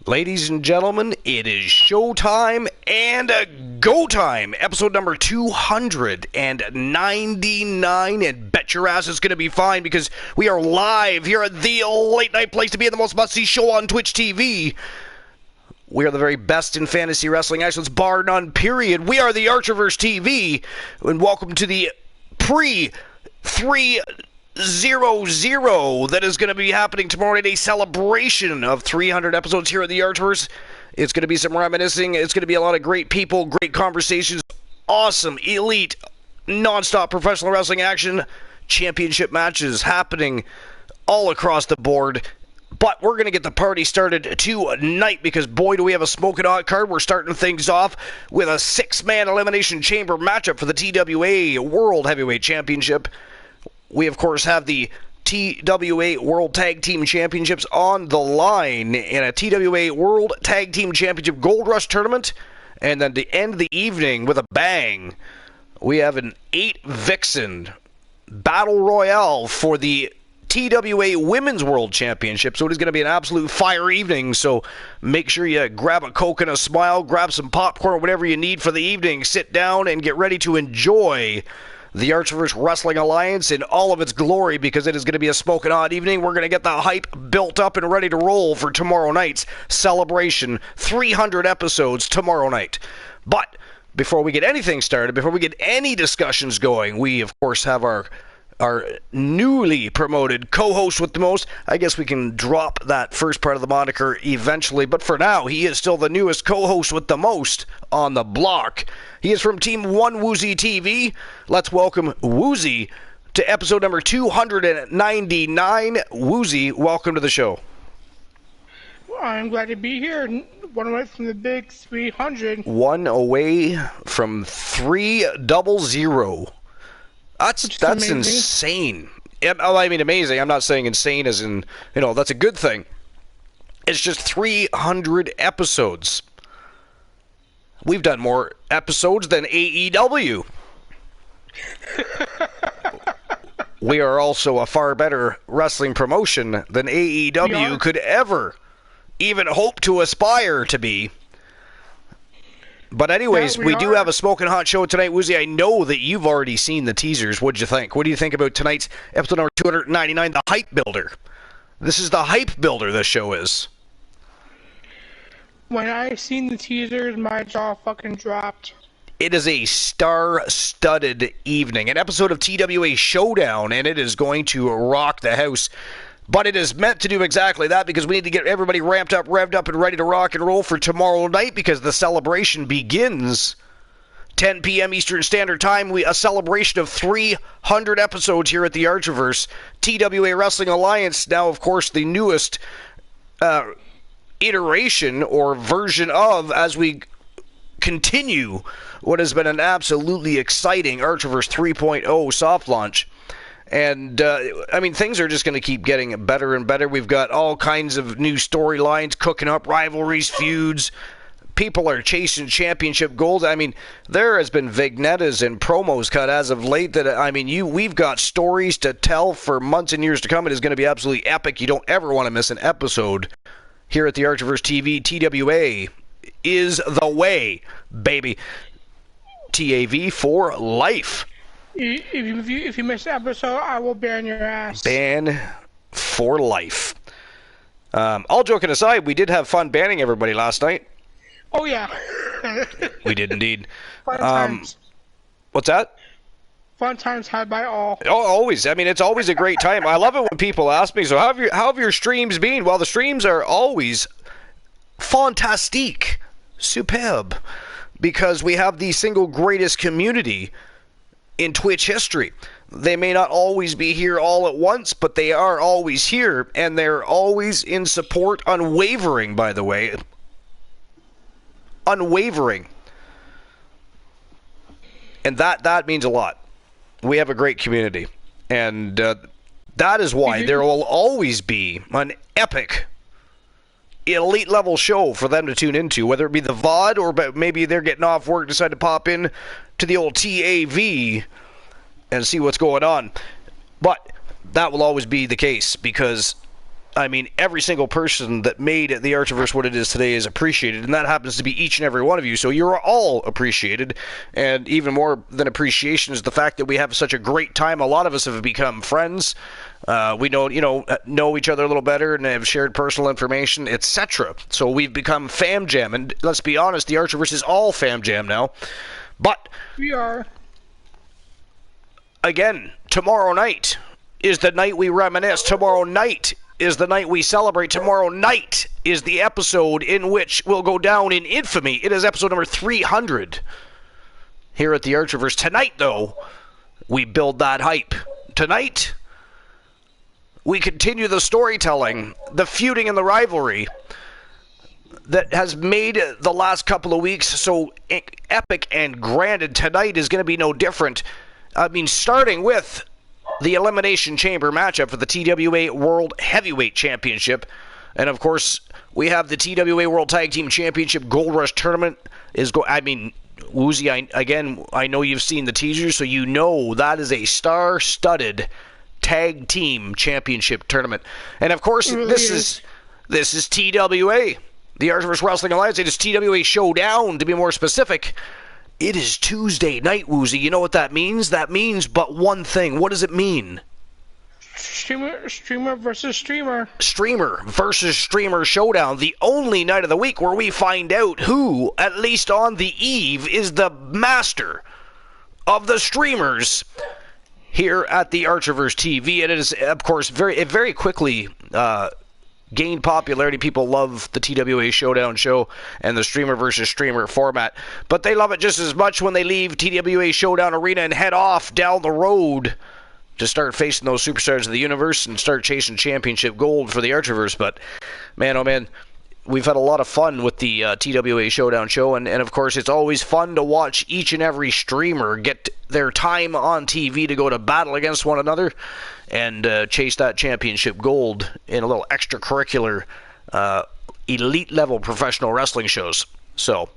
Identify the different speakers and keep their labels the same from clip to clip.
Speaker 1: Ladies and gentlemen, it is showtime and go time. Episode number 299, and bet your ass it's going to be fine because we are live here at the late night place to be in the most must-see show on Twitch TV. We are the very best in fantasy wrestling excellence, bar none, period. We are the Archerverse TV, and welcome to the pre-300 that is going to be happening tomorrow night, a celebration of 300 episodes here at the Archerverse. It's going to be some reminiscing. It's going to be a lot of great people, great conversations, awesome, elite, non-stop professional wrestling action, championship matches happening all across the board. But we're going to get the party started tonight because, boy, do we have a smoking hot card. We're starting things off with a six-man Elimination Chamber matchup for the TWA World Heavyweight Championship. We, of course, have the TWA World Tag Team Championships on the line in a TWA World Tag Team Championship Gold Rush tournament. And then to end the evening with a bang, we have an 8-Vixen Battle Royale for the TWA Women's World Championship. So it is going to be an absolute fire evening. So make sure you grab a Coke and a smile, grab some popcorn, whatever you need for the evening. Sit down and get ready to enjoy the Archerverse Wrestling Alliance in all of its glory, because it is going to be a smoking hot evening. We're going to get the hype built up and ready to roll for tomorrow night's celebration. 300 episodes tomorrow night. But before we get anything started, before we get any discussions going, we, of course, have our newly promoted co-host with the most. I guess we can drop that first part of the moniker eventually, but for now, he is still the newest co-host with the most on the block. He is from Team 1 Woozy TV. Let's welcome Woozy to episode number 299. Woozy, welcome to the show.
Speaker 2: Well, I'm glad to be here. One away from the big 300.
Speaker 1: One away from 300. That's insane. I mean, amazing. I'm not saying insane as in, that's a good thing. It's just 300 episodes. We've done more episodes than AEW. We are also a far better wrestling promotion than AEW could ever even hope to aspire to be. But anyways, we do have a smoking hot show tonight. Woozy, I know that you've already seen the teasers. What'd you think? What do you think about tonight's episode number 299, The Hype Builder? This is the hype builder, this show is.
Speaker 2: When I seen the teasers, my jaw fucking dropped.
Speaker 1: It is a star-studded evening, an episode of TWA Showdown, and it is going to rock the house. But it is meant to do exactly that because we need to get everybody ramped up, revved up, and ready to rock and roll for tomorrow night because the celebration begins 10 p.m. Eastern Standard Time. A celebration of 300 episodes here at the Archerverse. TWA Wrestling Alliance, now, of course, the newest iteration or version of, as we continue what has been an absolutely exciting Archerverse 3.0 soft launch. And, things are just going to keep getting better and better. We've got all kinds of new storylines cooking up, rivalries, feuds. People are chasing championship gold. There has been vignettes and promos cut as of late that, we've got stories to tell for months and years to come. It is going to be absolutely epic. You don't ever want to miss an episode here at the Archerverse TV. TWA is the way, baby. TAV for life.
Speaker 2: If you miss the episode, I will ban your ass.
Speaker 1: Ban for life. All joking aside, we did have fun banning everybody last night.
Speaker 2: Oh, yeah.
Speaker 1: We did indeed.
Speaker 2: Fun times.
Speaker 1: What's that?
Speaker 2: Fun times had by all.
Speaker 1: Oh, always. It's always a great time. I love it when people ask me, so how have your streams been? Well, the streams are always fantastique, superb, because we have the single greatest community in Twitch history. They may not always be here all at once, but they are always here, and they're always in support, unwavering, by the way. Unwavering. And that means a lot. We have a great community. And that is why there will always be an epic, elite level show for them to tune into, whether it be the VOD or maybe they're getting off work, decide to pop in to the old TAV and see what's going on. But that will always be the case because I mean, every single person that made the Archiverse what it is today is appreciated, and that happens to be each and every one of you. So you're all appreciated, and even more than appreciation is the fact that we have such a great time. A lot of us have become friends. We know each other a little better and have shared personal information, etc. So we've become fam jam, and let's be honest, the Archiverse is all fam jam now. But
Speaker 2: we are.
Speaker 1: Again, tomorrow night is the night we reminisce. Tomorrow night is the night we celebrate. Tomorrow night is the episode in which will go down in infamy. It is episode number 300 here at the Archiverse. Tonight, though, we build that hype. Tonight, we continue the storytelling, the feuding and the rivalry that has made the last couple of weeks so epic and grand. And tonight is going to be no different. I mean, starting with the Elimination Chamber matchup for the TWA World Heavyweight Championship. And, of course, we have the TWA World Tag Team Championship Gold Rush Tournament. Woozy, I know you've seen the teaser, so you know that is a star-studded tag team championship tournament. And, of course, this is TWA, the Archiverse Wrestling Alliance. It is TWA Showdown, to be more specific. It is Tuesday night, Woozy. You know what that means? That means but one thing. What does it mean?
Speaker 2: Streamer versus streamer.
Speaker 1: Streamer versus streamer showdown. The only night of the week where we find out who, at least on the eve, is the master of the streamers here at the Archiverse TV. And it is, of course, very quickly gained popularity. People love the TWA Showdown show and the streamer versus streamer format, but they love it just as much when they leave TWA Showdown Arena and head off down the road to start facing those superstars of the universe and start chasing championship gold for the Archiverse. But man, oh man, we've had a lot of fun with the TWA Showdown show, and of course it's always fun to watch each and every streamer get their time on TV to go to battle against one another and chase that championship gold in a little extracurricular elite level professional wrestling shows. So,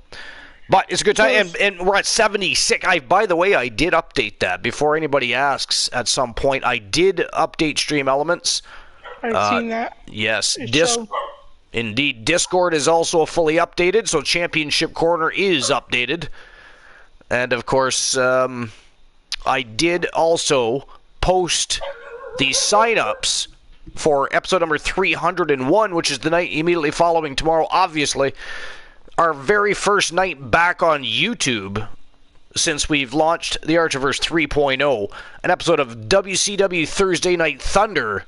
Speaker 1: but it's a good time, and we're at 76. By the way, I did update that before anybody asks. At some point, I did update Stream Elements.
Speaker 2: I've seen that.
Speaker 1: Yes, indeed. Discord is also fully updated, so Championship Corner is updated, and of course, I did also post the sign-ups for episode number 301, which is the night immediately following tomorrow. Obviously, our very first night back on YouTube since we've launched the Archiverse 3.0, an episode of WCW Thursday Night Thunder,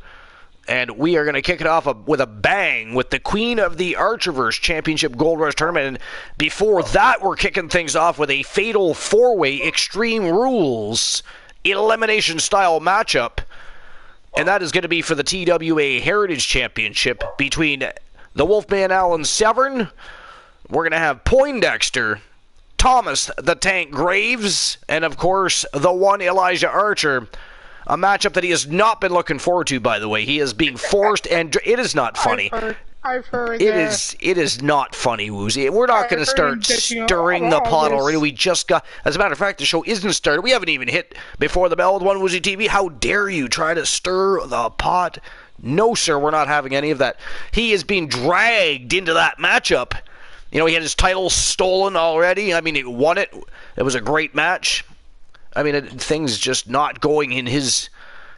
Speaker 1: and we are going to kick it off with a bang with the Queen of the Archiverse Championship Gold Rush Tournament. And before that, we're kicking things off with a fatal four-way Extreme Rules elimination-style matchup, and that is going to be for the TWA Heritage Championship between the Wolfman Alan Severn. We're going to have Poindexter, Thomas the Tank Graves, and of course the one Elijah Archer. A matchup that he has not been looking forward to, by the way. He is being forced, and it is not funny.
Speaker 2: I've heard
Speaker 1: it is not funny, Woozy. We're not going to start stirring the pot already. We just got... As a matter of fact, the show isn't started. We haven't even hit before the bell with One Woozy TV. How dare you try to stir the pot? No, sir, we're not having any of that. He is being dragged into that matchup. You know, he had his title stolen already. I mean, he won it. It was a great match. I mean, things just not going in his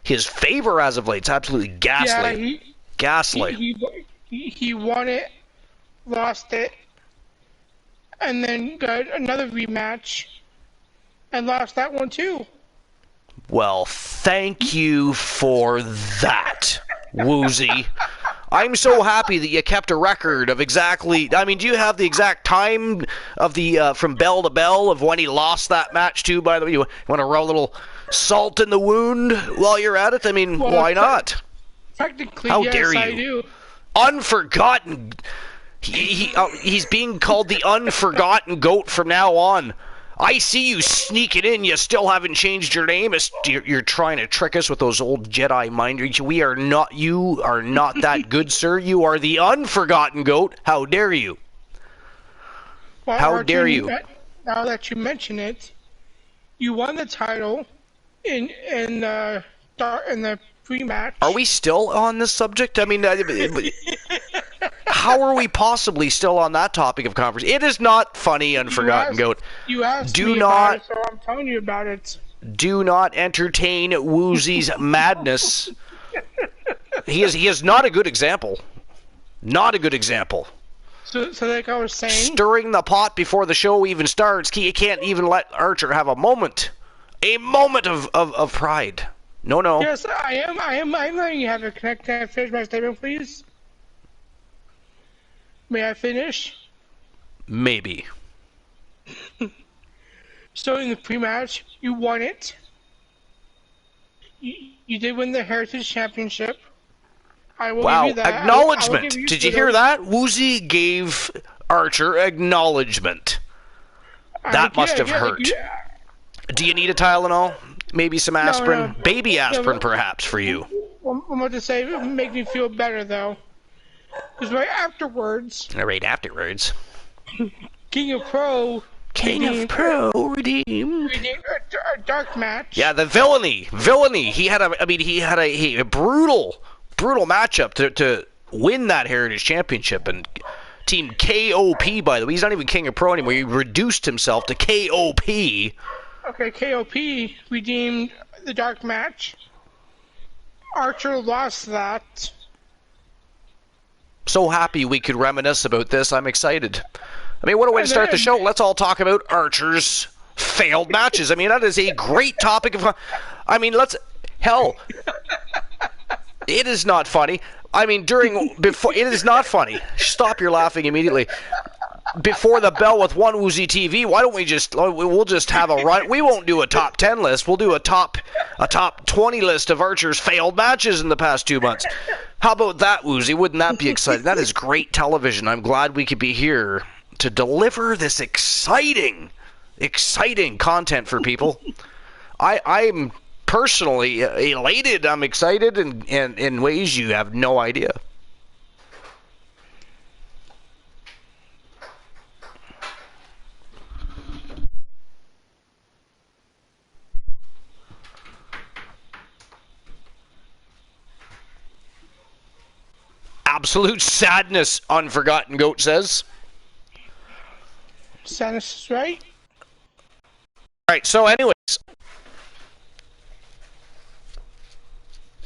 Speaker 1: favor as of late. It's absolutely ghastly.
Speaker 2: Yeah,
Speaker 1: ghastly.
Speaker 2: He won it, lost it, and then got another rematch and lost that one too.
Speaker 1: Well, thank you for that, Woozy. I'm so happy that you kept a record of exactly... I mean, do you have the exact time of the from bell to bell of when he lost that match too, by the way? You want to rub a little salt in the wound while you're at it? I mean, well, why not?
Speaker 2: Technically,
Speaker 1: How
Speaker 2: yes,
Speaker 1: dare you?
Speaker 2: I do.
Speaker 1: Unforgotten. He's being called the Unforgotten Goat from now on. I see you sneaking in. You still haven't changed your name. You're trying to trick us with those old Jedi mind reads. You are not that good, sir. You are the Unforgotten Goat. How dare you?
Speaker 2: Well,
Speaker 1: How dare you?
Speaker 2: Now that you mention it, you won the title in the pre-match.
Speaker 1: Are we still on this subject? I mean, how are we possibly still on that topic of conversation? It is not funny, Unforgotten Goat.
Speaker 2: You asked me about it, so I'm telling you about it.
Speaker 1: Do not entertain Woozy's madness. He is not a good example. Not a good example.
Speaker 2: So like I was saying,
Speaker 1: stirring the pot before the show even starts. He can't even let Archer have a moment of pride. No.
Speaker 2: Yes, I am letting you have a connect. Can I finish my statement, please? May I finish?
Speaker 1: Maybe.
Speaker 2: So in the pre-match, you won it. You did win the Heritage Championship. I will give you that.
Speaker 1: Acknowledgement. Did you hear that? Woozy gave Archer acknowledgement. That must have hurt. Do you need a Tylenol? Maybe some aspirin?
Speaker 2: No.
Speaker 1: Baby aspirin, perhaps, for you.
Speaker 2: I'm about to say, it make me feel better, though. Because right afterwards... King of Pro redeemed a dark match.
Speaker 1: Yeah, the villainy. He had a brutal matchup to win that Heritage Championship, and Team KOP, by the way, he's not even King of Pro anymore. He reduced himself to KOP.
Speaker 2: Okay, KOP redeemed the dark match. Archer lost that.
Speaker 1: So happy we could reminisce about this. I'm excited. I mean, what a way to start the show. Let's all talk about Archer's failed matches. I mean, that is a great topic of... I mean, hell... It is not funny. I mean, it is not funny. Stop your laughing immediately. Before the bell with one Woozy TV, why don't we'll just have a run. We won't do a top 10 list. We'll do a top 20 list of Archer's failed matches in the past 2 months. How about that, Woozy? Wouldn't that be exciting? That is great television. I'm glad we could be here to deliver this exciting content for people. I'm personally elated. I'm excited in ways you have no idea. Absolute sadness, Unforgotten Goat says.
Speaker 2: Sadness is right.
Speaker 1: Alright, so anyways.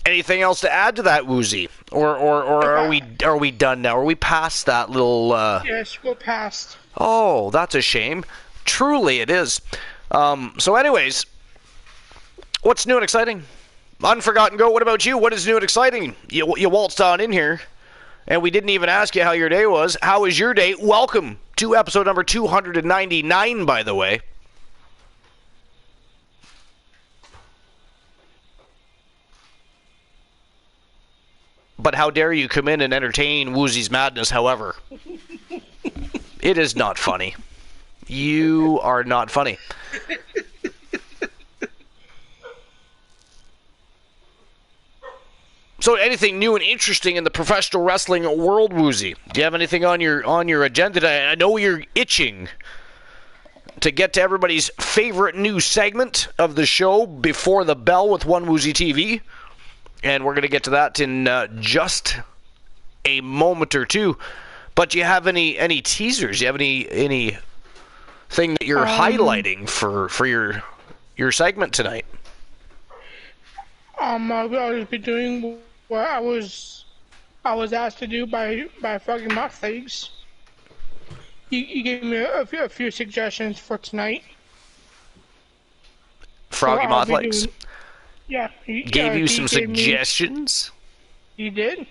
Speaker 1: Anything else to add to that, Woozy? Or are we done now? Are we past that little
Speaker 2: Yes, we're past.
Speaker 1: Oh, that's a shame. Truly it is. So anyways, what's new and exciting? Unforgotten Goat, what about you? What is new and exciting? You waltzed on in here, and we didn't even ask you how your day was. How was your day? Welcome to episode number 299, by the way. But how dare you come in and entertain Woozy's madness, however. It is not funny. You are not funny. So anything new and interesting in the professional wrestling world, Woozy? Do you have anything on your agenda today? I know you're itching to get to everybody's favorite new segment of the show, Before the Bell with One Woozy TV. And we're going to get to that in just a moment or two. But do you have any teasers? Do you have any thing that you're highlighting for your segment tonight?
Speaker 2: I'll just be doing what I was asked to do by Froggy Moth Legs. You gave me a few suggestions for tonight.
Speaker 1: Froggy Moth Legs.
Speaker 2: Yeah.
Speaker 1: Gave you some suggestions?
Speaker 2: He did.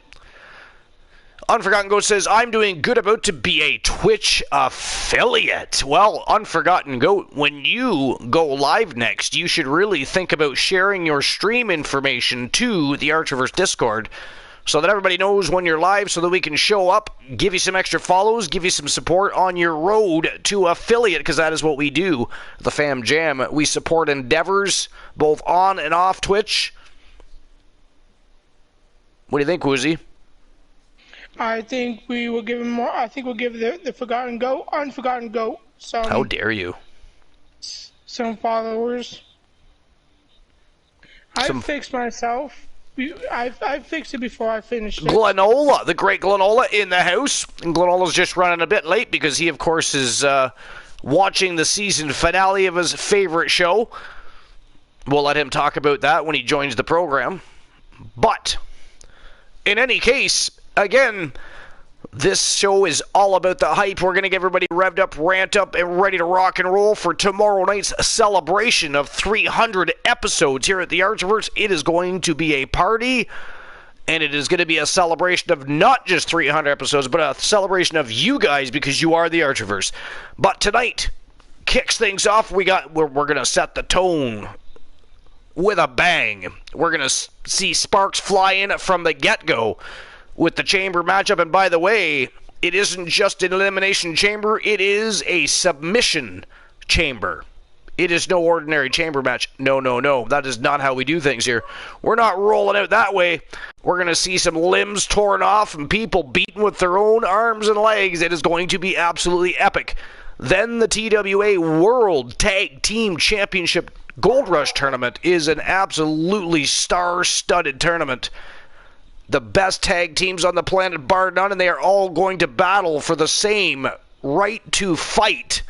Speaker 1: Unforgotten Goat says, I'm doing good, about to be a Twitch affiliate. Well, Unforgotten Goat, when you go live next, you should really think about sharing your stream information to the Archerverse Discord so that everybody knows when you're live, so that we can show up, give you some extra follows, give you some support on your road to affiliate, because that is what we do, the Fam Jam. We support endeavors both on and off Twitch. What do you think, Woozy?
Speaker 2: I think we will give him more. I think we'll give the Unforgotten Goat, some.
Speaker 1: How dare you?
Speaker 2: Some followers. I fixed myself I fixed it before I finished it.
Speaker 1: Glenola, the great Glenola in the house. And Glenola's just running a bit late because he, of course, is watching the season finale of his favorite show. We'll let him talk about that when he joins the program. But, in any case, again, this show is all about the hype. We're going to get everybody revved up, ramped up, and ready to rock and roll for tomorrow night's celebration of 300 episodes here at the Archiverse. It is going to be a party, and it is going to be a celebration of not just 300 episodes, but a celebration of you guys because you are the Archiverse. But tonight kicks things off. We're going to set the tone with a bang. We're going to see sparks fly in from the get-go with the chamber matchup. And by the way, it isn't just an elimination chamber, it is a submission chamber. It is no ordinary chamber match. No. That is not how we do things here. We're not rolling out that way. We're going to see some limbs torn off and people beaten with their own arms and legs. It is going to be absolutely epic. Then the TWA World Tag Team Championship Gold Rush Tournament is an absolutely star-studded tournament. The best tag teams on the planet, bar none, and they are all going to battle for the same right to fight.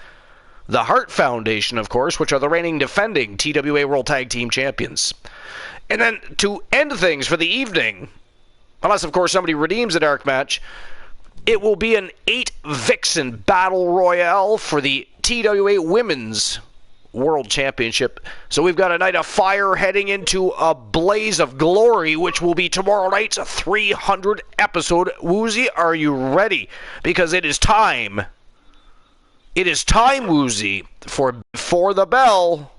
Speaker 1: The Hart Foundation, of course, which are the reigning defending TWA World Tag Team Champions. And then to end things for the evening, unless, of course, somebody redeems a dark match, it will be an 8-Vixen Battle Royale for the TWA Women's World Championship. So we've got a night of fire heading into a blaze of glory, which will be tomorrow night's 300 episode. Woozy, are you ready? Because it is time. It is time, Woozy, for Before the Bell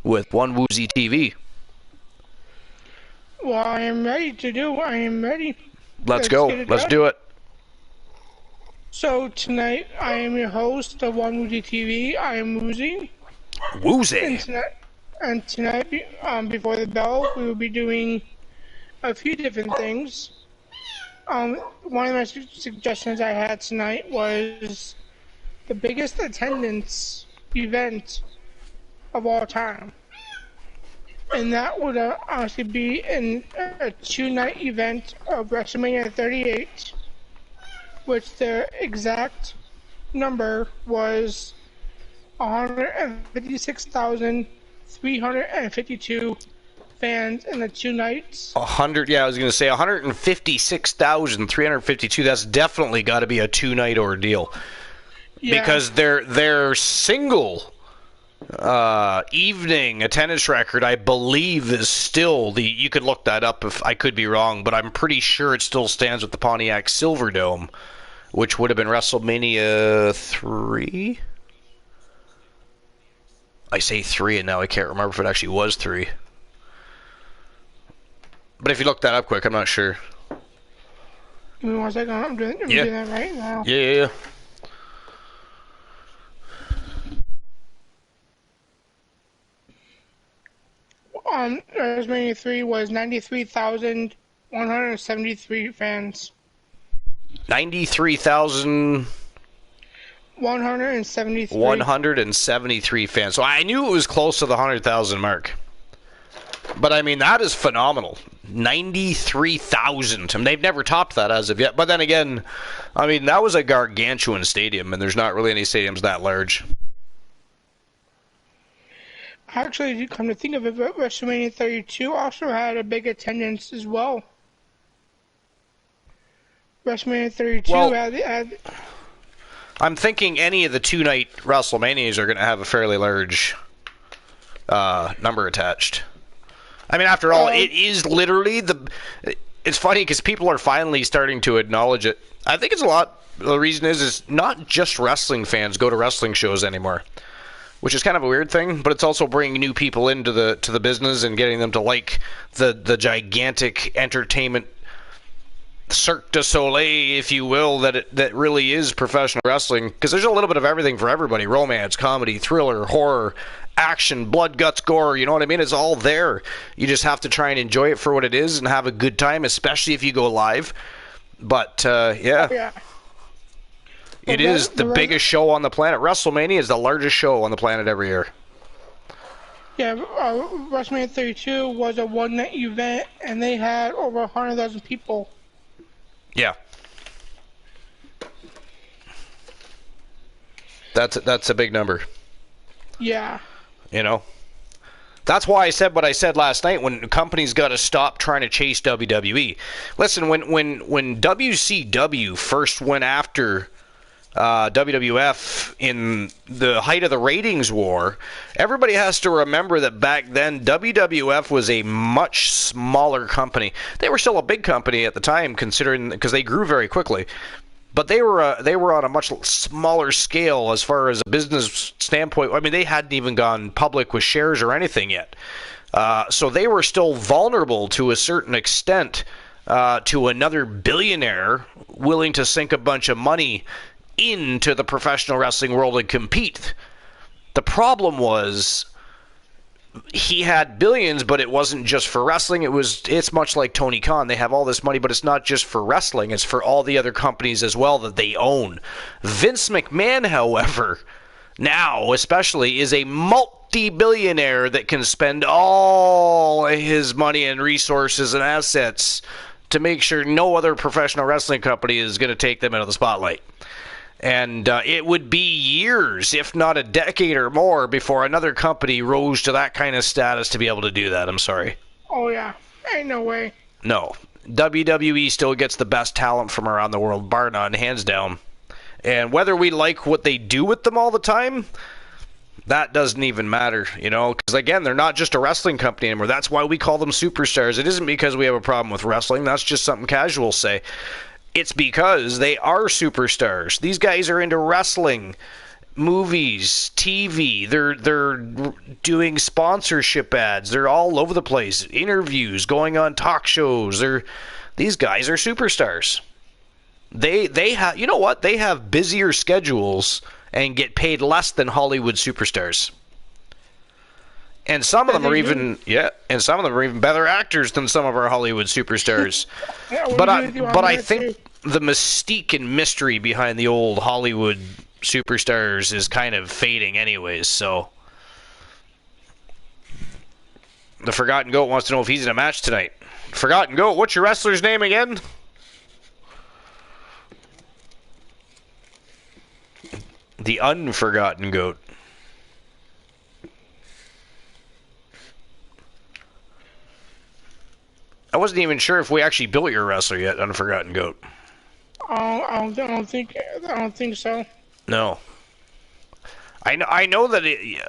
Speaker 1: with One Woozy TV.
Speaker 2: Well, I am ready.
Speaker 1: Let's go. Let's do it.
Speaker 2: So tonight, I am your host of One Woozy TV. I am Woozy.
Speaker 1: Woozy.
Speaker 2: And tonight, Before the Bell, we will be doing a few different things. One of my suggestions I had tonight was the biggest attendance event of all time. And that would honestly be a 2-night event of WrestleMania 38, which the exact number was 156,352 fans in the 2 nights.
Speaker 1: 100, yeah, I was going to say 156,352. That's definitely got to be a 2-night ordeal. Yeah. Because their single evening attendance record, I believe, is still you could look that up if I could be wrong, but I'm pretty sure it still stands with the Pontiac Silverdome, which would have been WrestleMania 3. I say 3, and now I can't remember if it actually was 3. But if you look that up quick, I'm not sure.
Speaker 2: Give me 1 second. I'm doing that right now.
Speaker 1: Yeah.
Speaker 2: WrestleMania 3 was 93,173 fans.
Speaker 1: 93,000...
Speaker 2: 173
Speaker 1: fans. So I knew it was close to the 100,000 mark. But I mean, that is phenomenal. 93,000. I mean, they've never topped that as of yet. But then again, I mean, that was a gargantuan stadium, and there's not really any stadiums that large.
Speaker 2: Actually, come to think of it, WrestleMania 32 also had a big attendance as well. WrestleMania 32 had
Speaker 1: I'm thinking any of the 2-night WrestleManias are going to have a fairly large number attached. I mean, after all, it is literally it's funny because people are finally starting to acknowledge it. I think it's a lot. The reason is not just wrestling fans go to wrestling shows anymore, which is kind of a weird thing, but it's also bringing new people into the business and getting them to like the gigantic entertainment Cirque du Soleil, if you will, that really is professional wrestling, because there's a little bit of everything for everybody: romance, comedy, thriller, horror, action, blood, guts, gore. You know what I mean? It's all there. You just have to try and enjoy it for what it is and have a good time, especially if you go live. But yeah. It is the biggest show on the planet. WrestleMania is the largest show on the planet every year.
Speaker 2: Yeah, WrestleMania 32 was a one-night event, and they had over 100,000 people.
Speaker 1: Yeah. That's a big number.
Speaker 2: Yeah.
Speaker 1: You know? That's why I said what I said last night when companies got to stop trying to chase WWE. Listen, when WCW first went after WWF in the height of the ratings war, everybody has to remember that back then WWF was a much smaller company. They were still a big company at the time, considering because they grew very quickly. But they were on a much smaller scale as far as a business standpoint. I mean, they hadn't even gone public with shares or anything yet. So they were still vulnerable to a certain extent to another billionaire willing to sink a bunch of money into the professional wrestling world and compete. The problem was he had billions, but it wasn't just for wrestling. It's much like Tony Khan. They have all this money, but it's not just for wrestling. It's for all the other companies as well that they own. Vince McMahon, however, now especially, is a multi-billionaire that can spend all his money and resources and assets to make sure no other professional wrestling company is going to take them out of the spotlight. And it would be years, if not a decade or more, before another company rose to that kind of status to be able to do that. I'm sorry.
Speaker 2: Oh, yeah. Ain't no way.
Speaker 1: No. WWE still gets the best talent from around the world, bar none, hands down. And whether we like what they do with them all the time, that doesn't even matter, you know, because, again, they're not just a wrestling company anymore. That's why we call them superstars. It isn't because we have a problem with wrestling. That's just something casuals say. It's because they are superstars. These guys are into wrestling, movies, TV. They're doing sponsorship ads. They're all over the place. Interviews, going on talk shows. These guys are superstars. They have, you know what? They have busier schedules and get paid less than Hollywood superstars. And some of them are even better actors than some of our Hollywood superstars. But I think the mystique and mystery behind the old Hollywood superstars is kind of fading anyways, so the Forgotten Goat wants to know if he's in a match tonight. Forgotten Goat, what's your wrestler's name again? The Unforgotten Goat. I wasn't even sure if we actually built your wrestler yet, Unforgotten Goat.
Speaker 2: I don't think so.
Speaker 1: No. I know that it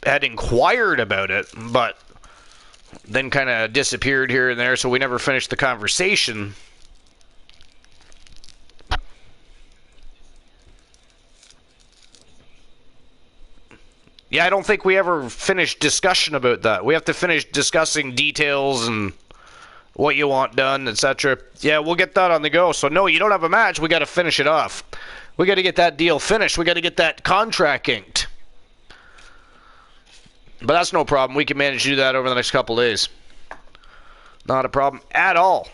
Speaker 1: had inquired about it, but then kind of disappeared here and there, so we never finished the conversation. Yeah, I don't think we ever finished discussion about that. We have to finish discussing details and what you want done, etc. Yeah, we'll get that on the go. So, no, you don't have a match. We got to finish it off. We got to get that deal finished. We got to get that contract inked. But that's no problem. We can manage to do that over the next couple days. Not a problem at all.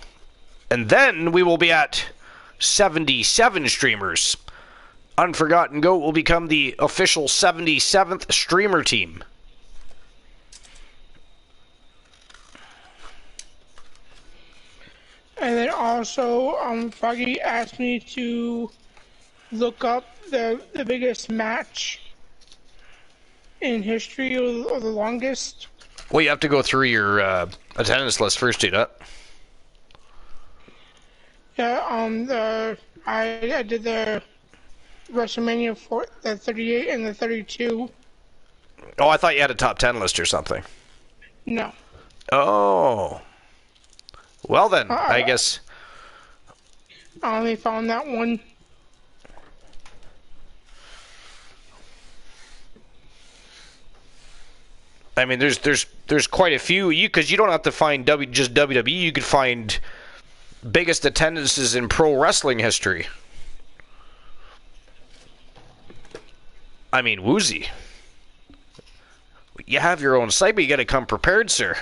Speaker 1: And then we will be at 77 streamers. Unforgotten Goat will become the official 77th streamer team.
Speaker 2: And then also, Foggy asked me to look up the biggest match in history, or the longest.
Speaker 1: Well, you have to go through your attendance list first, do that.
Speaker 2: Yeah, I did the WrestleMania for the 38 and the 32.
Speaker 1: Oh, I thought you had a top 10 list or something.
Speaker 2: No.
Speaker 1: Oh. Well then, I guess.
Speaker 2: I only found that one.
Speaker 1: I mean, there's quite a few. Because you don't have to find just WWE. You could find biggest attendances in pro wrestling history. I mean, woozy. You have your own site, but you got to come prepared, sir.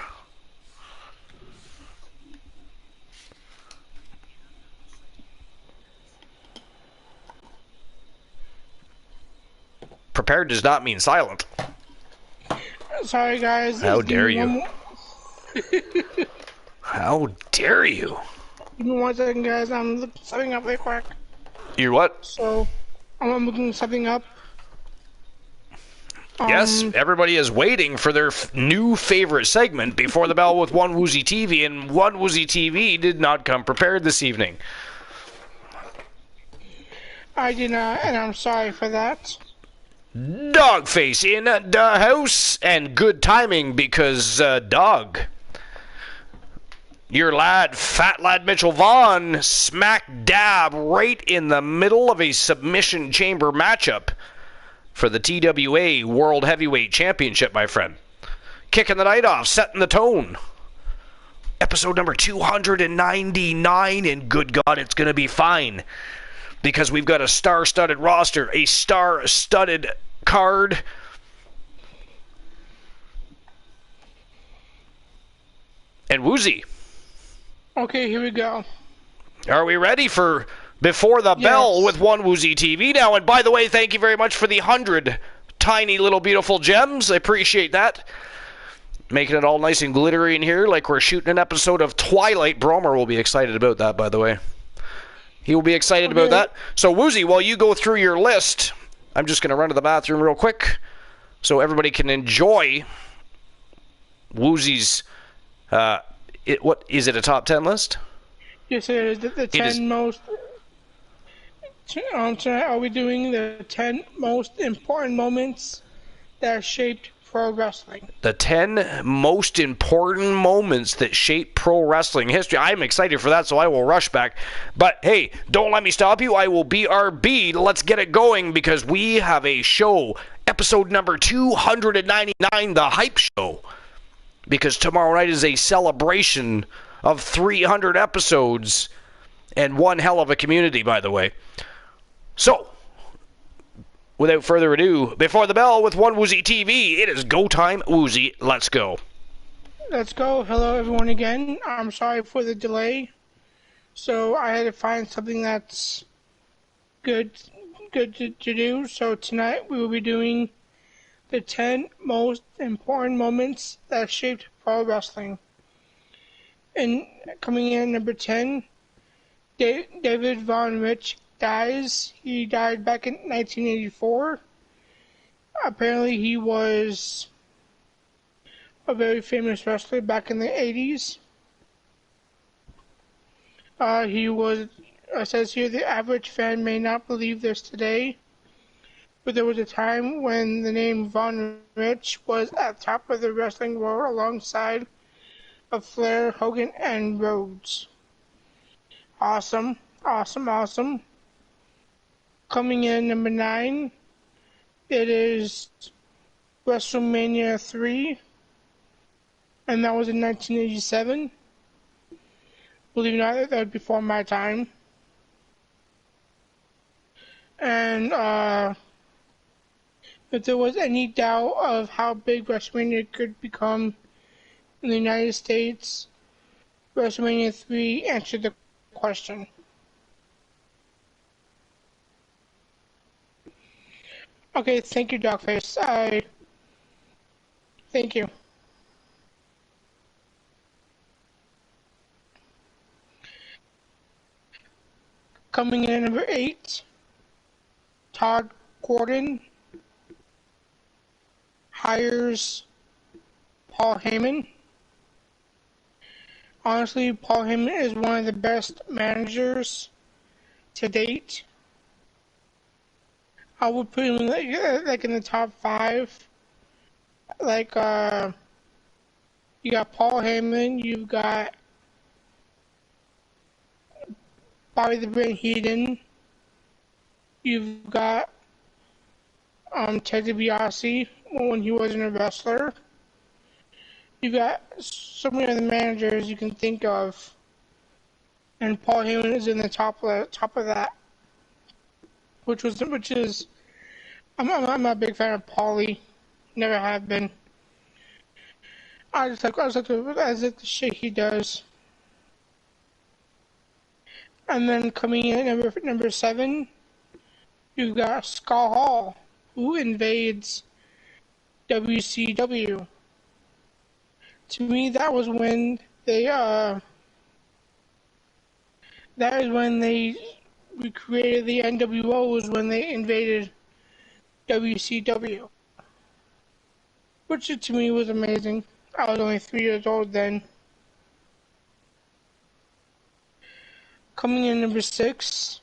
Speaker 1: Prepared does not mean silent.
Speaker 2: Sorry, guys.
Speaker 1: How
Speaker 2: Just give
Speaker 1: dare
Speaker 2: me
Speaker 1: you?
Speaker 2: one more.
Speaker 1: How dare you?
Speaker 2: Give me 1 second, guys. I'm looking something up real quick.
Speaker 1: You're what?
Speaker 2: So, I'm looking something up.
Speaker 1: Yes, everybody is waiting for their new favorite segment, Before the Bell with One Woozy TV, and One Woozy TV did not come prepared this evening.
Speaker 2: I did not, and I'm sorry for that.
Speaker 1: Dogface in the house, and good timing because, dog. Your lad, fat lad Mitchell Vaughn, smack dab right in the middle of a submission chamber matchup for the TWA World Heavyweight Championship, my friend. Kicking the night off, setting the tone. Episode number 299, and good God, it's going to be fine. Because we've got a star-studded roster, a star-studded card. And Woozy.
Speaker 2: Okay, here we go.
Speaker 1: Are we ready for Before the Bell with One Woozy TV now? And by the way, thank you very much for the 100 tiny little beautiful gems. I appreciate that. Making it all nice and glittery in here like we're shooting an episode of Twilight. Bromer will be excited about that, by the way. He will be excited about that. So, Woozy, while you go through your list, I'm just going to run to the bathroom real quick so everybody can enjoy Woozy's... what is it, a top 10 list?
Speaker 2: Yes, it is. The 10 most... tonight, are we doing the 10 most important moments that shaped pro wrestling?
Speaker 1: The 10 most important moments that shape pro wrestling history. I'm excited for that, so I will rush back. But, hey, don't let me stop you. I will BRB. Let's get it going because we have a show. Episode number 299, The Hype Show. Because tomorrow night is a celebration of 300 episodes and one hell of a community, by the way. So, without further ado, Before the Bell with One Woozy TV, it is go time. Woozy, let's go.
Speaker 2: Let's go. Hello, everyone, again. I'm sorry for the delay. So, I had to find something that's good to do. So, tonight we will be doing the 10 most important moments that shaped pro wrestling. And coming in number 10, David Von Rich dies. He died back in 1984. Apparently he was a very famous wrestler back in the 80s. He was, it says here, the average fan may not believe this today, but there was a time when the name Von Rich was at the top of the wrestling world alongside of Flair, Hogan, and Rhodes. Awesome, awesome, awesome. Coming in number 9, it is WrestleMania 3, and that was in 1987. Believe it or not, that was before my time. And, if there was any doubt of how big WrestleMania could become in the United States, WrestleMania 3 answered the question. Okay, thank you, Dogface. Thank you. Coming in at number 8, Todd Gordon hires Paul Heyman. Honestly, Paul Heyman is one of the best managers to date. I would put him like in the top 5. Like, you got Paul Heyman, you've got Bobby the Brain Heenan, you've got Ted DiBiase when he wasn't a wrestler. You got so many other managers you can think of, and Paul Heyman is in the top of that. Which is, I'm not a big fan of Paulie, never have been. I just like the shit he does. And then coming in at number 7, you've got Scott Hall, who invades WCW. To me, that was when that is when they recreated the NWOs when they invaded WCW, which to me was amazing. I was only 3 years old then. Coming in number 6,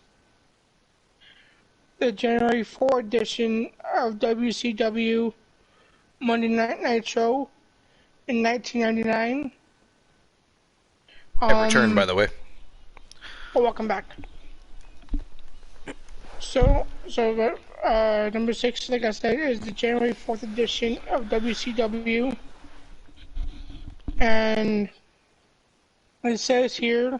Speaker 2: the January 4 edition of WCW Monday Night Nitro in 1999.
Speaker 1: I've returned, by the way.
Speaker 2: Oh, welcome back. So number 6, like I said, is the January 4th edition of WCW. And it says here,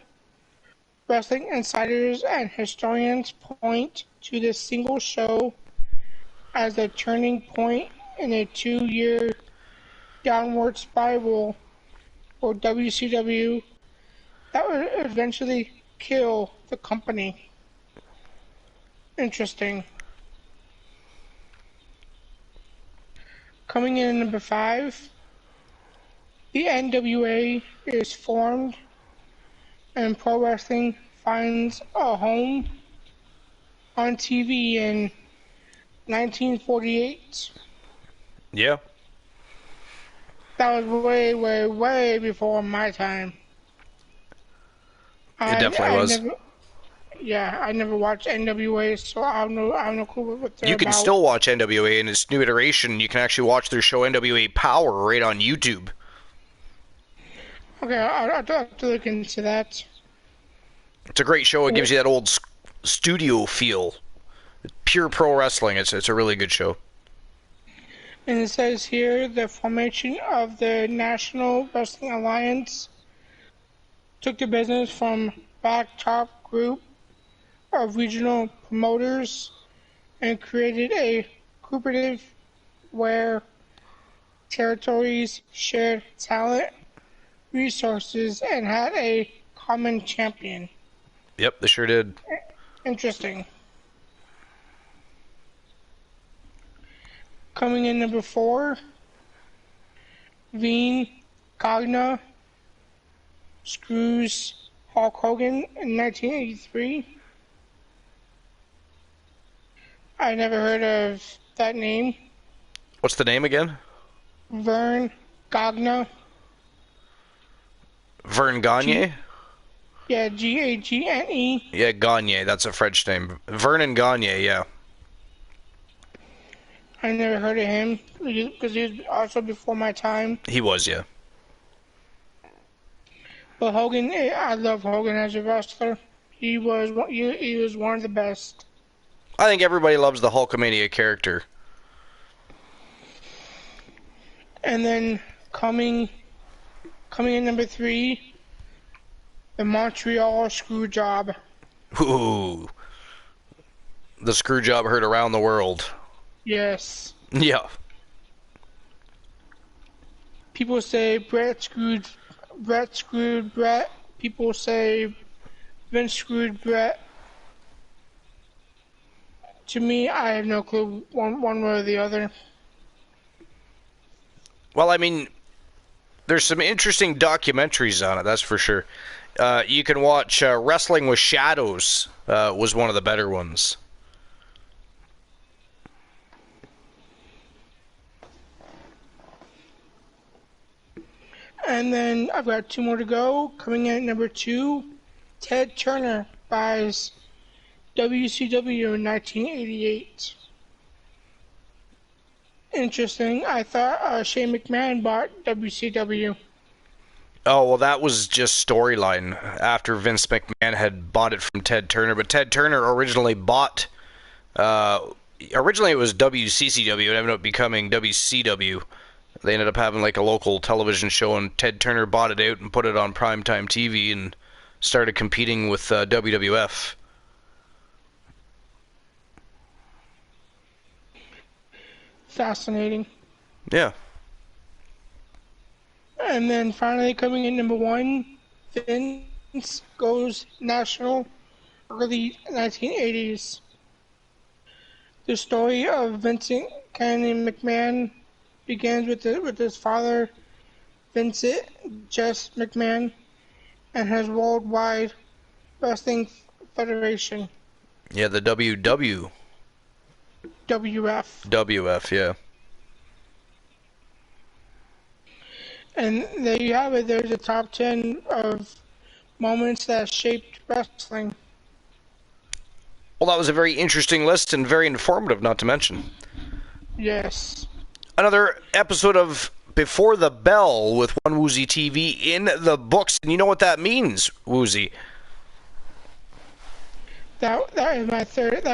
Speaker 2: wrestling insiders and historians point to this single show as the turning point in a 2-year downward spiral for WCW that would eventually kill the company. Interesting. Coming in at number 5, the NWA is formed and pro wrestling finds a home on TV in 1948.
Speaker 1: Yeah.
Speaker 2: That was way, way, way before my time.
Speaker 1: It definitely was.
Speaker 2: I never watched NWA, so I have no clue what they're
Speaker 1: You can
Speaker 2: about.
Speaker 1: still watch NWA in its new iteration. You can actually watch their show NWA Power right on YouTube.
Speaker 2: Okay, I'll have to look into that.
Speaker 1: It's a great show. It gives you that old studio feel. Pure pro wrestling. It's a really good show.
Speaker 2: And it says here, the formation of the National Wrestling Alliance took the business from Blacktop Group of regional promoters and created a cooperative where territories shared talent, resources, and had a common champion.
Speaker 1: Yep, they sure did.
Speaker 2: Interesting. Coming in number 4, Veen Gagna screws Hulk Hogan in 1983. I never heard of that name.
Speaker 1: What's the name again?
Speaker 2: Vern Gagna.
Speaker 1: Vern Gagne?
Speaker 2: Yeah, Gagne.
Speaker 1: Yeah, Gagne. That's a French name. Vernon Gagne, yeah.
Speaker 2: I never heard of him because he was also before my time.
Speaker 1: He was, yeah.
Speaker 2: But Hogan, I love Hogan as a wrestler. He was one of the best.
Speaker 1: I think everybody loves the Hulkamania character.
Speaker 2: And then coming in number 3, the Montreal Screw Job.
Speaker 1: Ooh. The screw job heard around the world.
Speaker 2: Yes.
Speaker 1: Yeah.
Speaker 2: People say Brett screwed Brett. People say Vince screwed Brett. To me, I have no clue one way or the other.
Speaker 1: Well, I mean, there's some interesting documentaries on it, that's for sure. You can watch Wrestling with Shadows was one of the better ones.
Speaker 2: And then I've got 2 more to go. Coming in at number 2, Ted Turner buys WCW in 1988. Interesting. I thought Shane McMahon bought WCW.
Speaker 1: Oh, well, that was just storyline after Vince McMahon had bought it from Ted Turner. But Ted Turner originally bought... originally it was WCCW. It ended up becoming WCW. They ended up having like a local television show, and Ted Turner bought it out and put it on primetime TV and started competing with WWF.
Speaker 2: Fascinating.
Speaker 1: Yeah.
Speaker 2: And then finally coming in number 1, Vince goes national, early 1980s. The story of Vincent Kennedy McMahon begins with his father Vincent Jess McMahon and his Worldwide Wrestling Federation.
Speaker 1: Yeah, the WW.
Speaker 2: WF.
Speaker 1: WF, yeah.
Speaker 2: And there you have it. There's a top 10 of moments that shaped wrestling.
Speaker 1: Well, that was a very interesting list and very informative, not to mention.
Speaker 2: Yes.
Speaker 1: Another episode of Before the Bell with One Woozy TV in the books. And you know what that means, Woozy?
Speaker 2: That is my third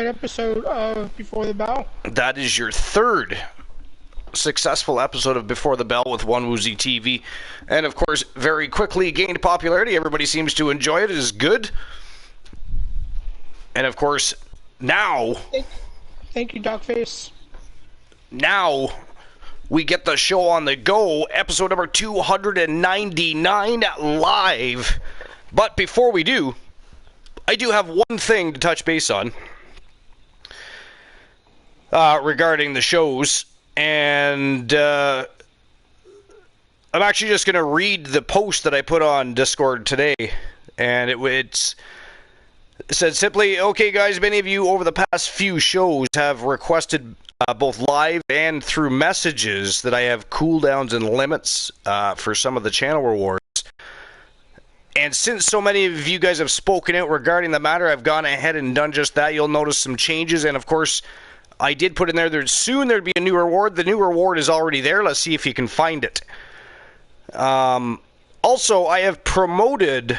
Speaker 2: episode of Before the Bell.
Speaker 1: That is your third successful episode of Before the Bell with One Woozy TV. And of course, very quickly gained popularity. Everybody seems to enjoy it. It is good. And of course, now...
Speaker 2: Thank you, Dogface.
Speaker 1: Now, we get the show on the go. Episode number 299 live. But before we do, I do have one thing to touch base on regarding the shows. And I'm actually just going to read the post that I put on Discord today. And it said simply, okay guys, many of you over the past few shows have requested both live and through messages that I have cooldowns and limits for some of the channel rewards. And since so many of you guys have spoken out regarding the matter, I've gone ahead and done just that. You'll notice some changes, and of course, I did put in there'd be a new reward. The new reward is already there. Let's see if you can find it. Also, I have promoted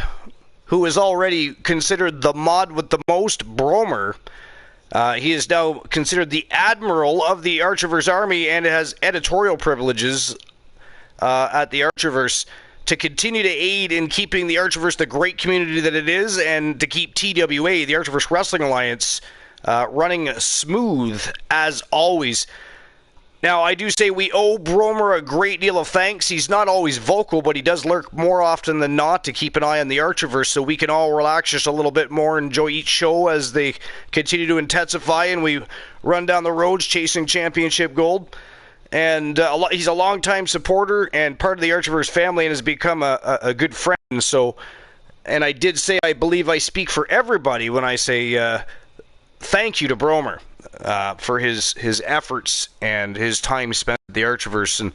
Speaker 1: who is already considered the mod with the most, Bromer. He is now considered the Admiral of the Archiverse Army and has editorial privileges at the Archiverse to continue to aid in keeping the Archiverse the great community that it is, and to keep TWA, the Archiverse Wrestling Alliance, running smooth as always. Now, I do say we owe Bromer a great deal of thanks. He's not always vocal, but he does lurk more often than not to keep an eye on the Archiverse, so we can all relax just a little bit more and enjoy each show as they continue to intensify and we run down the roads chasing championship gold. And he's a longtime supporter and part of the Archiverse family and has become a good friend. So, and I did say I believe I speak for everybody when I say thank you to Bromer for his efforts and his time spent at the Archiverse and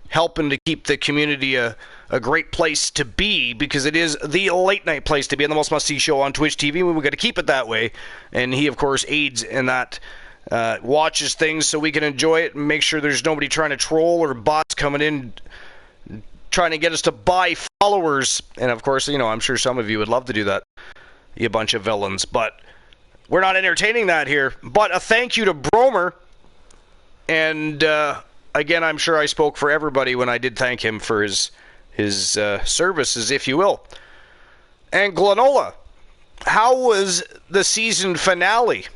Speaker 1: helping to keep the community a great place to be, because it is the late night place to be and the most must-see show on Twitch TV. We've got to keep it that way. And he, of course, aids in that. Watches things so we can enjoy it and make sure there's nobody trying to troll or bots coming in trying to get us to buy followers. And of course, you know, I'm sure some of you would love to do that, you bunch of villains, but we're not entertaining that here. But a thank you to Bromer, and again, I'm sure I spoke for everybody when I did thank him for his services, if you will. And Glenola, how was the season finale?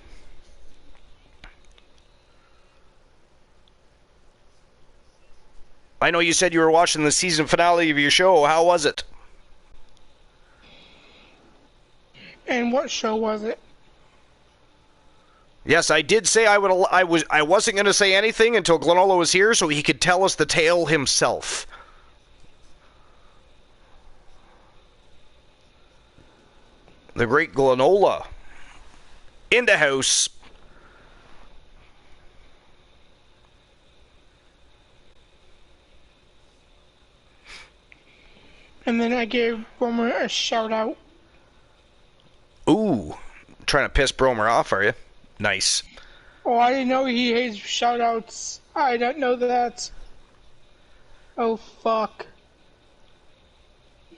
Speaker 1: I know you said you were watching the season finale of your show. How was it?
Speaker 2: And what show was it?
Speaker 1: Yes, I did say I wasn't going to say anything until Glenola was here so he could tell us the tale himself. The great Glenola in the house.
Speaker 2: And then I gave Bromer a shout out.
Speaker 1: Ooh, trying to piss Bromer off, are you? Nice.
Speaker 2: Oh, I didn't know he hates shout outs. I don't know that. Oh, fuck.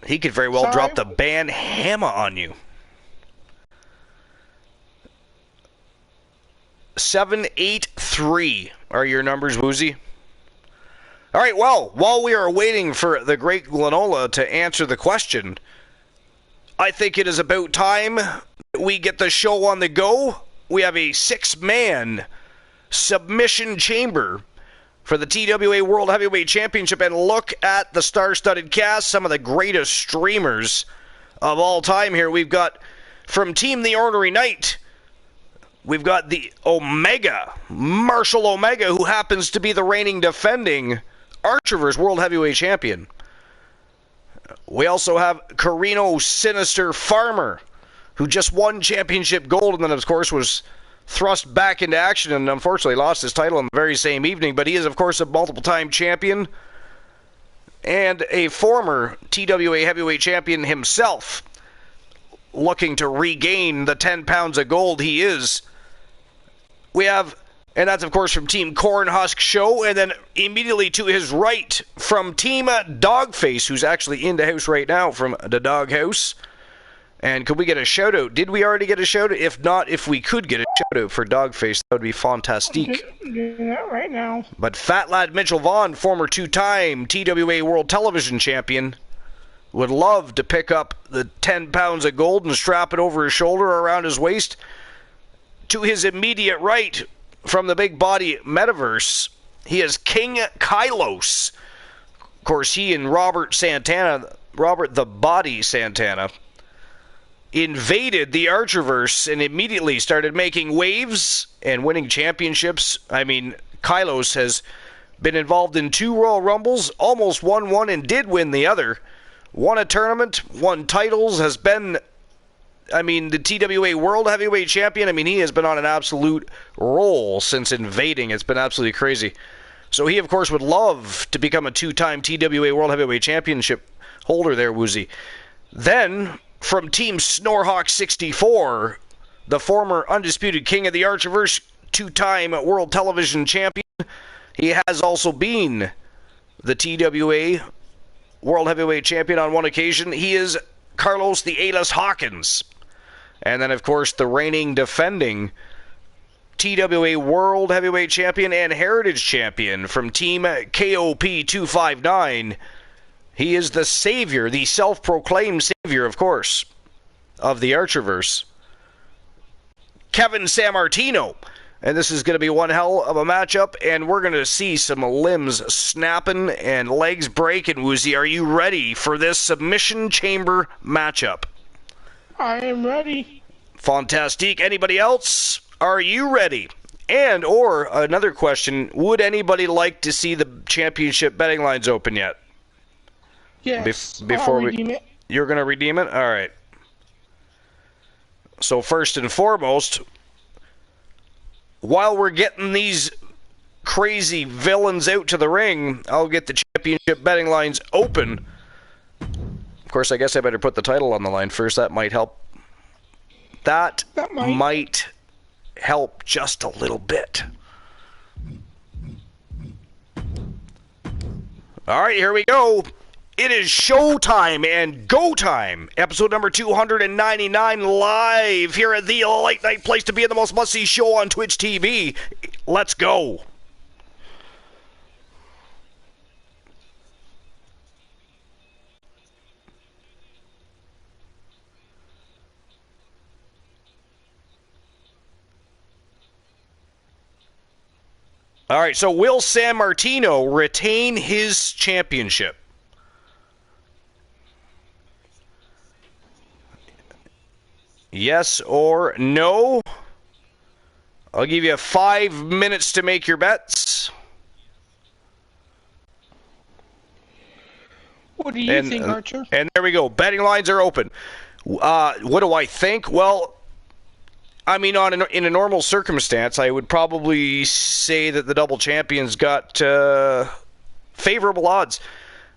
Speaker 1: He could very well drop the ban hammer on you. 783 are your numbers, Woozy. All right, well, while we are waiting for the great Glenola to answer the question, I think it is about time we get the show on the go. We have a 6-man submission chamber for the TWA World Heavyweight Championship, and look at the star-studded cast, some of the greatest streamers of all time here. We've got, from Team The Ornery Knight, we've got the Omega, Marshall Omega, who happens to be the reigning defending Archiver's World Heavyweight Champion. We also have Carino Sinister Farmer, who just won championship gold and then, of course, was thrust back into action and unfortunately lost his title on the very same evening. But he is, of course, a multiple-time champion and a former TWA heavyweight champion himself, looking to regain the 10 pounds of gold he is. We have, and that's, of course, from Team Cornhusk Show, and then immediately to his right from Team Dogface, who's actually in the house right now from the Doghouse. And could we get a shout-out? Did we already get a shout-out? If not, if we could get a shout-out for Dogface, that would be fantastic.
Speaker 2: Doing that right now.
Speaker 1: But Fat Lad Mitchell Vaughn, former two-time TWA World Television Champion, would love to pick up the 10 pounds of gold and strap it over his shoulder or around his waist. To his immediate right, from the Big Body Metaverse, he is King Kylos. Of course, he and Robert the Body Santana, invaded the Archerverse and immediately started making waves and winning championships. I mean, Kylos has been involved in 2 Royal Rumbles, almost won one and did win the other. Won a tournament, won titles, has been, the TWA World Heavyweight Champion. He has been on an absolute roll since invading. It's been absolutely crazy. So he, of course, would love to become a 2-time TWA World Heavyweight Championship holder there, Woozy. Then, from Team Snorhawk 64, the former undisputed king of the Archerverse, 2-time World Television Champion. He has also been the TWA World Heavyweight Champion on one occasion. He is Carlos the Alas Hawkins. And then, of course, the reigning defending TWA World Heavyweight Champion and Heritage Champion from Team KOP 259. He is the savior, the self-proclaimed savior, of course, of the Archerverse, Kevin Sammartino. And this is going to be one hell of a matchup, and we're going to see some limbs snapping and legs breaking. Woozy, are you ready for this Submission Chamber matchup?
Speaker 2: I am ready.
Speaker 1: Fantastic. Anybody else? Are you ready? And, or, another question, would anybody like to see the championship betting lines open yet?
Speaker 2: Yes,
Speaker 1: before
Speaker 2: I'll redeem it.
Speaker 1: You're going to redeem it? All right. So first and foremost, while we're getting these crazy villains out to the ring, I'll get the championship betting lines open. Of course, I guess I better put the title on the line first. That might help. That might help just a little bit. All right, here we go. It is showtime and go time. Episode number 299 live here at the late night place to be in the most must-see show on Twitch TV. Let's go. All right, so will Sammartino retain his championship? Yes or no? I'll give you 5 minutes to make your bets.
Speaker 2: What do you think, Archer?
Speaker 1: And there we go. Betting lines are open. What do I think? Well, in a normal circumstance, I would probably say that the double champion's got favorable odds.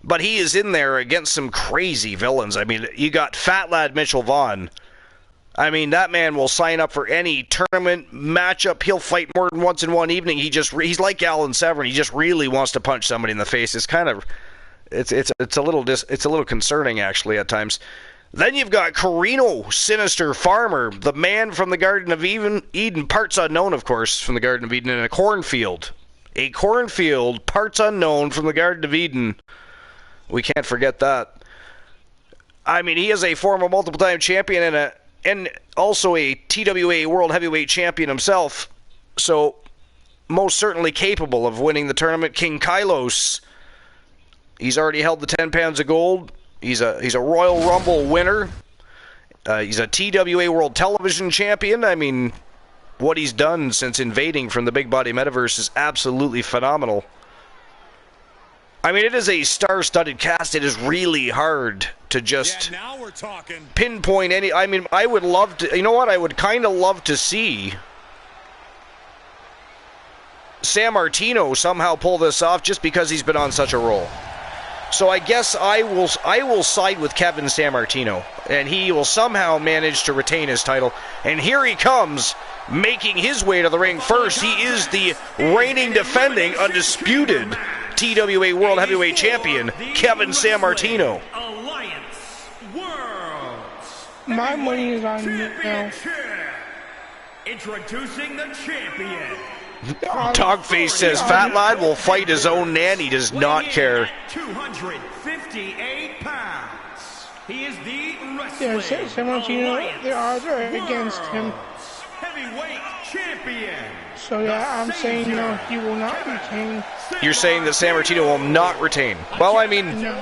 Speaker 1: But he is in there against some crazy villains. You got Fat Lad Mitchell Vaughn. That man will sign up for any tournament matchup. He'll fight more than once in one evening. He's like Alan Severn. He just really wants to punch somebody in the face. It's kind of it's a little concerning actually at times. Then you've got Carino Sinister Farmer, the man from the Garden of Eden, parts unknown, of course, from the Garden of Eden, in a cornfield. A cornfield, parts unknown, from the Garden of Eden. We can't forget that. He is a former multiple-time champion and also a TWA World Heavyweight Champion himself, so most certainly capable of winning the tournament. King Kylos, he's already held the 10 pounds of gold. He's a Royal Rumble winner. He's a TWA World Television Champion. What he's done since invading from the Big Body Metaverse is absolutely phenomenal. I mean, it is a star-studded cast. It is really hard to just
Speaker 3: now we're talking.
Speaker 1: Pinpoint any. I mean, I would love to. You know what? I would kind of love to see San Martino somehow pull this off, just because he's been on such a roll. So I guess I will side with Kevin San Martino, and he will somehow manage to retain his title. And here he comes, making his way to the ring first. He is the reigning, defending, undisputed TWA World Heavyweight Champion, Kevin San Martino.
Speaker 2: My money is on you now.
Speaker 3: Introducing the champion.
Speaker 1: Dogface says Fat Lad will fight his own nan. He does not care.
Speaker 3: 258 pounds. He is the
Speaker 2: Yeah, San Martino, the odds are against him.
Speaker 3: Heavyweight champion.
Speaker 2: So yeah, I'm saying no, he will not retain.
Speaker 1: You're saying that San Martino will not retain. Well, I mean,
Speaker 2: No.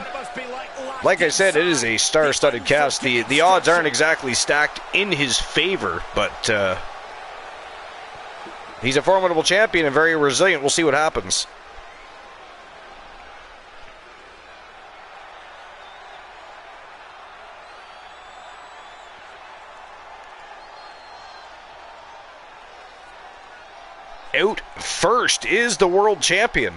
Speaker 1: like I said, it is a star-studded cast. The odds aren't exactly stacked in his favor, but he's a formidable champion and very resilient. We'll see what happens. Out first is the world champion.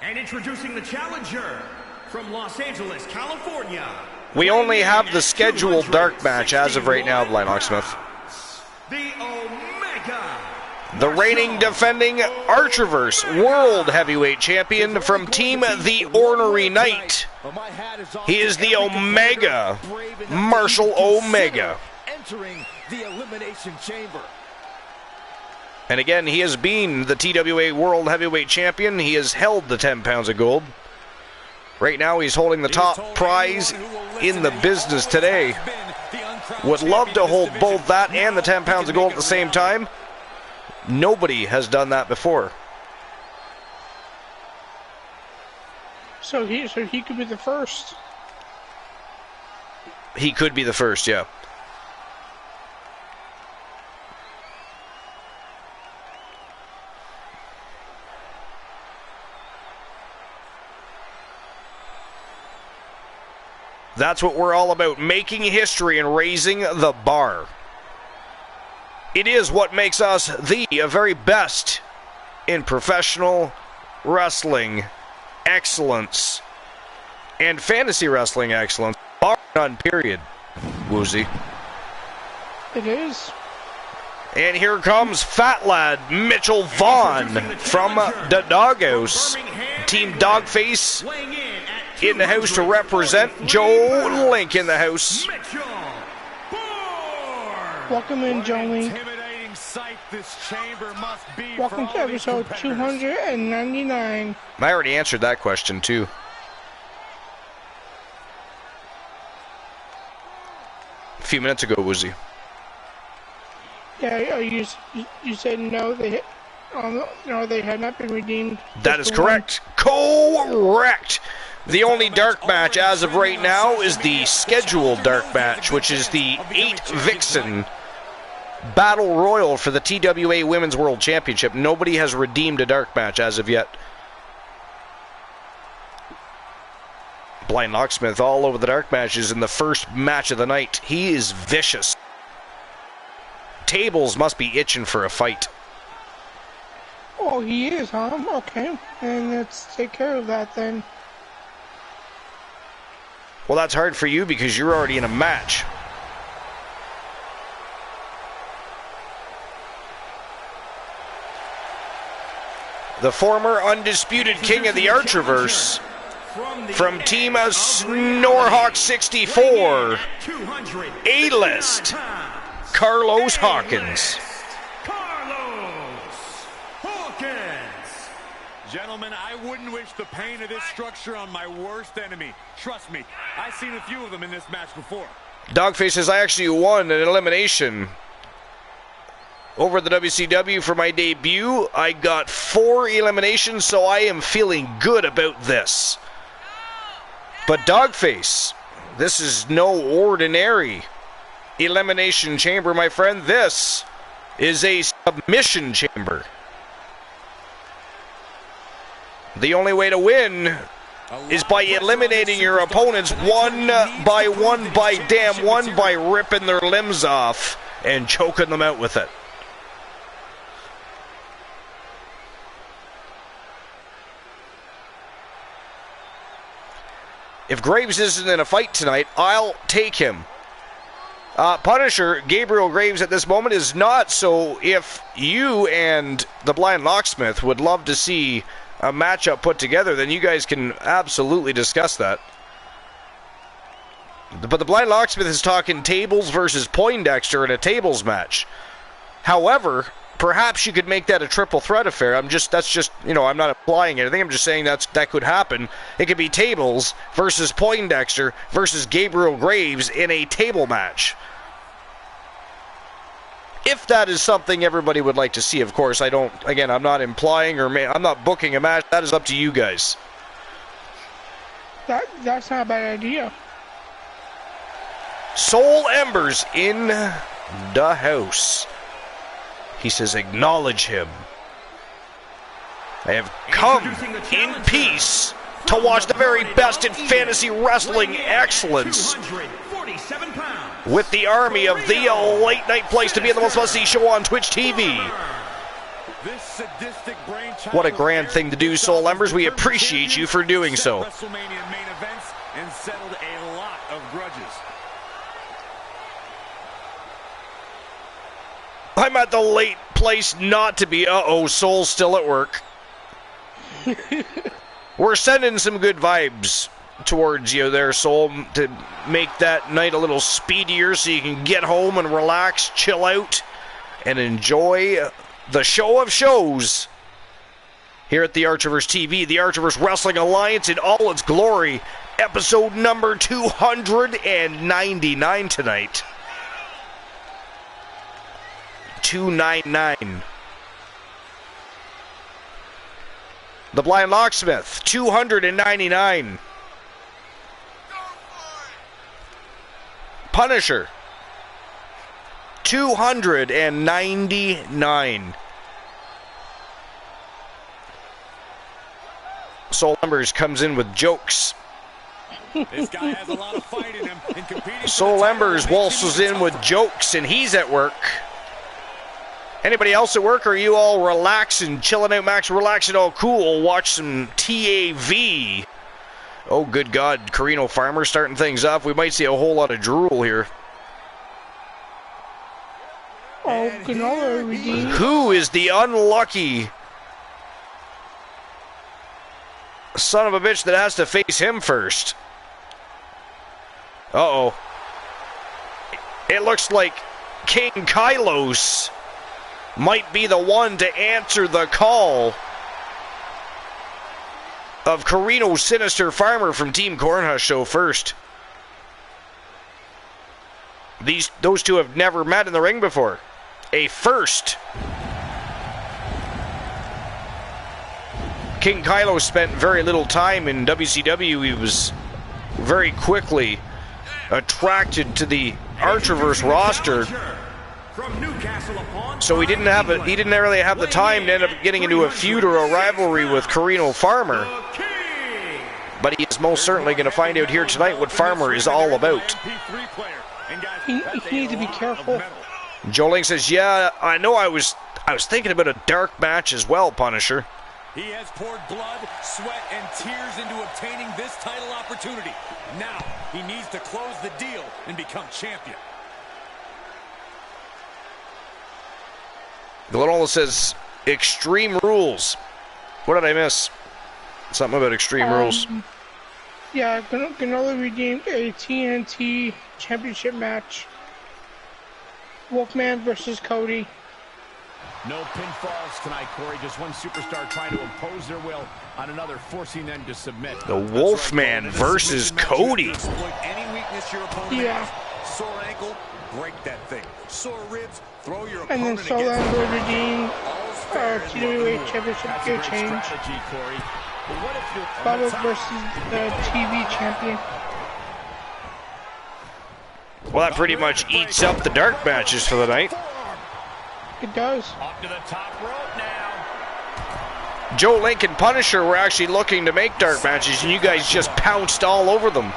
Speaker 3: And introducing the challenger from Los Angeles, California.
Speaker 1: We only have the scheduled dark match as of right now, Blind Locksmith.
Speaker 3: The Omega.
Speaker 1: The reigning, defending Archerverse World Heavyweight Champion from Team The Ornery Knight. He is the Omega, Marshall Omega.
Speaker 4: Entering the Elimination Chamber.
Speaker 1: And again, he has been the TWA World Heavyweight Champion. He has held the 10 pounds of gold. Right now, he's holding the top prize in the business today. Would love to hold both that and the 10 pounds of gold at the same time. Nobody has done that before.
Speaker 2: So he could be the first.
Speaker 1: He could be the first, yeah. That's what we're all about, making history and raising the bar. It is what makes us the very best in professional wrestling excellence and fantasy wrestling excellence. Bar none, period. Woozy.
Speaker 2: It is.
Speaker 1: And here comes Fat Lad Mitchell Vaughn from the Doghouse. Team Dogface in the house to represent. Joe Link in the house.
Speaker 2: Welcome in, Joe Link. Welcome to episode 299.
Speaker 1: I already answered that question too. A few minutes ago, Woozy.
Speaker 2: Yeah, you said no, they had not been redeemed.
Speaker 1: That is correct. Correct. The only dark match as of right now is the scheduled dark match, which is the 8 Vixen Battle Royal for the TWA Women's World Championship. Nobody has redeemed a dark match as of yet. Blind Locksmith all over the dark matches in the first match of the night. He is vicious. Tables must be itching for a fight.
Speaker 2: Oh, he is, huh? Okay. And let's take care of that then.
Speaker 1: Well, that's hard for you because you're already in a match. The former undisputed king of the Archerverse from Team Snorhawk 64, A-List, Carlos Hawkins.
Speaker 3: Gentlemen, I wouldn't wish the pain of this structure on my worst enemy. Trust me, I've seen a few of them in this match before.
Speaker 1: Dogface says, I actually won an elimination over the WCW for my debut. I got 4 eliminations, so I am feeling good about this. But Dogface, This is no ordinary elimination chamber, my friend. This is a submission chamber. The only way to win is by eliminating your opponents one by one by ripping their limbs off and choking them out with it. If Graves isn't in a fight tonight, I'll take him. Punisher, Gabriel Graves at this moment is not, so if you and the Blind Locksmith would love to see a matchup put together, then you guys can absolutely discuss that. But the Blind Locksmith is talking tables versus Poindexter in a tables match. However, perhaps you could make that a triple threat affair. I'm not implying anything. I'm just saying that could happen. It could be tables versus Poindexter versus Gabriel Graves in a table match. If that is something everybody would like to see, of course. I'm not implying I'm not booking a match. That is up to you guys.
Speaker 2: That's not a bad idea.
Speaker 1: Soul Embers in the house. He says, acknowledge him. I have come in peace to watch the very best in fantasy wrestling excellence with the army of the late night place to be in the most must-see show on Twitch TV. What a grand thing to do, Soul Embers. We appreciate you for doing so. I'm at the late place not to be. Soul's still at work. We're sending some good vibes towards you there, Soul, to make that night a little speedier so you can get home and relax, chill out, and enjoy the show of shows here at the Archerverse TV, the Archerverse Wrestling Alliance in all its glory, episode number 299 tonight. 299. The Blind Locksmith, 299. Punisher, 299. Soul Embers comes in with jokes.
Speaker 3: This guy has a lot of fight in him.
Speaker 1: Soul Embers waltzes in with jokes, and he's at work. Anybody else at work? Or are you all relaxing, chilling out, Max? Relaxing, all cool. Watch some TAV. Oh, good God. Carino Farmer starting things off. We might see a whole lot of drool here.
Speaker 2: Oh, canola redeemed.
Speaker 1: Who is the unlucky son of a bitch that has to face him first? Uh-oh. It looks like King Kylos might be the one to answer the call of Carino Sinister Farmer from Team Cornhush Show first. Those two have never met in the ring before. A first. King Kylo spent very little time in WCW. He was very quickly attracted to the Archerverse roster. So he didn't really have the time to end up getting into a feud or a rivalry with Carino Farmer. But he is most certainly going to find out here tonight what Farmer is all about.
Speaker 2: He needs to be careful.
Speaker 1: Joe Link says, yeah, I know I was thinking about a dark match as well, Punisher.
Speaker 3: He has poured blood, sweat, and tears into obtaining this title opportunity. Now, he needs to close the deal and become champion.
Speaker 1: Glenola says, Extreme Rules. What did I miss? Something about Extreme Rules.
Speaker 2: Yeah, Glenola redeemed a TNT championship match. Wolfman versus Cody.
Speaker 4: No pinfalls tonight, Corey. Just one superstar trying to impose their will on another, forcing them to submit.
Speaker 1: The Wolfman versus Cody.
Speaker 3: Any weakness your opponent has. Sore ankle, break that thing. Sore ribs, throw your opponent.
Speaker 2: And then Soul Ember redeemed TWA championship gear change. Bubba versus the TV champion.
Speaker 1: Well, that pretty much eats up the dark matches for the night.
Speaker 2: It does.
Speaker 4: Up to the top rope now.
Speaker 1: Joe Link and Punisher were actually looking to make dark matches, and you guys just pounced all over them.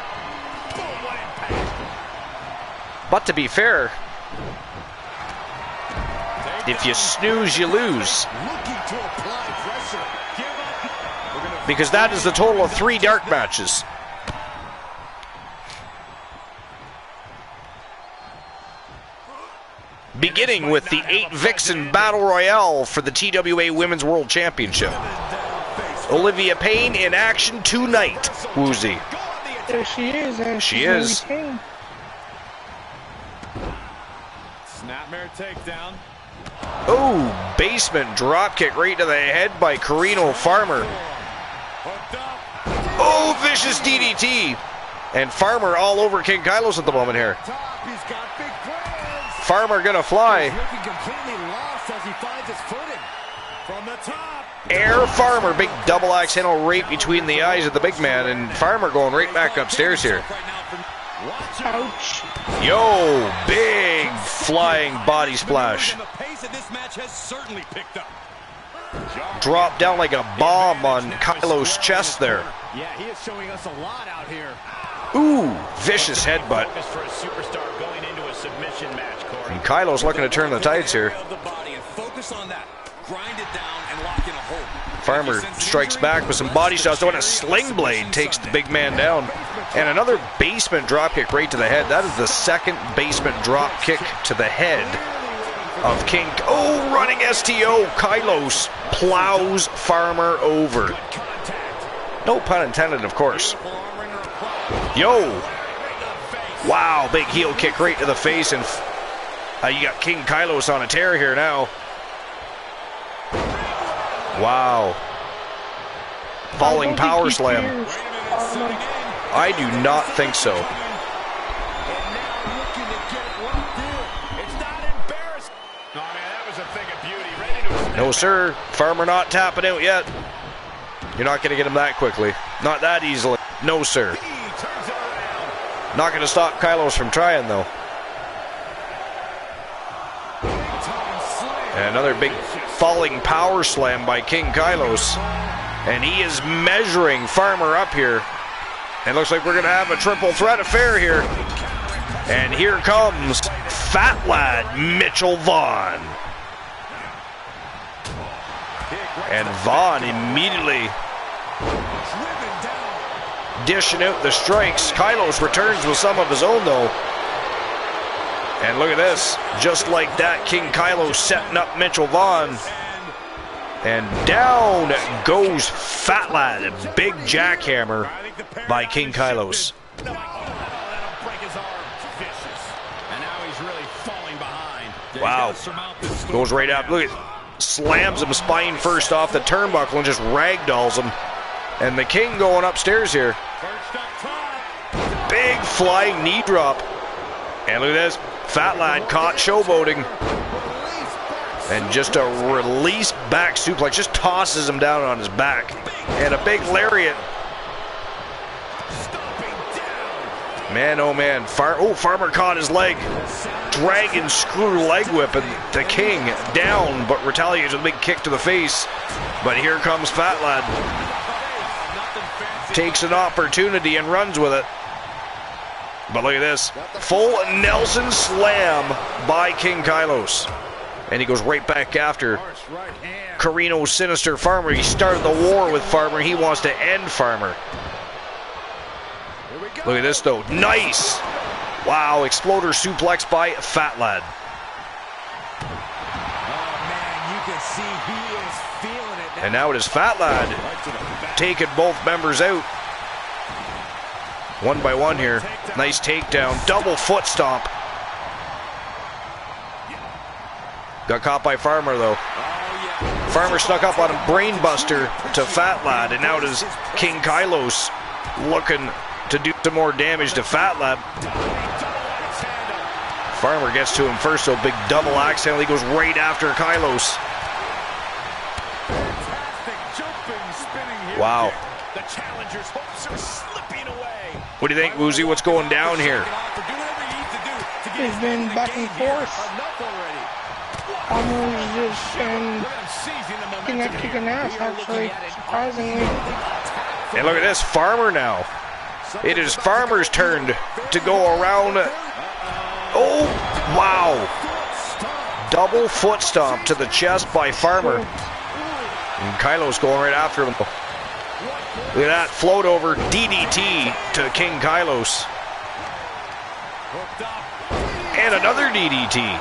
Speaker 1: But to be fair, if you snooze, you lose. Because that is the total of 3 dark matches. Beginning with the 8 Vixen Battle Royale for the TWA Women's World Championship. Olivia Payne in action tonight, Woozy.
Speaker 2: There she is. And
Speaker 1: she is.
Speaker 3: Snapmare takedown.
Speaker 1: Oh, basement dropkick right to the head by Carino Farmer. Oh, vicious DDT. And Farmer all over King Kylos at the moment here. Farmer gonna fly. Air Farmer, big double axe handle right between the eyes of the big man, and Farmer going right back upstairs here.
Speaker 2: Ouch.
Speaker 1: Yo, big flying body splash. Drop down like a bomb on Kylo's chest there.
Speaker 4: Yeah, he is showing us a lot out here.
Speaker 1: Ooh, vicious headbutt.
Speaker 4: For a superstar going into a submission match, Corey.
Speaker 1: And Kylo's looking to turn the tides here. Farmer strikes back with some body shots. Doing a sling blade takes the big man down. And another basement drop kick right to the head. That is the second basement drop kick to the head of King. Oh, running STO. Kylos plows Farmer over. No pun intended, of course. Yo. Wow, big heel kick right to the face. And you got King Kylos on a tear here now. Wow. Falling power slam. I do not think so. No, sir. Farmer not tapping out yet. You're not going to get him that quickly. Not that easily. No, sir. Not going to stop Kylos from trying, though. And another big falling power slam by King Kylos. And he is measuring Farmer up here. And looks like we're going to have a triple threat affair here. And here comes Fat Lad Mitchell Vaughn. And Vaughn immediately dishing out the strikes. Kylos returns with some of his own, though. And look at this. Just like that, King Kylos setting up Mitchell Vaughn. And down goes Fat Lad. A big jackhammer by King Kylos. Wow. Goes right up. Look at, slams him spine first off the turnbuckle and just ragdolls him. And the King going upstairs here. Big flying knee drop. And look at this. Fat Lad caught showboating. And just a release back suplex. Just tosses him down on his back. And a big lariat. Man, oh man. Farmer caught his leg. Dragon screw leg whip. And the King down, but retaliates with a big kick to the face. But here comes Fat Lad. Takes an opportunity and runs with it. But look at this. Full Nelson slam by King Kylos. And he goes right back after Carino's sinister Farmer. He started the war with Farmer. He wants to end Farmer. Look at this, though. Nice. Wow, exploder suplex by Fat Lad. And now it is Fat Lad taking both members out. One by one here. Nice takedown. Double foot stomp. Got caught by Farmer, though. Farmer snuck up on a brainbuster to Fat Lad, and now it is King Kylos looking to do some more damage to Fat Lad. Farmer gets to him first, so big double axe handle. He goes right after Kylos. Wow. What do you think, Woozy? What's going down here?
Speaker 2: has been back and forth. Almost just kicking ass, actually, surprisingly.
Speaker 1: And look at this, Farmer now. It is Farmer's turn to go around. Oh, wow. Double foot stomp to the chest by Farmer. And Kylo's going right after him. Look at that, float over DDT to King Kylos. And another DDT.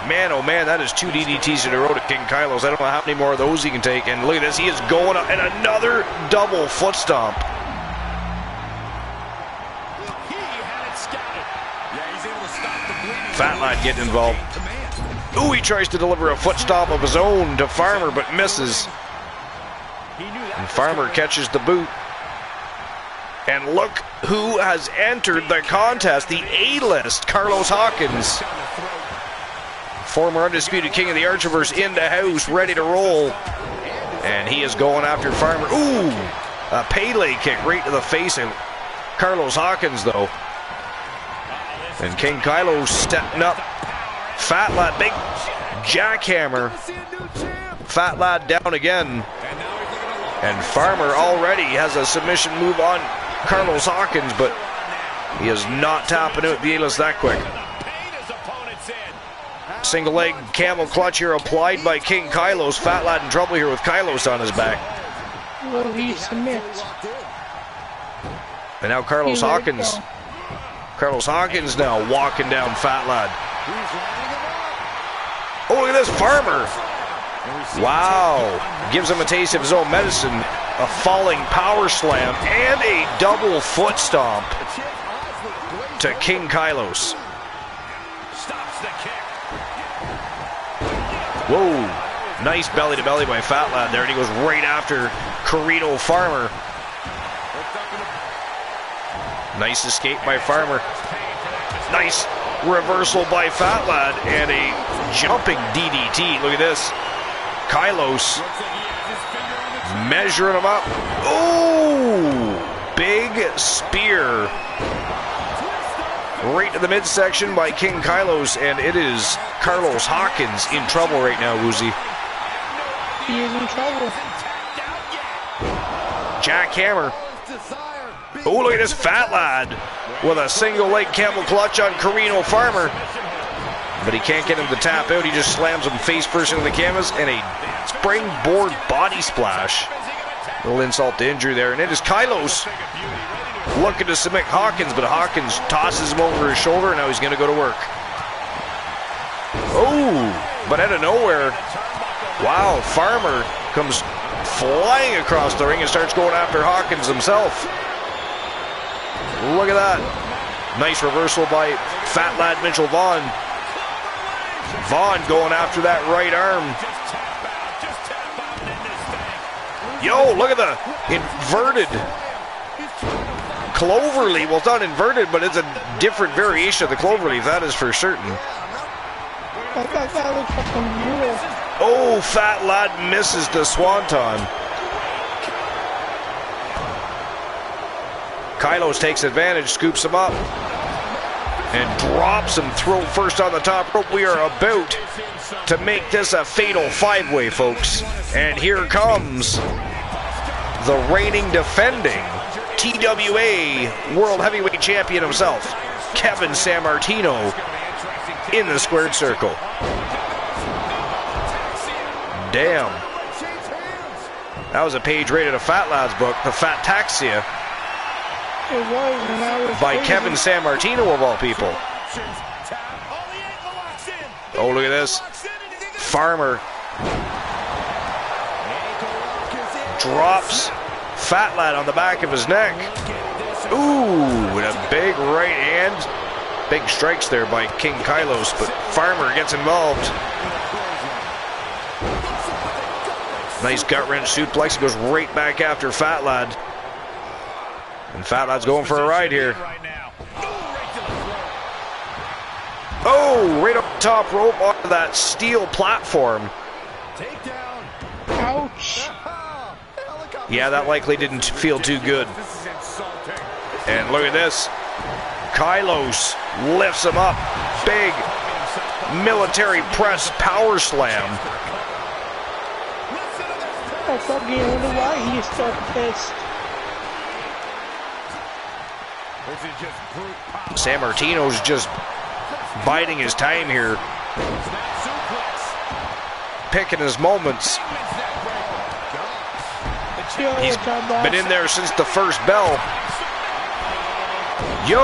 Speaker 1: Man, oh man, that is 2 DDTs in a row to King Kylos. I don't know how many more of those he can take. And look at this, he is going up, and another double foot stomp. Fat Lad getting involved. Ooh, he tries to deliver a foot stomp of his own to Farmer, but misses. And Farmer catches the boot. And look who has entered the contest, the A-list, Carlos Hawkins. Former undisputed king of the Archiverse in the house, ready to roll. And he is going after Farmer. Ooh, a Pele kick right to the face of Carlos Hawkins, though. And King Kylo stepping up. Fat Lad, big jackhammer. Fat Lad down again. And Farmer already has a submission move on Carlos Hawkins, but he is not tapping out the A-list that quick. Single leg camel clutch here applied by King Kylos. Fat Lad in trouble here with Kylos on his back.
Speaker 2: Will he submit?
Speaker 1: And now Carlos Hawkins. Carlos Hawkins now walking down Fat Lad. Oh, look at this, Farmer. Wow. Gives him a taste of his own medicine. A falling power slam and a double foot stomp to King Kylos. Whoa. Nice belly to belly by Fat Lad there, and he goes right after Carino Farmer. Nice escape by Farmer. Nice reversal by Fat Lad and a jumping DDT. Look at this. Kylos measuring him up. Oh, big spear right to the midsection by King Kylos, and it is Carlos Hawkins in trouble right now, Woozy.
Speaker 2: He is in trouble.
Speaker 1: Jackhammer. Oh, look at this, Fat Lad with a single leg camel clutch on Carino Farmer. But he can't get him to tap out. He just slams him face first into the canvas and a springboard body splash. A little insult to injury there. And it is Kylos looking to submit Hawkins, but Hawkins tosses him over his shoulder, and now he's going to go to work. Oh, but out of nowhere, wow, Farmer comes flying across the ring and starts going after Hawkins himself. Look at that. Nice reversal by Fat Lad Mitchell Vaughn. Vaughn going after that right arm. Yo, look at the inverted cloverleaf. Well, it's not inverted, but it's a different variation of the cloverleaf, that is for certain.
Speaker 2: That looks like a mule.
Speaker 1: Oh, Fat Lad misses the swanton. Kylos takes advantage, scoops him up, and drops him throat first on the top rope. We are about to make this a fatal five-way, folks. And here comes the reigning defending TWA World Heavyweight Champion himself, Kevin Sammartino, in the squared circle. Damn. That was a page rated a Fat Lad's book, The Fat Taxia.
Speaker 2: It was, and that was
Speaker 1: by
Speaker 2: crazy.
Speaker 1: Kevin Sammartino of all people. Oh, look at this. Farmer drops Fat Lad on the back of his neck. Ooh, and a big right hand. Big strikes there by King Kylos, but Farmer gets involved. Nice gut wrench suplex. He goes right back after Fat Lad. And Fat Lad's going for a ride here. Oh, right up the top rope onto that steel platform.
Speaker 2: Ouch.
Speaker 1: Yeah, that likely didn't feel too good. And look at this. Kylos lifts him up. Big military press power slam.
Speaker 2: I fucking wonder why he's so pissed.
Speaker 1: Sammartino's just biding his time here. Picking his moments. He's been in there since the first bell. Yo,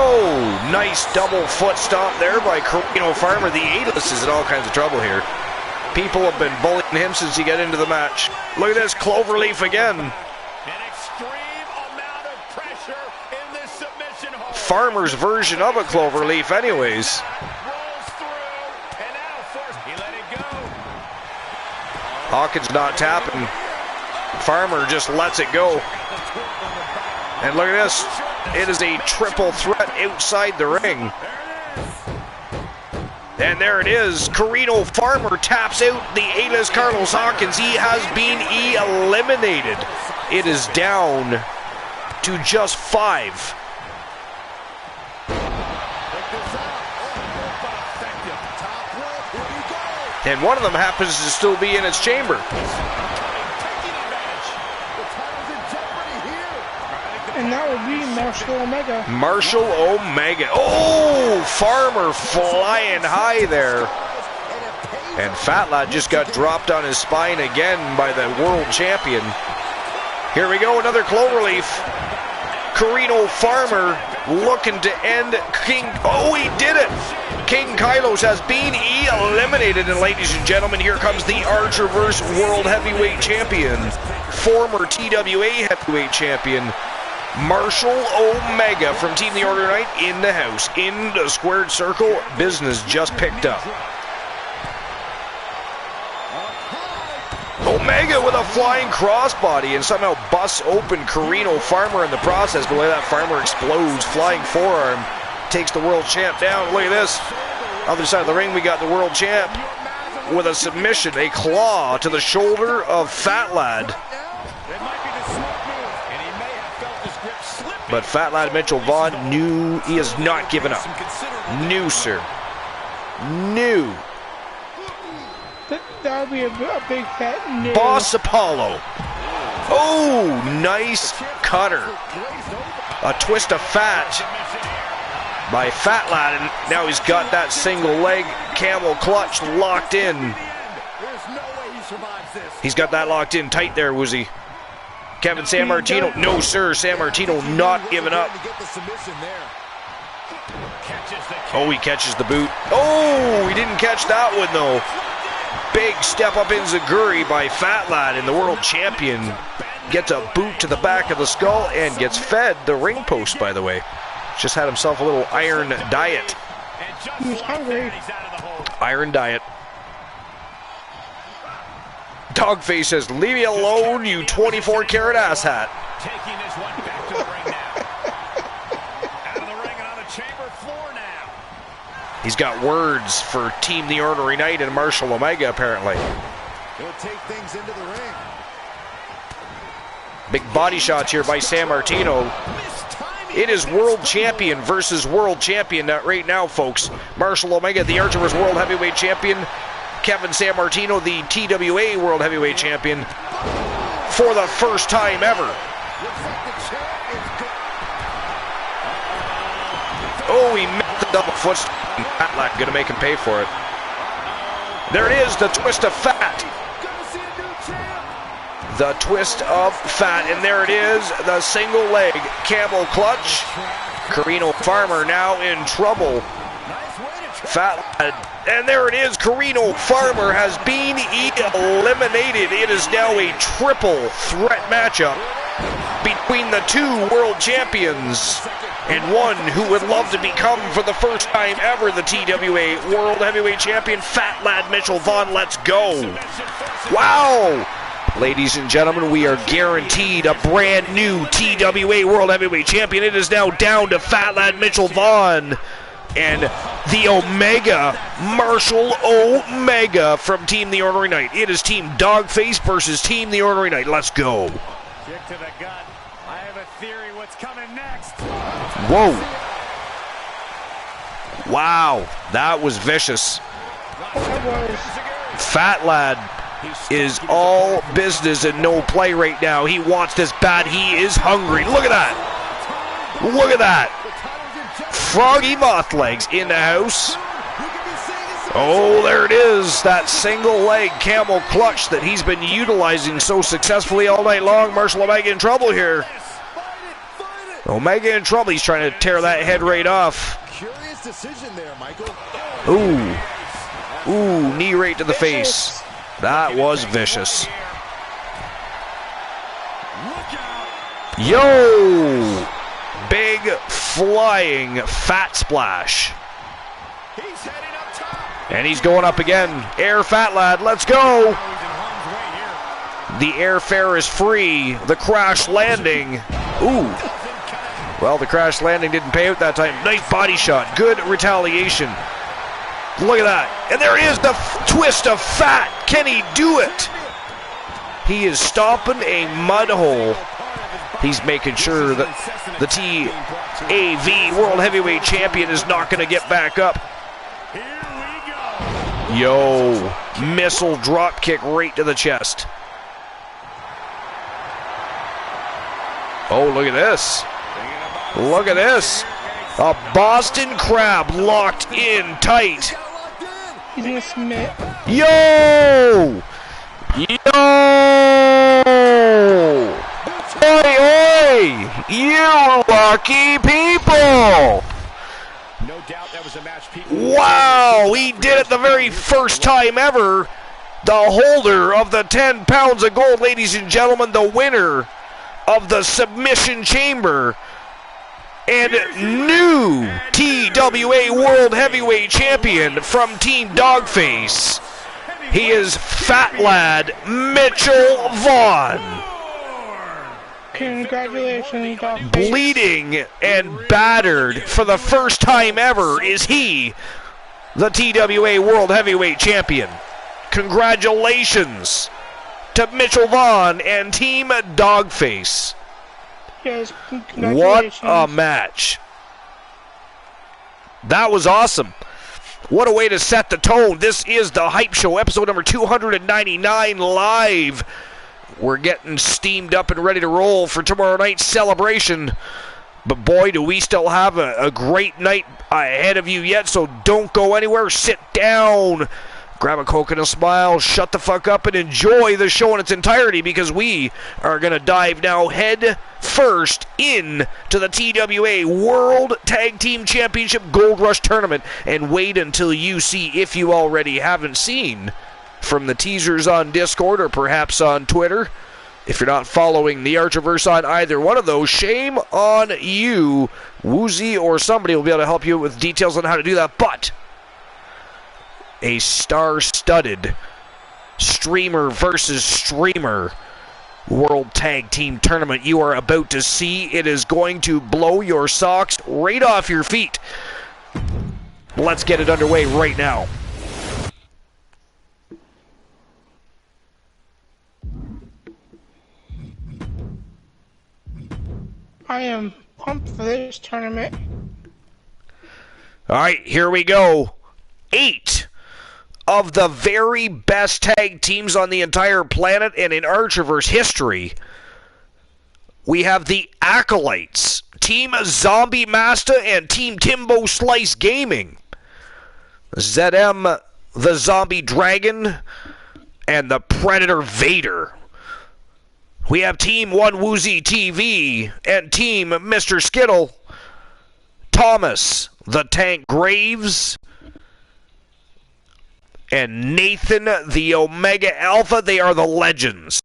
Speaker 1: nice double foot stomp there by Carino Farmer. The A-list is in all kinds of trouble here. People have been bullying him since he got into the match. Look at this, Cloverleaf again.
Speaker 4: An extreme amount of pressure in this submission hold.
Speaker 1: Farmer's version of a Cloverleaf anyways.
Speaker 4: Rolls through, and now forced. He let it go.
Speaker 1: Hawkins not tapping. Farmer just lets it go. And look at this. It is a triple threat outside the ring. And there it is. Carino Farmer taps out the A-list Carlos Hawkins. He has been eliminated. It is down to just 5. And one of them happens to still be in its chamber.
Speaker 2: And that would be Marshall Omega.
Speaker 1: Marshall Omega. Oh, Farmer flying high there. And Fat Lad just got dropped on his spine again by the world champion. Here we go, another Cloverleaf. Carino Farmer looking to end King. Oh, he did it. King Kylos has been eliminated. And ladies and gentlemen, here comes the Archerverse World Heavyweight Champion, former TWA Heavyweight Champion, Marshall Omega from Team The Order Night in the house. In the squared circle, business just picked up. Omega with a flying crossbody and somehow busts open Carino Farmer in the process. But look at that, Farmer explodes, flying forearm, takes the world champ down. Look at this. Other side of the ring, we got the world champ with a submission, a claw to the shoulder of Fat Lad. But Fat Lad Mitchell Vaughn knew he has not given up. New, sir. New.
Speaker 2: That would be a big fat new.
Speaker 1: Boss Apollo. Oh, nice cutter. A twist of fat by Fat Lad, and now he's got that single leg camel clutch locked in. He's got that locked in tight there, Woozy. Kevin Sammartino, no sir, Sammartino not giving up. Oh, he catches the boot. Oh, he didn't catch that one though. Big step up in Zaguri by Fat Lad, and the world champion gets a boot to the back of the skull and gets fed the ring post, by the way. Just had himself a little iron diet.
Speaker 2: He was hungry.
Speaker 1: Iron diet. Dogface says, leave me alone, you 24-karat asshat.
Speaker 4: Taking this one back to the ring now. Out of the ring and on the chamber floor now.
Speaker 1: He's got words for Team The Ornery Knight and Marshall Omega, apparently.
Speaker 5: He'll take things into the ring.
Speaker 1: Big body shots here by Sammartino. It is world champion versus world champion right now, folks. Marshall Omega, the Archerverse World Heavyweight Champion. Kevin Sammartino, the TWA World Heavyweight Champion, for the first time ever. Oh, he missed the double foot. Fat Lad gonna make him pay for it. There it is, the twist of Fat. The twist of Fat, and there it is, the single leg camel clutch. Carino Farmer now in trouble. Fat Lad. And there it is, Carino Farmer has been eliminated. It is now a triple threat matchup between the two world champions and one who would love to become, for the first time ever, the TWA World Heavyweight Champion, Fat Lad Mitchell Vaughn. Let's go. Wow. Ladies and gentlemen, we are guaranteed a brand new TWA World Heavyweight Champion. It is now down to Fat Lad Mitchell Vaughn and the Omega, Marshall Omega from Team The Ornery Knight. It is Team Dogface versus Team The Ornery Knight. Let's go.
Speaker 4: Kick to the gut. I have a theory what's coming next.
Speaker 1: Whoa. Wow, that was vicious. Fat Lad is all business and no play right now. He wants this bad. He is hungry. Look at that. Look at that. Froggy Mothlegs in the house. Oh, there it is. That single leg camel clutch that he's been utilizing so successfully all night long. Marshall Omega in trouble here. Omega in trouble. He's trying to tear that head right off.
Speaker 5: Curious decision there, Michael.
Speaker 1: Ooh. Ooh, knee right to the face. That was vicious. Yo! Big flying fat splash. And he's going up again. Air Fat Lad, let's go! The airfare is free. The crash landing. Ooh. Well, the crash landing didn't pay out that time. Nice body shot. Good retaliation. Look at that. And there is the twist of fat. Can he do it? He is stomping a mud hole. He's making sure that the TAV World Heavyweight Champion is not going to get back up. Yo, missile drop kick right to the chest. Oh, look at this. Look at this. A Boston Crab locked in tight.
Speaker 2: He's gonna submit.
Speaker 1: Yo! Yo! Oi, oi! You lucky people!
Speaker 4: No doubt that was a match.
Speaker 1: Wow! He did it the very first time ever. The holder of the 10 pounds of gold, ladies and gentlemen, the winner of the Submission Chamber and new TWA World Heavyweight Champion from Team Dogface. He is Fat Lad Mitchell Vaughn.
Speaker 2: Congratulations, Dogface.
Speaker 1: Bleeding and battered for the first time ever is he, the TWA World Heavyweight Champion. Congratulations to Mitchell Vaughn and Team Dogface.
Speaker 2: Yes,
Speaker 1: What a match. That was awesome. What a way to set the tone. This is the Hype Show, episode number 299 live. We're getting steamed up and ready to roll for tomorrow night's celebration. But boy, do we still have a great night ahead of you yet, so don't go anywhere. Sit down. Grab a Coke and a smile, shut the fuck up, and enjoy the show in its entirety, because we are going to dive now head first in to the TWA World Tag Team Championship Gold Rush Tournament. And wait until you see, if you already haven't seen, from the teasers on Discord or perhaps on Twitter. If you're not following the Archerverse on either one of those, shame on you. Woozy or somebody will be able to help you with details on how to do that. But a star-studded streamer versus streamer World Tag Team Tournament you are about to see. It is going to blow your socks right off your feet. Let's get it underway right now.
Speaker 2: I am pumped for this tournament.
Speaker 1: All right, here we go. 8 of the very best tag teams on the entire planet and in Archerverse history. We have the Acolytes, Team Zombie Master and Team Timbo Slice Gaming. ZM, the Zombie Dragon, and the Predator Vader. We have Team One Woozy TV and Team Mr. Skittle, Thomas, the Tank Graves, and Nathan, the Omega Alpha. They are the legends.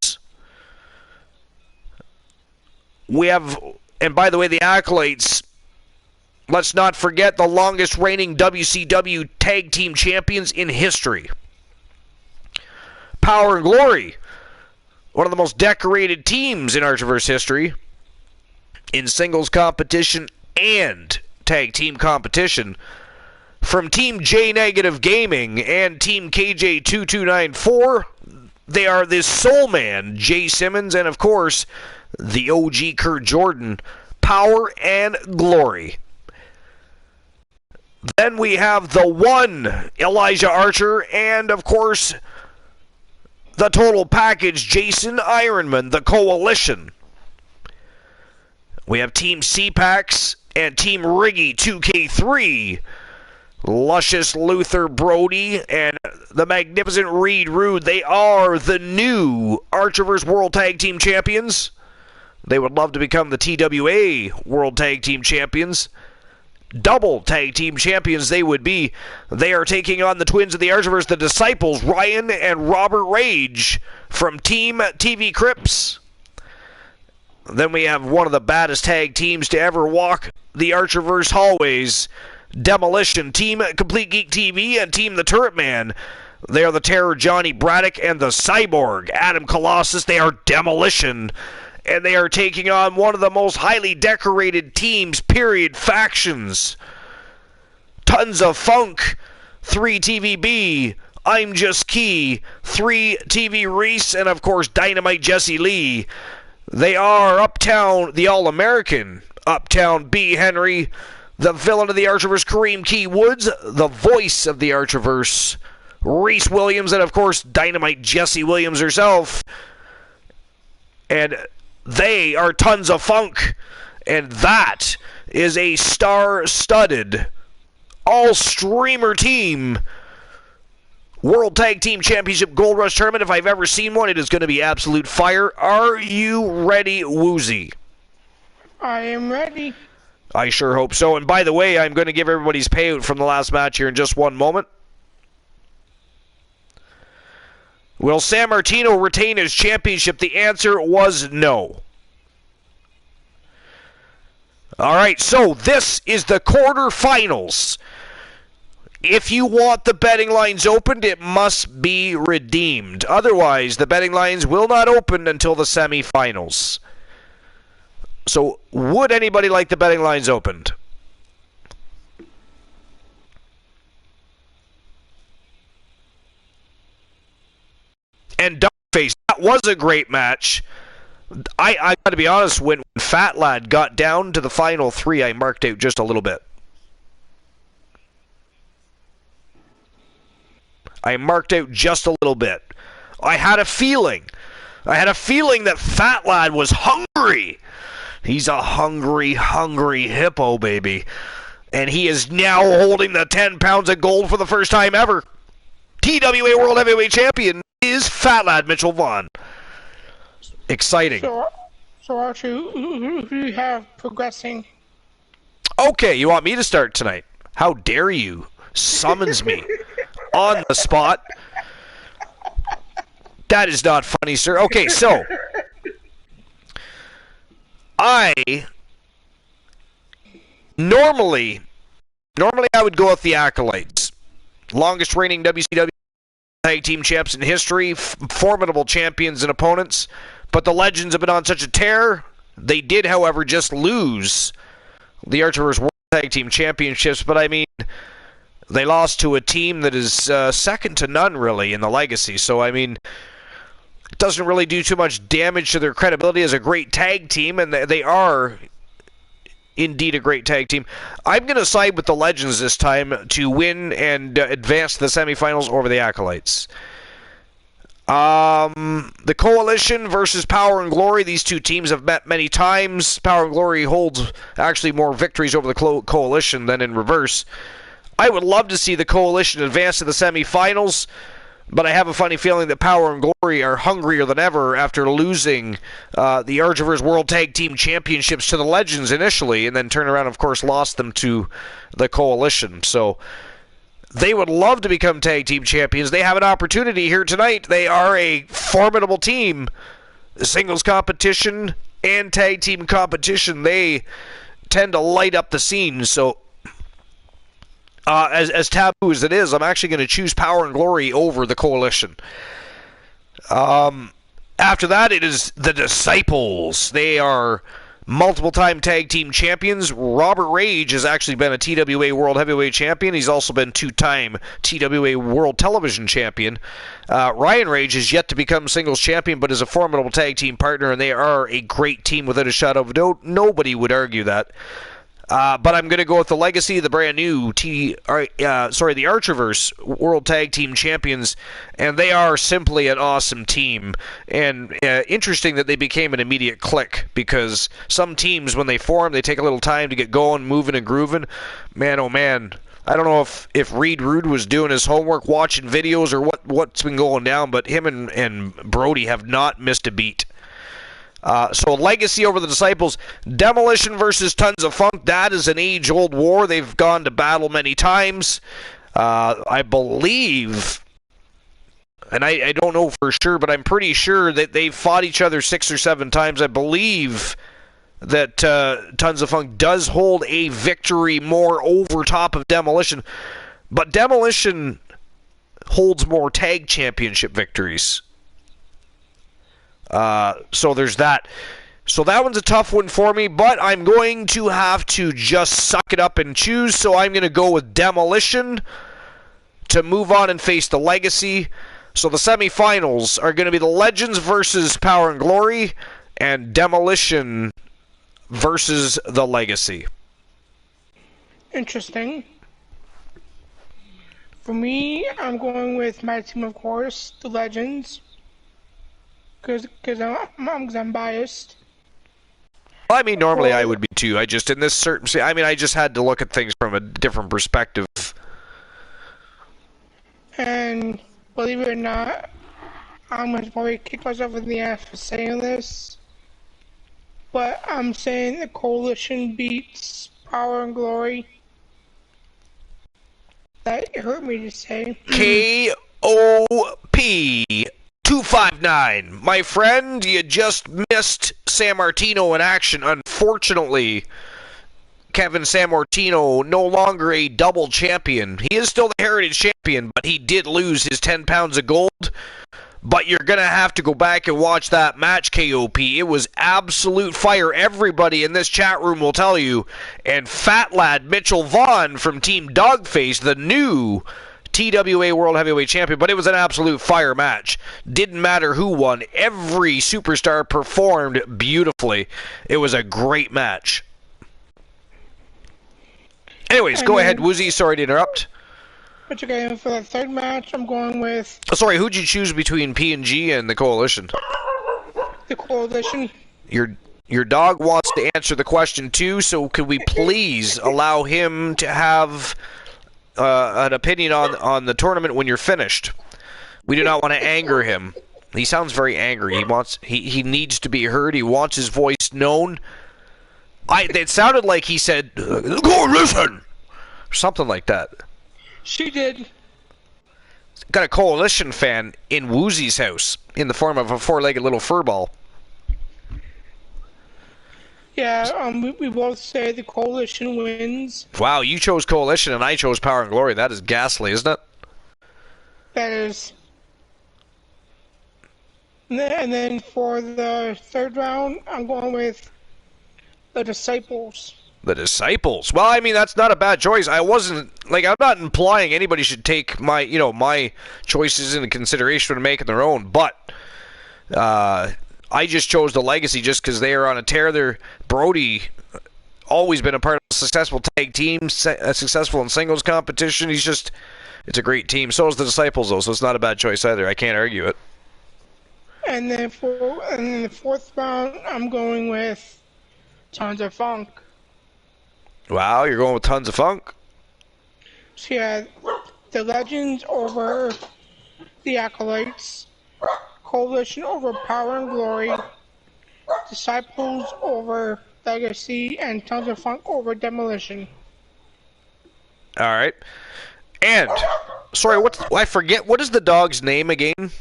Speaker 1: We have, and by the way, the Acolytes, let's not forget the longest reigning WCW Tag Team Champions in history. Power and Glory, one of the most decorated teams in Archerverse history, in singles competition and tag team competition. From Team J Negative Gaming and Team KJ2294, they are the Soul Man, Jay Simmons, and of course, the OG Kurt Jordan. Power and Glory. Then we have the one Elijah Archer, and of course, the total package, Jason Ironman, the Coalition. We have Team CPAX and Team Riggy 2K3. Luscious Luther Brody and the magnificent Reed Rude. They are the new Archerverse World Tag Team Champions. They would love to become the TWA World Tag Team Champions. Double Tag Team Champions they would be. They are taking on the twins of the Archerverse, the Disciples, Ryan and Robert Rage from Team TV Crips. Then we have one of the baddest tag teams to ever walk the Archerverse hallways. Demolition, Team Complete Geek TV, and Team The Turret Man. They are the Terror, Johnny Braddock, and the Cyborg, Adam Colossus. They are Demolition, and they are taking on one of the most highly decorated teams, period, factions. Tons of Funk, 3TVB, I'm Just Key, 3TV Reese, and of course Dynamite Jesse Lee. They are Uptown, the All-American, Uptown B. Henry, the villain of the Archerverse, Kareem Key Woods, the voice of the Archerverse, Reese Williams, and of course, Dynamite Jessie Williams herself. And they are Tons of Funk. And that is a star-studded, all-streamer team World Tag Team Championship Gold Rush Tournament. If I've ever seen one, it is going to be absolute fire. Are you ready, Woozy?
Speaker 2: I am ready.
Speaker 1: I sure hope so. And by the way, I'm going to give everybody's payout from the last match here in just one moment. Will San Martino retain his championship? The answer was no. All right, so this is the quarterfinals. If you want the betting lines opened, it must be redeemed. Otherwise, the betting lines will not open until the semifinals. So, would anybody like the betting lines opened? And Dogface, that was a great match. I got to be honest, when Fat Lad got down to the final three, I marked out just a little bit. I marked out just a little bit. I had a feeling that Fat Lad was hungry. He's a hungry, hungry hippo, baby. And he is now holding the 10 pounds of gold for the first time ever. TWA World Heavyweight Champion is Fat Lad Mitchell Vaughn. Exciting.
Speaker 2: So Archie, who do you have progressing?
Speaker 1: Okay, you want me to start tonight? How dare you? Summons me on the spot. That is not funny, sir. Okay, so I normally I would go with the Acolytes. Longest reigning WCW Tag Team Champs in history, formidable champions and opponents, but the Legends have been on such a tear. They did, however, just lose the Archerverse World Tag Team Championships, but I mean, they lost to a team that is second to none, really, in the legacy. So, I mean, it doesn't really do too much damage to their credibility as a great tag team, and they are indeed a great tag team. I'm going to side with the Legends this time to win and advance to the semifinals over the Acolytes. The Coalition versus Power and Glory. These two teams have met many times. Power and Glory holds actually more victories over the Coalition than in reverse. I would love to see the Coalition advance to the semifinals, but I have a funny feeling that Power and Glory are hungrier than ever after losing the Archerverse World Tag Team Championships to the Legends initially, and then turn around, of course, lost them to the Coalition. So they would love to become tag team champions. They have an opportunity here tonight. They are a formidable team. Singles competition and tag team competition, they tend to light up the scene. So as taboo as it is, I'm actually going to choose Power and Glory over the Coalition. After that, it is the Disciples. They are multiple-time tag team champions. Robert Rage has actually been a TWA World Heavyweight Champion. He's also been two-time TWA World Television Champion. Ryan Rage has yet to become singles champion, but is a formidable tag team partner, and they are a great team without a shadow of a doubt. Nobody would argue that. But I'm going to go with the Legacy, the brand new the Archerverse World Tag Team Champions, and they are simply an awesome team. And interesting that they became an immediate click, because some teams, when they form, they take a little time to get going, moving, and grooving. Man, oh man. I don't know if Reed Rude was doing his homework, watching videos, or what's been going down, but him and Brody have not missed a beat. So Legacy over the Disciples. Demolition versus Tons of Funk. That is an age-old war. They've gone to battle many times. I believe, and I don't know for sure, but I'm pretty sure that they've fought each other 6 or 7 times. I believe that Tons of Funk does hold a victory more over top of Demolition. But Demolition holds more tag championship victories. So there's that. So that one's a tough one for me, but I'm going to have to just suck it up and choose. So I'm going to go with Demolition to move on and face the Legacy. So the semifinals are going to be the Legends versus Power and Glory, and Demolition versus the Legacy.
Speaker 2: Interesting. For me, I'm going with my team, of course, the Legends. Because I'm biased.
Speaker 1: Well, I mean, normally I would be too. I just, in this certain... I mean, I just had to look at things from a different perspective.
Speaker 2: And believe it or not, I'm going to probably kick myself in the ass for saying this. But I'm saying the Coalition beats Power and Glory. That hurt me to say.
Speaker 1: K.O.P. 259. My friend, you just missed Sammartino in action. Unfortunately, Kevin Sammartino no longer a double champion. He is still the Heritage Champion, but he did lose his 10 pounds of gold. But you're going to have to go back and watch that match, KOP. It was absolute fire. Everybody in this chat room will tell you. And Fat Lad Mitchell Vaughn from Team Dogface, the new TWA World Heavyweight Champion, but it was an absolute fire match. Didn't matter who won. Every superstar performed beautifully. It was a great match. Anyways, go ahead, Woozy. Sorry to interrupt.
Speaker 2: But okay, for the third match, I'm going with...
Speaker 1: Oh, sorry, who'd you choose between P&G and the Coalition?
Speaker 2: The Coalition.
Speaker 1: Your dog wants to answer the question too, so could we please allow him to have an opinion on the tournament when you're finished? We do not want to anger him. He sounds very angry. He needs to be heard. He wants his voice known. It sounded like he said, "Coalition," something like that.
Speaker 2: She did.
Speaker 1: Got a Coalition fan in Woozy's house in the form of a 4-legged little furball.
Speaker 2: Yeah, we both say the Coalition wins.
Speaker 1: Wow, you chose Coalition and I chose Power and Glory. That is ghastly, isn't it?
Speaker 2: That is. And then for the third round, I'm going with the Disciples.
Speaker 1: The Disciples. Well, I mean, that's not a bad choice. I'm not implying anybody should take my choices into consideration when making their own, but I just chose the Legacy just because they are on a tear. They're Brody, always been a part of a successful tag team, successful in singles competition. It's a great team. So is the Disciples, though, so it's not a bad choice either. I can't argue it.
Speaker 2: And then the fourth round, I'm going with Tons of Funk.
Speaker 1: Wow, you're going with Tons of Funk?
Speaker 2: So yeah, the Legends over the Acolytes, Coalition over Power and Glory, Disciples over Legacy, and Tons of Funk over Demolition.
Speaker 1: All right. And, sorry, I forget, what is the dog's name again?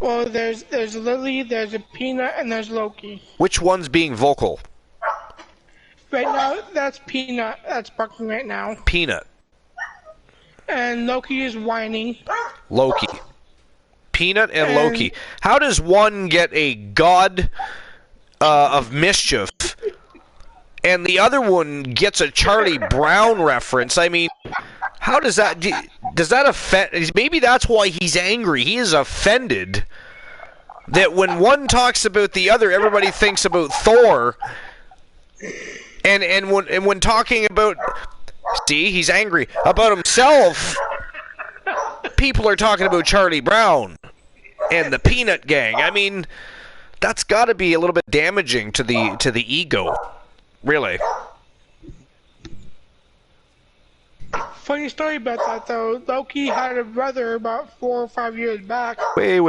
Speaker 2: Well, there's Lily, there's a Peanut, and there's Loki.
Speaker 1: Which one's being vocal?
Speaker 2: Right now, that's Peanut. That's barking right now.
Speaker 1: Peanut.
Speaker 2: And Loki is whining.
Speaker 1: Loki. Peanut and Loki. How does one get a god of mischief and the other one gets a Charlie Brown reference? I mean, how does that offend? Maybe that's why he's angry. He is offended that when one talks about the other, everybody thinks about Thor. And when talking about, see, he's angry about himself. People are talking about Charlie Brown and the Peanut Gang. I mean, that's got to be a little bit damaging to the ego, really.
Speaker 2: Funny story about that, though. Loki had a brother about 4 or 5 years back.
Speaker 1: Wait.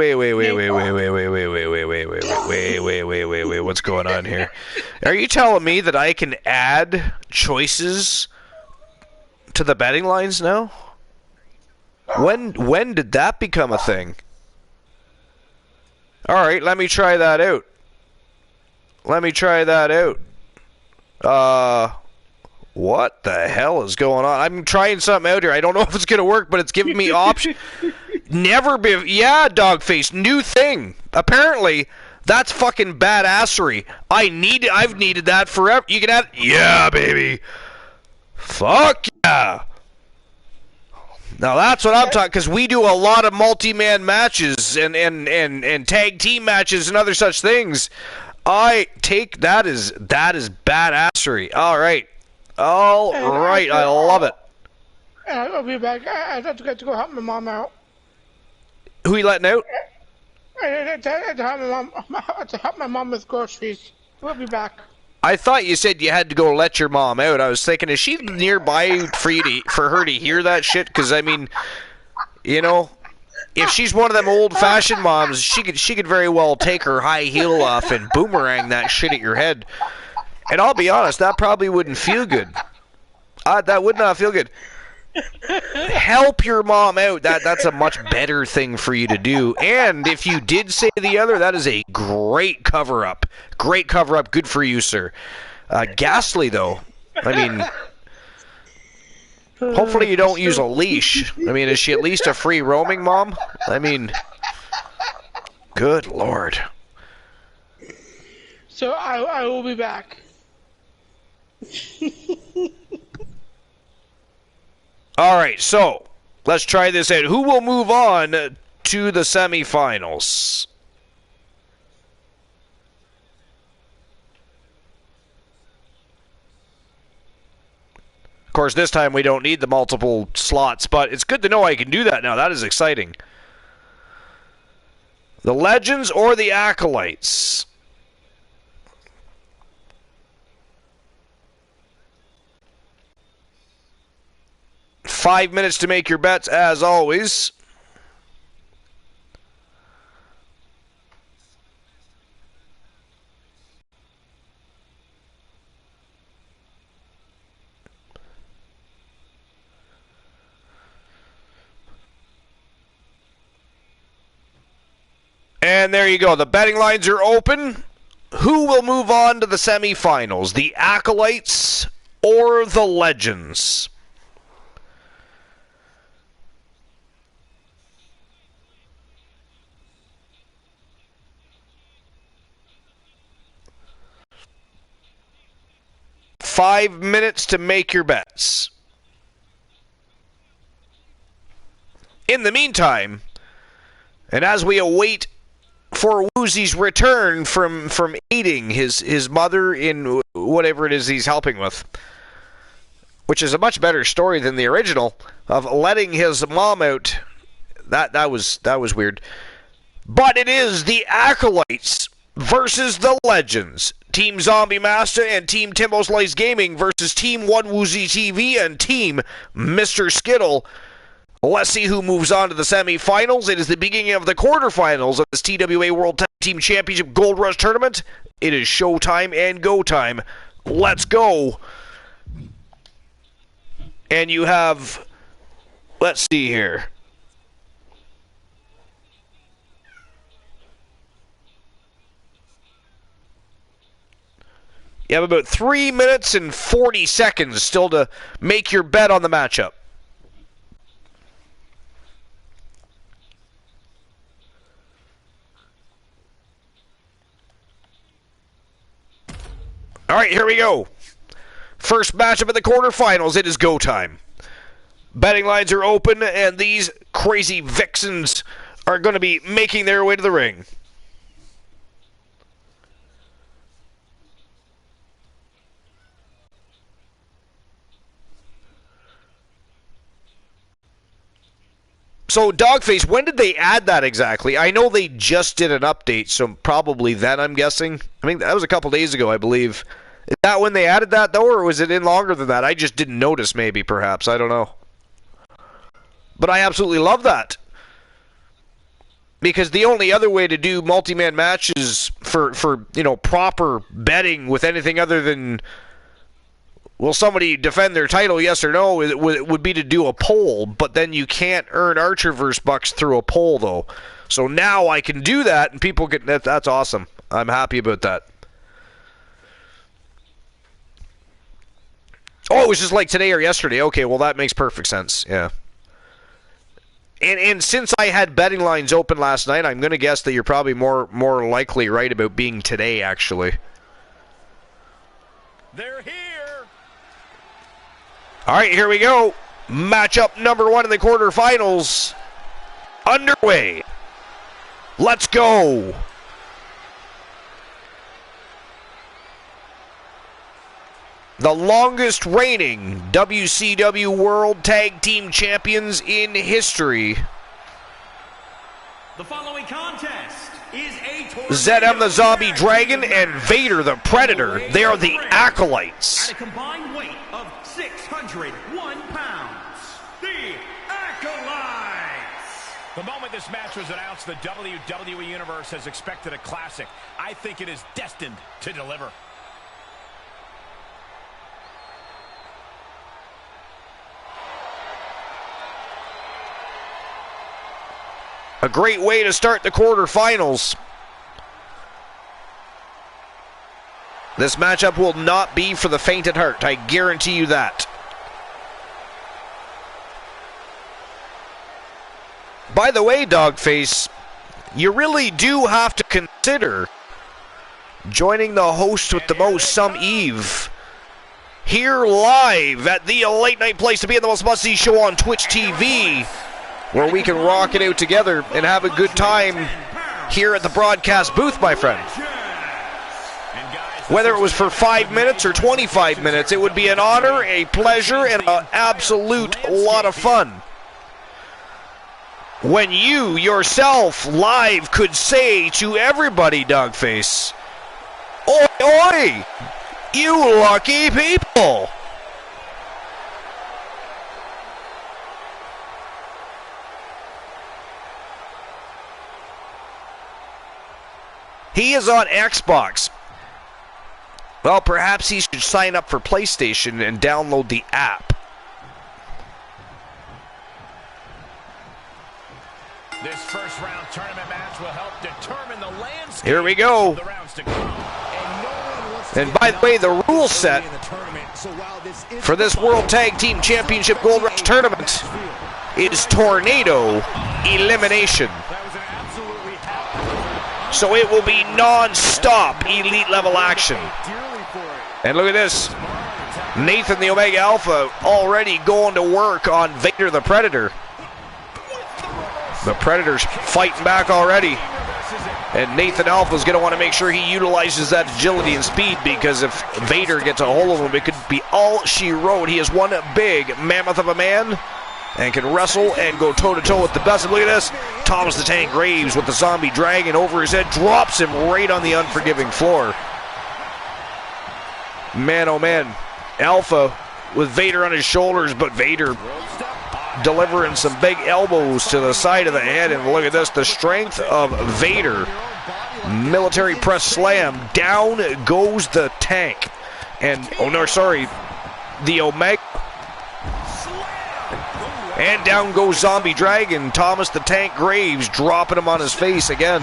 Speaker 1: What's going on here? Are you telling me that I can add choices to the betting lines now? When did that become a thing? All right, let me try that out. What the hell is going on? I'm trying something out here. I don't know if it's going to work, but it's giving me options. Yeah, Dogface, new thing. Apparently, that's fucking badassery. I've needed that forever. You can add, yeah, baby. Fuck yeah. Now that's what I'm talking, because we do a lot of multi-man matches and tag team matches and other such things. I take that is badassery. All right, I love it.
Speaker 2: I'll be back. I have to go help my mom out.
Speaker 1: Who you letting out?
Speaker 2: I had to help my mom with groceries. We'll be back.
Speaker 1: I thought you said you had to go let your mom out. I was thinking, is she nearby for her to hear that shit? Because I mean, you know, if she's one of them old-fashioned moms, she could very well take her high heel off and boomerang that shit at your head. And I'll be honest, that probably wouldn't feel good. That would not feel good. Help your mom out. That's a much better thing for you to do. And if you did say the other, that is a great cover-up. Great cover-up. Good for you, sir. Ghastly, though. I mean, hopefully you don't use a leash. I mean, is she at least a free roaming mom? I mean, good Lord.
Speaker 2: So I will be back.
Speaker 1: All right, so let's try this out. Who will move on to the semifinals? Of course, this time we don't need the multiple slots, but it's good to know I can do that now. That is exciting. The Legends or the Acolytes? Five minutes to make your bets, as always. And there you go. The betting lines are open. Who will move on to the semifinals? The Acolytes or the Legends? Five minutes to make your bets. In the meantime, and as we await for Woozy's return from aiding his mother in whatever it is he's helping with, which is a much better story than the original of letting his mom out. That was weird. But it is the Acolytes versus the Legends. Team Zombie Master and Team Timbo Slice Gaming versus Team One Woozy TV and Team Mr. Skittle. Let's see who moves on to the semifinals. It is the beginning of the quarterfinals of this TWA World Tag Team Championship Gold Rush Tournament. It is showtime and go time. Let's go. And you have, let's see here. You have about 3 minutes and 40 seconds still to make your bet on the matchup. All right, here we go. First matchup of the quarterfinals. It is go time. Betting lines are open, and these crazy vixens are going to be making their way to the ring. So, Dogface, when did they add that exactly? I know they just did an update, so probably then, I'm guessing. I mean, that was a couple days ago, I believe. Is that when they added that, though, or was it in longer than that? I just didn't notice, maybe, perhaps. I don't know. But I absolutely love that. Because the only other way to do multi-man matches for proper betting with anything other than, will somebody defend their title, yes or no, it would be to do a poll. But then you can't earn Archerverse bucks through a poll, though. So now I can do that, and people get that's awesome. I'm happy about that. Oh, it was just like today or yesterday. Okay, well, that makes perfect sense. Yeah. And since I had betting lines open last night, I'm going to guess that you're probably more likely right about being today, actually.
Speaker 3: They're here.
Speaker 1: All right, here we go. Matchup number 1 in the quarterfinals. Underway. Let's go. The longest reigning WCW World Tag Team Champions in history.
Speaker 6: The following contest is a
Speaker 1: ZM the Zombie Dragon and Vader the Predator. They are the Acolytes.
Speaker 6: at a combined weight of 601 pounds. The Acolytes.
Speaker 4: The moment this match was announced, the WWE Universe has expected a classic. I think it is destined to deliver.
Speaker 1: A great way to start the quarterfinals. This matchup will not be for the faint at heart. I guarantee you that. By the way, Dogface, you really do have to consider joining the host with the most some Eve here live at the late night place to be in the most must-see show on Twitch TV, where we can rock it out together and have a good time here at the broadcast booth, my friend. Whether it was for 5 minutes or 25 minutes, it would be an honor, a pleasure, and an absolute lot of fun. When you yourself live could say to everybody, Dogface, "Oi, oi, you lucky people." He is on Xbox. Well, perhaps he should sign up for PlayStation and download the app.
Speaker 4: This first round tournament match will help determine the landscape.
Speaker 1: Here we go.
Speaker 4: Of the rounds to come.
Speaker 1: And by the way, the rule set for this World Tag Team Championship Gold Rush Tournament is Tornado Elimination. So it will be non-stop elite level action. And look at this. Nathan the Omega Alpha already going to work on Vader the Predator. The Predator's fighting back already. And Nathan Alpha is going to want to make sure he utilizes that agility and speed, because if Vader gets a hold of him, it could be all she wrote. He is one big mammoth of a man and can wrestle and go toe-to-toe with the best. And look at this. Thomas the Tank Graves with the Zombie Dragon over his head, drops him right on the unforgiving floor. Man, oh man. Alpha with Vader on his shoulders, but Vader delivering some big elbows to the side of the head. And look at this, the strength of Vader. Military press slam. Down goes the Tank. And, oh no, sorry, the Omega. And down goes Zombie Dragon. Thomas the Tank Graves dropping him on his face again.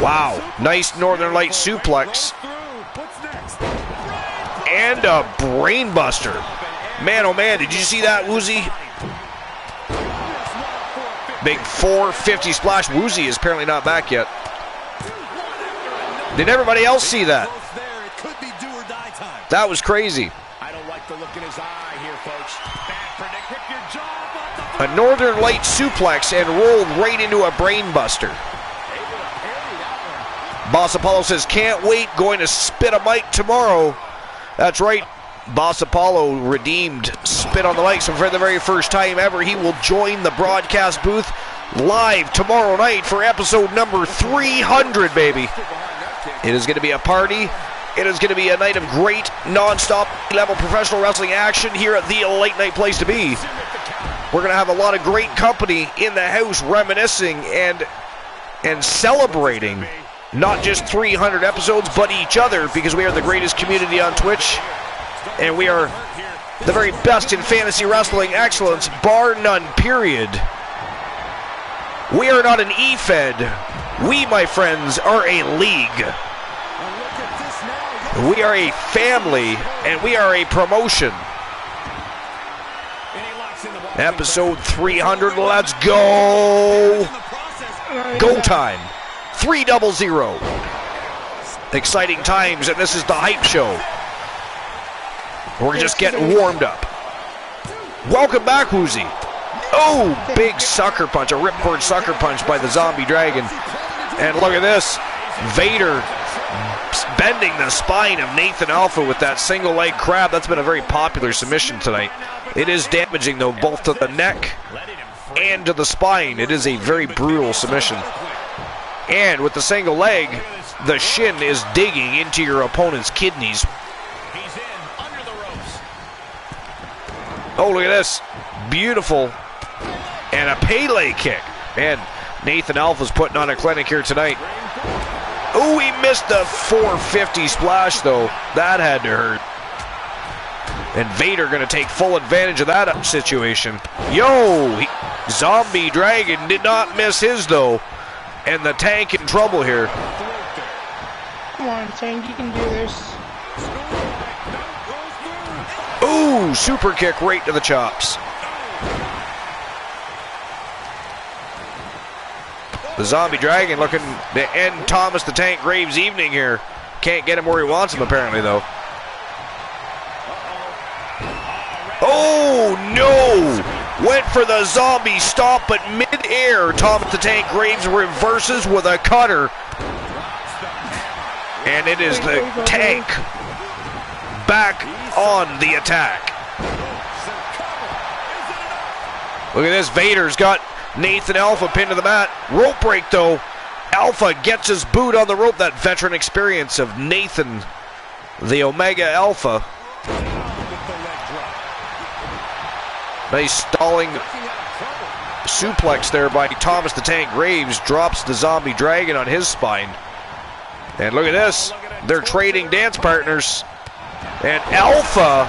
Speaker 1: Wow, nice Northern Light suplex. And a brainbuster. Man, oh man, did you see that, Woozy? Big 450 splash. Woozy is apparently not back yet. Did everybody else see that? That was crazy.
Speaker 4: I don't like the look in his eye here, folks. Bad prediction.
Speaker 1: A Northern Light suplex and rolled right into a brainbuster. Boss Apollo says, can't wait, going to spit a mic tomorrow. That's right. Boss Apollo redeemed spit on the mic, so for the very first time ever, he will join the broadcast booth live tomorrow night for episode number 300, baby. It is going to be a party. It is going to be a night of great non-stop level professional wrestling action here at the late night place to be. We're going to have a lot of great company in the house reminiscing and celebrating not just 300 episodes, but each other, because we are the greatest community on Twitch, and we are the very best in fantasy wrestling excellence, bar none, period. We are not an E-Fed. We, my friends, are a league. We are a family, and we are a promotion. Episode 300, let's go! Go time. 300. Exciting times, and this is the hype show. We're just getting warmed up. Welcome back, Woozy. Oh, big sucker punch, a ripcord sucker punch by the Zombie Dragon. And look at this. Vader bending the spine of Nathan Alpha with that single leg crab. That's been a very popular submission tonight. It is damaging, though, both to the neck and to the spine. It is a very brutal submission. And with the single leg, the shin is digging into your opponent's kidneys. Oh, look at this. Beautiful. And a Pele kick. Man, Nathan Alpha's putting on a clinic here tonight. Oh, he missed the 450 splash, though. That had to hurt. And Vader going to take full advantage of that situation. Yo, Zombie Dragon did not miss his, though. And the Tank in trouble here.
Speaker 2: Come on, Tank, you can do this.
Speaker 1: Ooh, super kick right to the chops. The Zombie Dragon looking to end Thomas the Tank Graves' evening here. Can't get him where he wants him, apparently, though. Oh, no! Went for the zombie stomp, but mid-air, Thomas the Tank Graves reverses with a cutter. And it is the Tank back on the attack. Look at this, Vader's got Nathan Alpha pinned to the mat. Rope break, though. Alpha gets his boot on the rope. That veteran experience of Nathan, the Omega Alpha. Nice stalling suplex there by Thomas the Tank Graves. Drops the Zombie Dragon on his spine. And look at this. They're trading dance partners. And Alpha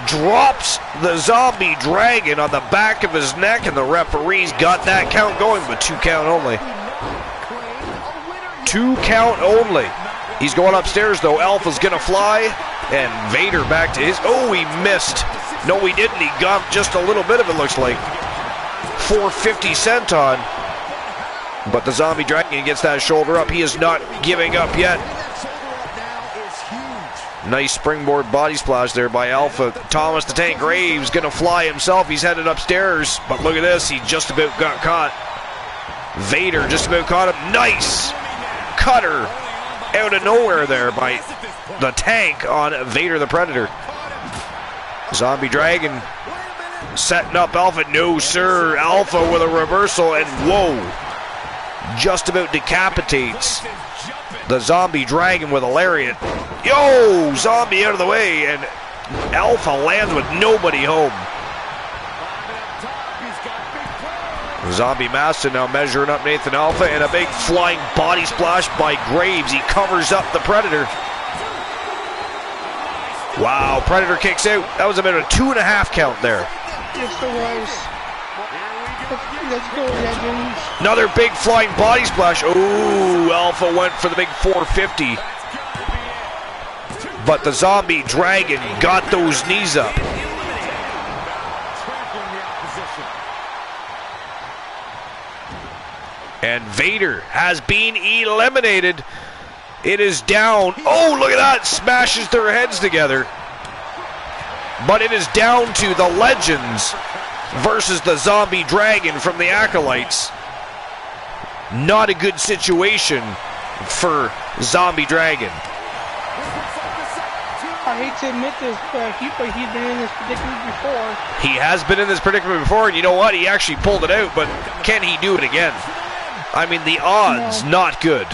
Speaker 1: drops the Zombie Dragon on the back of his neck, and the referee's got that count going, but 2 count only. 2 count only. He's going upstairs, though. Alpha's going to fly, and Vader back to his... Oh, he missed. No, he didn't. He got just a little bit of it, looks like. 450 senton. But the Zombie Dragon gets that shoulder up. He is not giving up yet. Nice springboard body splash there by Alpha. Thomas the Tank Graves going to fly himself. He's headed upstairs. But look at this. He just about got caught. Vader just about caught him. Nice cutter out of nowhere there by the Tank on Vader the Predator. Zombie Dragon setting up Alpha. No, sir. Alpha with a reversal. And whoa. Just about decapitates the Zombie Dragon with a lariat. Yo, Zombie out of the way, and Alpha lands with nobody home. Zombie Master now measuring up Nathan Alpha, and a big flying body splash by Graves. He covers up the Predator. Wow, Predator kicks out. That was about a 2.5 count there.
Speaker 2: Yes, it was. Let's go, Legends.
Speaker 1: Another big flying body splash. Ooh, Alpha went for the big 450. But the Zombie Dragon got those knees up. And Vader has been eliminated. It is down. Oh, look at that. Smashes their heads together. But it is down to the Legends versus the Zombie Dragon from the Acolytes. Not a good situation for Zombie Dragon.
Speaker 2: I hate to admit this, but he's been in this predicament before.
Speaker 1: He has been in this predicament before, and you know what? He actually pulled it out, but can he do it again? I mean, the odds, not good.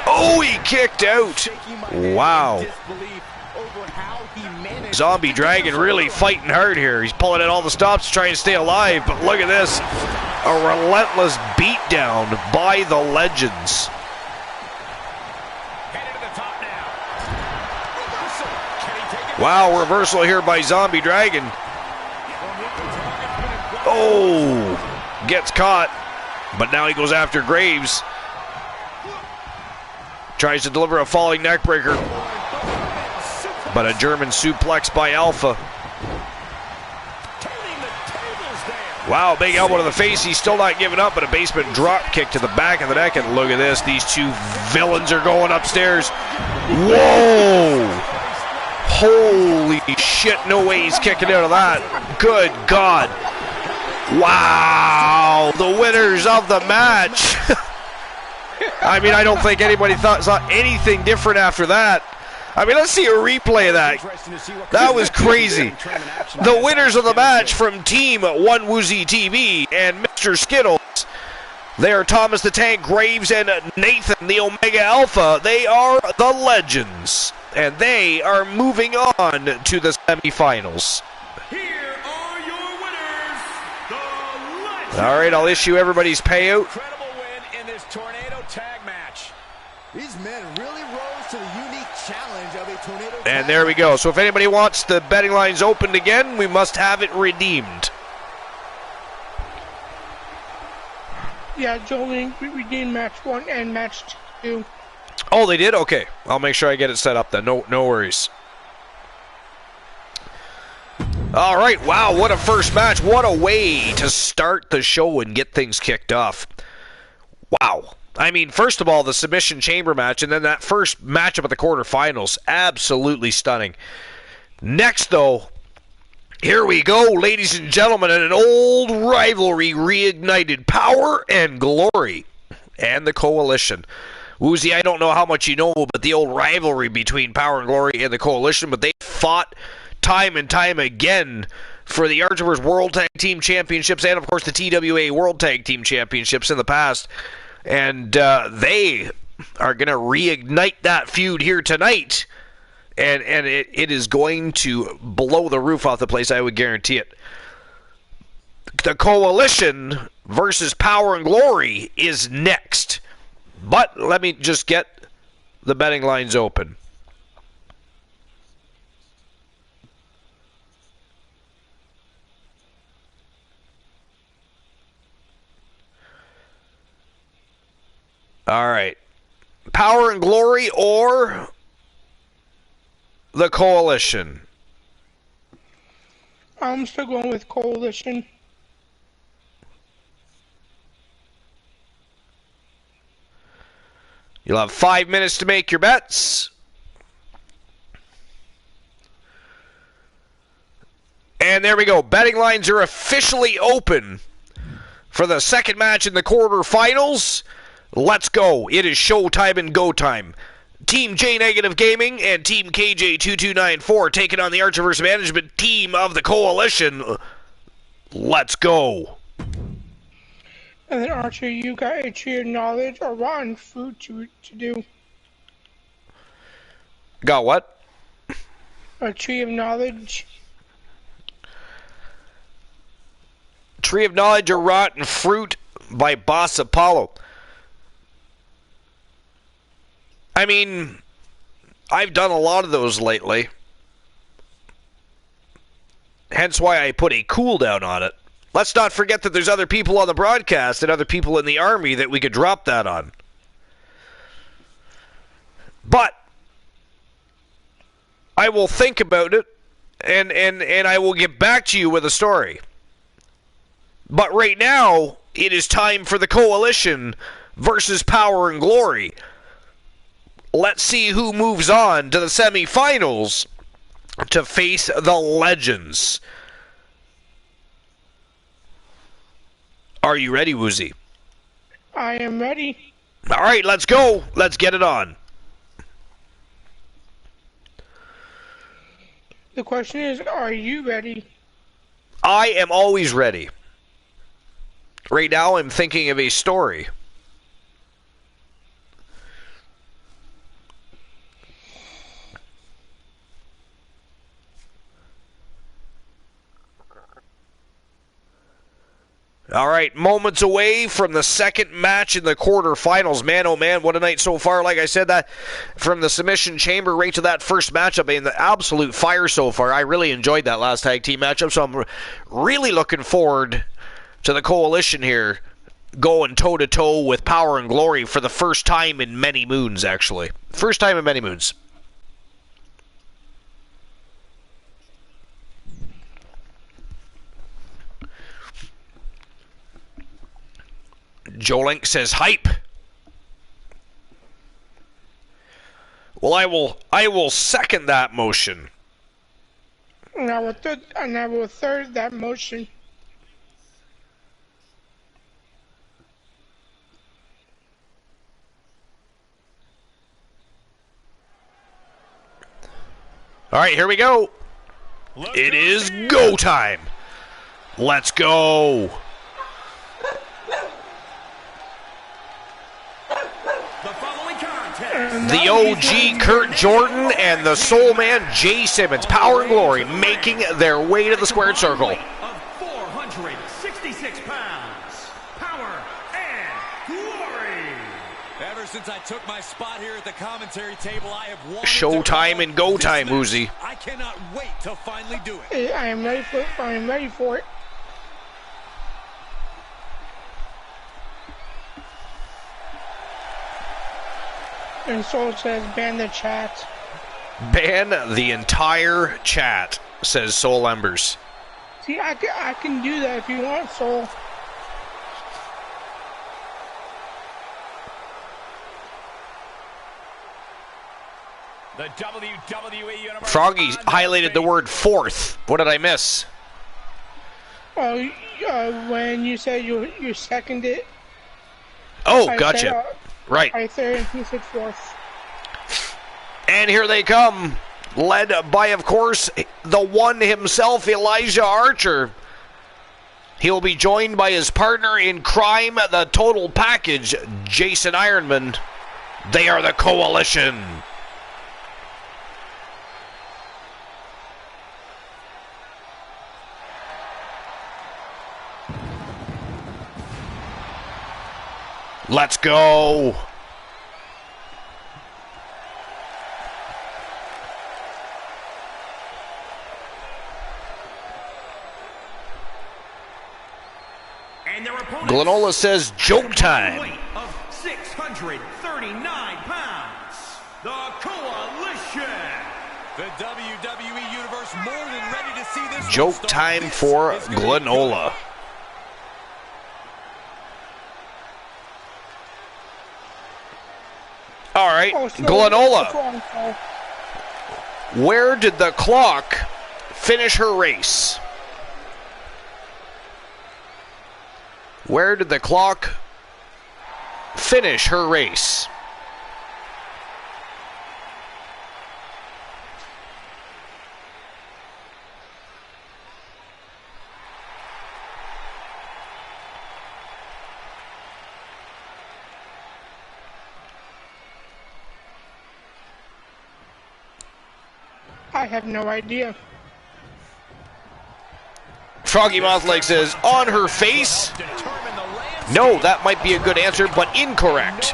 Speaker 1: Oh, he kicked out. Wow. Zombie Dragon really fighting hard here. He's pulling out all the stops trying to stay alive, but look at this. A relentless beatdown by the Legends. Wow, reversal here by Zombie Dragon. Oh, gets caught, but now he goes after Graves. Tries to deliver a falling neckbreaker, but a German suplex by Alpha. Wow, big elbow to the face. He's still not giving up, but a basement drop kick to the back of the neck. And look at this. These two villains are going upstairs. Whoa! Holy shit, no way he's kicking out of that. Good God. Wow, the winners of the match. I mean, I don't think anybody saw anything different after that. I mean, let's see a replay of that. That was crazy. The winners of the match from Team One Woozy TV and Mr. Skittles. They are Thomas the Tank Graves and Nathan the Omega Alpha. They are the Legends. And they are moving on to the semifinals.
Speaker 6: Here are your winners, the Legends.
Speaker 1: All right, I'll issue everybody's payout.
Speaker 4: Incredible win in this Tornado Tag match.
Speaker 5: These men really rose to the unique challenge of a tornado tag.
Speaker 1: And there we go. So if anybody wants the betting lines opened again, we must have it redeemed.
Speaker 2: Yeah, Jolie redeemed match 1 and match 2.
Speaker 1: Oh, they did? Okay. I'll make sure I get it set up then. No worries. All right. Wow, what a first match. What a way to start the show and get things kicked off. Wow. I mean, first of all, the Submission Chamber match, and then that first matchup at the quarterfinals. Absolutely stunning. Next, though, here we go, ladies and gentlemen, and an old rivalry reignited. Power and Glory and the Coalition. Woozy, I don't know how much you know about the old rivalry between Power and Glory and the Coalition, but they fought time and time again for the Archivers World Tag Team Championships and, of course, the TWA World Tag Team Championships in the past. And they are going to reignite that feud here tonight. And it is going to blow the roof off the place, I would guarantee it. The Coalition versus Power and Glory is next. But let me just get the betting lines open. All right. Power and Glory or the Coalition?
Speaker 2: I'm still going with Coalition.
Speaker 1: You'll have 5 minutes to make your bets. And there we go. Betting lines are officially open for the second match in the quarterfinals. Let's go. It is showtime and go time. Team J Negative Gaming and Team KJ2294 taking on the Archiverse Management team of the Coalition. Let's go.
Speaker 2: And then, Archer, you got a tree of knowledge or rotten fruit to do.
Speaker 1: Got what?
Speaker 2: A tree of knowledge.
Speaker 1: Tree of Knowledge or Rotten Fruit by Boss Apollo. I mean, I've done a lot of those lately. Hence why I put a cooldown on it. Let's not forget that there's other people on the broadcast and other people in the Army that we could drop that on. But I will think about it and I will get back to you with a story. But right now, it is time for the Coalition versus Power and Glory. Let's see who moves on to the semifinals to face the Legends. Are you ready, Woozy?
Speaker 2: I am ready.
Speaker 1: All right, let's go. Let's get it on.
Speaker 2: The question is, are you ready?
Speaker 1: I am always ready. Right now, I'm thinking of a story. All right, moments away from the second match in the quarterfinals. Man, oh man, what a night so far. Like I said, that from the submission chamber right to that first matchup, I mean, the absolute fire so far. I really enjoyed that last tag team matchup, so I'm really looking forward to the coalition here going toe-to-toe with Power and Glory for the first time in many moons, actually. First time in many moons. Joe Link says hype. Well, I will second that motion.
Speaker 2: And I will third that motion.
Speaker 1: All right, here we go. It is go time. Let's go. The OG Kurt Jordan and the Soul Man Jay Simmons, Power and Glory, making their way to the squared circle.
Speaker 6: Of 466 pounds, Power and Glory.
Speaker 3: Ever since I took my spot here at the commentary table, I have wanted
Speaker 1: Showtime and go time, Woozy.
Speaker 3: I cannot wait to finally do it.
Speaker 2: I am ready for it. I am ready for it. And Soul says, ban the chat.
Speaker 1: Ban the entire chat, says Soul Embers.
Speaker 2: See, I can do that if you want, Soul.
Speaker 4: The WWE Universe.
Speaker 1: Froggy highlighted the word fourth. What did I miss?
Speaker 2: Oh, when you said you seconded it.
Speaker 1: Oh, gotcha. Right.
Speaker 2: I third, he said fourth.
Speaker 1: And here they come, led by, of course, the one himself, Elijah Archer. He'll be joined by his partner in crime, the total package, Jason Ironman. They are the Coalition. Let's go.
Speaker 6: And their opponents,
Speaker 1: Glenola says joke time.
Speaker 6: weight of 639 pounds, the Coalition.
Speaker 3: The WWE Universe more than ready to see this
Speaker 1: Joke
Speaker 3: start.
Speaker 1: time
Speaker 3: This
Speaker 1: for
Speaker 3: is gonna be
Speaker 1: Glenola. All right, Glenola. Where did the clock finish her race? Where did the clock finish her race?
Speaker 2: I have no idea.
Speaker 1: Froggy Mouthlake says, on her face? No, that might be a good answer, but incorrect.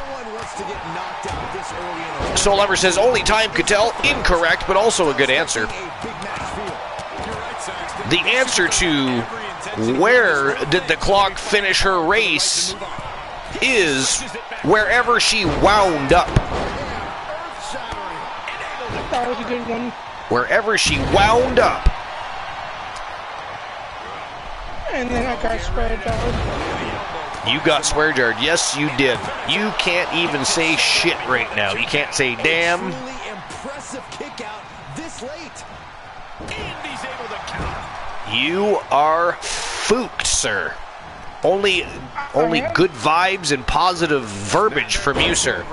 Speaker 1: Soul Ever says, only time could tell. Incorrect, but also a good answer. The answer to where did the clock finish her race is wherever she wound up.
Speaker 2: That was a good one.
Speaker 1: Wherever she wound up.
Speaker 2: And then I got spread out.
Speaker 1: You got swear jarred. Yes, you did. You can't even say shit right now. You can't say damn.
Speaker 5: Impressive kick out this late.
Speaker 4: And he's able to counter.
Speaker 1: You are fooked, sir. Only good vibes and positive verbiage from you, sir.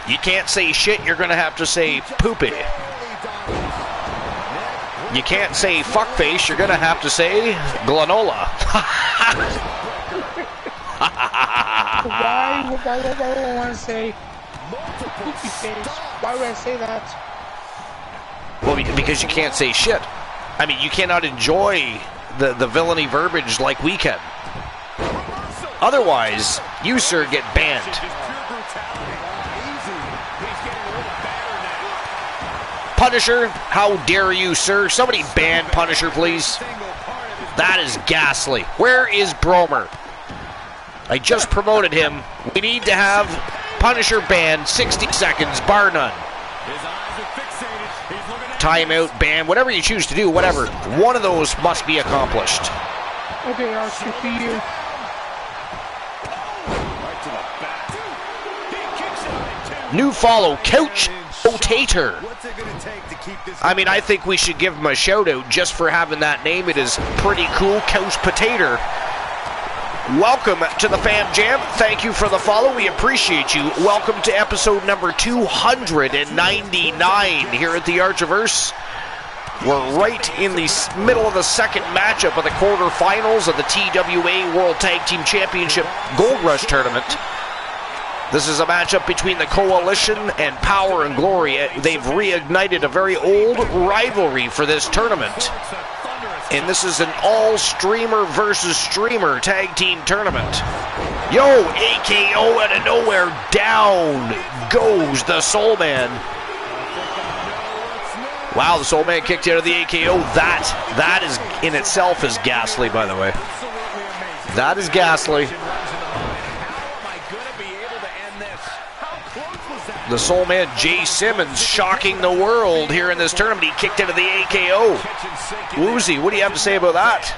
Speaker 1: You can't say shit. You're going to have to say poopy. You can't say fuckface, you're gonna have to say glanola.
Speaker 2: Why would I want to say poopy face? Why would I say that?
Speaker 1: Well, because you can't say shit. I mean, you cannot enjoy the villainy verbiage like we can. Otherwise, you, sir, get banned. Punisher, how dare you, sir? Somebody ban Punisher, please. That is ghastly. Where is Bromer? I just promoted him. We need to have Punisher banned 60 seconds, bar none. Timeout, ban, whatever you choose to do, whatever. One of those must be accomplished.
Speaker 2: Okay, Archie, for you.
Speaker 1: New follow, Couch Potator. I mean, I think we should give him a shout out just for having that name. It is pretty cool, Couch Potator. Welcome to the Fam Jam. Thank you for the follow. We appreciate you. Welcome to episode number 299 here at the Archiverse. We're right in the middle of the second matchup of the quarterfinals of the TWA World Tag Team Championship Gold Rush Tournament. This is a matchup between the Coalition and Power and Glory. They've reignited a very old rivalry for this tournament. And this is an all-streamer versus streamer tag team tournament. Yo, AKO out of nowhere, down goes the Soul Man. Wow, the Soul Man kicked out of the AKO. That is in itself is ghastly, by the way. That is ghastly. The Soul Man, Jay Simmons, shocking the world here in this tournament. He kicked out of the AKO. Woozy, what do you have to say about that?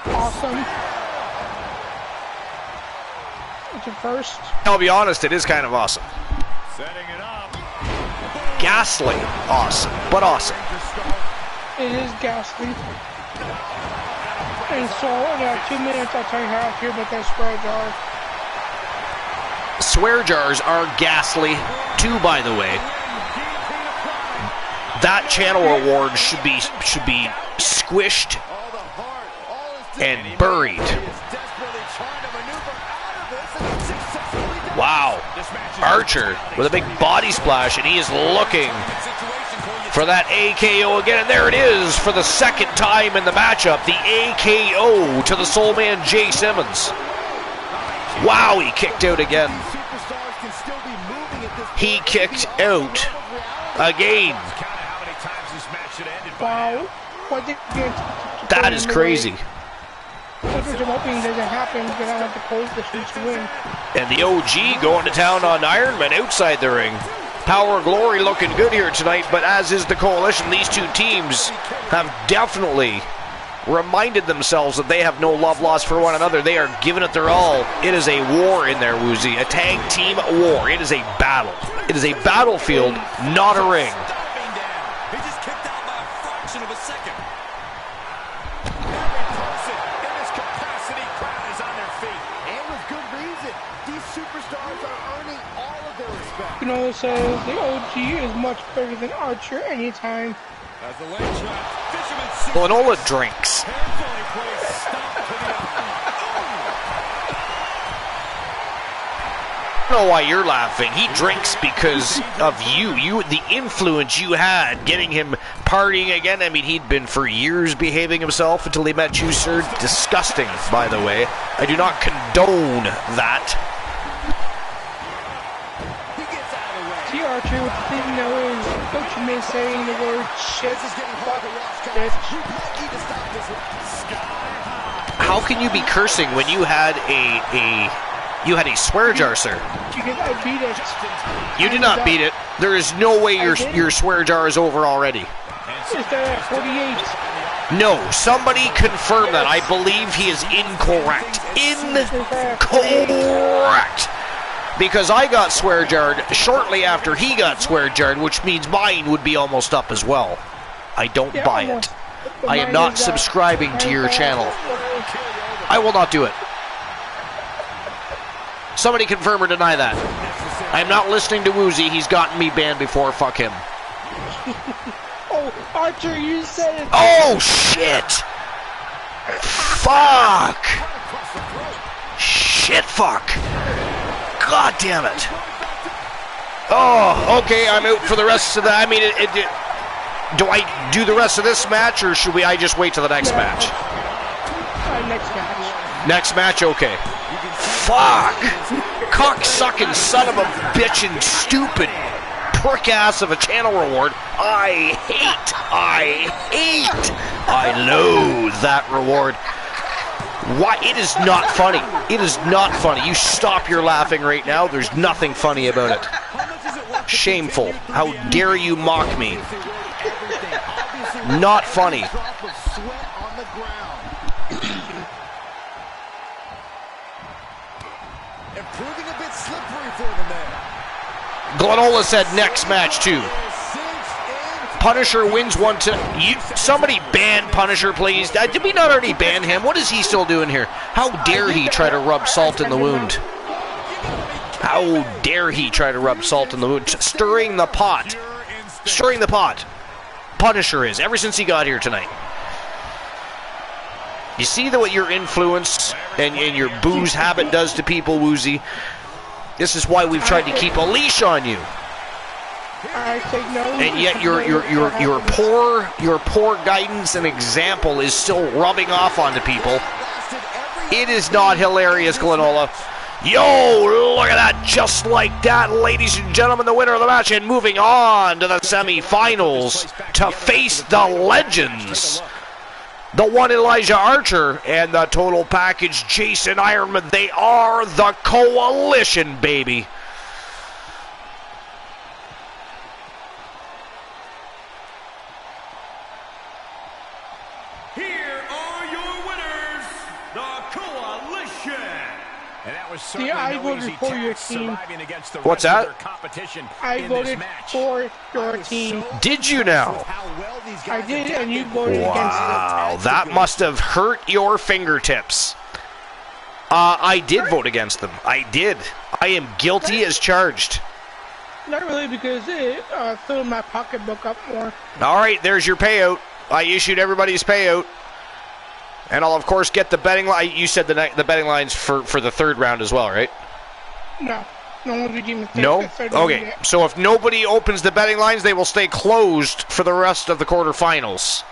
Speaker 2: Awesome. It's a first.
Speaker 1: I'll be honest, it is kind of awesome. Ghastly awesome, but awesome.
Speaker 2: It is ghastly. And so, in 2 minutes, I'll tell you how I feel about that swear jar.
Speaker 1: Swear jars are ghastly, too, by the way. That channel award should be squished and buried. Wow. Archer with a big body splash, and he is looking for that AKO again, and there it is for the second time in the matchup. The AKO to the Soul Man, Jay Simmons. Wow, he kicked out again. He kicked out again.
Speaker 2: Wow.
Speaker 1: That is crazy.
Speaker 2: I'm hoping it doesn't happen because I want to close this to win.
Speaker 1: And the OG going to town on Ironman outside the ring. Power and Glory looking good here tonight, but as is the Coalition, these two teams have definitely reminded themselves that they have no love lost for one another. They are giving it their all. It is a war in there, Woozy. A tag team war. It is a battle. It is a battlefield, not a ring.
Speaker 3: He just kicked out by a fraction of a second.
Speaker 2: You know, so the OG is much better than Archer anytime.
Speaker 3: As the leg trap, Fisherman sees
Speaker 1: Glanola drinks.
Speaker 3: carefully placed stop to the eye.
Speaker 1: I don't know why you're laughing. He drinks because of you. The influence you had getting him partying again. I mean, he'd been for years behaving himself until he met you, sir. Disgusting, by the way. I do not condone that.
Speaker 2: See, Archer, what the thing though is, Coach May saying the word shit, fuck, bitch.
Speaker 1: How can you be cursing when you had a swear jar, sir?
Speaker 2: Because I beat it.
Speaker 1: You did not beat it. There is no way your swear jar is over already.
Speaker 2: Is that at 48?
Speaker 1: No, somebody confirm that. I believe he is incorrect. Incorrect. Because I got swear jarred shortly after he got swear jarred, which means mine would be almost up as well. I don't buy it. I am not subscribing to your channel. I will not do it. Somebody confirm or deny that. I'm not listening to Woozy. He's gotten me banned before. Fuck him.
Speaker 2: Oh, Archer, you said it.
Speaker 1: Oh, shit! Fuck! Shit, fuck! God damn it! Oh, okay, I'm out for the rest of the... I mean, do I do the rest of this match, or should I just wait till the next match?
Speaker 2: Next match.
Speaker 1: Next match, okay. Fuck! Cock-sucking son of a bitch and stupid prick-ass of a channel reward. I loathe that reward. Why? It is not funny. It is not funny. You stop your laughing right now. There's nothing funny about it. Shameful. How dare you mock me? Not funny.
Speaker 5: Proving a bit slippery for the man.
Speaker 1: Glenola said next match too. Punisher wins one to... somebody ban Punisher, please. Did we not already ban him? What is he still doing here? How dare he try to rub salt in the wound? How dare he try to rub salt in the wound? Stirring the pot. Stirring the pot. Punisher is, ever since he got here tonight. You see what your influence and your booze habit does to people, Woozy? This is why we've tried to keep a leash on you.
Speaker 2: I say no.
Speaker 1: And yet your poor guidance and example is still rubbing off onto people. It is not hilarious, Glenola. Yo, look at that. Just like that, ladies and gentlemen, the winner of the match, and moving on to the semifinals to face the legends. The one Elijah Archer and the total package Jason Ironman. They are the Coalition, baby.
Speaker 6: Here are your winners, the Coalition.
Speaker 4: And that was
Speaker 2: See, I voted for your team.
Speaker 1: What's that?
Speaker 2: I voted for your team.
Speaker 1: Did you now?
Speaker 2: I did, and you voted against
Speaker 1: Wow, that must have hurt your fingertips. I did vote against them. I did. I am guilty as charged.
Speaker 2: it. Not really, because it filled my pocketbook up more.
Speaker 1: All right, there's your payout. I issued everybody's payout. And I'll, of course, get the betting line. You said the betting lines for the third round as well, right?
Speaker 2: No. No one redeemed the
Speaker 1: No?
Speaker 2: third round
Speaker 1: Okay,
Speaker 2: yet.
Speaker 1: so if nobody opens the betting lines, they will stay closed for the rest of the quarterfinals.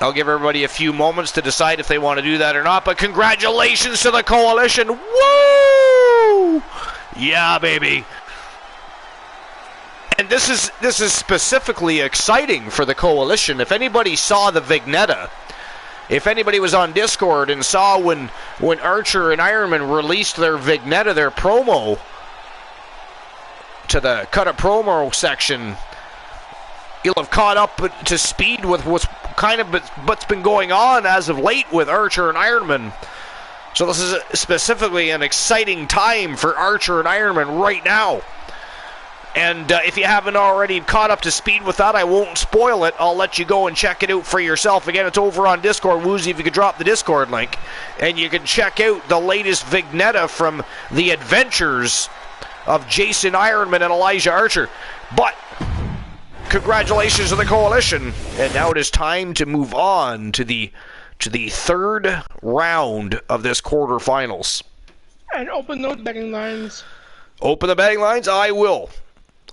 Speaker 1: I'll give everybody a few moments to decide if they want to do that or not, but congratulations to the Coalition. Woo! Yeah, baby. And this is specifically exciting for the Coalition. If anybody saw the vignetta, if anybody was on Discord and saw when Archer and Ironman released their vignetta, their promo, to the cut a promo section, you'll have caught up to speed with what's been going on as of late with Archer and Ironman. So this is specifically an exciting time for Archer and Ironman right now. And if you haven't already caught up to speed with that, I won't spoil it. I'll let you go and check it out for yourself. Again, it's over on Discord. Woozy, if you could drop the Discord link. And you can check out the latest vignetta from the adventures of Jason Ironman and Elijah Archer. But congratulations to the Coalition. And now it is time to move on to the third round of this quarterfinals.
Speaker 2: And open those betting lines.
Speaker 1: Open the betting lines? I will.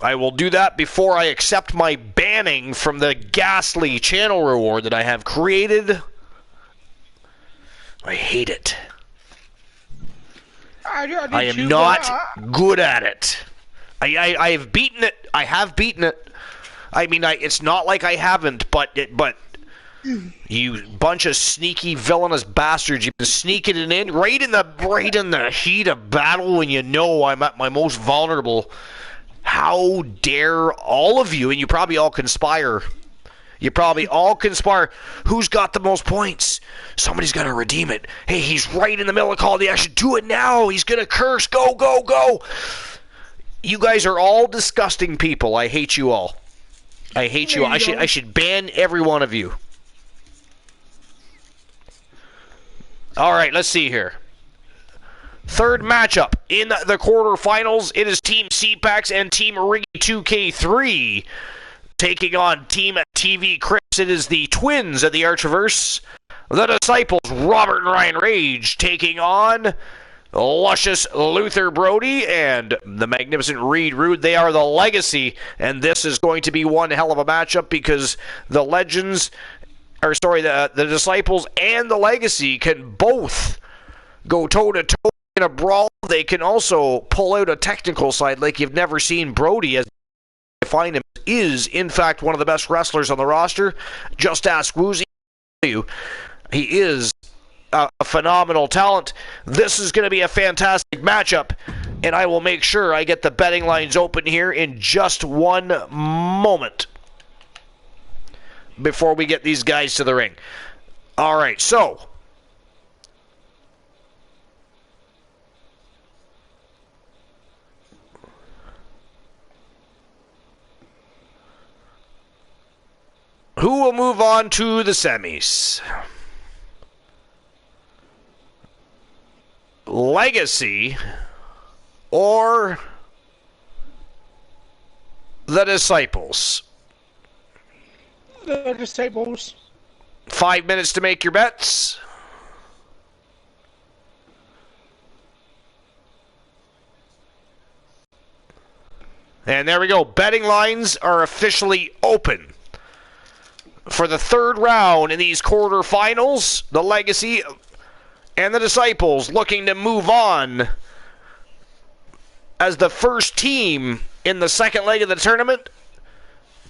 Speaker 1: I will do that before I accept my banning from the ghastly channel reward that I have created. I hate it.
Speaker 2: I
Speaker 1: am not good at it. I have beaten it. I have beaten it. I mean, it's not like I haven't, but you bunch of sneaky, villainous bastards. You've been sneaking it in right in the heat of battle when you know I'm at my most vulnerable. How dare all of you, and you probably all conspire. You probably all conspire. Who's got the most points? Somebody's got to redeem it. Hey, he's right in the middle of call the action. Do it now. He's going to curse. Go, go, go. You guys are all disgusting people. I hate you all. I hate you all. I should ban every one of you. All right, let's see here. Third matchup in the quarterfinals, it is Team CPAX and Team Riggy 2K3 taking on Team TV Crips. It is the twins of the Archerverse. The Disciples, Robert and Ryan Rage, taking on Luscious Luther Brody and the magnificent Reed Rude. They are the Legacy, and this is going to be one hell of a matchup because the the Disciples and the Legacy can both go toe-to-toe in a brawl. They can also pull out a technical side like you've never seen. Brody, as I find him, is in fact one of the best wrestlers on the roster. Just ask Woozy. He is a phenomenal talent. This is going to be a fantastic matchup, and I will make sure I get the betting lines open here in just one moment before we get these guys to the ring. All right, so who will move on to the semis? Legacy or the Disciples?
Speaker 2: The Disciples.
Speaker 1: 5 minutes to make your bets. And there we go. Betting lines are officially open. For the third round in these quarterfinals, the Legacy and the Disciples looking to move on as the first team in the second leg of the tournament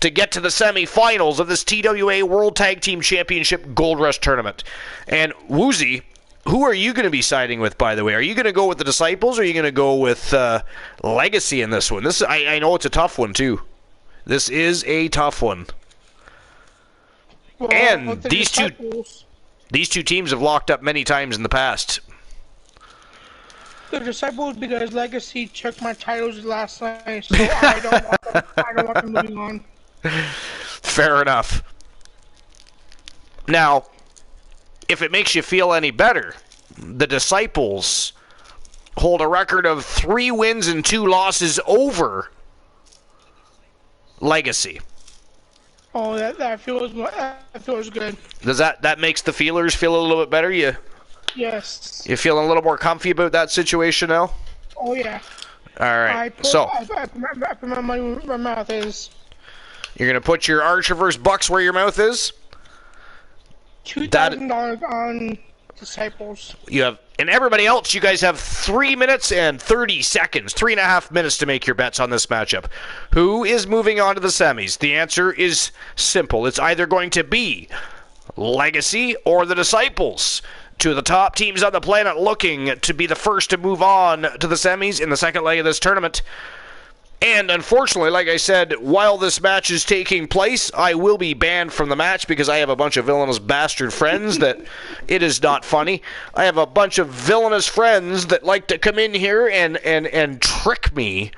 Speaker 1: to get to the semifinals of this TWA World Tag Team Championship Gold Rush Tournament. And Woozy, who are you going to be siding with, by the way? Are you going to go with the Disciples, or are you going to go with Legacy in this one? I know it's a tough one, too. This is a tough one.
Speaker 2: Well,
Speaker 1: and
Speaker 2: the
Speaker 1: these two teams have locked up many times in the past.
Speaker 2: The Disciples, because Legacy took my titles last night, so I don't want them moving on.
Speaker 1: Fair enough. Now, if it makes you feel any better, the Disciples hold a record of 3 wins and 2 losses over Legacy.
Speaker 2: Oh, that feels good.
Speaker 1: Does that makes the feelers feel a little bit better?
Speaker 2: Yes.
Speaker 1: You feeling a little more comfy about that situation now?
Speaker 2: Oh yeah.
Speaker 1: All right.
Speaker 2: I put my money where my mouth is.
Speaker 1: You're gonna put your Archerverse bucks where your mouth is.
Speaker 2: $2,000 on Disciples.
Speaker 1: You have, and everybody else, you guys have 3 minutes and 30 seconds, 3.5 minutes to make your bets on this matchup. Who is moving on to the semis? The answer is simple. It's either going to be Legacy or the Disciples. Two of the top teams on the planet looking to be the first to move on to the semis in the second leg of this tournament. And unfortunately, like I said, while this match is taking place, I will be banned from the match because I have a bunch of villainous bastard friends that it is not funny. I have a bunch of villainous friends that like to come in here and trick me.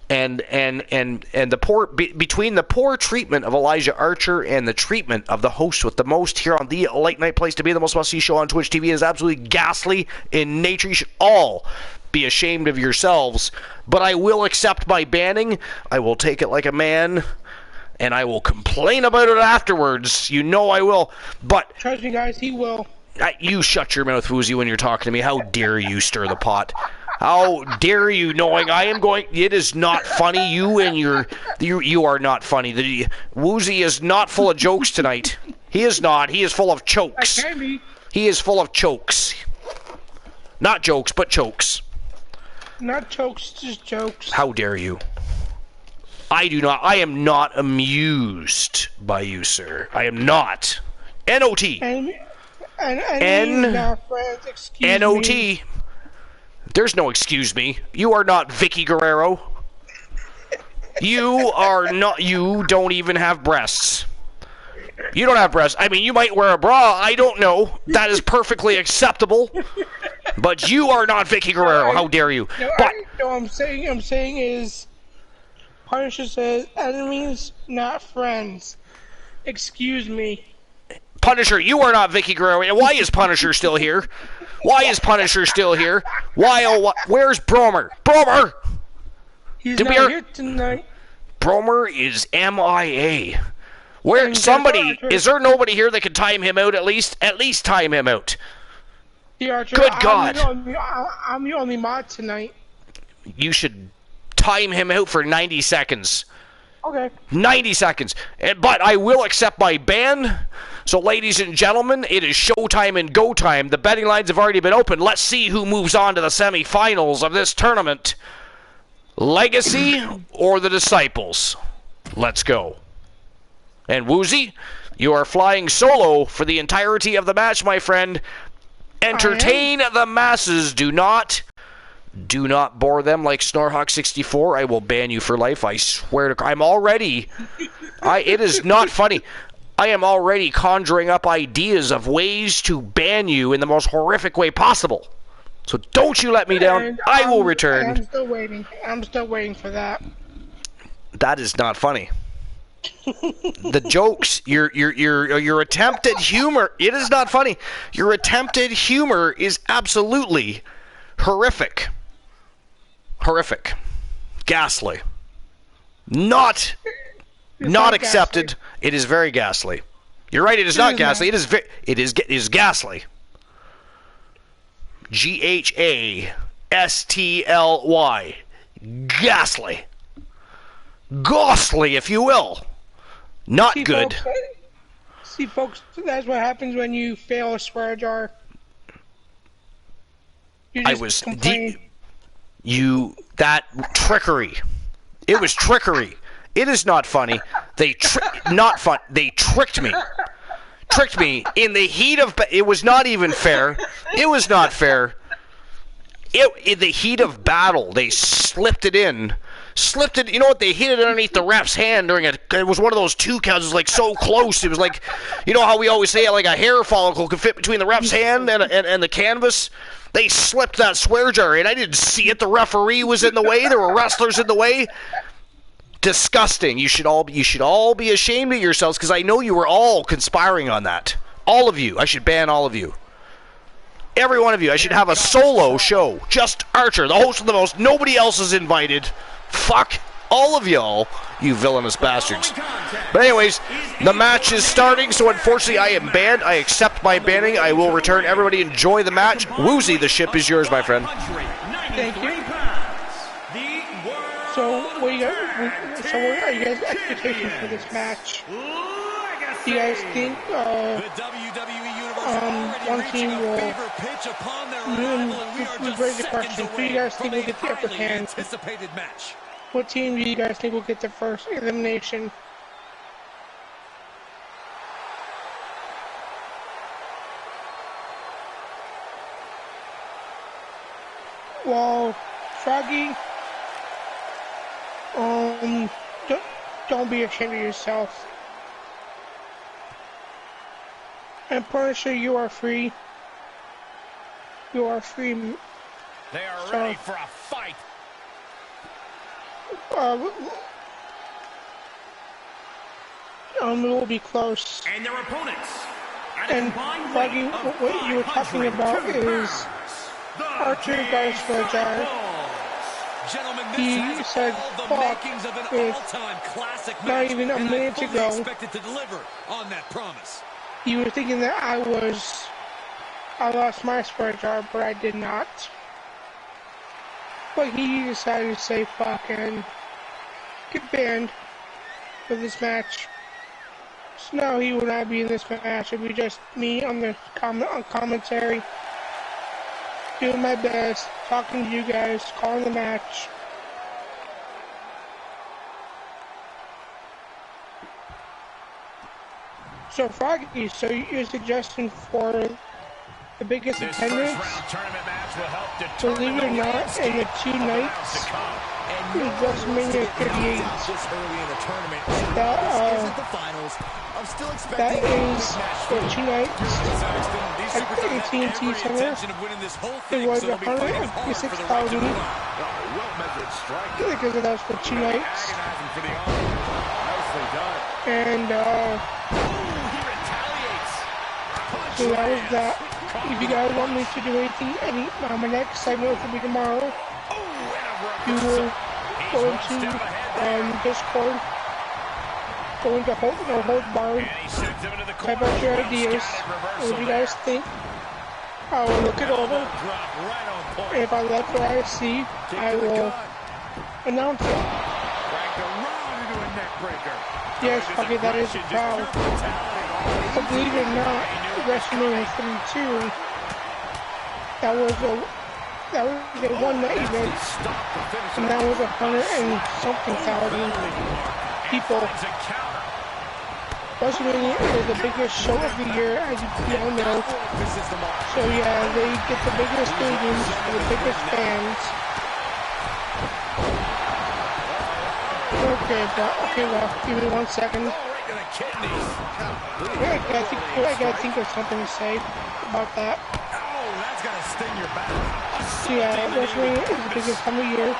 Speaker 1: And the poor between the poor treatment of Elijah Archer and the treatment of the host with the most here on the late night place to be, the most must-see show on Twitch TV, is absolutely ghastly in nature. You should all be ashamed of yourselves. But I will accept my banning. I will take it like a man, and I will complain about it afterwards. You know I will. But
Speaker 2: trust me, guys, he will.
Speaker 1: You shut your mouth, Woozy, when you're talking to me. How dare you stir the pot? How dare you, knowing I am going... It is not funny. You are not funny. Woozy is not full of jokes tonight. He is not. He is full of chokes.
Speaker 2: I can be.
Speaker 1: He is full of chokes. Not jokes, but chokes.
Speaker 2: Not jokes, just jokes.
Speaker 1: How dare you? I am not amused by you, sir. I am not. N-O-T. N-O-T. There's no excuse me. You are not Vicky Guerrero. You are not. You don't even have breasts. You don't have breasts. I mean, you might wear a bra. I don't know. That is perfectly acceptable. But you are not Vicky Guerrero. How dare you?
Speaker 2: I'm saying is, Punisher says enemies, not friends. Excuse me.
Speaker 1: Punisher, you are not Vicky Guerrero. Why is Punisher still here? Why is Punisher still here? Why, oh, where's Bromer? Bromer!
Speaker 2: He's not here tonight.
Speaker 1: Bromer is MIA. Where, somebody, is there nobody here that could time him out at least? At least time him out.
Speaker 2: Archer,
Speaker 1: Good God.
Speaker 2: I'm the only mod tonight.
Speaker 1: You should time him out for 90 seconds.
Speaker 2: Okay.
Speaker 1: 90 seconds. But I will accept my ban. So, ladies and gentlemen, it is showtime and go time. The betting lines have already been opened. Let's see who moves on to the semifinals of this tournament. Legacy or the Disciples? Let's go. And Woozy, you are flying solo for the entirety of the match, my friend. Entertain the masses. Do not bore them like Snorhawk64. I will ban you for life. I swear to. I'm already. It is not funny. I am already conjuring up ideas of ways to ban you in the most horrific way possible. So don't you let me down.
Speaker 2: And
Speaker 1: I will return.
Speaker 2: I'm still waiting for that.
Speaker 1: That is not funny. The jokes, your attempt at humor, it is not funny. Your attempt at humor is absolutely horrific. Horrific. Ghastly. Not accepted.
Speaker 2: Ghastly.
Speaker 1: It is very ghastly. You're right, it is not ghastly. It is ghastly. Ghastly. Ghastly. Ghastly, if you will. Not good.
Speaker 2: Folks, that's what happens when you fail a swear jar.
Speaker 1: That trickery. It was trickery. It is not funny. They tricked me. Tricked me in the heat of. It was not even fair. It was not fair. In the heat of battle, they slipped it in. You know what? They hit it underneath the ref's hand during it. It was one of those 2 counts. It was like so close. It was like, you know how we always say like a hair follicle could fit between the ref's hand and the canvas. They slipped that swear jar in. I didn't see it. The referee was in the way. There were wrestlers in the way. Disgusting. You should all be ashamed of yourselves because I know you were all conspiring on that. All of you. I should ban all of you. Every one of you. I should have a solo show. Just Archer, the host of the most. Nobody else is invited. Fuck all of y'all, you villainous bastards. But anyways, the match is starting, so unfortunately I am banned. I accept my banning. I will return. Everybody enjoy the match. Woozy, the ship is yours, my friend.
Speaker 2: Thank you. So, what are you guys' expectations for this match? Do you guys think one team will... Let's raise the question. Who do you guys think will get the upper hand? What team do you guys think will get the first elimination? Well, Froggy, don't be ashamed of yourself. And Punisher, you are free. You are free.
Speaker 4: They are ready for a fight.
Speaker 2: It will be close.
Speaker 6: And their opponents.
Speaker 2: And Froggy, what you were talking about is Archer Buys Wcw. He said, fuck, it's not even a minute ago. You were thinking that I lost my swear jar, but I did not. But he decided to say fuck and get banned for this match. So now he will not be in this match. It'll be just me on the commentary, doing my best, talking to you guys, calling the match. So Froggy, so your suggestion for the biggest attendance, believe it or not, in the 2 nights, is WrestleMania 38. That is for 2 nights at the AT&T Center. It was 156,000 because that was for 2 nights. So that was that. If you guys want me to do anything, my next segment will be tomorrow. You will go into Discord, go into hold bar, type out your ideas, and if you guys think, I will look it over. And if I like what I see, I will announce it. Yes, okay, that is proud. But believe it or not, WrestleMania 32, that was a one-night event, and that was 100 and something thousand people. WrestleMania is the biggest show of the year, as you all know. So yeah, they get the biggest stadiums for the biggest fans. Okay, well, give me 1 second. I gotta think of something to say about that. So yeah, WrestleMania is the biggest time of year.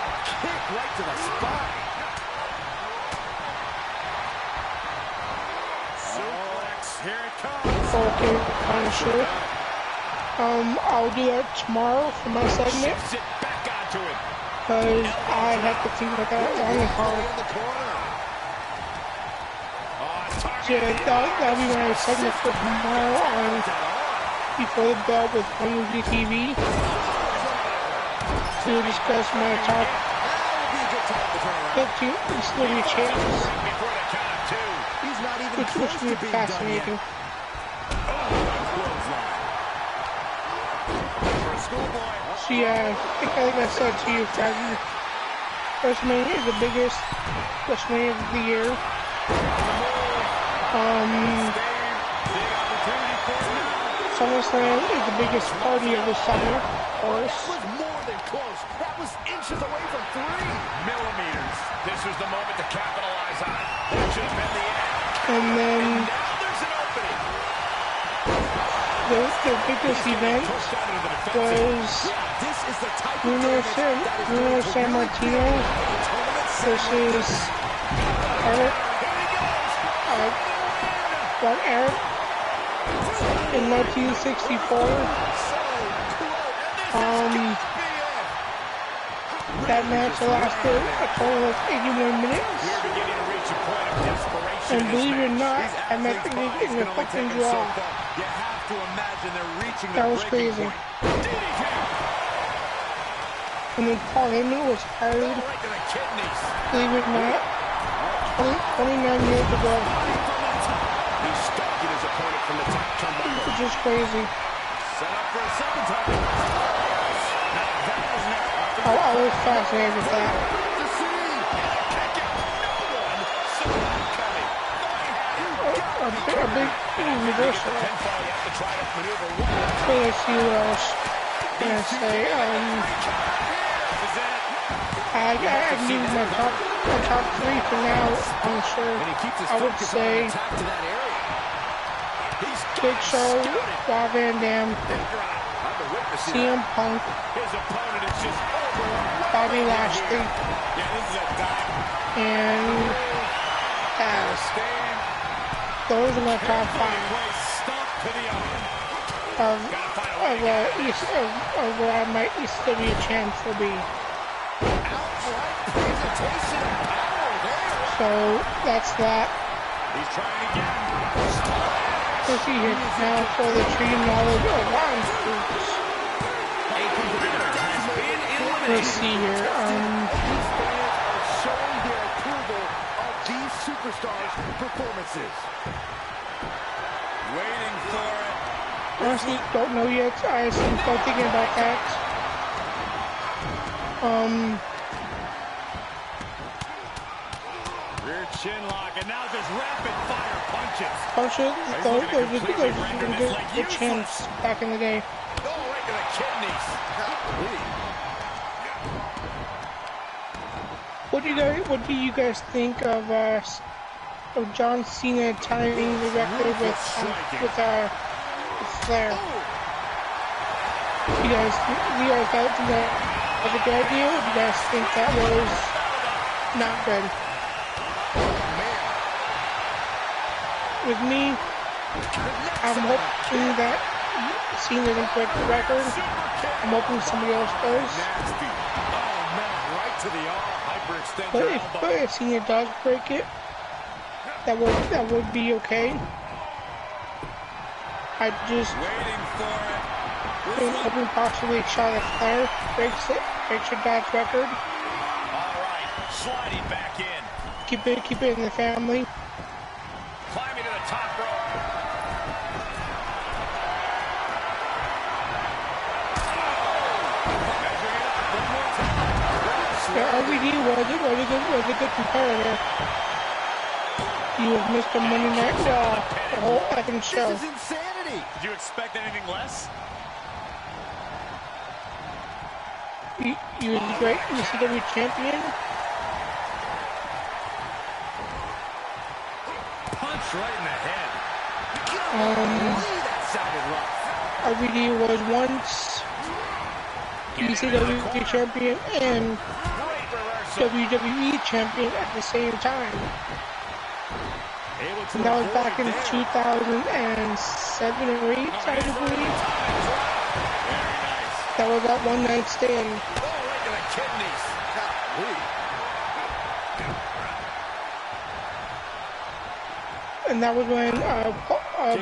Speaker 2: Okay, kind of sure. I'll do that tomorrow for my segment. Because I have to think about that long and hard. So yeah, that'll be my segment for tomorrow on Before the Bell with Untitled TV. To discuss my top 15 Mystery champs. Which will be fascinating. So yeah, like I said to you guys, WrestleMania is the biggest WrestleMania of the year. SummerSlam is the biggest party of the summer, of course.
Speaker 4: That was inches away from 3 millimeters. This was the moment to capitalize on. That should have been the end.
Speaker 2: And then the biggest event was Bruno Sammartino versus Eric in 1964. That match lasted a total of 81 minutes. And believe it or not, I met the league in a fucking draw. That was crazy. And then Paul Heyman was hired, believe it or not, 29 years ago. Which is crazy. I was fascinated with that. A big reversal. So let's see what else can I say. I need my top 3 for now, I'm sure. I would say Big Show, Rob Van Dam, CM Punk, Bobby Lashley, and Taz. Those are my top 5 of where I might still be a chance to be. So that's that. Let's see here now for the tree knowledge of wine fruits. Let's see here.
Speaker 5: Showing their approval of these superstars' performances.
Speaker 3: Waiting for it.
Speaker 2: Honestly, don't know yet. I am still thinking about that.
Speaker 3: Rear chin lock, and now just rapid fire punches.
Speaker 2: Those are good champs back in the day.
Speaker 3: Oh, right to the kidneys.
Speaker 2: What do you guys think of John Cena tying the record with Flair? You guys think that was a good idea, or do you guys think that was not good? With me, I'm hoping that Cena doesn't break the record. I'm hoping somebody else does.
Speaker 3: Nasty. Oh, man, right to the arm. Hyperextend
Speaker 2: But
Speaker 3: your elbow.
Speaker 2: if Cena does break it, that would be okay. I just
Speaker 3: Waiting for it.
Speaker 2: think hoping possibly Charlotte Flair breaks her dad's record.
Speaker 4: All right, sliding back in.
Speaker 2: Keep it in the family.
Speaker 4: Climbing to the top rope. Measuring it up one more time.
Speaker 2: Yeah, RVD was a good competitor. He was Mr. Money Night the whole effing show.
Speaker 5: This is insanity.
Speaker 4: Did you expect anything less?
Speaker 2: He was a great ECW champion.
Speaker 3: Punch right in the head.
Speaker 5: That sounded rough.
Speaker 2: RVD was once ECW champion and
Speaker 4: Great reversal.
Speaker 2: WWE champion at the same time.
Speaker 3: Able to
Speaker 2: And that was
Speaker 3: avoid
Speaker 2: back in
Speaker 3: it there.
Speaker 2: 2007 or 8, I believe.
Speaker 3: Very nice.
Speaker 2: That was that one night stand.
Speaker 4: Oh, right to the kidneys.
Speaker 2: And that was when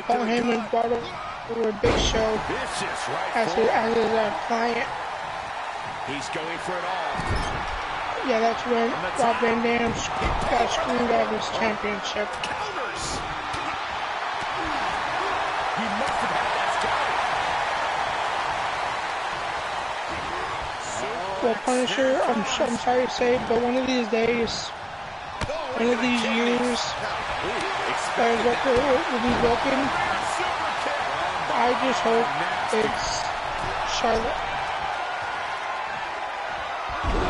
Speaker 2: Paul Heyman brought over Big Show
Speaker 4: Vicious right
Speaker 2: as
Speaker 4: forward.
Speaker 2: his client.
Speaker 4: He's going for it all.
Speaker 2: Yeah, that's when Rob Van Dam got screwed out of his championship.
Speaker 4: Counters. He must have had that scouted.
Speaker 2: Well, Punisher, I'm sorry to say, but one of these days, one of these years, that record will be broken. I just hope it's Charlotte.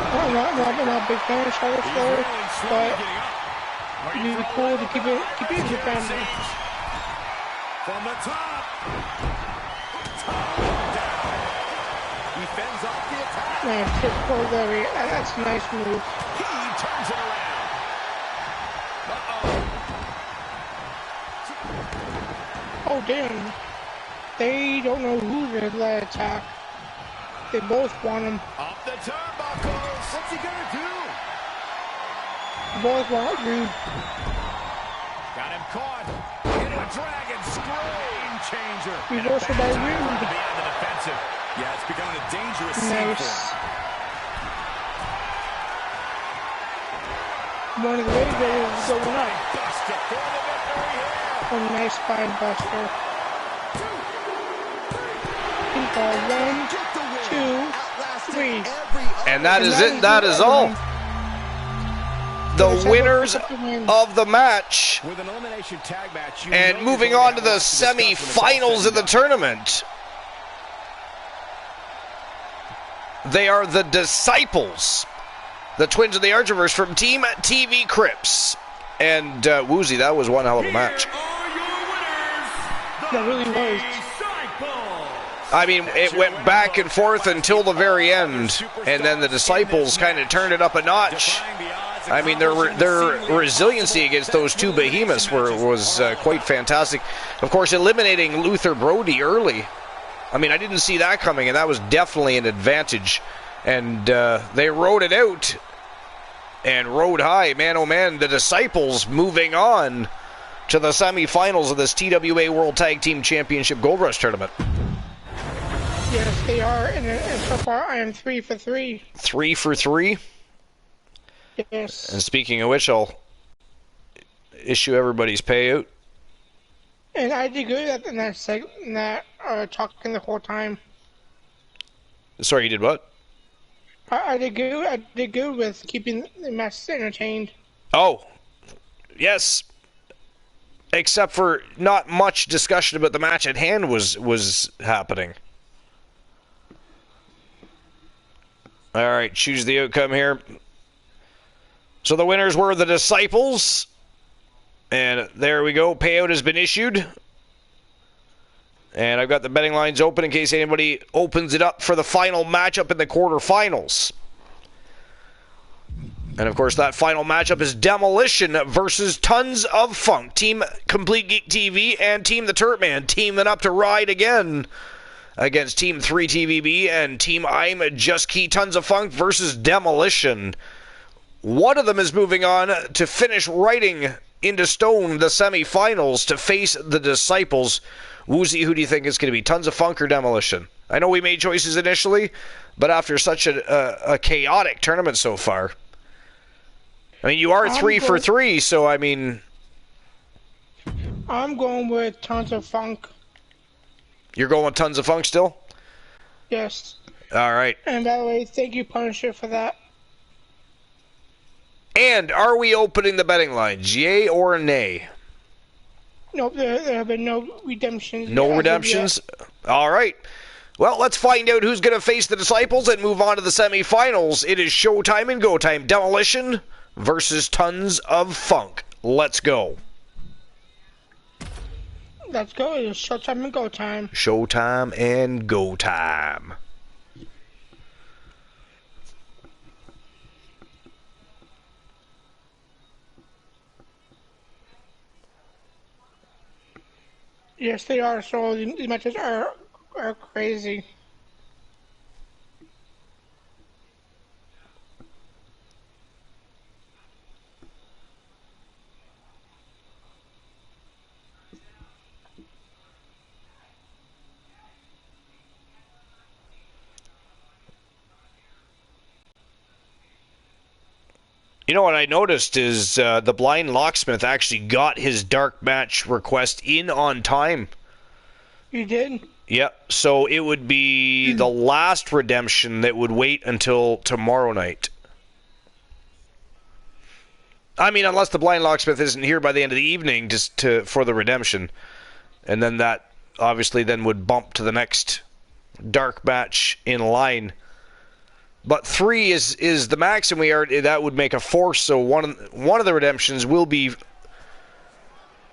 Speaker 2: I'm not a big fan of Charlotte Flair, but it'd be cool to keep it in the family.
Speaker 3: From the top.
Speaker 4: He fends off the attack.
Speaker 2: Man, typical Larry. That's a nice move.
Speaker 4: He turns it around.
Speaker 2: Oh, damn. They don't know who they're led attack. They both want him.
Speaker 4: Up the turnbuckles.
Speaker 5: What's he gonna do?
Speaker 2: They both want Rude.
Speaker 4: Got him caught. Into a dragon scream changer.
Speaker 2: Reversal by
Speaker 4: To be
Speaker 2: Rude.
Speaker 4: on the defensive.
Speaker 3: Yeah, it's becoming a dangerous scene for
Speaker 2: Nice.
Speaker 3: him.
Speaker 2: One of the Raiders is going up.
Speaker 4: Buster for the victory here.
Speaker 2: A nice spine buster. Pinfall. 1, 2, 3.
Speaker 1: And that is it. That is all. The winners of the match.
Speaker 3: With an elimination tag match, you
Speaker 1: And
Speaker 3: know
Speaker 1: moving
Speaker 3: you're
Speaker 1: on
Speaker 3: going
Speaker 1: to the
Speaker 3: have lots to discuss when it's all
Speaker 1: semi-finals
Speaker 3: said
Speaker 1: of the
Speaker 3: and done.
Speaker 1: tournament. They are the Disciples, the twins of the Archerverse from Team TV Crips. And Woozy, that was one hell of a match.
Speaker 6: Here are your winners, the
Speaker 2: That really was.
Speaker 6: Disciples.
Speaker 1: I mean, it went back and forth until the very end, and then the Disciples kind of turned it up a notch.
Speaker 3: Defying the odds,
Speaker 1: I mean, their resiliency against those two behemoths was quite fantastic. Of course, eliminating Luther Brody early. I mean, I didn't see that coming, and that was definitely an advantage. And they rode it out and rode high. Man, oh man, the Disciples moving on to the semifinals of this TWA World Tag Team Championship Gold Rush Tournament.
Speaker 2: Yes, they are. And so far, I am 3 for 3.
Speaker 1: 3 for 3.
Speaker 2: Yes.
Speaker 1: And speaking of which, I'll issue everybody's payout.
Speaker 2: And I did good in that talking the whole time.
Speaker 1: Sorry, you did what?
Speaker 2: I did good. I did good with keeping the masses entertained.
Speaker 1: Oh, yes. Except for not much discussion about the match at hand was happening. All right, choose the outcome here. So the winners were the Disciples. And there we go. Payout has been issued. And I've got the betting lines open in case anybody opens it up for the final matchup in the quarterfinals. And, of course, that final matchup is Demolition versus Tons of Funk. Team Complete Geek TV and Team The Turret Man teaming up to ride again against Team 3TVB and Team I'm Just Key Tons of Funk versus Demolition. One of them is moving on to finish writing into stone the semifinals to face the Disciples. Woozy, who do you think is going to be, Tons of Funk or Demolition? I know we made choices initially, but after such a chaotic tournament so far. I mean, you are 3 for 3, so I mean...
Speaker 2: I'm going with Tons of Funk.
Speaker 1: You're going with Tons of Funk still?
Speaker 2: Yes.
Speaker 1: All right.
Speaker 2: And by the way, thank you, Punisher, for that.
Speaker 1: And are we opening the betting lines, yay or nay?
Speaker 2: Nope, there have been no redemptions.
Speaker 1: No redemptions? All right. Well, let's find out who's going to face the Disciples and move on to the semifinals. It is showtime and go time. Demolition versus Tons of Funk. Let's go.
Speaker 2: Let's go. It's showtime and go time.
Speaker 1: Showtime and go time.
Speaker 2: Yes, they are. So these matches are crazy.
Speaker 1: You know what I noticed is the Blind Locksmith actually got his dark match request in on time.
Speaker 2: You did?
Speaker 1: Yep, so it would be the last redemption that would wait until tomorrow night. I mean, unless the Blind Locksmith isn't here by the end of the evening for the redemption. And then that obviously then would bump to the next dark match in line. But 3 is the max, and that would make a 4. So one of the redemptions will be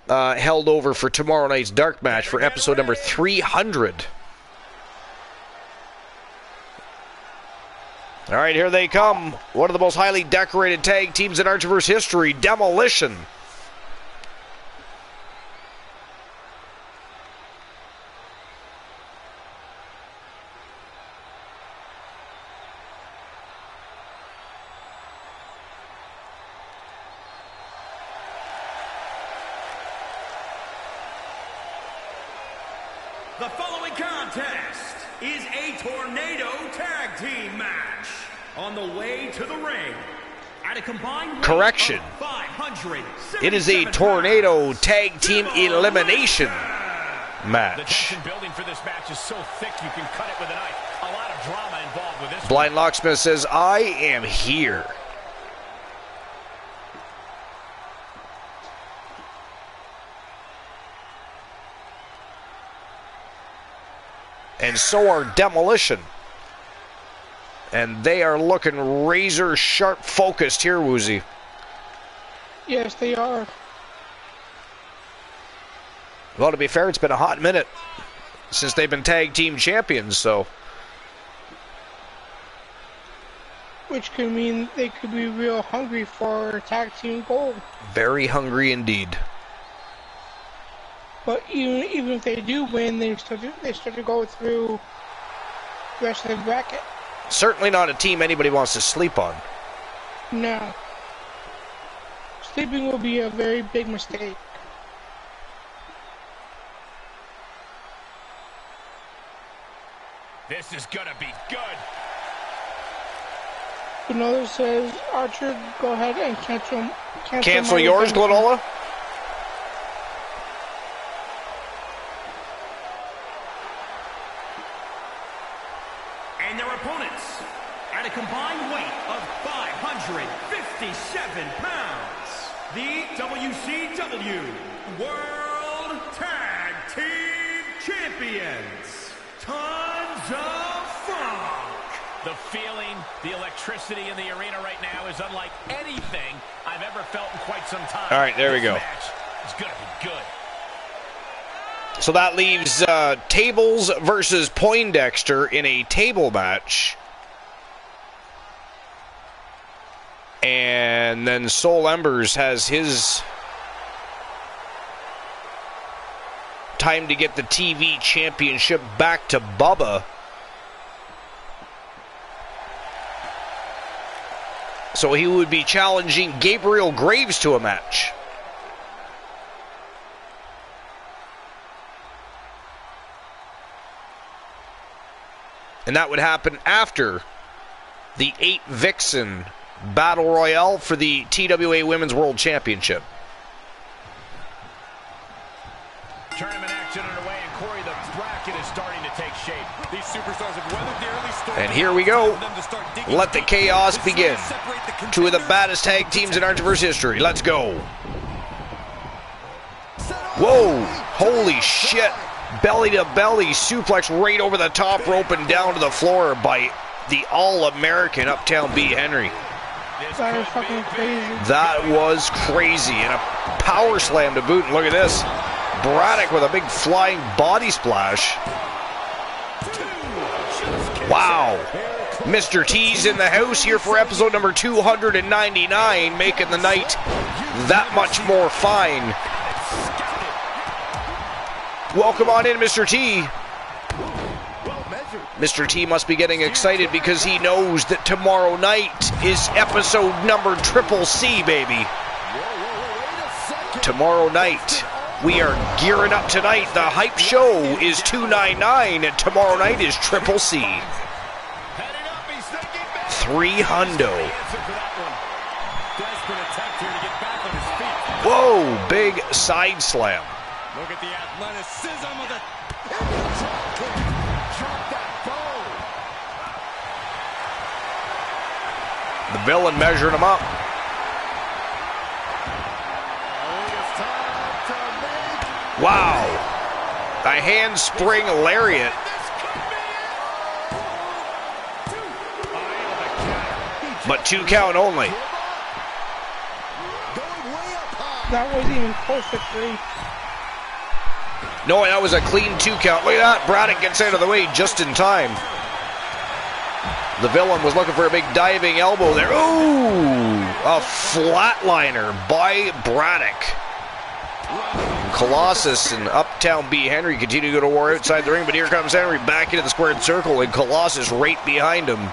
Speaker 1: held over for tomorrow night's dark match for episode number 300. All right, here they come. One of the most highly decorated tag teams in Archiverse history, Demolition.
Speaker 6: The following contest is a tornado tag team match. On the way to the ring, at a combined weight
Speaker 1: Correction.
Speaker 6: of 577
Speaker 1: It is a tornado tag team elimination
Speaker 4: The
Speaker 1: match.
Speaker 4: tension building for this match is so thick you can cut it with a knife. A lot of drama involved with this.
Speaker 1: Blind Locksmith says, I am here. And so are Demolition. And they are looking razor sharp focused here, Woozy.
Speaker 2: Yes, they are.
Speaker 1: Well, to be fair, it's been a hot minute since they've been tag team champions, so.
Speaker 2: Which could mean they could be real hungry for tag team gold.
Speaker 1: Very hungry indeed.
Speaker 2: But even if they do win, they still to go through the rest of the bracket.
Speaker 1: Certainly not a team anybody wants to sleep on.
Speaker 2: No. Sleeping will be a very big mistake.
Speaker 4: This is gonna be good.
Speaker 2: Granola says, Archer, go ahead and
Speaker 1: Cancel yours, Granola?
Speaker 6: and their opponents, at a combined weight of 557 pounds, the WCW World Tag Team Champions, Tons of Funk.
Speaker 4: The feeling, the electricity in the arena right now is unlike anything I've ever felt in quite some time.
Speaker 1: All right, there we go.
Speaker 4: This match is gonna be good.
Speaker 1: So that leaves Tables versus Poindexter in a table match. And then Soul Embers has his time to get the TV championship back to Bubba. So he would be challenging Gabriel Graves to a match. And that would happen after the 8 Vixen Battle Royale for the TWA Women's World Championship.
Speaker 4: Tournament action underway, and Corey, the bracket is starting to take shape. These superstars have weathered the early storm.
Speaker 1: And here we go. Let the chaos begin. 2 of the baddest tag teams in Archiverse history. Let's go. Whoa, holy shit. Belly to belly suplex right over the top rope and down to the floor by the All-American Uptown B. Henry.
Speaker 2: That was fucking crazy.
Speaker 1: That was crazy. And a power slam to boot. And look at this. Braddock with a big flying body splash. Wow. Mr. T's in the house here for episode number 299, making the night that much more fine. Welcome on in, Mr. T. Mr. T must be getting excited because he knows that tomorrow night is episode number CCXCIX, baby. Tomorrow night, we are gearing up tonight. The hype show is 299, and tomorrow night is CCXCIX. 300. Whoa, big side slam.
Speaker 3: Look at the athleticism of the...
Speaker 1: The villain measuring him up. Wow. A handspring lariat. But 2 count only.
Speaker 2: That wasn't even close to 3.
Speaker 1: No, that was a clean 2 count. Look at that. Braddock gets out of the way just in time. The villain was looking for a big diving elbow there. Ooh! A flatliner by Braddock. Colossus and Uptown B. Henry continue to go to war outside the ring, but here comes Henry back into the squared circle, and Colossus right behind him.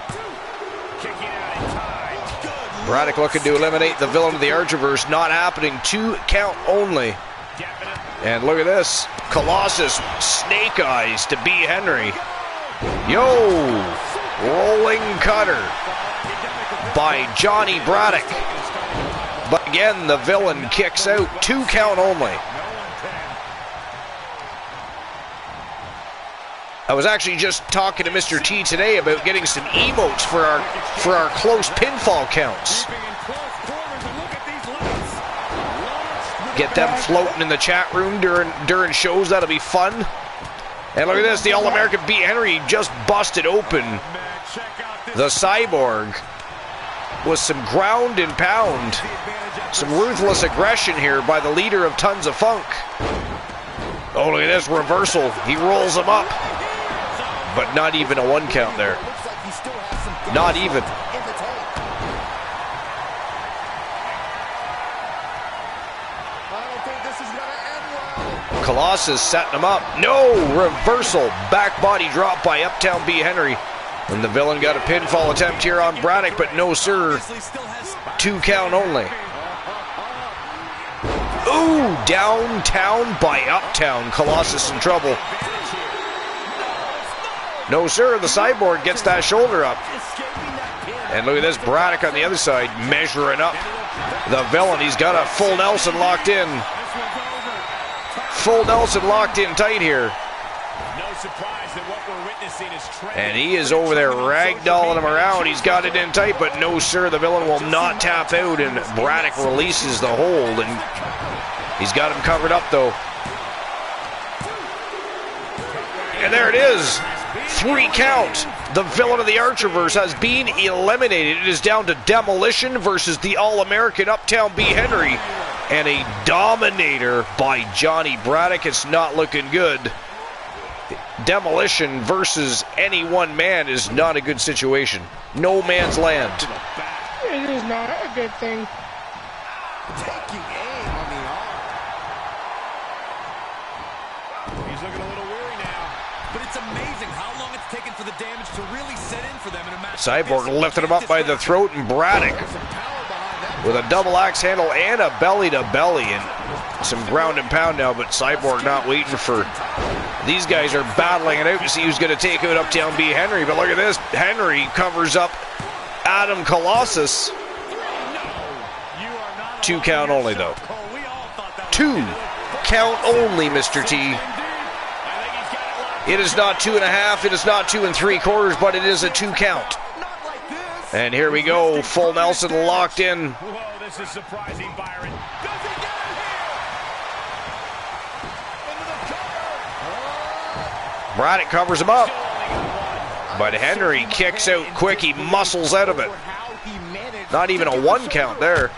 Speaker 1: Braddock looking to eliminate the villain of the Archiverse. Not happening. 2 count only. And look at this. Colossus, snake eyes to B. Henry. Yo! Rolling cutter by Johnny Braddock. But again, the villain kicks out. 2 count only. I was actually just talking to Mr. T today about getting some emotes for our close pinfall counts. Get them floating in the chat room during shows. That'll be fun. And look at this. The All-American B. Henry just busted open the Cyborg with some ground and pound. Some ruthless aggression here by the leader of Tons of Funk. Oh, look at this reversal. He rolls him up. But not even a 1 count there. Not even. Colossus setting him up. No! Reversal. Back body drop by Uptown B. Henry. And the villain got a pinfall attempt here on Braddock, but no, sir. 2 count only. Ooh! Downtown by Uptown. Colossus in trouble. No, sir. The Cyborg gets that shoulder up. And look at this. Braddock on the other side measuring up the villain. He's got a full Nelson locked in. Full Nelson locked in tight here.
Speaker 4: No surprise that what we're witnessing is
Speaker 1: and he is over there ragdolling him around. He's got it in tight, but no, sir. The villain will not tap out, and Braddock releases the hold, and he's got him covered up, though. And there it is. 3 count. The villain of the Archiverse has been eliminated. It is down to Demolition versus the All-American Uptown B. Henry. And a dominator by Johnny Braddock. It's not looking good. Demolition versus any one man is not a good situation. No man's land.
Speaker 2: It is not a good thing.
Speaker 5: Taking aim on the arm.
Speaker 3: He's looking a little weary now. But it's amazing how long it's taken for the damage to really set in for them in a match.
Speaker 1: Cyborg lifted him up by the throat, and Braddock with a double axe handle and a belly-to-belly, and some ground and pound now, but Cyborg not waiting for... These guys are battling it out to see who's going to take out Uptown B. Henry, but look at this. Henry covers up Adam Colossus. 2 count only, though. 2 count only, Mr. T. It is not 2.5, it is not 2 3/4, but it is a 2 count. And here we go, full Nelson locked in.
Speaker 3: Whoa, this is surprising, Byron. Does he get it here?
Speaker 1: Braddock covers him up, but Henry kicks out quick. He muscles out of it. Not even a 1 count there.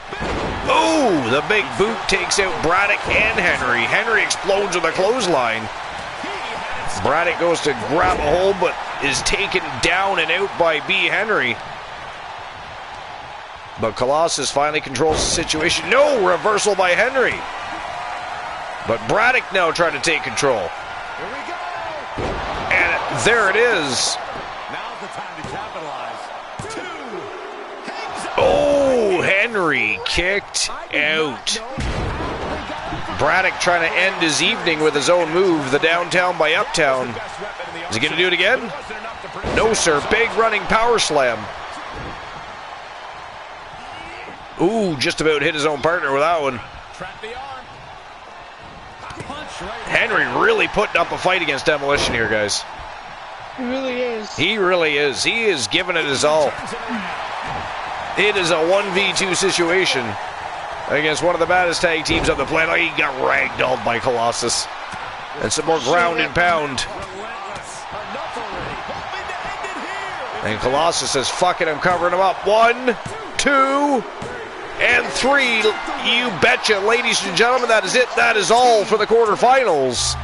Speaker 1: Oh, the big boot takes out Braddock and Henry. Henry explodes with a clothesline. Braddock goes to grab a hold, but is taken down and out by B. Henry. But Colossus finally controls the situation. No, reversal by Henry. But Braddock now trying to take control.
Speaker 5: Here we go.
Speaker 1: And there it is.
Speaker 3: Now's the time to capitalize. 2.
Speaker 1: Oh, Henry kicked out. Braddock trying to end his evening with his own move, the downtown by Uptown. Is he going to do it again? No, sir. Big running power slam. Ooh, just about hit his own partner with that one. Henry really putting up a fight against Demolition here, guys.
Speaker 2: He really is.
Speaker 1: He really is. He is giving it his all. It is a 1v2 situation against one of the baddest tag teams on the planet. He got ragdolled by Colossus. And some more ground and pound. And Colossus says, fuck it, I'm covering him up. 1, 2, and 3. You betcha, ladies and gentlemen, that is it. That is all for the quarterfinals.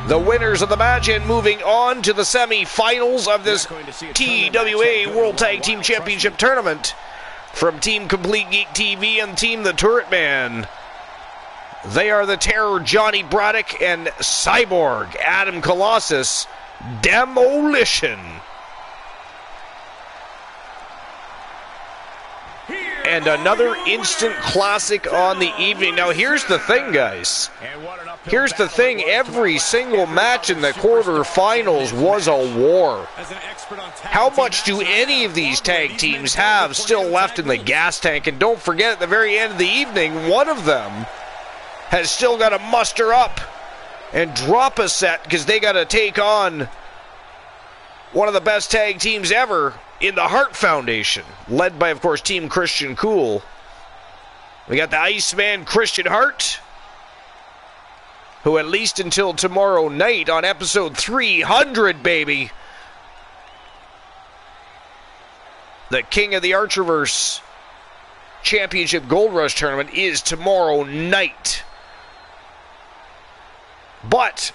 Speaker 1: The winners of the match and moving on to the semi-finals of this TWA World Tag Team Championship Tournament. From Team Complete Geek TV and Team The Turret Man. They are the Terror Johnny Braddock and Cyborg Adam Colossus Demolition. And another instant classic on the evening. Now here's the thing, guys. Here's the thing. Every single match in the quarterfinals was a war. How much do any of these tag teams have still left in the gas tank? And don't forget, at the very end of the evening, one of them has still got to muster up and drop a set because they got to take on one of the best tag teams ever in the Hart Foundation, led by, of course, Team Christian Cool. We got the Iceman Christian Hart, who at least until tomorrow night on episode 300, baby, the King of the Archerverse Championship Gold Rush Tournament is tomorrow night. But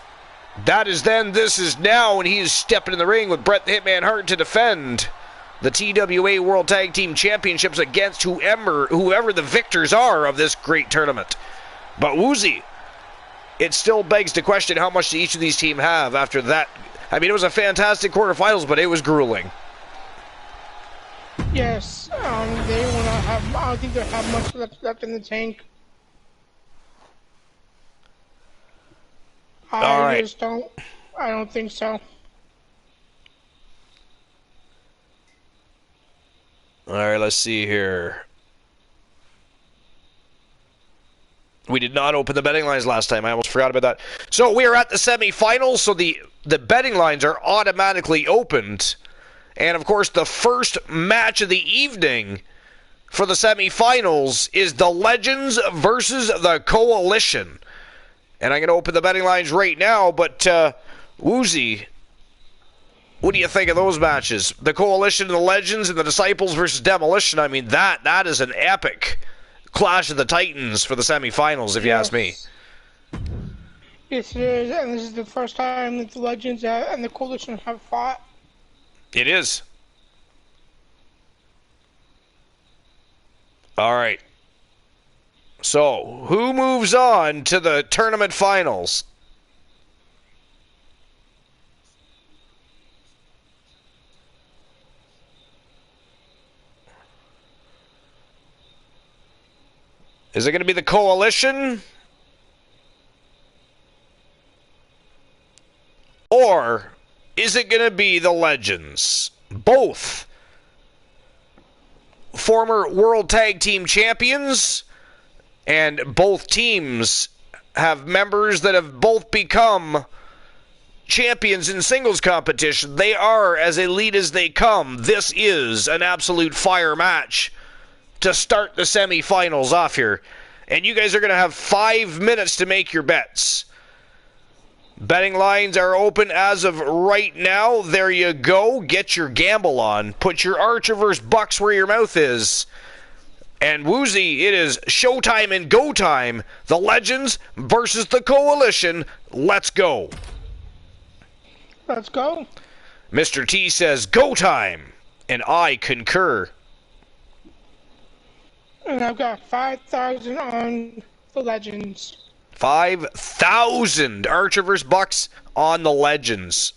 Speaker 1: that is then, this is now, and he is stepping in the ring with Bret the Hitman Hart to defend the TWA World Tag Team Championships against whoever the victors are of this great tournament. But Woozy, it still begs to question how much do each of these teams have after that. I mean, it was a fantastic quarterfinals, but it was grueling.
Speaker 2: Yes, they will not have. I don't think they'll have much left in the tank. I just don't. I don't think so.
Speaker 1: All right, let's see here. We did not open the betting lines last time. I almost forgot about that. So we are at the semifinals, so the betting lines are automatically opened. And, of course, the first match of the evening for the semifinals is the Legends versus the Coalition. And I'm going to open the betting lines right now, but, Woozy, what do you think of those matches? The Coalition and the Legends and the Disciples versus Demolition. I mean, that is an epic Clash of the Titans for the semifinals, if you ask me.
Speaker 2: Yes, it is, and this is the first time that the Legends and the Coalition have fought.
Speaker 1: It is. All right. So, who moves on to the tournament finals? Is it going to be the Coalition? Or is it going to be the Legends? Both former World Tag Team Champions, and both teams have members that have both become champions in singles competition. They are as elite as they come. This is an absolute fire match to start the semifinals off here. And you guys are going to have 5 minutes to make your bets. Betting lines are open as of right now. There you go. Get your gamble on. Put your Archer versus Bucks where your mouth is. And Woozy, it is showtime and go time. The Legends versus the Coalition. Let's go.
Speaker 2: Let's go.
Speaker 1: Mr. T says go time. And I concur.
Speaker 2: And I've got 5,000 on the Legends.
Speaker 1: 5,000 Archer vs. Bucks on the Legends.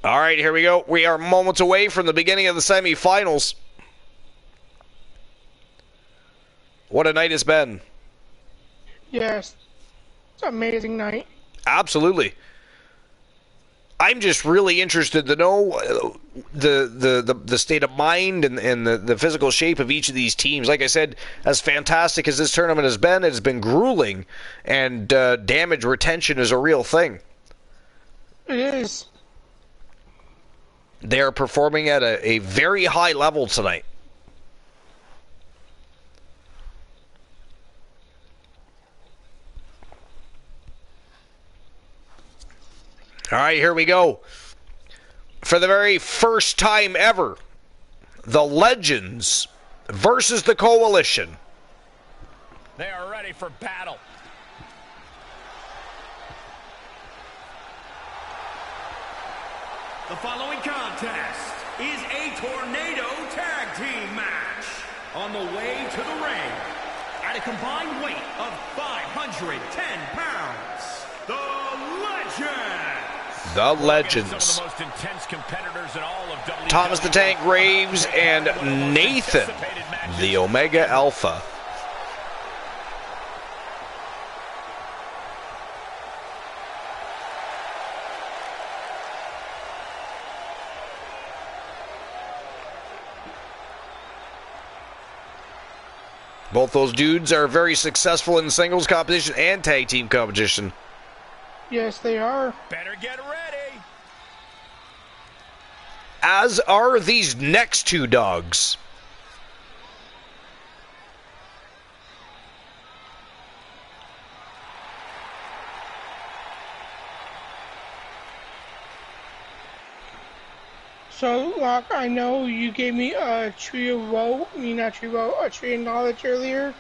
Speaker 1: All right, here we go. We are moments away from the beginning of the semifinals. What a night it's been.
Speaker 2: Yes. It's an amazing night.
Speaker 1: Absolutely. I'm just really interested to know the state of mind and the physical shape of each of these teams. Like I said, as fantastic as this tournament has been, it's been grueling, and damage retention is a real thing.
Speaker 2: It is.
Speaker 1: They are performing at a very high level tonight. All right, here we go. For the very first time ever, the Legends versus the Coalition.
Speaker 4: They are ready for battle.
Speaker 6: The following contest is a tornado tag team match on the way to the ring at a combined weight of 510 pounds. The Legends.
Speaker 1: The Legends.
Speaker 4: Some of the most intense competitors in all of WWE.
Speaker 1: Thomas the Tank Graves and Nathan, the Omega Alpha. Both those dudes are very successful in singles competition and tag team competition.
Speaker 2: Yes, they are.
Speaker 4: Better get ready.
Speaker 1: As are these next two dogs.
Speaker 2: So, Locke, I know you gave me a tree of woe, a tree of knowledge earlier.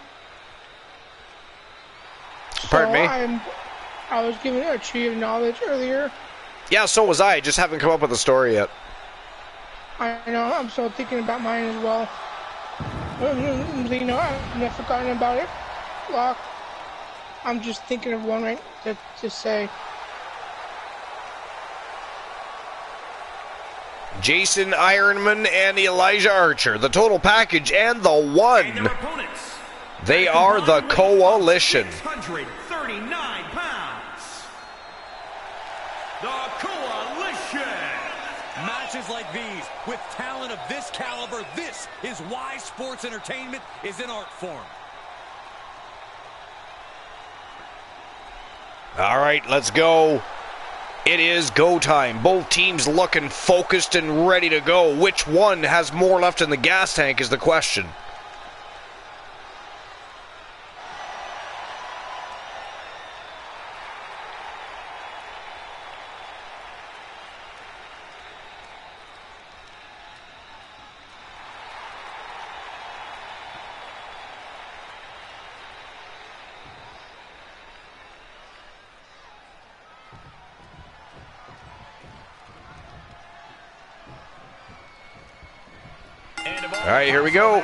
Speaker 1: Pardon me?
Speaker 2: I was given a tree of knowledge earlier.
Speaker 1: Yeah, so was I. Just haven't come up with a story yet.
Speaker 2: I know, I'm still thinking about mine as well. You know, I've never forgotten about it, Locke. I'm just thinking of one right to say.
Speaker 1: Jason Ironman and Elijah Archer, the total package, and the one.
Speaker 6: And their opponents.
Speaker 1: They are the Coalition.
Speaker 6: 639 pounds. The Coalition.
Speaker 3: Matches like these, with talent of this caliber, this is why sports entertainment is an art form.
Speaker 1: All right, let's go. It is go time. Both teams looking focused and ready to go. Which one has more left in the gas tank is the question. All right, here we go.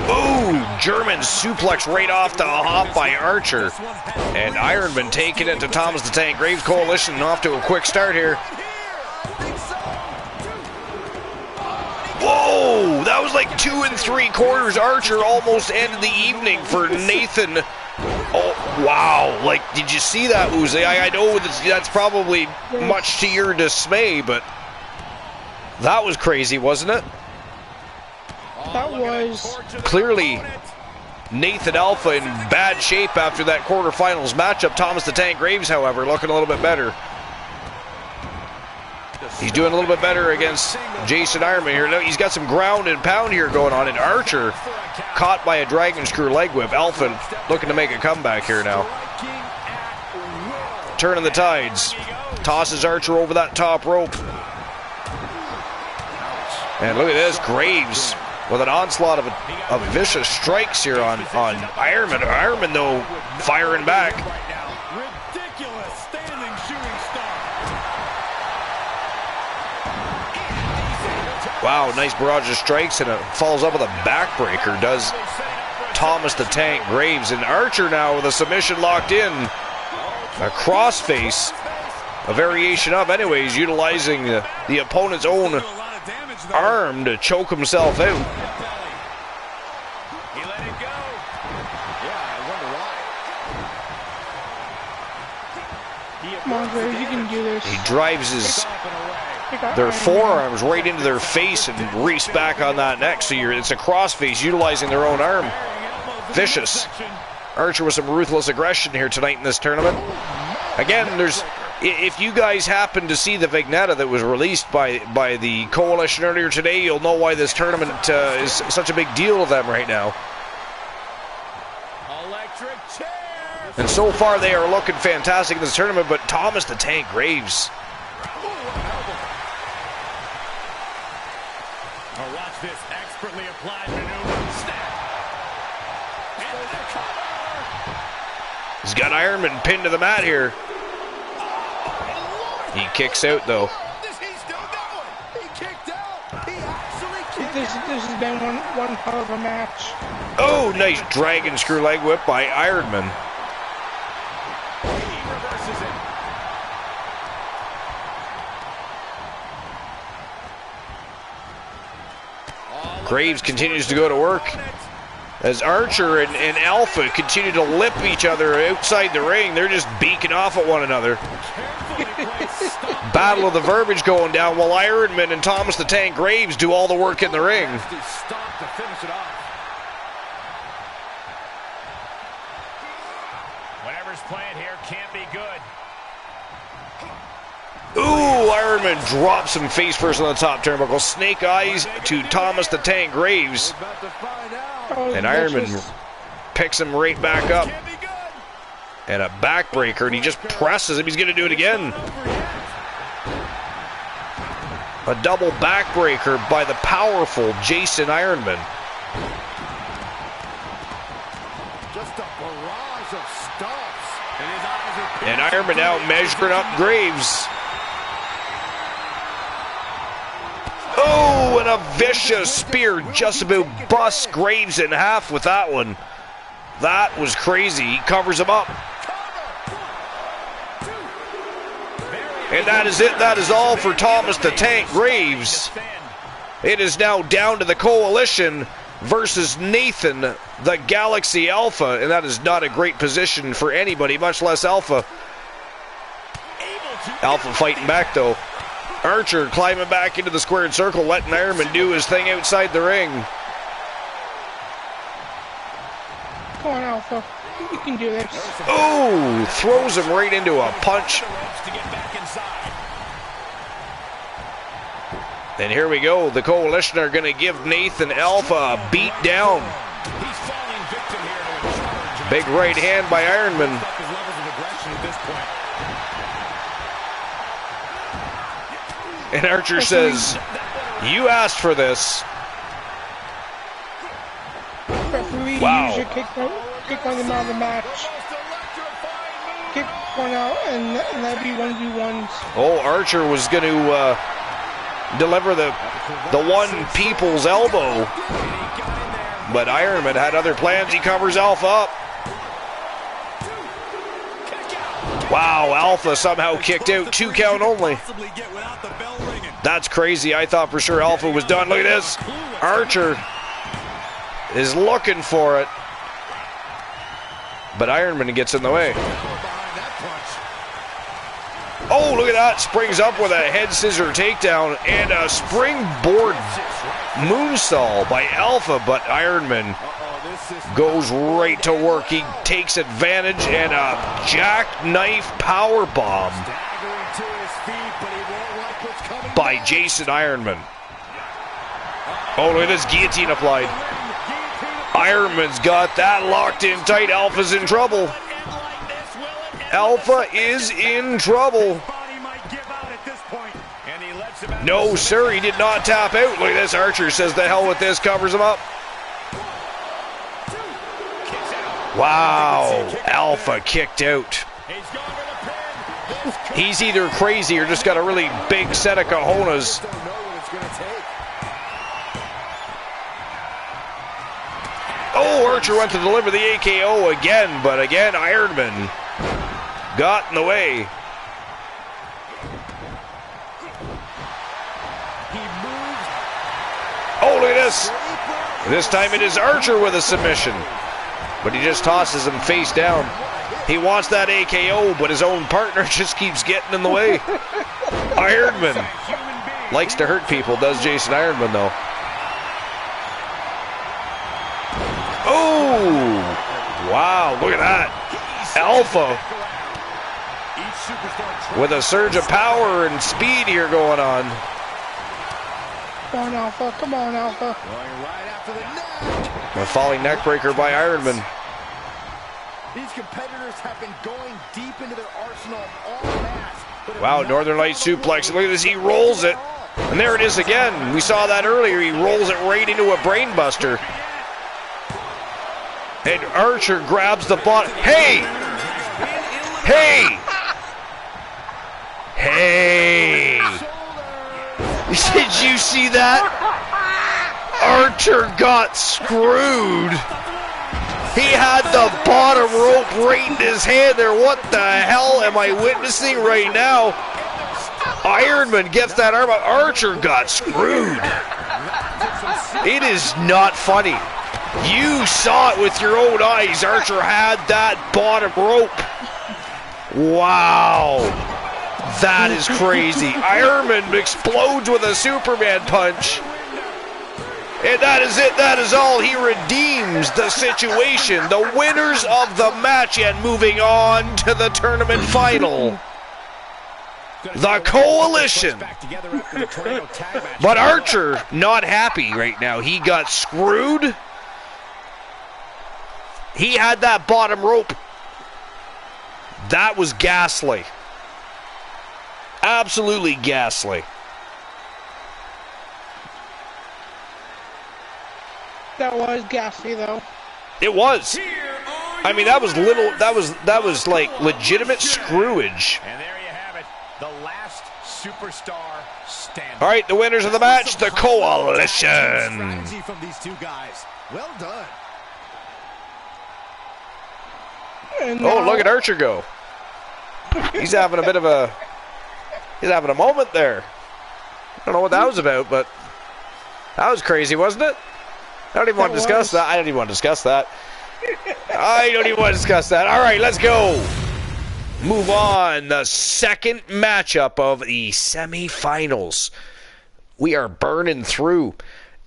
Speaker 1: Ooh, German suplex right off the hop by Archer. And Ironman taking it to Thomas the Tank Graves. Coalition off to a quick start here. Whoa, that was like 2 3/4. Archer almost ended the evening for Nathan. Oh, wow. Like, did you see that, Uzi? I know that's probably much to your dismay, but that was crazy, wasn't it?
Speaker 2: That was
Speaker 1: clearly Nathan Alpha in bad shape after that quarterfinals matchup. Thomas the Tank Graves, however, looking a little bit better. He's doing a little bit better against Jason Ironman here. He's got some ground and pound here going on. And Archer caught by a dragon screw leg whip. Alpha looking to make a comeback here now. Turning the tides. Tosses Archer over that top rope. And look at this, Graves with an onslaught of vicious strikes here on Ironman. Ironman, though, firing back.
Speaker 3: Ridiculous standing shooting star.
Speaker 1: Wow, nice barrage of strikes, and it follows up with a backbreaker, does Thomas the Tank Graves. And Archer now with a submission locked in. A crossface, a variation of, anyways, utilizing the opponent's own arm to choke himself out.
Speaker 3: He let it go.
Speaker 5: Yeah, I wonder why.
Speaker 2: Come on, Graves, you can do this.
Speaker 1: He drives their forearms right into their face and reefs back on that neck. So it's a crossface utilizing their own arm. Vicious. Archer with some ruthless aggression here tonight in this tournament. Again, if you guys happen to see the vignette that was released by the Coalition earlier today, you'll know why this tournament is such a big deal to them right now.
Speaker 3: Electric chair.
Speaker 1: And so far they are looking fantastic in this tournament, but Thomas the Tank Graves.
Speaker 3: Oh, watch this expertly applied maneuver. Snap. And the cover.
Speaker 1: He's got Ironman pinned to the mat here. He kicks out, though.
Speaker 5: He's still going. He kicked out. He actually kicked
Speaker 2: This has been one hell of a match.
Speaker 1: Oh, nice dragon screw leg whip by Ironman.
Speaker 3: He reverses it.
Speaker 1: Graves continues to go to work as Archer and Alpha continue to lip each other outside the ring. They're just beaking off at one another. Battle of the verbiage going down while Ironman and Thomas the Tank Graves do all the work in the ring.
Speaker 3: Stop to finish it off. Whatever's playing here can't be good.
Speaker 1: Ooh, Ironman drops him face first on the top turnbuckle. Snake eyes to Thomas the Tank Graves.
Speaker 5: about to find out.
Speaker 1: And Ironman picks him right back up.
Speaker 3: Can't be good.
Speaker 1: And a backbreaker, and he just presses him. He's going to do it again. A double backbreaker by the powerful Jason Ironman.
Speaker 5: Just a barrage of stomps.
Speaker 1: And Ironman now measuring up Graves. Oh, and a vicious spear just about busts Graves in half with that one. That was crazy. He covers him up. And that is it. That is all for Thomas the Tank Graves. It is now down to the Coalition versus Nathan, the Galaxy Alpha. And that is not a great position for anybody, much less Alpha. Alpha fighting back, though. Archer climbing back into the squared circle, letting Ironman do his thing outside the ring.
Speaker 2: Come on, Alpha. You can do this.
Speaker 1: Oh, throws him right into a punch. And here we go. The Coalition are going to give Nathan Alpha a beat down. Big right hand by Ironman. And Archer says, "You asked for this."
Speaker 2: Referee,
Speaker 1: Wow.
Speaker 2: you should kick one of them out of the match. Kick one out, and that'd be 1v1s.
Speaker 1: Oh, Archer was going to deliver the one people's elbow. But Ironman had other plans. He covers Alpha up. Wow, Alpha somehow kicked out. 2 count only. That's crazy. I thought for sure Alpha was done. Look at this. Archer is looking for it. But Ironman gets in the way. Oh, look at that. Springs up with a head scissor takedown and a springboard moonsault by Alpha. But Ironman goes right to work. He takes advantage and a jackknife power bomb by Jason Ironman. Oh, look at this guillotine applied. Ironman's got that locked in tight. Alpha's in trouble. Alpha is in trouble. No, sir, he did not tap out. Look at this. Archer says the hell with this, covers him up. Wow, Alpha kicked out. He's either crazy or just got a really big set of cojones. Oh, Archer went to deliver the AKO again, but again, Ironman got in the way. Oh, look at this. This time it is Archer with a submission. But he just tosses him face down. He wants that AKO, but his own partner just keeps getting in the way. Ironman likes to hurt people, does Jason Ironman, though. Oh! Wow, look at that. Alpha with a surge of power and speed here going on.
Speaker 2: Come on, Alpha. Come on, Alpha.
Speaker 1: A falling neckbreaker by Ironman.
Speaker 5: These competitors have been going deep into their arsenal all match.
Speaker 1: Wow, Northern Light suplex. Look at this, he rolls it. And there it is again. We saw that earlier. He rolls it right into a brain buster. And Archer grabs the bot. Hey! Hey! Hey! Did you see that? Archer got screwed. He had the bottom rope right in his hand there. What the hell am I witnessing right now? Ironman gets that arm out. Archer got screwed. It is not funny. You saw it with your own eyes. Archer had that bottom rope. Wow. That is crazy. Ironman explodes with a Superman punch. And that is it. That is all. He redeems the situation. The winners of the match and moving on to the tournament final. The Coalition. But Archer not happy right now. He got screwed. He had that bottom rope. That was ghastly. Absolutely ghastly.
Speaker 2: That was ghastly, though.
Speaker 1: It was. I mean, that was little. That was like legitimate screwage.
Speaker 4: And there you have it, the last superstar standing.
Speaker 1: All right, the winners of the match, the Coalition.
Speaker 5: Strategy from these two guys. Well done.
Speaker 1: Oh, look at Archer go. He's having a bit of a. He's having a moment there. I don't know what that was about, but that was crazy, wasn't it? I don't even want to discuss that. I don't even want to discuss that. I don't even want to discuss that. All right, let's go. Move on. The second matchup of the semifinals. We are burning through.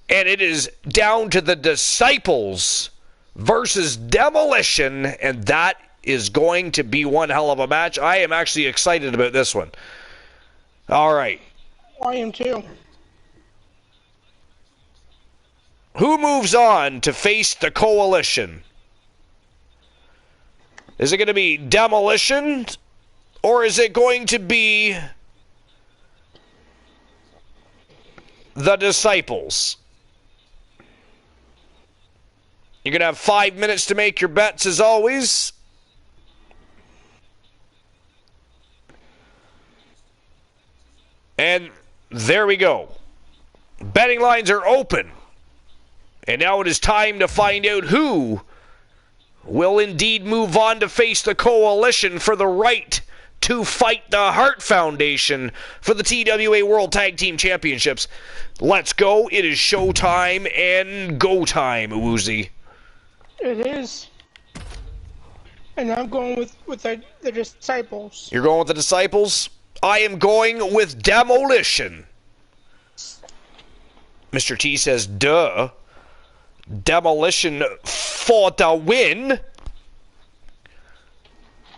Speaker 1: And it is down to the Disciples versus Demolition. And that is going to be one hell of a match. I am actually excited about this one. All right.
Speaker 2: I am too.
Speaker 1: Who moves on to face the Coalition? Is it going to be Demolition? Or is it going to be the Disciples? You're going to have 5 minutes to make your bets as always. And there we go. Betting lines are open. And now it is time to find out who will indeed move on to face the Coalition for the right to fight the Hart Foundation for the TWA World Tag Team Championships. Let's go. It is showtime and go time, Woozy.
Speaker 2: It is. And I'm going with the Disciples.
Speaker 1: You're going with the Disciples? I am going with Demolition. Mr. T says, duh. Demolition for the win.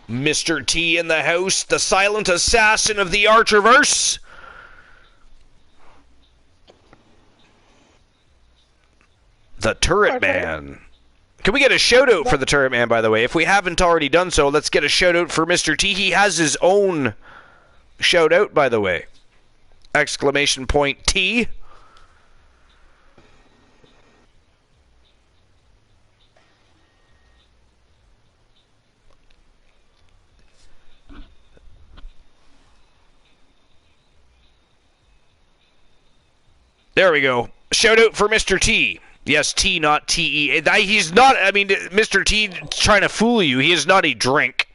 Speaker 1: Mr. T in the house, the silent assassin of the Archerverse. The Turret Man. Can we get a shout out for the Turret Man, by the way? If we haven't already done so, let's get a shout out for Mr. T. He has his own shout out, by the way. Exclamation point T. There we go. Shout out for Mr. T. Yes, T, not T-E. He's not, I mean, Mr. T trying to fool you. He is not a drink.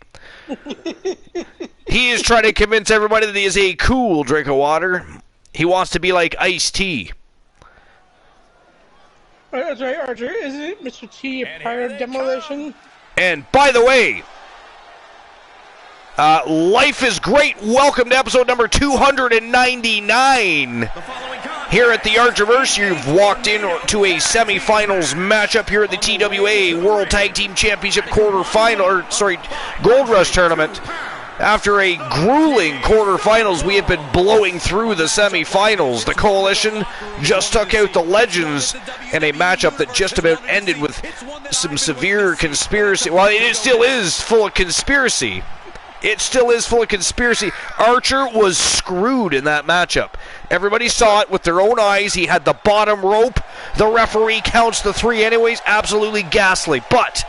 Speaker 1: He is trying to convince everybody that he is a cool drink of water. He wants to be like iced tea.
Speaker 2: That's right, Archer. Isn't Mr. T a part of Demolition?
Speaker 1: And, by the way, life is great. Welcome to episode number 299. Here at the Archerverse, you've walked into a semifinals matchup here at the TWA World Tag Team Championship Gold Rush Tournament. After a grueling quarterfinals, we have been blowing through the semifinals. The Coalition just took out the Legends in a matchup that just about ended with some severe conspiracy. Well, it still is full of conspiracy. It still is full of conspiracy. Archer was screwed in that matchup. Everybody saw it with their own eyes. He had the bottom rope. The referee counts the 3 anyways. Absolutely ghastly. But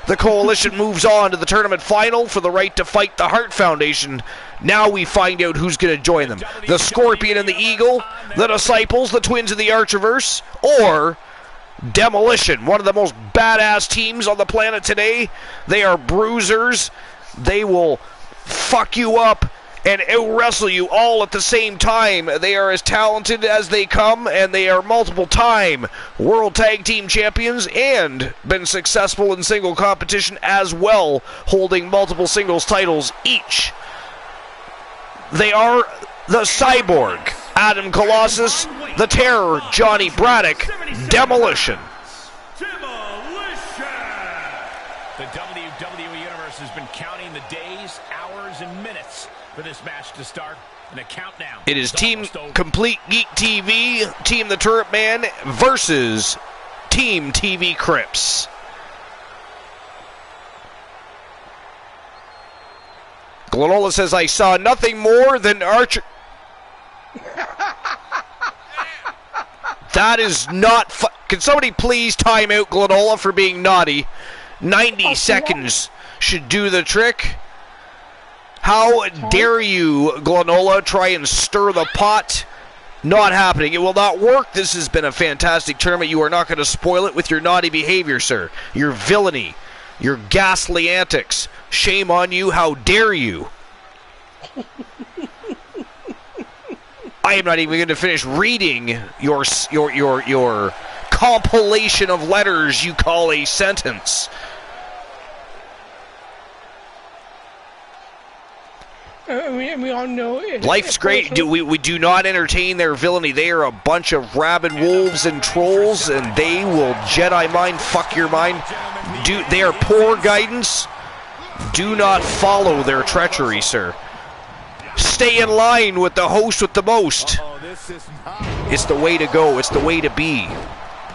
Speaker 1: the Coalition moves on to the tournament final for the right to fight the Hart Foundation. Now we find out who's going to join them. The Scorpion and the Eagle, the Disciples, the Twins of the Archerverse, or Demolition, one of the most badass teams on the planet today. They are bruisers. They will fuck you up and out-wrestle you all at the same time. They are as talented as they come, and they are multiple-time World Tag Team Champions and been successful in single competition as well, holding multiple singles titles each. They are the Cyborg, Adam Colossus, the Terror, Johnny Braddock, Demolition.
Speaker 4: The WWE Universe has been counting the days, hours, and minutes for this match to start, and a countdown.
Speaker 1: It is Team Complete Geek TV, Team the Turret Man versus Team TV Crips. Glenola says, I saw nothing more than Archer. That is not Can somebody please time out Glenola for being naughty? 90 seconds should do the trick. How dare you, Glenola, try and stir the pot? Not happening. It will not work. This has been a fantastic tournament. You are not going to spoil it with your naughty behavior, sir. Your villainy. Your ghastly antics. Shame on you. How dare you? I am not even going to finish reading your compilation of letters you call a sentence.
Speaker 2: We all know
Speaker 1: life's great. We do not entertain their villainy. They are a bunch of rabid wolves and trolls, and they will Jedi mind fuck your mind. They are poor guidance. Do not follow their treachery, sir. Stay in line with the host with the most. It's the way to go. It's the way to be.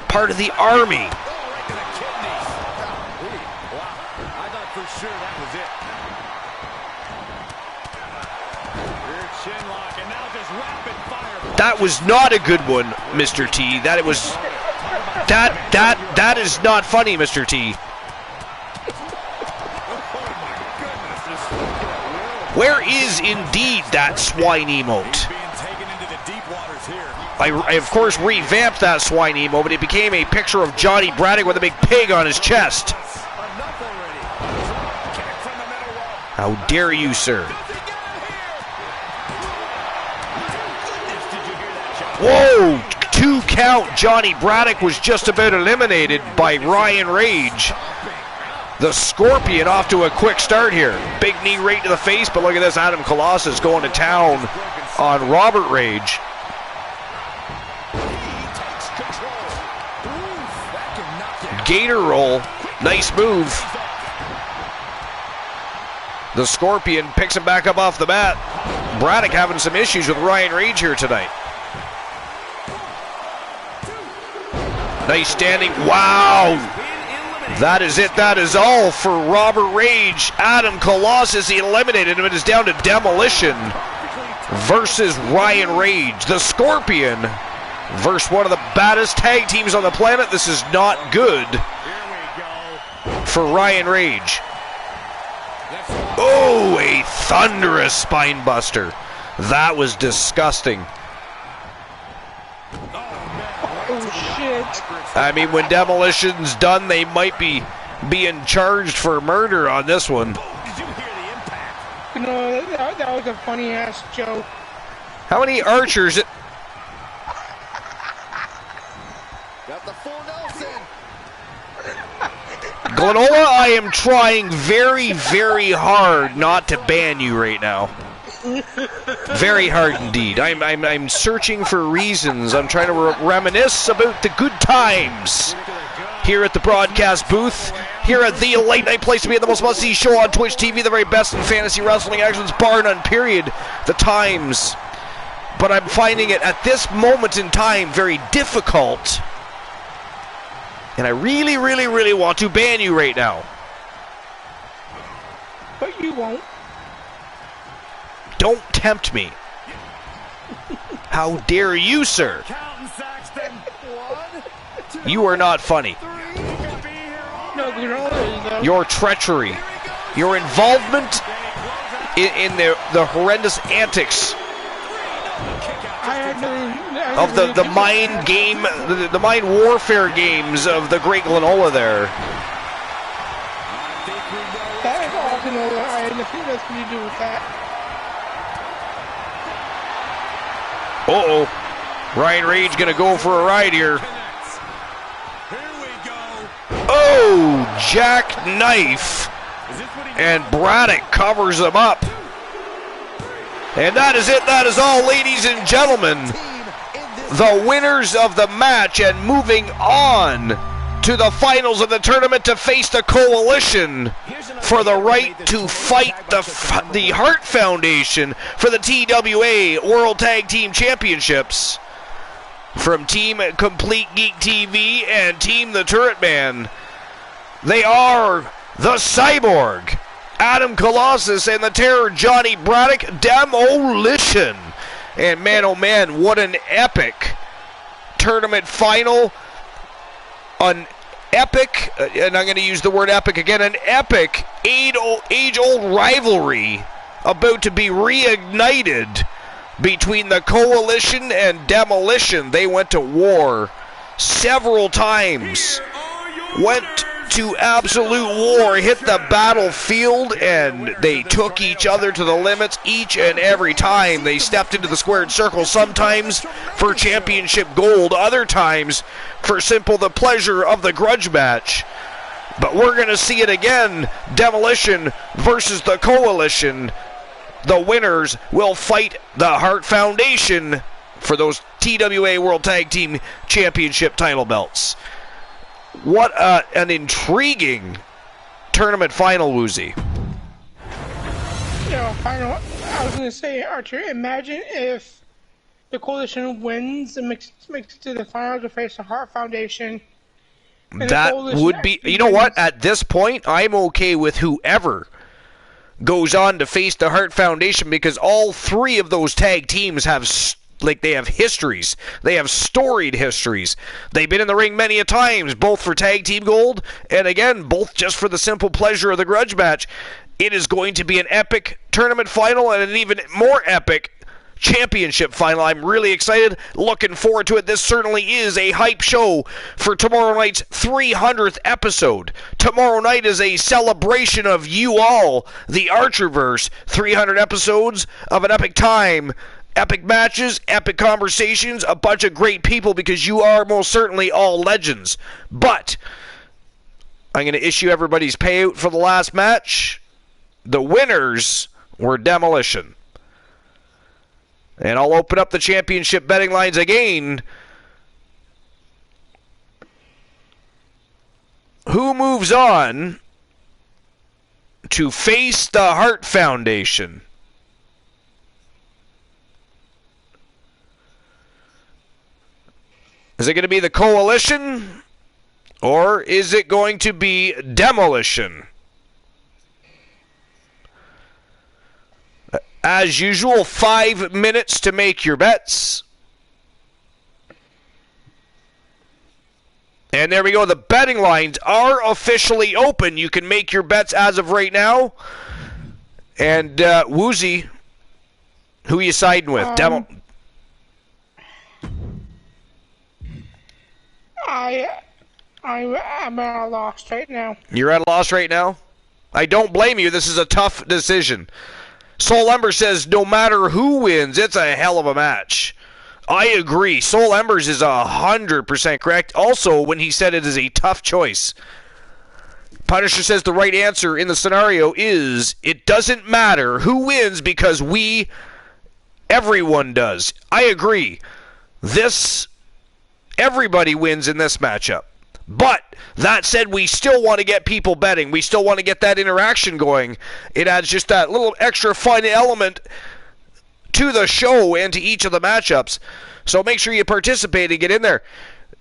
Speaker 1: Part of the army.
Speaker 4: I thought for sure that was it. Rear chin lock, and now just rapid fire.
Speaker 1: That was not a good one, Mr. T. That is not funny, Mr. T. Where is indeed that swine emote?
Speaker 3: Being taken into the deep waters here.
Speaker 1: I of course revamped that swine emo, but it became a picture of Johnny Braddock with a big pig on his chest. How dare you, sir? Whoa! 2 count. Johnny Braddock was just about eliminated by Ryan Rage. The Scorpion off to a quick start here. Big knee right to the face, but look at this. Adam Colossus going to town on Robert Rage. Gator roll. Nice move. The Scorpion picks him back up off the mat. Braddock having some issues with Ryan Rage here tonight. Nice standing. Wow. That is it. That is all for Robert Rage. Adam Colossus eliminated him. It is down to Demolition versus Ryan Rage. The Scorpion versus one of the baddest tag teams on the planet. This is not good for Ryan Rage. Oh, a thunderous spine buster. That was disgusting.
Speaker 2: Oh, shit.
Speaker 1: I mean, when Demolition's done, they might be being charged for murder on this one.
Speaker 2: You know, that was a funny-ass joke.
Speaker 1: How many archers...
Speaker 5: Got the full Nelson.
Speaker 1: Glenola, I am trying very, very hard not to ban you right now. Very hard indeed. I'm searching for reasons. I'm trying to reminisce about the good times here at the broadcast booth, here at the late night place to be at the most must-see show on Twitch TV, the very best in fantasy wrestling actions, bar none, period. The times. But I'm finding it at this moment in time very difficult. And I really, really, really want to ban you right now.
Speaker 2: But you won't.
Speaker 1: Don't tempt me. How dare you, sir? You are not funny.
Speaker 2: No, Glenola is, though.
Speaker 1: Your treachery, your involvement in the horrendous antics of the mind game, the mind warfare games of the great Glenola there.
Speaker 2: That is all Glenola. I had nothing else to do with that.
Speaker 1: Uh-oh. Ryan Rage gonna go for a ride here. Oh, jackknife. And Braddock covers him up. And that is it. That is all, ladies and gentlemen. The winners of the match, and moving on to the finals of the tournament to face the Coalition for the right to fight the Hart Foundation for the TWA World Tag Team Championships. From Team Complete Geek TV and Team The Turret Man, they are the Cyborg, Adam Colossus, and the Terror, Johnny Braddock. Demolition. And man, oh man, what an epic tournament final. An epic, and I'm going to use the word epic again, an epic age-old rivalry about to be reignited between the Coalition and Demolition. They went to war several times, went to absolute war, hit the battlefield, and they took each other to the limits each and every time they stepped into the squared circle, sometimes for championship gold, other times for simple the pleasure of the grudge match. But we're going to see it again. Demolition versus the Coalition. The winners will fight the Hart Foundation for those TWA World Tag Team Championship title belts. What an intriguing tournament final, Woozy.
Speaker 2: Final. I was going to say, Archer, imagine if the Coalition wins and makes it to the final to face the Hart Foundation.
Speaker 1: That would be, you know what, at this point, I'm okay with whoever goes on to face the Hart Foundation, because all three of those tag teams have they have histories. They have storied histories. They've been in the ring many a times, both for tag team gold, and again, both just for the simple pleasure of the grudge match. It is going to be an epic tournament final and an even more epic Championship final. I'm really excited, looking forward to it. This certainly is a hype show for tomorrow night's 300th episode. Tomorrow night is a celebration of you all, the Archerverse. 300 episodes of an epic time, epic matches, epic conversations, a bunch of great people, because you are most certainly all legends. But I'm going to issue everybody's payout for the last match. The winners were Demolition. And I'll open up the championship betting lines again. Who moves on to face the Hart Foundation? Is it going to be the Coalition, or is it going to be Demolition? As usual, 5 minutes to make your bets. And there we go. The betting lines are officially open. You can make your bets as of right now. And Woozy, who are you siding with?
Speaker 2: I'm at a loss right now.
Speaker 1: You're at a loss right now? I don't blame you. This is a tough decision. Soul Ember says no matter who wins, it's a hell of a match. I agree. Soul Embers is 100% correct. Also, when he said it is a tough choice. Punisher says the right answer in the scenario is it doesn't matter who wins because everyone does. I agree. Everybody wins in this matchup. But, that said, we still want to get people betting. We still want to get that interaction going. It adds just that little extra fun element to the show and to each of the matchups. So make sure you participate and get in there.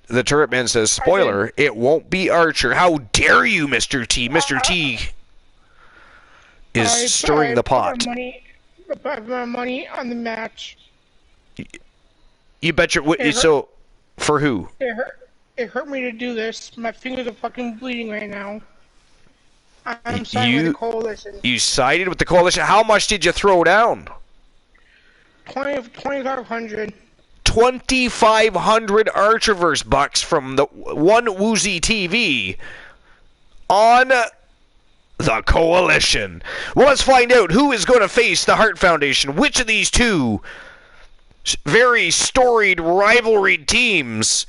Speaker 1: The Turret Man says, spoiler, it won't be Archer. How dare you, Mr. T? Mr. T is stirring the pot.
Speaker 2: I put my money on the match.
Speaker 1: You bet your... So, for who?
Speaker 2: It hurt me to do this. My fingers are fucking bleeding right now. I'm siding with the Coalition.
Speaker 1: You sided with the Coalition? How much did you throw down?
Speaker 2: 2,500.
Speaker 1: 2,500 Archerverse bucks from the one Woozy TV on the Coalition. Well, let's find out who is going to face the Hart Foundation. Which of these two very storied rivalry teams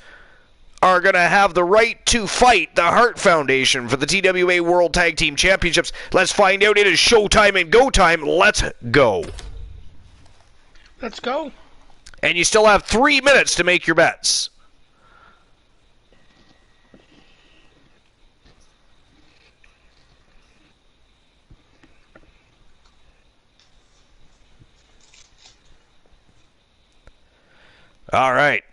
Speaker 1: are going to have the right to fight the Hart Foundation for the TWA World Tag Team Championships? Let's find out. It is showtime and go time. Let's go.
Speaker 2: Let's go.
Speaker 1: And you still have 3 minutes to make your bets. All right.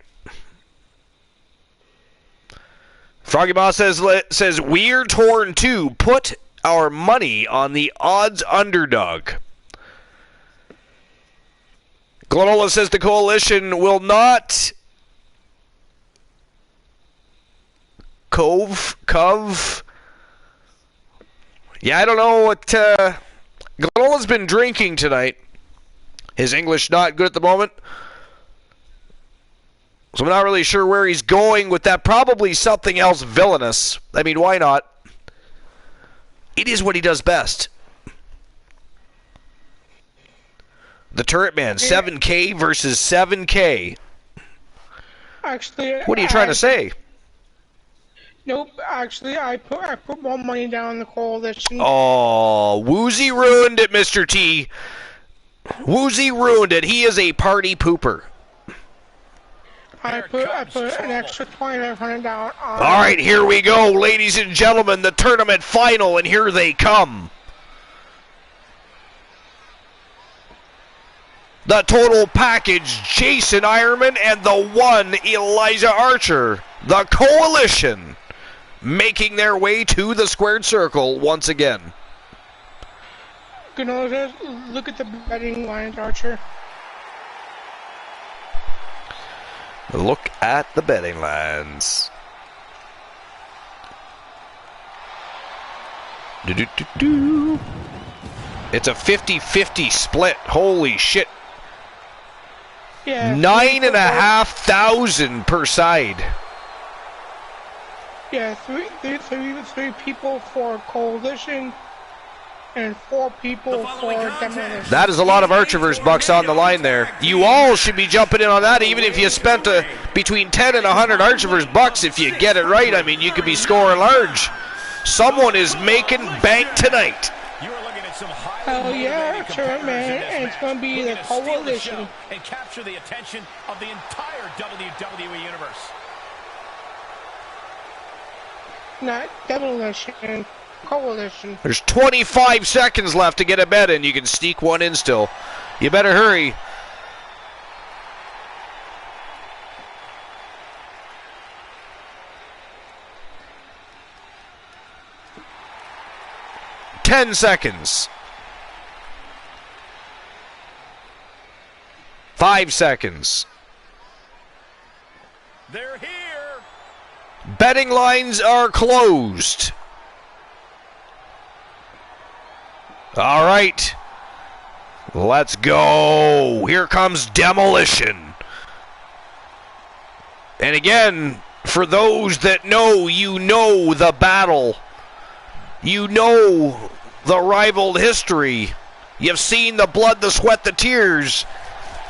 Speaker 1: Froggy Boss says we're torn too. Put our money on the odds underdog. Glenola says the Coalition will not cove. Yeah, I don't know what Glenola's been drinking tonight. His English not good at the moment. So I'm not really sure where he's going with that. Probably something else villainous. I mean, why not? It is what he does best. The Turret Man, 7K versus 7K.
Speaker 2: Actually,
Speaker 1: what are you trying to say?
Speaker 2: Nope. Actually, I put more money down on the Coalition.
Speaker 1: Oh, Woozy ruined it, Mr. T. Woozy ruined it. He is a party pooper.
Speaker 2: I put an extra 2,500 down on.
Speaker 1: All right, here we go, ladies and gentlemen, the tournament final, and here they come. The total package, Jason Ironman and the one Elijah Archer. The Coalition making their way to the squared circle once again.
Speaker 2: Look at the betting lines, Archer.
Speaker 1: Look at the betting lines. It's a 50-50 split. Holy shit.
Speaker 2: Yeah.
Speaker 1: 9,500 per side.
Speaker 2: Yeah, three people for coalition and 4 people for demolition.
Speaker 1: That is a lot of Archerverse bucks on the line there. You all should be jumping in on that, even if you spent between 10 and 100 Archerverse bucks. If you get it right, I mean, you could be scoring large. Someone is making bank tonight.
Speaker 2: Oh yeah, sure, man, and it's going to be the coalition.
Speaker 4: And capture the attention of the entire WWE Universe.
Speaker 2: Not demolition, coalition.
Speaker 1: There's 25 seconds left to get a bet in. You can sneak one in still. You better hurry. Ten seconds. 5 seconds.
Speaker 4: They're here.
Speaker 1: Betting lines are closed. All right. Let's go. Here comes demolition. And again, for those that know, you know the battle. You know the rival history. You've seen the blood, the sweat, the tears.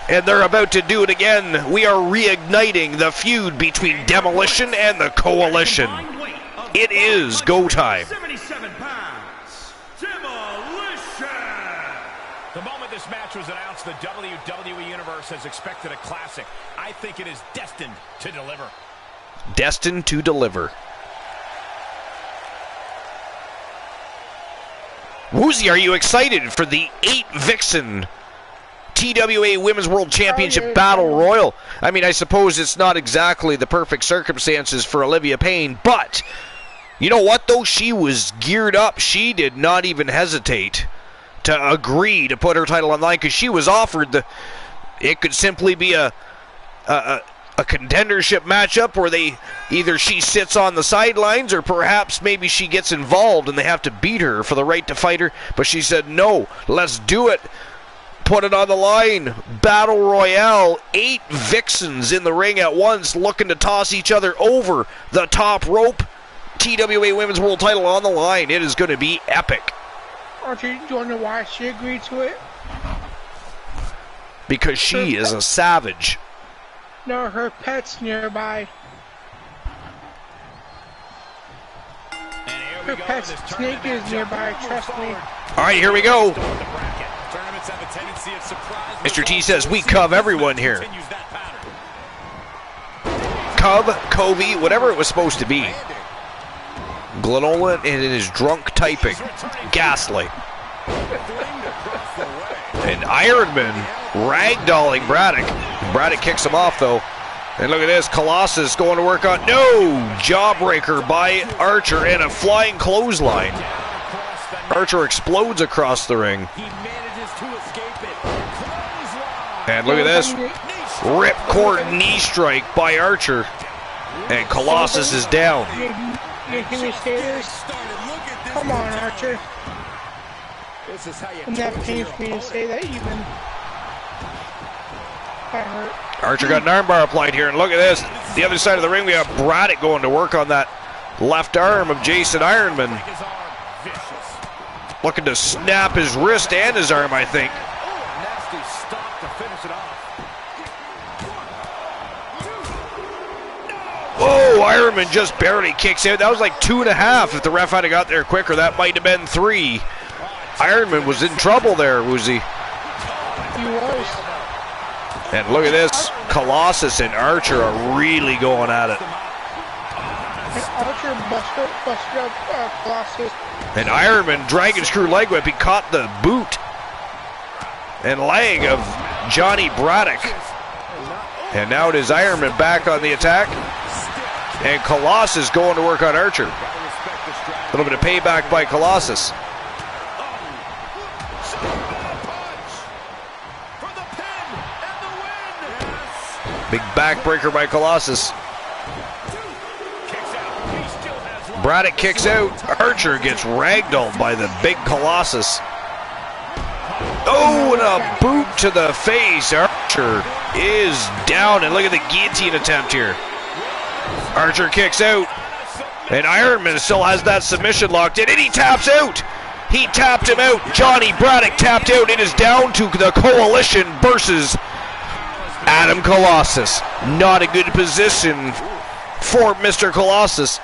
Speaker 1: And they're about to do it again. We are reigniting the feud between Demolition and the Coalition. It is go time.
Speaker 6: 77 pounds, Demolition.
Speaker 4: The moment this match was announced, the WWE Universe has expected a classic. I think it is destined to deliver.
Speaker 1: Destined to deliver. Woozy, are you excited for the 8 Vixen TWA Women's World Championship Battle Royal? I mean, I suppose it's not exactly the perfect circumstances for Olivia Payne, but you know what, though? She was geared up. She did not even hesitate to agree to put her title on the line because she was offered it could simply be a contendership matchup where she sits on the sidelines or perhaps maybe she gets involved and they have to beat her for the right to fight her. But she said, no, let's do it. Put it on the line. Battle Royale. 8 Vixens in the ring at once looking to toss each other over the top rope. TWA Women's World title on the line. It is going to be epic.
Speaker 2: Archie, do you want to know why she agreed to it?
Speaker 1: Because she is a savage.
Speaker 2: No, her pet's nearby. Her pet's snake is nearby, trust me.
Speaker 1: All right, here we go. Mr. T says, we cov everyone here. Cub, Covey, whatever it was supposed to be. Glenola and it is drunk typing. Ghastly. And Ironman ragdolling Braddock. Braddock kicks him off, though. And look at this. Colossus going to work on... No! Jawbreaker by Archer and a flying clothesline. Archer explodes across the ring. And look at this. Ripcord knee strike by Archer. And Colossus is down.
Speaker 2: You hear me say this? Come on, Archer. And that pains me to say that even. That hurt.
Speaker 1: Archer got an armbar applied here, and look at this. The other side of the ring, we have Braddock going to work on that left arm of Jason Ironman. Looking to snap his wrist and his arm, I think. Whoa, Ironman just barely kicks out. That was like 2.5. If the ref had got there quicker, that might have been 3. Ironman was in trouble there, Woozy.
Speaker 2: He was.
Speaker 1: And look at this. Colossus and Archer are really going at it.
Speaker 2: And Archer busted up Colossus.
Speaker 1: And Ironman dragon screw leg whip. He caught the boot and leg of Johnny Braddock. And now it is Ironman back on the attack. And Colossus going to work on Archer. A little bit of payback by Colossus. Big backbreaker by Colossus. Braddock kicks out. Archer gets ragdolled by the big Colossus. Oh, and a boot to the face. Archer Archer is down, and look at the guillotine attempt here. Archer kicks out, and Ironman still has that submission locked in, and he taps out. He tapped him out. Johnny Braddock tapped out. It is down to the Coalition versus Adam Colossus. Not a good position for Mr. Colossus.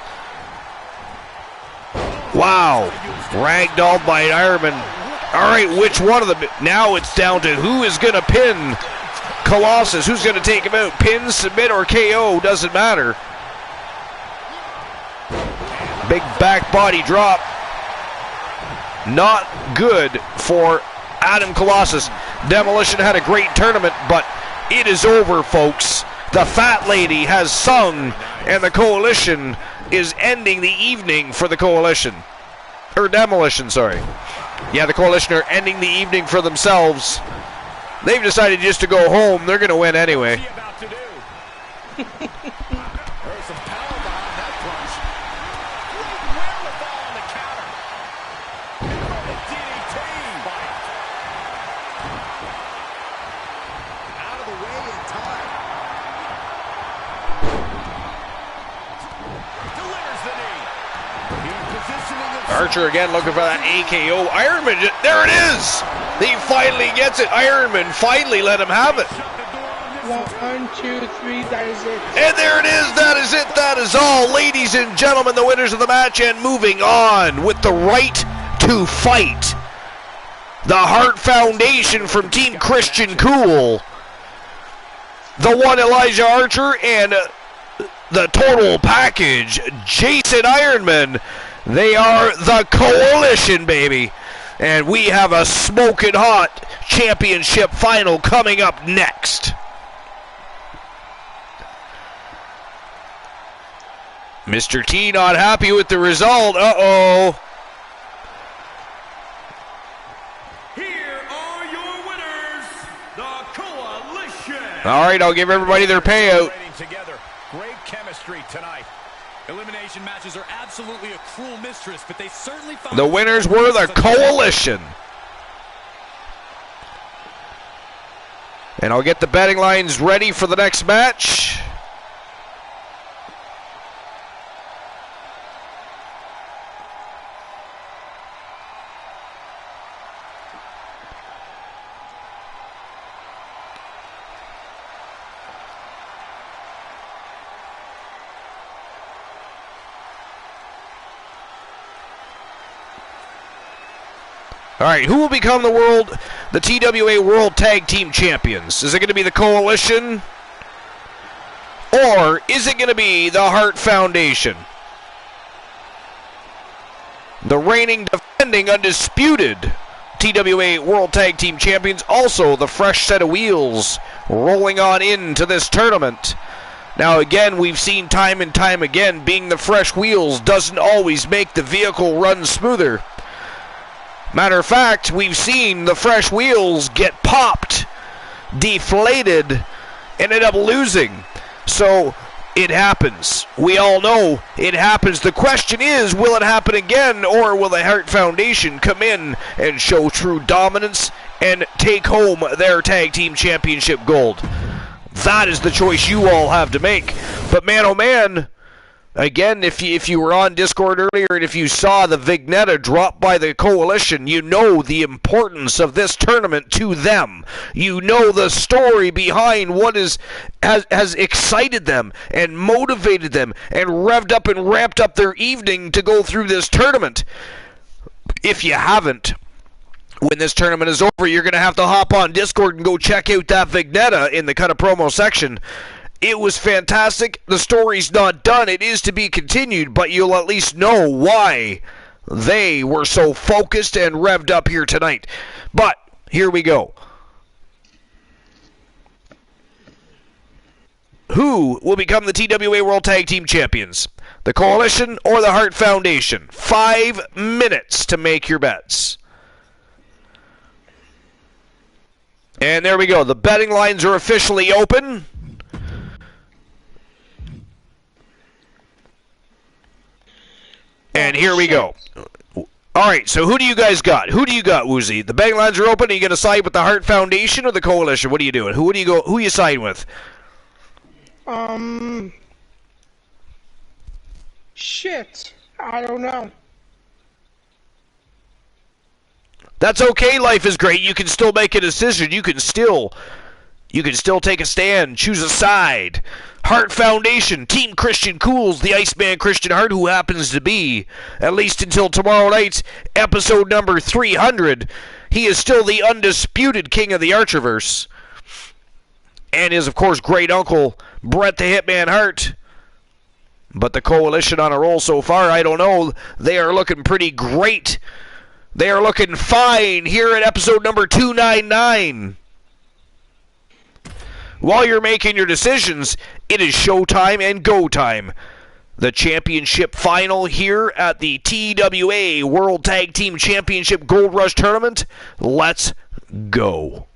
Speaker 1: Wow. Ragdolled by Ironman. All right, which one of them? Now it's down to who is going to pin Colossus. Who's going to take him out? Pin, submit, or KO, doesn't matter. Big back body drop. Not good for Adam Colossus. Demolition had a great tournament, but it is over, folks. The Fat Lady has sung, and the Coalition is ending the evening for the Coalition. Or Demolition, sorry. Yeah, the Coalition are ending the evening for themselves. They've decided just to go home. They're going to win anyway.
Speaker 5: There's some power behind that punch. Great wherewithal on the counter. And the DDT. Out of the way in time. Delivers the knee. He's positioning himself.
Speaker 1: Archer again looking for that AKO. Ironman, there it is! He finally gets it. Ironman finally let him have it.
Speaker 2: 1, 2, 3, that is it.
Speaker 1: And there it is. That is it. That is all. Ladies and gentlemen, the winners of the match, and moving on with the right to fight. The Hart Foundation from Team Christian Cool. The one Elijah Archer and the total package, Jason Ironman. They are the Coalition, baby. And we have a smoking hot championship final coming up next. Mr. T not happy with the result. Uh-oh.
Speaker 6: Here are your winners, the Coalition.
Speaker 1: All right, I'll give everybody their payout.
Speaker 4: Together. Great chemistry tonight.
Speaker 3: Elimination matches are absolutely a cruel mistress, but they certainly found
Speaker 1: The winners were the Coalition. And I'll get the betting lines ready for the next match. All right, who will become the TWA World Tag Team Champions? Is it going to be the Coalition? Or is it going to be the Hart Foundation? The reigning, defending, undisputed TWA World Tag Team Champions, also the fresh set of wheels rolling on into this tournament. Now again, we've seen time and time again, being the fresh wheels doesn't always make the vehicle run smoother. Matter of fact, we've seen the fresh wheels get popped, deflated, and end up losing. So it happens. We all know it happens. The question is, will it happen again, or will the Hart Foundation come in and show true dominance and take home their tag team championship gold? That is the choice you all have to make. But man, oh man, again, if you were on Discord earlier and if you saw the vignette drop by the Coalition, you know the importance of this tournament to them. You know the story behind what has excited them and motivated them and revved up and ramped up their evening to go through this tournament. If you haven't, when this tournament is over, you're going to have to hop on Discord and go check out that vignette in the Cut of Promo section. It was fantastic. The story's not done. It is to be continued, but you'll at least know why they were so focused and revved up here tonight. But here we go. Who will become the TWA World Tag Team Champions? The Coalition or the Hart Foundation? 5 minutes to make your bets. And there we go. The betting lines are officially open. And here we go. All right, so who do you guys got? Who do you got, Woozy? The betting lines are open. Are you going to side with the Hart Foundation or the Coalition? What are you doing? Who do you go? Who you siding with?
Speaker 2: Shit. I don't know.
Speaker 1: That's okay. Life is great. You can still make a decision. You can still take a stand. Choose a side. Hart Foundation, Team Christian Cools, the Iceman Christian Hart, who happens to be, at least until tomorrow night's episode number 300, he is still the undisputed king of the Archerverse. And is, of course, great uncle Bret the Hitman Hart. But the Coalition on a roll so far, I don't know. They are looking pretty great. They are looking fine here at episode number 299. While you're making your decisions, it is showtime and go time. The championship final here at the TWA World Tag Team Championship Gold Rush Tournament. Let's go.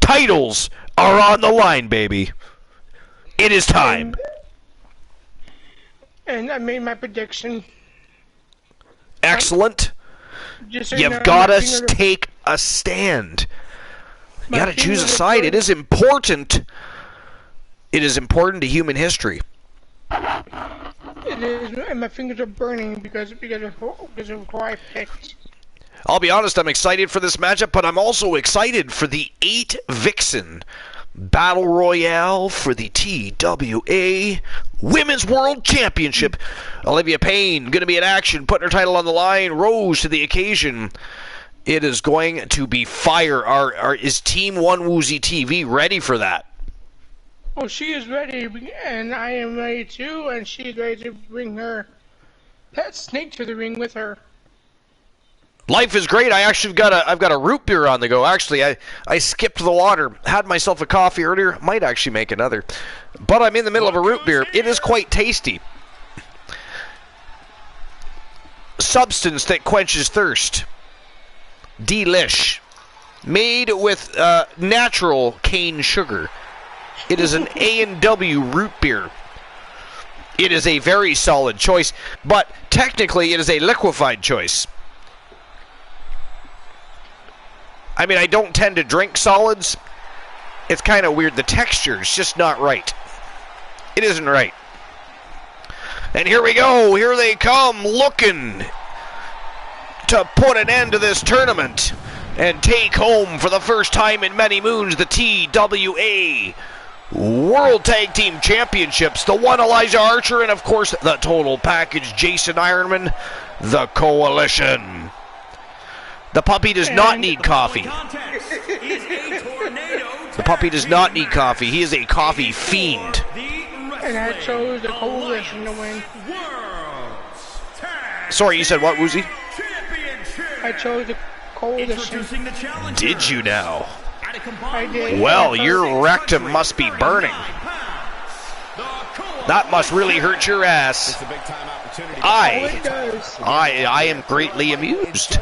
Speaker 1: Titles are on the line, baby. It is time.
Speaker 2: And I made my prediction.
Speaker 1: Excellent.
Speaker 2: Just so
Speaker 1: You've got to take a stand. You got to choose a side. It is important. It is important to human history.
Speaker 2: It is, and my fingers are burning because of who I picked.
Speaker 1: I'll be honest, I'm excited for this matchup, but I'm also excited for the 8 Vixen Battle Royale for the TWA Women's World Championship. Olivia Payne going to be in action, putting her title on the line, rose to the occasion. It is going to be fire. Is Team One Woozy TV ready for that?
Speaker 2: Oh, she is ready, and I am ready too, and she is ready to bring her pet snake to the ring with her.
Speaker 1: Life is great. I've got a root beer on the go. Actually, I skipped the water. Had myself a coffee earlier. Might actually make another. But I'm in the middle of a root beer. It is quite tasty. Substance that quenches thirst. Delish. Made with natural cane sugar. It is an A&W root beer. It is a very solid choice, but technically it is a liquefied choice. I mean, I don't tend to drink solids. It's kind of weird. The texture is just not right. It isn't right. And here we go. Here they come, looking to put an end to this tournament and take home for the first time in many moons the TWA World Tag Team Championships. The one Elijah Archer, and of course the total package Jason Ironman, the Coalition. The puppy does not need coffee. The puppy does not need coffee. He is a coffee fiend.
Speaker 2: And I chose the Coalition to win.
Speaker 1: Sorry, you said what, Woozy?
Speaker 2: I chose the Coalition.
Speaker 1: Did you now?
Speaker 2: I did.
Speaker 1: Well, your rectum must be burning. That must really hurt your ass. I am greatly amused.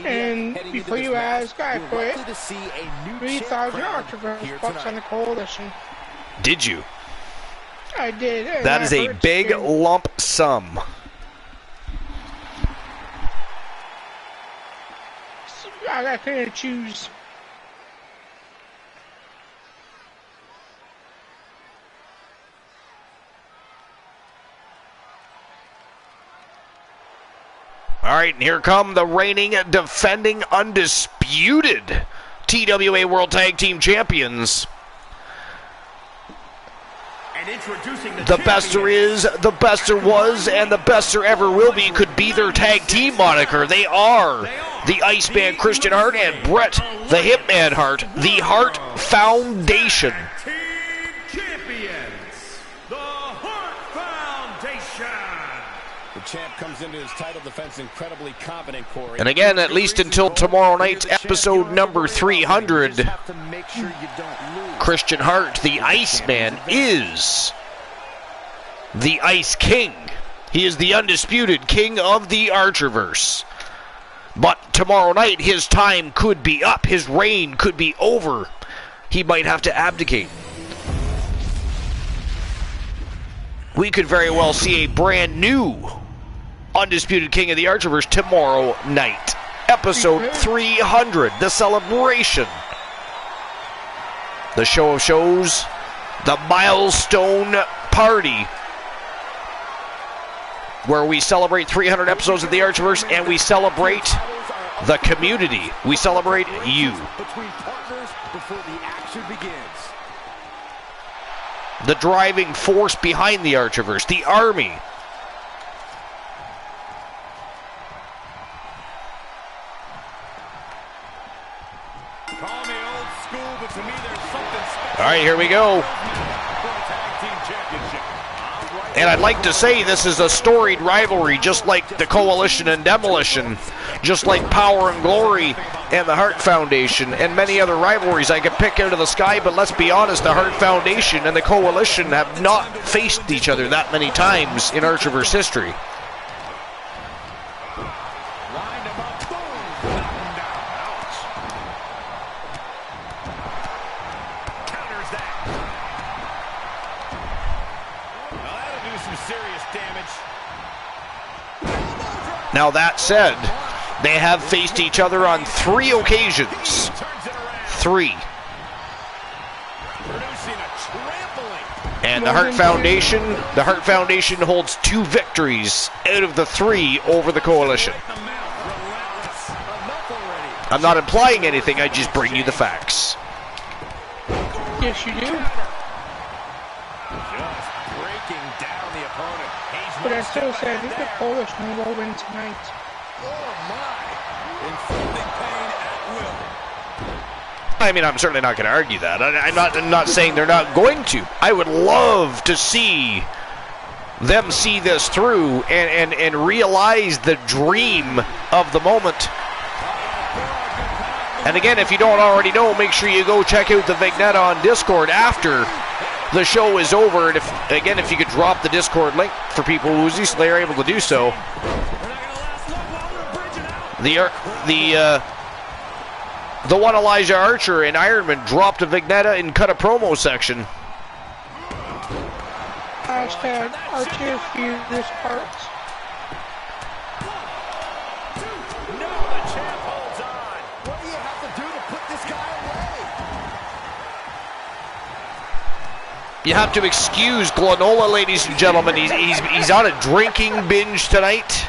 Speaker 2: And before you ask, I put $3,000 on the Coalition.
Speaker 1: Did you?
Speaker 2: I did.
Speaker 1: That is a big lump sum.
Speaker 2: I couldn't choose.
Speaker 1: All right, and here come the reigning, defending, undisputed TWA World Tag Team Champions.
Speaker 6: And introducing
Speaker 1: The best there is, the best there was, and the best there ever will be could be their tag team moniker. They are the Iceman Christian Hart and Bret the Hitman Hart, the Hart Foundation.
Speaker 6: Team Champions, the Hart Foundation.
Speaker 4: The champ comes into his title defense incredibly confident, Corey.
Speaker 1: And again, at least until tomorrow night's episode number 300, Christian Hart, the Iceman, is the Ice King. He is the undisputed king of the Archerverse. But tomorrow night, his time could be up. His reign could be over. He might have to abdicate. We could very well see a brand new Undisputed King of the Archerverse tomorrow night. Episode 300, the celebration. The show of shows, the milestone party, where we celebrate 300 episodes of the Archerverse and we celebrate the community. We celebrate you. The driving force behind the Archerverse, the Army.
Speaker 3: Call me old school, but to me there's something special.
Speaker 1: All right, here we go. And I'd like to say this is a storied rivalry, just like the Coalition and Demolition, just like Power and Glory and the Hart Foundation, and many other rivalries I could pick out of the sky, but let's be honest, the Hart Foundation and the Coalition have not faced each other that many times in Archerverse history. Now that said, they have faced each other on 3 occasions. 3. And the Hart Foundation holds 2 victories out of the 3 over the Coalition. I'm not implying anything, I just bring you the facts.
Speaker 2: Yes, you do. But I still say I think the Coalition will win tonight.
Speaker 1: I mean, I'm certainly not going to argue that. I'm not saying they're not going to. I would love to see them see this through and realize the dream of the moment. And again, if you don't already know, make sure you go check out the vignette on Discord after the show is over. And if you could drop the Discord link for people who easily are able to do so. The one Elijah Archer and Ironman dropped a vignette and cut a promo section.
Speaker 2: Hashtag Archer Fuse Parts.
Speaker 4: No, the champ holds on. What do you have to do to put this guy away?
Speaker 1: You have to excuse Glanola, ladies and gentlemen. He's on a drinking binge tonight.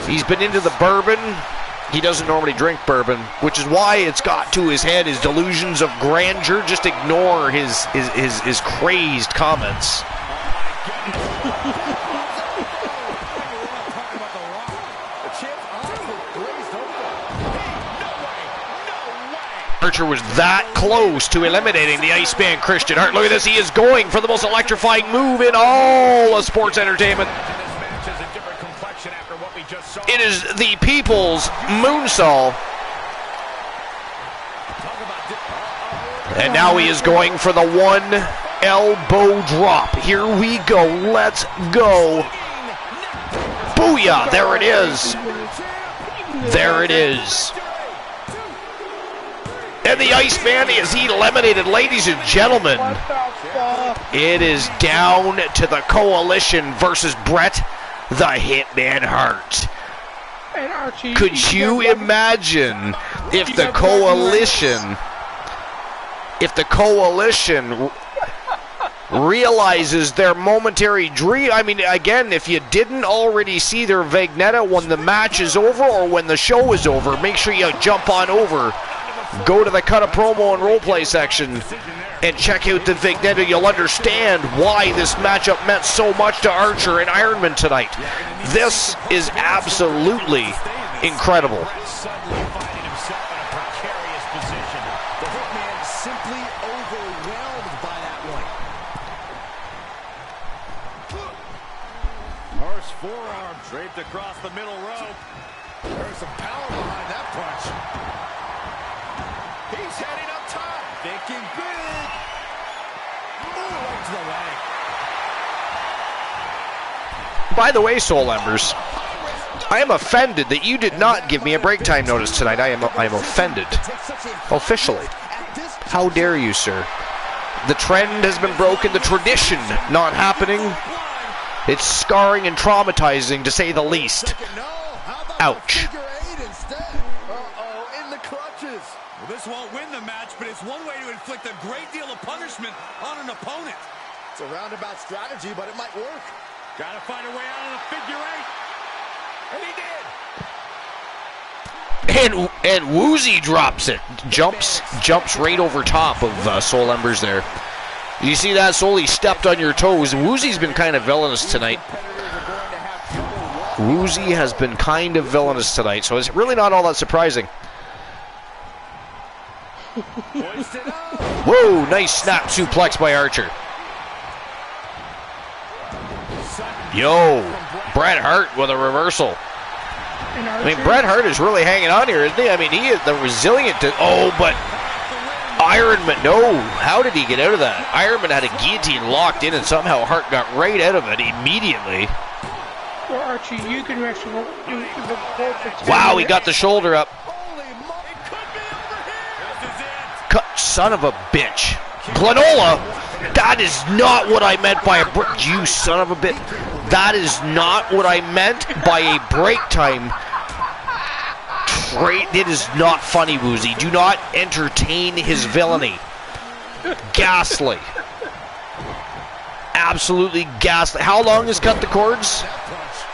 Speaker 1: He's been into the bourbon. He doesn't normally drink bourbon, which is why it's got to his head, his delusions of grandeur. Just ignore his crazed comments. Archer was that close to eliminating the Iceman Christian Hart. Look at this, he is going for the most electrifying move in all of sports entertainment. It is the People's Moonsault. And now he is going for the 1 elbow drop. Here we go, let's go. Booyah, there it is. There it is. And the Iceman is eliminated, ladies and gentlemen. It is down to the Coalition versus Bret the Hitman Hart. Could you imagine if the Coalition realizes their momentary dream? I mean, again, if you didn't already see their vignette when the match is over or when the show is over, make sure you jump on over. Go to the cut a promo and roleplay section and check out the vignette. You'll understand why this matchup meant so much to Archer and Ironman tonight. This is absolutely incredible.
Speaker 4: Harsh forearm draped across the middle rope. There's some power behind that punch. He's heading up top, thinking big. Right to the leg.
Speaker 1: By the way, Soul Embers, I am offended that you did not give me a break time notice tonight. I am offended. Officially. How dare you, sir? The trend has been broken, the tradition not happening. It's scarring and traumatizing, to say the least. Ouch.
Speaker 5: Uh-oh, in the clutches.
Speaker 3: Well, this won't win the match, but it's one way to inflict a great deal of punishment on an opponent.
Speaker 5: It's a roundabout strategy, but it might work.
Speaker 3: Gotta find a way out of the figure eight. And he did.
Speaker 1: And Woozy drops it. Jumps right over top of Soul Embers there. You see that? Soul, he stepped on your toes. Woozy's been kind of villainous tonight. Woozy has been kind of villainous tonight, so it's really not all that surprising. Whoa, nice snap suplex by Archer. Yo, Bret Hart with a reversal. I mean, Bret Hart is really hanging on here, isn't he? I mean, he is the resilient. Oh, but Iron Man, no. How did he get out of that? Iron Man had a guillotine locked in, and somehow Hart got right out of it immediately.
Speaker 2: Well, Archie, you can actually do the quote for 10
Speaker 1: Wow, he
Speaker 2: minutes.
Speaker 1: got the shoulder up. Cut, son of a bitch. Glenola, that is not what I meant by a break. You son of a bitch. That is not what I meant by a break time. It is not funny, Woozy. Do not entertain his villainy. Ghastly. Absolutely ghastly. How long is Cut the Cords?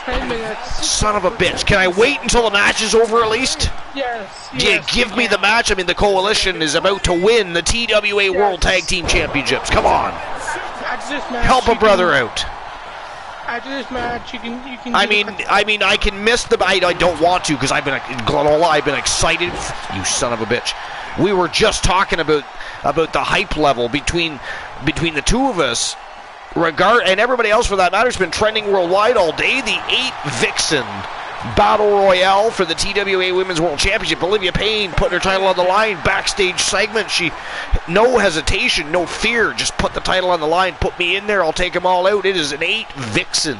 Speaker 2: 10 minutes.
Speaker 1: Son of a bitch. Can I wait until the match is over at least?
Speaker 2: Yes.
Speaker 1: Yeah, give me the match. I mean, the Coalition is about to win the TWA World Tag Team Championships. Come on.
Speaker 2: After this match,
Speaker 1: Help a
Speaker 2: you
Speaker 1: brother
Speaker 2: can,
Speaker 1: out.
Speaker 2: After this match, you can.
Speaker 1: I mean, I can miss the. I don't want to because I've been Glenola. I've been excited. You son of a bitch. We were just talking about the hype level between the two of us. And everybody else for that matter has been trending worldwide all day. The 8 Vixen Battle Royale for the TWA Women's World Championship. Olivia Payne putting her title on the line. Backstage segment. She, no hesitation, no fear. Just put the title on the line. Put me in there. I'll take them all out. It is an 8 Vixen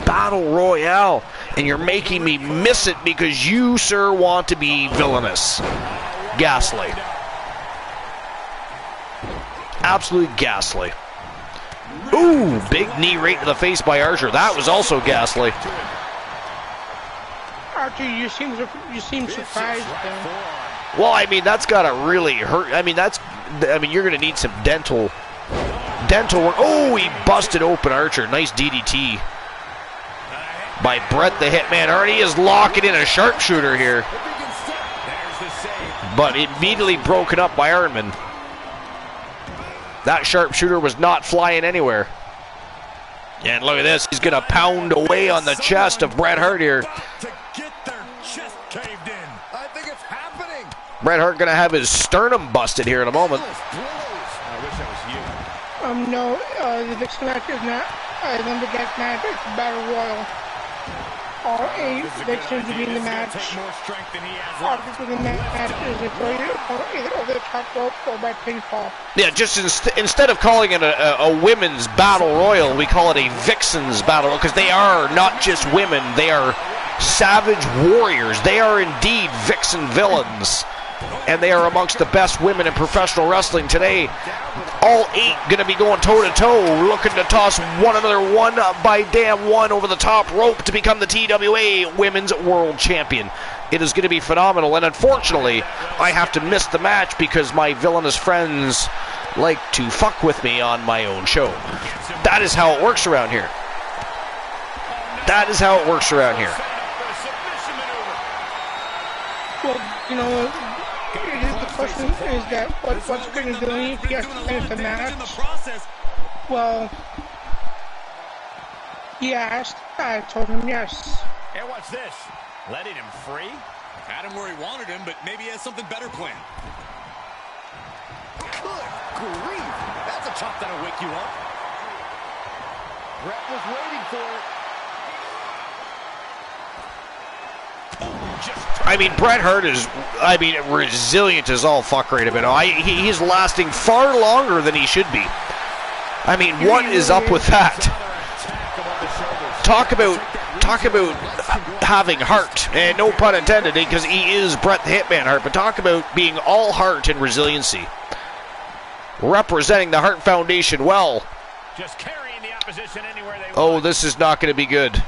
Speaker 1: Battle Royale. And you're making me miss it because you, sir, want to be villainous. Ghastly. Absolutely ghastly. Ooh, big knee right to the face by Archer. That was also ghastly.
Speaker 2: Archie, you seem surprised.
Speaker 1: Well, I mean, that's gotta really hurt. I mean, you're gonna need some dental work. Oh, he busted open Archer. Nice DDT by Bret the Hitman Hart. He is locking in a sharpshooter here, but immediately broken up by Ironman. That sharpshooter was not flying anywhere. And look at this. He's going to pound away on the chest of Bret Hart here. Bret Hart going to have his sternum busted here in a moment.
Speaker 2: No, the Vixen match is not a lumberjack match. It's a battle royal. All 8 Vixens will be in the match. Object of the match is a throw either over the top rope or by pinfall.
Speaker 1: Yeah, just instead of calling it a women's battle royal, we call it a Vixen's battle royal because they are not just women, they are savage warriors. They are indeed Vixen villains. And they are amongst the best women in professional wrestling today. All 8 going to be going toe-to-toe, looking to toss one another one by damn one over the top rope to become the TWA Women's World Champion. It is going to be phenomenal, and unfortunately, I have to miss the match because my villainous friends like to fuck with me on my own show. That is how it works around here. That is how it works around here.
Speaker 2: Well, you know, the question is that what's going to do if he has to finish the match? Well, he asked. I told him yes.
Speaker 3: And watch this. Letting him free? Had him where he wanted him, but maybe he has something better planned.
Speaker 5: Good grief. That's a chop that'll wake you up. Bret was waiting for it.
Speaker 1: I mean, Bret Hart is, resilient as all fuck right about it. He's lasting far longer than he should be. I mean, what is up with that? Talk about having heart, and no pun intended, because he is Bret the Hitman Hart, but talk about being all heart and resiliency. Representing the Hart Foundation well.
Speaker 4: position anywhere they
Speaker 1: Oh,
Speaker 4: want.
Speaker 1: this is not going to be good.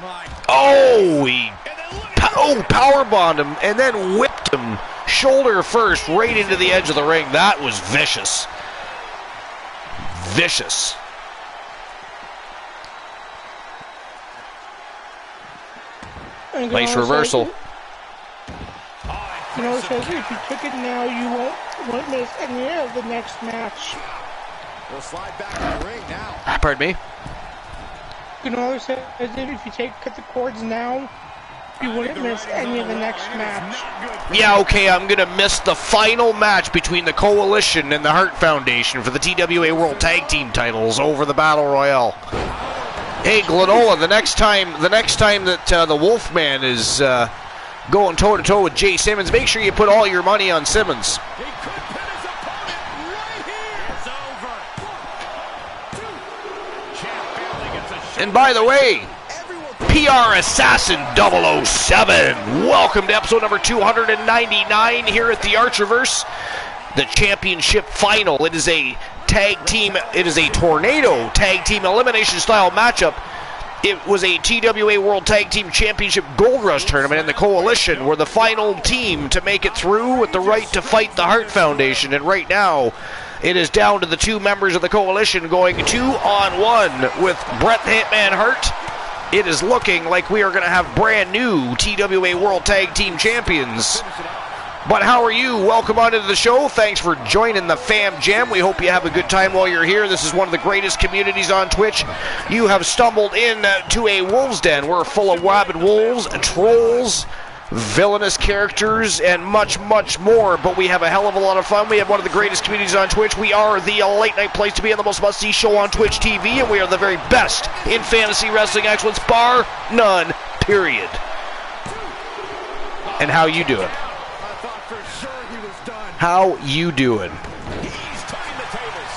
Speaker 3: My
Speaker 1: Oh, he
Speaker 4: And then look at
Speaker 1: power bombed him and then whipped him shoulder first right into the edge of the ring. That was vicious. Vicious.
Speaker 2: And
Speaker 1: Nice
Speaker 2: Gonzalez
Speaker 1: reversal.
Speaker 2: says- You know, it says if you took it now, you won't miss any of the next match.
Speaker 5: We'll slide back in the ring now.
Speaker 1: Pardon me?
Speaker 2: Gonzalez says if you cut the cords now, you wouldn't miss any of the next match.
Speaker 1: Yeah, okay, I'm going to miss the final match between the Coalition and the Hart Foundation for the TWA World Tag Team titles over the Battle Royale. Hey, Glenola, the next time that the Wolfman is going toe-to-toe with Jay Simmons, make sure you put all your money on Simmons.
Speaker 4: He could pin his opponent right here. It's over. 1, 2. Champ barely gets a shot.
Speaker 1: And by the way, PR Assassin 007, welcome to episode number 299 here at the Archerverse, the championship final. It is a tornado tag team elimination style matchup. It was a TWA World Tag Team Championship Gold Rush tournament, and the Coalition were the final team to make it through with the right to fight the Hart Foundation. And right now, it is down to the two members of the Coalition going 2-on-1 with Bret the Hitman Hart. It is looking like we are going to have brand new TWA World Tag Team Champions. But how are you? Welcome on into the show. Thanks for joining the Fam Jam. We hope you have a good time while you're here. This is one of the greatest communities on Twitch. You have stumbled into a wolf's den. We're full of rabid wolves, trolls, villainous characters, and much, much more. But we have a hell of a lot of fun. We have one of the greatest communities on Twitch. We are the late night place to be and the most must-see show on Twitch TV, and we are the very best in fantasy wrestling excellence, bar none, period. And how you doing? How you doing?
Speaker 4: He's turning the tables.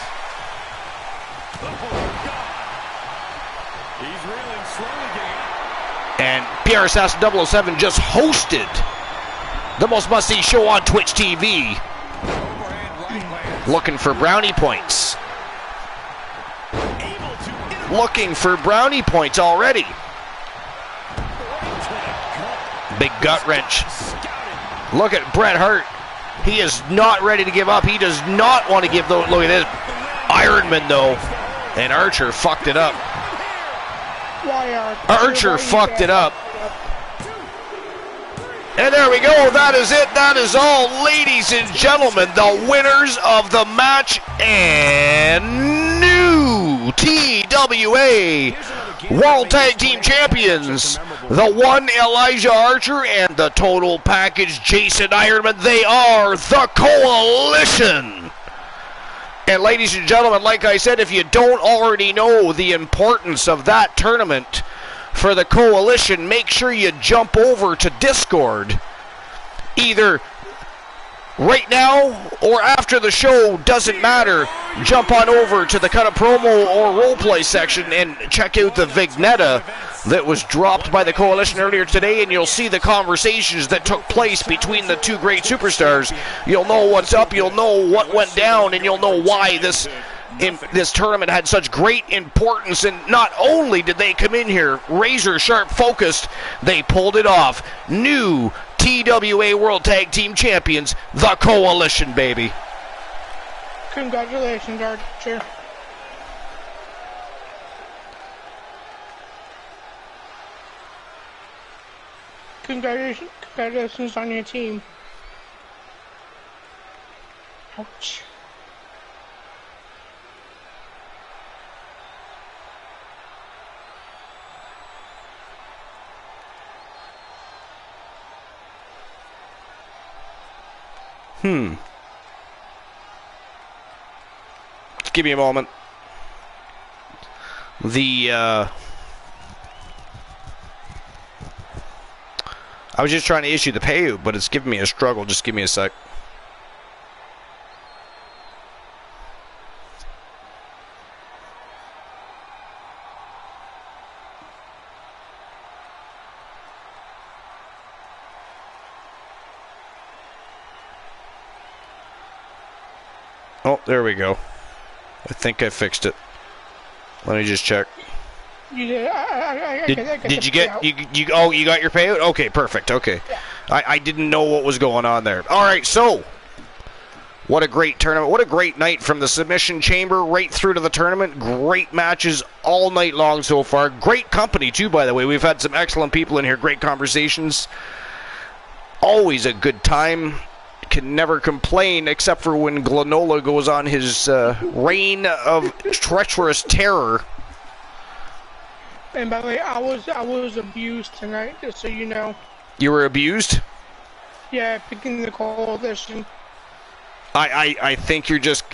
Speaker 4: Oh, God. He's reeling slowly, gang.
Speaker 1: And PR Assassin 007 just hosted the most must-see show on Twitch TV. Looking for brownie points. Looking for brownie points already. Big gut wrench. Look at Bret Hart. He is not ready to give up. He does not want to give those. Look at this. Ironman, though. And Archer fucked it up. Archer fucked it up. And there we go. That is it. That is all, ladies and gentlemen. The winners of the match and new TWA World Tag Team Champions. The one Elijah Archer and the total package Jason Ironman. They are the Coalition. And ladies and gentlemen, like I said, if you don't already know the importance of that tournament for the Coalition, make sure you jump over to Discord. Either right now or after the show, doesn't matter. Jump on over to the Cut a Promo or Roleplay section and check out the vignetta that was dropped by the Coalition earlier today, and you'll see the conversations that took place between the two great superstars. You'll know what's up, you'll know what went down, and you'll know why this tournament had such great importance. And not only did they come in here razor sharp focused, they pulled it off. New TWA World Tag Team Champions, the Coalition, baby.
Speaker 2: Congratulations, Archer. Congratulations on your team. Ouch.
Speaker 1: Just give me a moment. I was just trying to issue the payout, but it's giving me a struggle. Just give me a sec. Oh, there we go. I think I fixed it. Let me just check.
Speaker 2: You did.
Speaker 1: Did you get you? Oh, you got your payout. Okay, perfect. Okay,
Speaker 2: yeah.
Speaker 1: I didn't know what was going on there. All right, so what a great tournament! What a great night from the Submission Chamber right through to the tournament. Great matches all night long so far. Great company too, by the way. We've had some excellent people in here. Great conversations. Always a good time. Can never complain except for when Glenola goes on his reign of treacherous terror.
Speaker 2: And by the way, I was abused tonight, just so you know.
Speaker 1: You were abused?
Speaker 2: Yeah, picking the coalition.
Speaker 1: I think you're just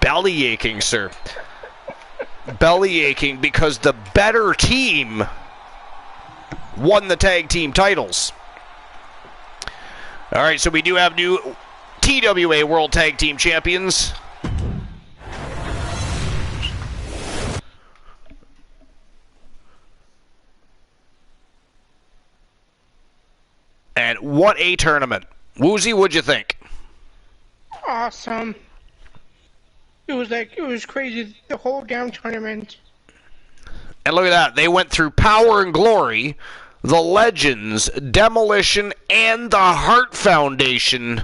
Speaker 1: belly aching, sir. Belly aching because the better team won the tag team titles. All right, so we do have new TWA World Tag Team Champions. And what a tournament. Woozy, what'd you think?
Speaker 2: Awesome. It was crazy, the whole damn tournament.
Speaker 1: And look at that. They went through Power and Glory, the Legends, Demolition, and the Hart Foundation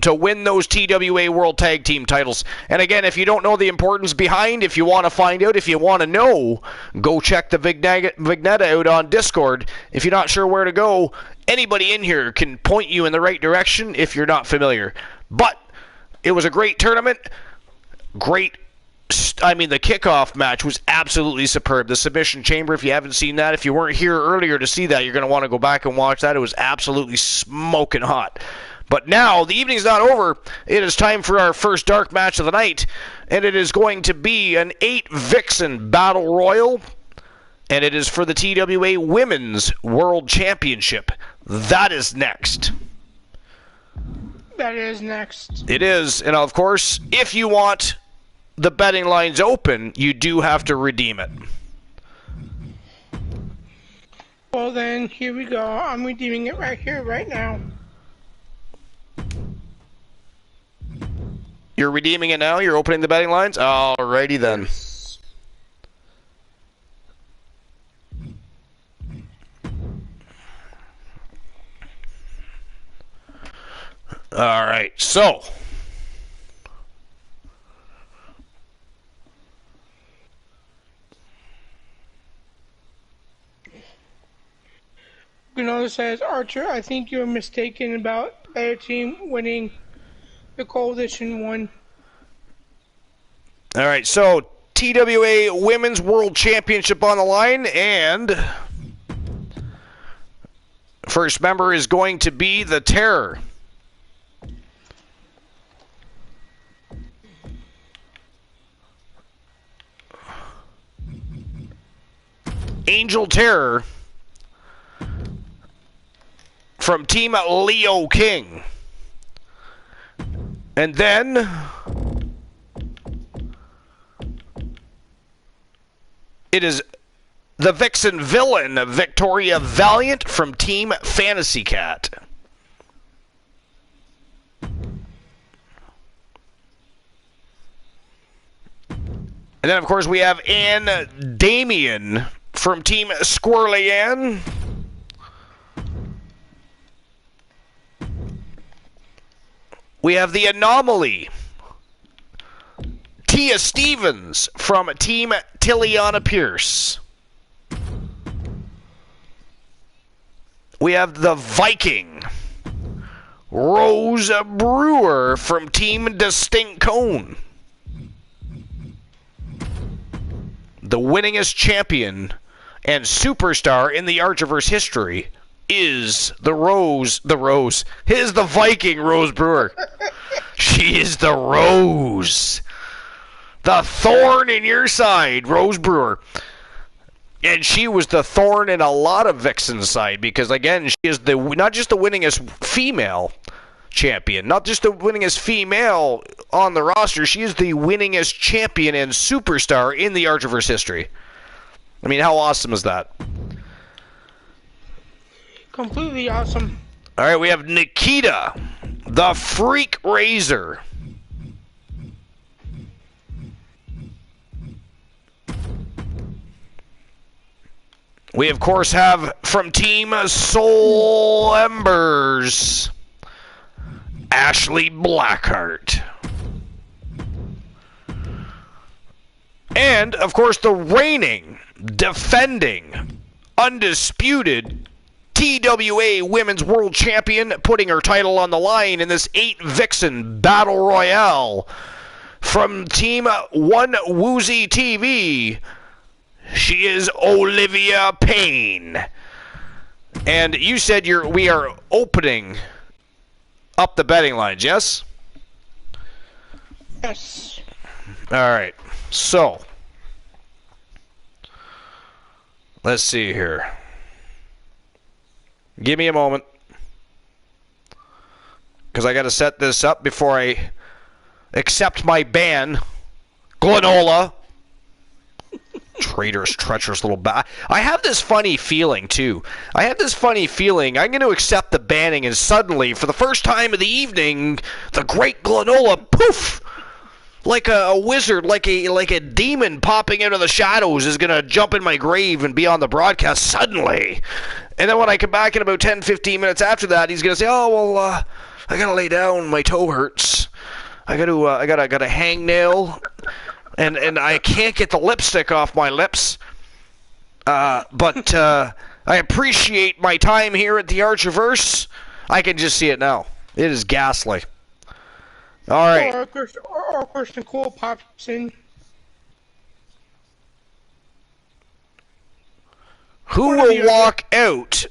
Speaker 1: to win those TWA World Tag Team titles. And again, if you don't know the importance behind, if you want to find out, if you want to know, go check the Vignetta out on Discord. If you're not sure where to go, anybody in here can point you in the right direction if you're not familiar. But it was a great tournament. The kickoff match was absolutely superb. The Submission Chamber, if you haven't seen that, if you weren't here earlier to see that, you're going to want to go back and watch that. It was absolutely smoking hot. But now, the evening's not over. It is time for our first dark match of the night, and it is going to be an 8-Vixen Battle Royal, and it is for the TWA Women's World Championship. That is next.
Speaker 2: That is next.
Speaker 1: It is, and of course, if you want the betting lines open, you do have to redeem it.
Speaker 2: Well then, here we go. I'm redeeming it right here, right now.
Speaker 1: You're redeeming it now? You're opening the betting lines? Alrighty then. Alright, so
Speaker 2: Granola says, Archer, I think you're mistaken about their team winning. The coalition won.
Speaker 1: all right, so TWA Women's World Championship on the line, and first member is going to be the Terror. Angel Terror from Team Leo King. And then it is the Vixen Villain, Victoria Valiant from Team Fantasy Cat. And then, of course, we have Ann Damien from Team Squirrely Ann. We have the Anomaly, Tia Stevens from Team Tiliana Pierce. We have the Viking, Rose Brewer from Team Distinct Cone. The winningest champion and superstar in the Archiverse history is the Viking Rose Brewer. She is the Rose. The thorn in your side, Rose Brewer. And she was the thorn in a lot of Vixen's side because, again, she is not just the winningest female champion, not just the winningest female on the roster, she is the winningest champion and superstar in the Archiverse history. I mean, how awesome is that?
Speaker 2: Completely awesome.
Speaker 1: All right, we have Nikita, the Freak Razor. We, of course, have from Team Soul Embers, Ashley Blackheart. And, of course, the reigning, defending, undisputed TWA Women's World Champion, putting her title on the line in this 8-Vixen Battle Royale. From Team One Woozy TV, she is Olivia Payne. And you said we are opening up the betting lines, yes?
Speaker 2: Yes.
Speaker 1: All right. So, let's see here. Give me a moment, because I got to set this up before I accept my ban. Glenola. Traitorous, treacherous little I have this funny feeling, too. I'm going to accept the banning, and suddenly, for the first time of the evening, the great Glenola, poof! Like a wizard, like a demon popping out of the shadows is going to jump in my grave and be on the broadcast suddenly. And then when I come back in about 10, 15 minutes after that, he's going to say, oh, well, I got to lay down. My toe hurts. I got a hangnail. And I can't get the lipstick off my lips. But I appreciate my time here at the Archiverse. I can just see it now. It is ghastly. All right.
Speaker 2: Or of course, Nicole pops in.
Speaker 1: Who will walk out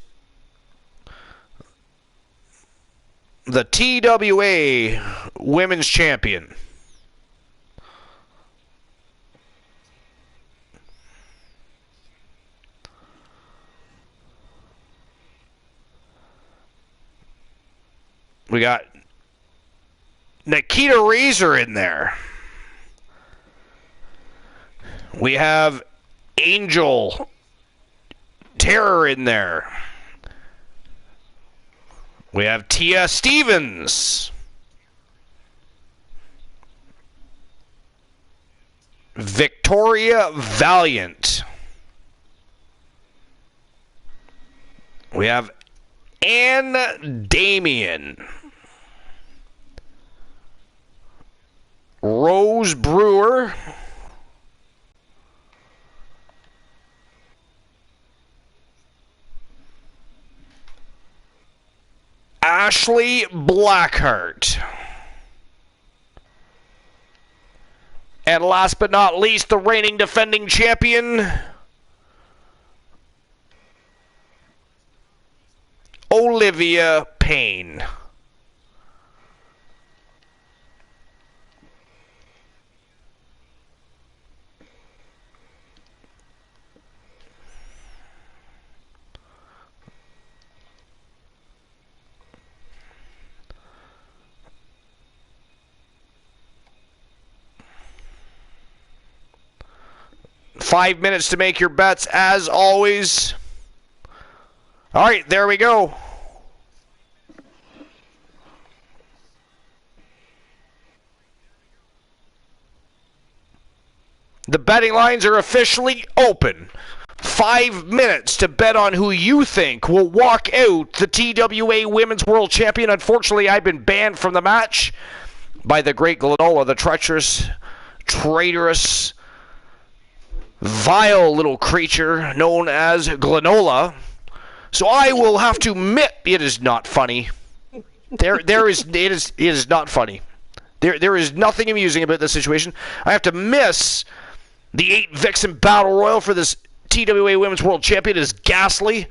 Speaker 1: the TWA Women's Champion? We got Nikita Razor in there. We have Angel Terror in there. We have Tia Stevens. Victoria Valiant. We have Ann Damien. Rose Brewer. Ashley Blackheart. And last but not least, the reigning defending champion, Olivia Payne. Five minutes to make your bets, as always. All right, there we go. The betting lines are officially open. 5 minutes to bet on who you think will walk out the TWA Women's World Champion. Unfortunately, I've been banned from the match by the great Glenola, the treacherous, traitorous, vile little creature known as Glenola. So I will have to admit it is not funny. It is not funny. There is nothing amusing about this situation. I have to miss the 8-Vixen Battle Royal for this TWA Women's World Champion. It is ghastly,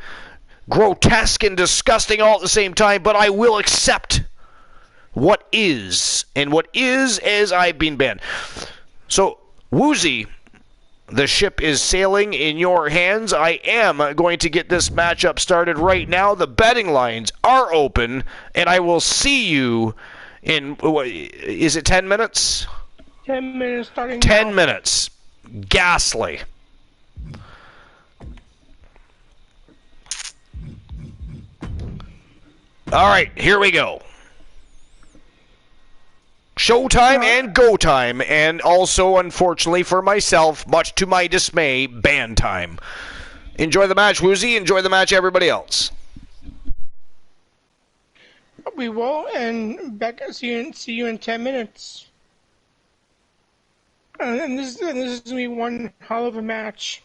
Speaker 1: grotesque, and disgusting all at the same time, but I will accept what is. And what is I've been banned. So, Woozy, the ship is sailing in your hands. I am going to get this matchup started right now. The betting lines are open, and I will see you in, is it 10 minutes?
Speaker 2: 10 minutes starting
Speaker 1: 10
Speaker 2: now.
Speaker 1: minutes. Ghastly. All right, here we go. Showtime and go time, and also, unfortunately for myself, much to my dismay, ban time. Enjoy the match, Woozy. Enjoy the match, everybody else.
Speaker 2: We will, and Becca, see you in 10 minutes. And this is going to be one hell of a match.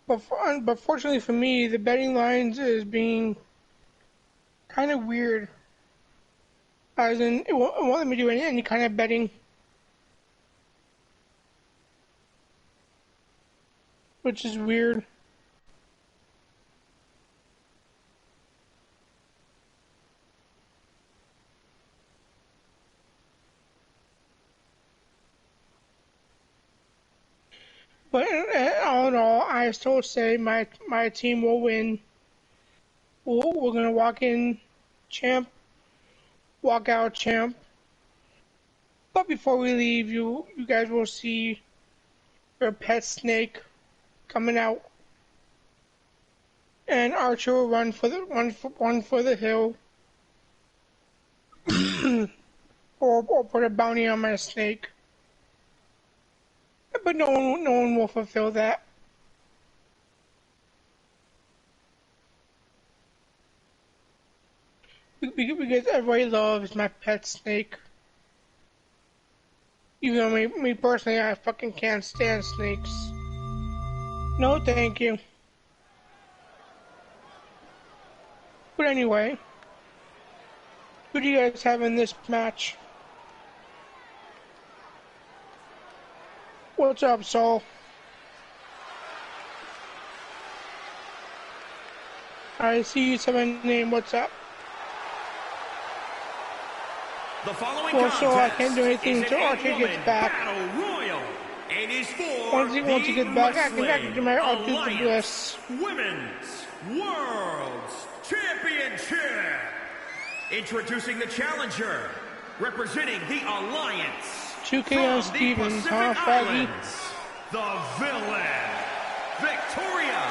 Speaker 2: But fortunately for me, the betting lines is being kind of weird. As in, it won't let me do any kind of betting. Which is weird. But all in all, I still say my team will win. We're gonna walk in champ, walk out champ. But before we leave, you guys will see your pet snake coming out, and Archer will run for the hill, or put a bounty on my snake. But no one will fulfill that. Because everybody loves my pet snake. Even though me personally, I fucking can't stand snakes. No, thank you. But anyway, who do you guys have in this match? What's up, Saul? I see you said my name. What's up?
Speaker 6: The following
Speaker 2: So I can't do anything until Archer gets back.
Speaker 6: Royal. It is for
Speaker 2: Once he gets back, I can do my Archer the Bliss.
Speaker 6: Women's World Championship. Introducing the challenger, representing the Alliance.
Speaker 2: 2K on Stevens, huh, Froggy?
Speaker 6: The villain, Victoria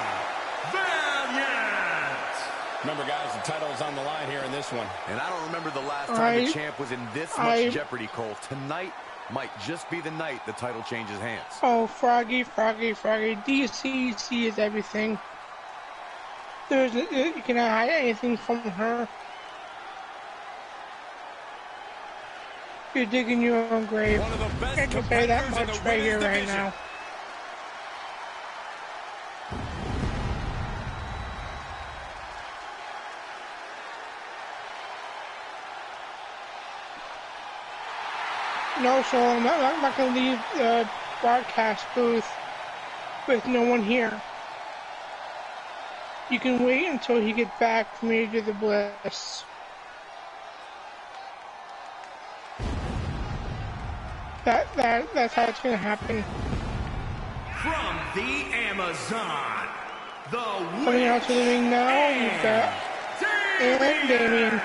Speaker 6: Valiant.
Speaker 4: Remember, guys, the title is on the line here in this one. And I don't remember the last time the champ was in this much jeopardy, Cole. Tonight might just be the night the title changes hands.
Speaker 2: Oh, Froggy. DCC is everything. You cannot hide anything from her. You're digging your own grave. I can say that much right here, right now. No, so I'm not going to leave the broadcast booth with no one here. You can wait until he gets back for me to do the Bliss. That's how it's going to happen.
Speaker 6: From the Amazon,
Speaker 2: coming out to the ring now, you've got Damien.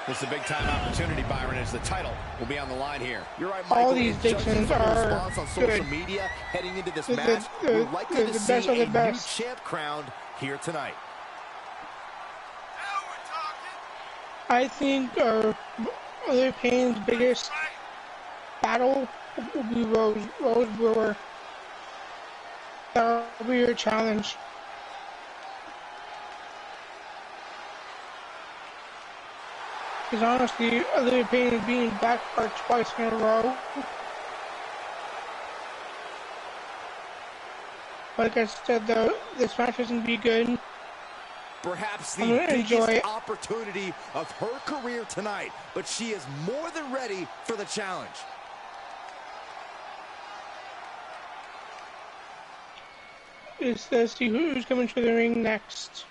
Speaker 4: This is a big-time opportunity, Byron, as the title will be on the line here. You're right, Michael.
Speaker 2: All these Dixons are
Speaker 4: on social
Speaker 2: good.
Speaker 4: Media heading into this match. We're likely to see a new champ crowned here tonight.
Speaker 2: I think Other Payne's biggest battle will be Rose Brewer. That will be your challenge. Because honestly, Olivia Payne is being backfired twice in a row. Like I said, though, this match is going to be good.
Speaker 4: Perhaps the biggest opportunity of her career tonight, but she is more than ready for the challenge.
Speaker 2: Let's see who's coming to the ring next.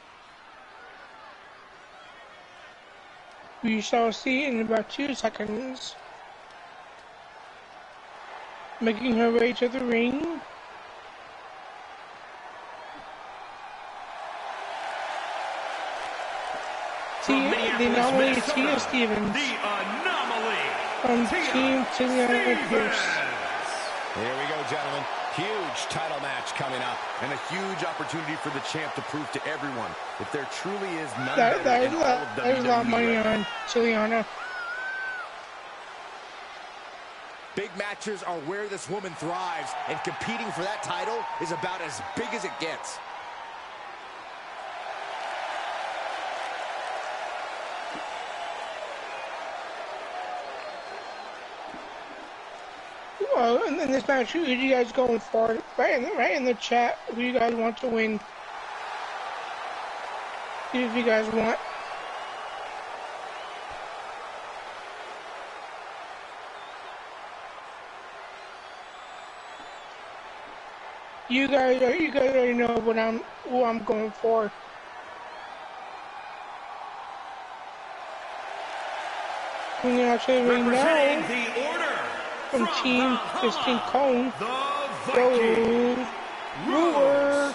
Speaker 2: We shall see in about 2 seconds. Making her way to the ring. The anomaly, Tia Stevens.
Speaker 6: The anomaly.
Speaker 2: From Team Tiana Pierce.
Speaker 4: Here we go, gentlemen. Huge title match coming up, and a huge opportunity for the champ to prove to everyone that there truly is none better in all of WWE.
Speaker 2: There's a lot of money on Tiana.
Speaker 4: Big matches are where this woman thrives, and competing for that title is about as big as it gets.
Speaker 2: In this match, who are you guys going for? Right in the chat, who you guys want to win? If you guys want. You guys already know who I'm going for. Coming out to the ring now.
Speaker 6: The order
Speaker 2: From Team Christine Cone,
Speaker 6: the
Speaker 2: goes Brewer.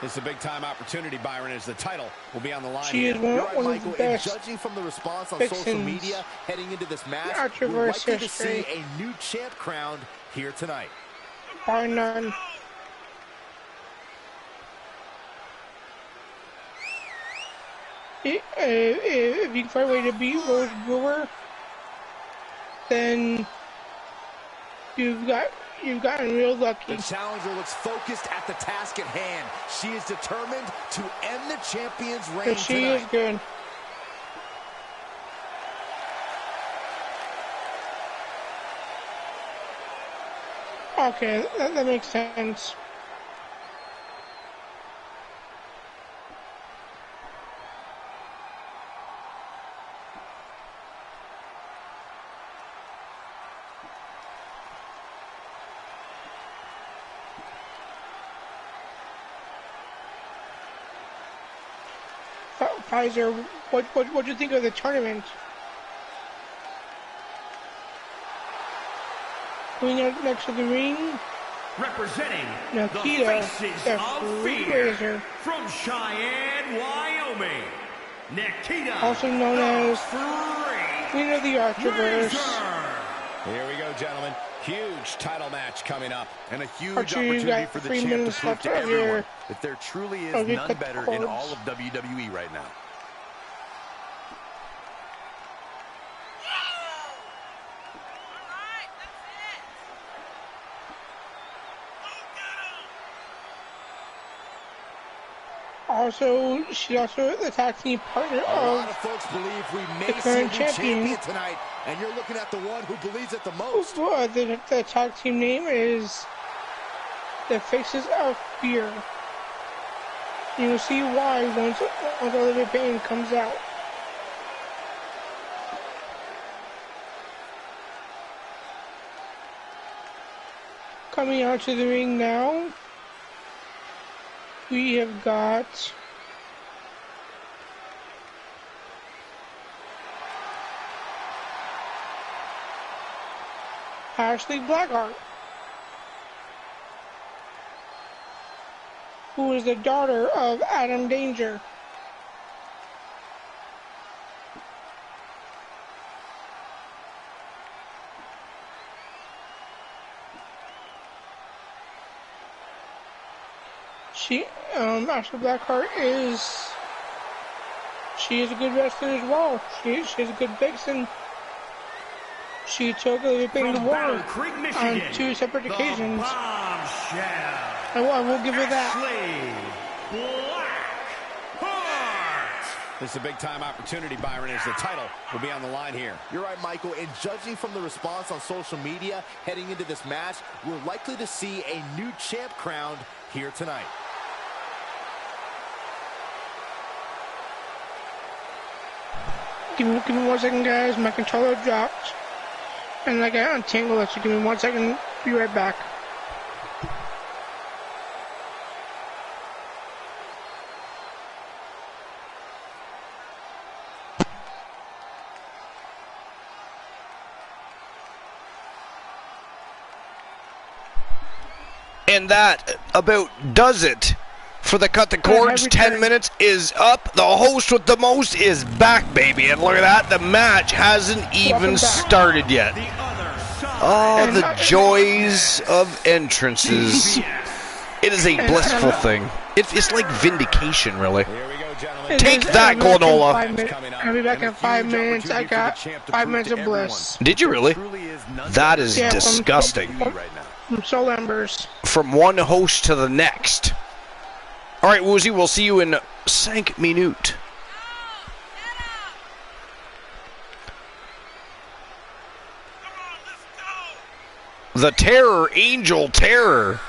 Speaker 4: It's a big-time opportunity, Byron, as the title will be on the line.
Speaker 2: She is one of the best.
Speaker 4: Judging from the response on
Speaker 2: Vixens
Speaker 4: social media heading into this match, we're
Speaker 2: Archerverse
Speaker 4: likely to see
Speaker 2: history.
Speaker 4: a new champ crowned here tonight.
Speaker 2: Bar none. If you can find a way to beat Rose Brewer, then you've gotten real lucky.
Speaker 4: The challenger looks focused at the task at hand. She is determined to end the champion's reign
Speaker 2: But she
Speaker 4: tonight.
Speaker 2: is good. Okay, that makes sense. Pfizer, what do you think of the tournament? Going out next to the ring,
Speaker 6: Representing
Speaker 2: Nikita,
Speaker 6: the Faces
Speaker 2: the
Speaker 6: of
Speaker 2: Fruit
Speaker 6: Fear
Speaker 2: Razor.
Speaker 6: from Cheyenne, Wyoming, Nikita.
Speaker 2: Also known as
Speaker 6: Free
Speaker 2: Queen of the Archerverse.
Speaker 6: Razor.
Speaker 4: Here we go, gentlemen. Huge title match coming up, and a huge
Speaker 2: Archer, you
Speaker 4: opportunity
Speaker 2: got
Speaker 4: for the
Speaker 2: 3
Speaker 4: champ to
Speaker 2: minutes
Speaker 4: prove
Speaker 2: left
Speaker 4: to
Speaker 2: of
Speaker 4: everyone
Speaker 2: your-
Speaker 4: that there truly
Speaker 2: of
Speaker 4: is
Speaker 2: your
Speaker 4: none
Speaker 2: cut
Speaker 4: better in
Speaker 2: cords.
Speaker 4: all of WWE right now.
Speaker 2: Also, she's also the tag team partner
Speaker 4: A lot
Speaker 2: of
Speaker 4: of folks believe we may
Speaker 2: the
Speaker 4: see a new
Speaker 2: current champion
Speaker 4: tonight, and you're looking at the one who believes it the most.
Speaker 2: the tag team name is the Faces of Fear. You'll see why once Olivia Payne comes out. Coming out to the ring now, we have got Ashley Blackheart, who is the daughter of Adam Danger. Ashley Blackheart she is a good wrestler as well. She's a good vixen. She took Olivia Payne to
Speaker 6: From
Speaker 2: war
Speaker 6: Battle Creek, Michigan,
Speaker 2: on 2 separate
Speaker 6: the
Speaker 2: occasions.
Speaker 6: Bombshell.
Speaker 2: I will give her that.
Speaker 6: Ashley Blackheart.
Speaker 4: This is a big-time opportunity, Byron, as the title will be on the line here. You're right, Michael, and judging from the response on social media heading into this match, we're likely to see a new champ crowned here tonight.
Speaker 2: Give me 1 second, guys. My controller dropped, and I got untangled it. So give me 1 second. Be right back.
Speaker 1: And that about does it for the Cut the Cords. 10 minutes is up. The host with the most is back, baby. And look at that. The match hasn't even started yet. Oh, the joys of entrances. It is a blissful thing. It's like vindication, really.
Speaker 4: Here we go,
Speaker 3: gentlemen.
Speaker 1: Take that, Glenola.
Speaker 2: I'll be back in 5 minutes. I got 5 minutes of bliss.
Speaker 1: Did you really? That is
Speaker 2: Yeah,
Speaker 1: disgusting.
Speaker 2: From Soul Embers.
Speaker 1: From one host to the next. All right, Woozy, we'll see you in 5 minutes. The Terror, Angel Terror,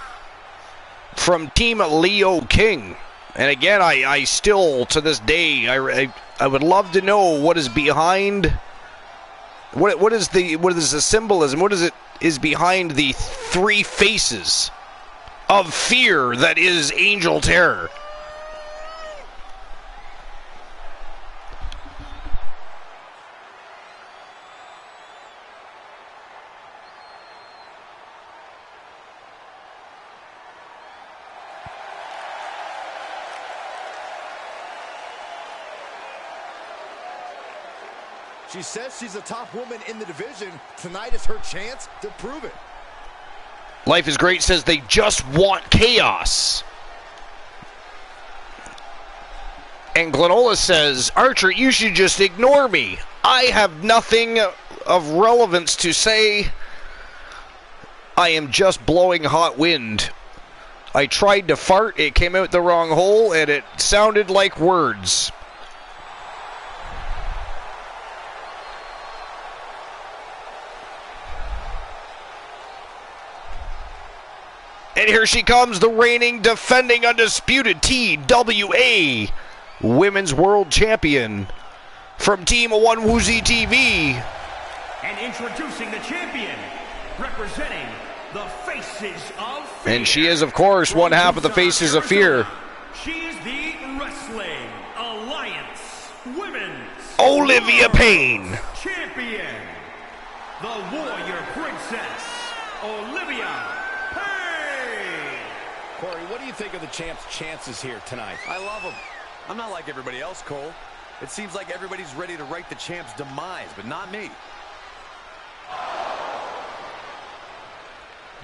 Speaker 1: from Team Leo King. And again, I still, to this day, I would love to know what is behind, what is the symbolism, what is behind the 3 faces of fear that is Angel Terror.
Speaker 4: She says she's the top woman in the division. Tonight is her chance to prove it.
Speaker 1: Life is Great says they just want chaos. And Glenola says, Archer, you should just ignore me. I have nothing of relevance to say. I am just blowing hot wind. I tried to fart, it came out the wrong hole, and it sounded like words. And here she comes, the reigning, defending, undisputed TWA Women's World Champion from Team One Woozy TV.
Speaker 6: And introducing the champion, representing the Faces of Fear.
Speaker 1: And she is, of course, one half of the Faces of Fear.
Speaker 6: She is the Wrestling Alliance Women's
Speaker 1: Olivia Payne.
Speaker 6: Champion, the Warrior Princess, Olivia Payne.
Speaker 3: Corey, what do you think of the champ's chances here tonight? I love him. I'm not like everybody else, Cole. It seems like everybody's ready to write the champ's demise, but not me.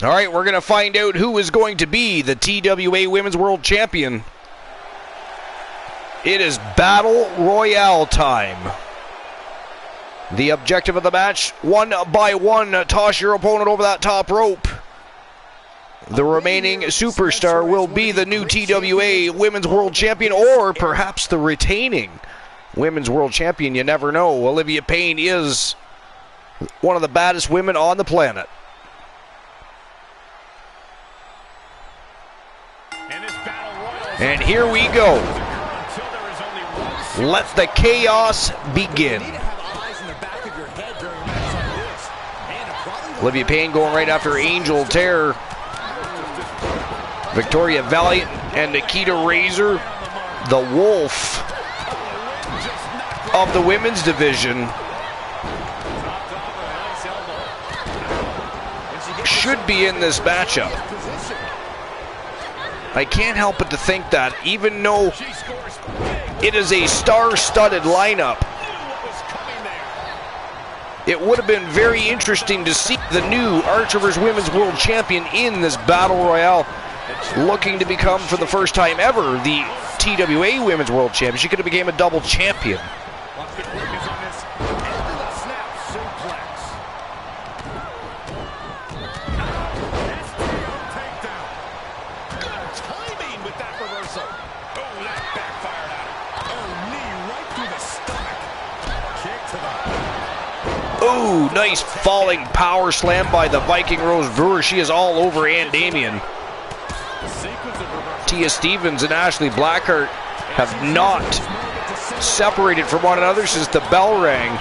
Speaker 1: All right, we're going to find out who is going to be the TWA Women's World Champion. It is Battle Royale time. The objective of the match, 1 by 1, toss your opponent over that top rope. The remaining superstar will be the new TWA Women's World Champion, or perhaps the retaining Women's World Champion. You never know. Olivia Payne is one of the baddest women on the planet. And here we go. Let the chaos begin. Olivia Payne going right after Angel Terror. Victoria Valiant and Nikita Razor, the wolf of the women's division, should be in this matchup. I can't help but to think that, even though it is a star-studded lineup, it would have been very interesting to see the new Archer vs. Women's World Champion in this Battle Royale, looking to become, for the first time ever, the TWA Women's World Champion. She could have become a double champion. Ooh, nice falling power slam by the Viking Rose Brewer. She is all over Ann Damien. Tia Stevens and Ashley Blackheart have not separated from one another since the bell rang.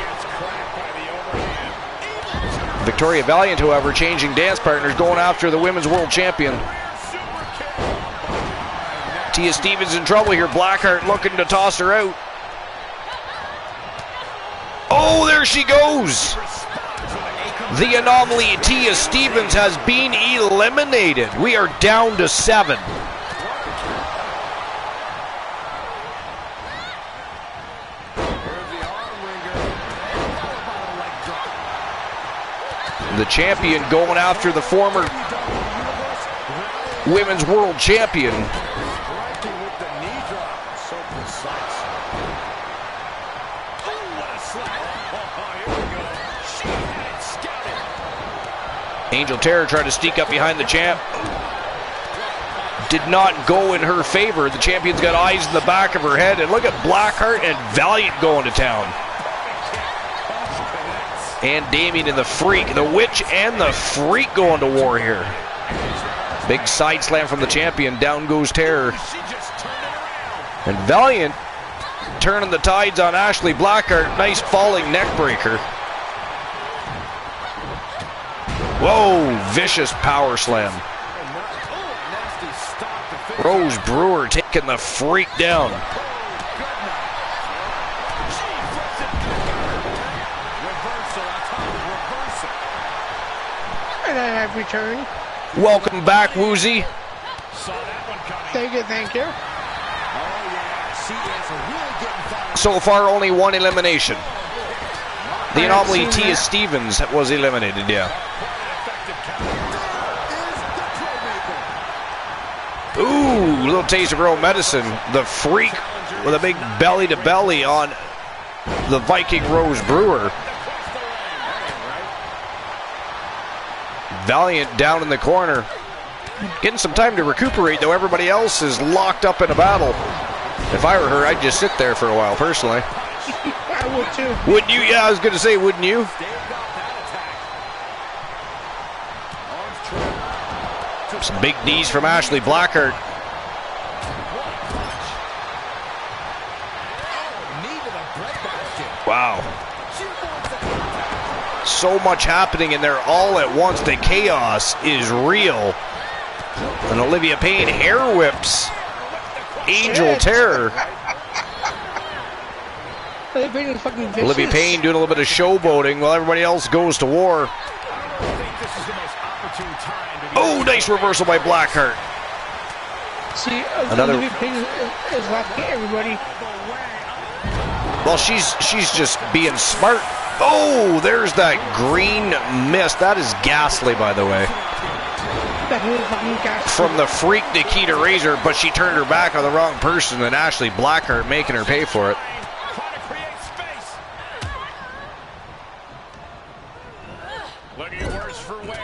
Speaker 1: Victoria Valiant, however, changing dance partners, going after the Women's World Champion. Tia Stevens in trouble here. Blackheart looking to toss her out. Oh, there she goes. The anomaly, Tia Stevens, has been eliminated. We are down to 7. The champion going after the former Women's World Champion.
Speaker 4: So precise.
Speaker 1: Angel Terror tried to sneak up behind the champ. Did not go in her favor. The champion's got eyes in the back of her head. And look at Blackheart and Valiant going to town. And Damien and the Freak. The Witch and the Freak going to war here. Big side slam from the champion. Down goes Terror. And Valiant turning the tides on Ashley Blackheart. Nice falling neck breaker. Whoa, vicious power slam. Rose Brewer taking the Freak down.
Speaker 2: And I have returned.
Speaker 1: Welcome back, Woozy.
Speaker 2: Thank you, thank you.
Speaker 1: So far, only one elimination. The Anomaly Tia Stevens was eliminated, yeah. Ooh, little taste of her own medicine. The Freak with a big belly-to-belly on the Viking Rose Brewer. Valiant down in the corner. Getting some time to recuperate, though everybody else is locked up in a battle. If I were her, I'd just sit there for a while, personally.
Speaker 2: I would too.
Speaker 1: Wouldn't you? Yeah, I was going to say, wouldn't you? Some big knees from Ashley Blackheart. Wow. So much happening in there all at once. The chaos is real. And Olivia Payne hair whips Angel Terror. Olivia Payne doing a little bit of showboating while everybody else goes to war. Oh, nice reversal by Blackheart.
Speaker 2: See,
Speaker 1: another
Speaker 2: Olivia Payne is laughing at everybody.
Speaker 1: Well, she's just being smart. Oh, there's that green mist. That is ghastly, by the way.
Speaker 2: That is fucking ghastly.
Speaker 1: From the Freak Nikita Razor, but she turned her back on the wrong person, and Ashley Blackheart making her pay for it.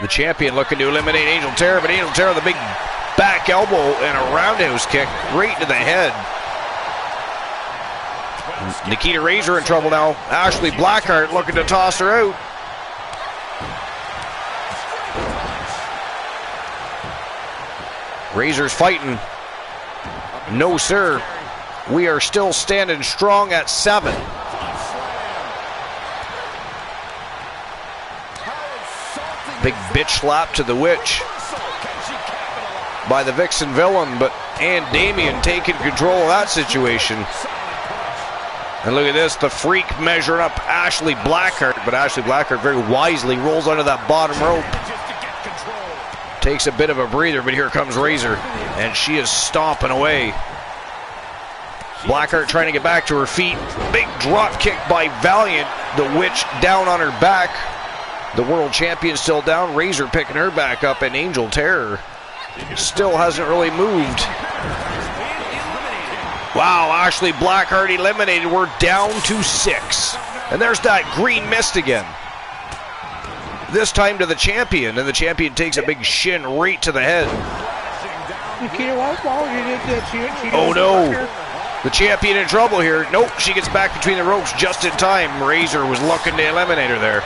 Speaker 1: The champion looking to eliminate Angel Terror, but Angel Terror with a big back elbow and a roundhouse kick right to the head. Nikita Razor in trouble now. Ashley Blackheart looking to toss her out. Razor's fighting. No, sir. We are still standing strong at 7. Big bitch slap to the Witch by the Vixen Villain, but and Damien taking control of that situation. And look at this, the Freak measuring up Ashley Blackheart, but Ashley Blackheart very wisely rolls under that bottom rope. Takes a bit of a breather, but here comes Razor, and she is stomping away. Blackheart trying to get back to her feet. Big drop kick by Valiant. The Witch down on her back. The world champion still down. Razor picking her back up, and Angel Terror still hasn't really moved. Wow, Ashley Blackheart eliminated. We're down to 6. And there's that green mist again. This time to the champion, and the champion takes a big shin right to the head. Oh no. The champion in trouble here. Nope, she gets back between the ropes just in time. Razor was looking to eliminate her there.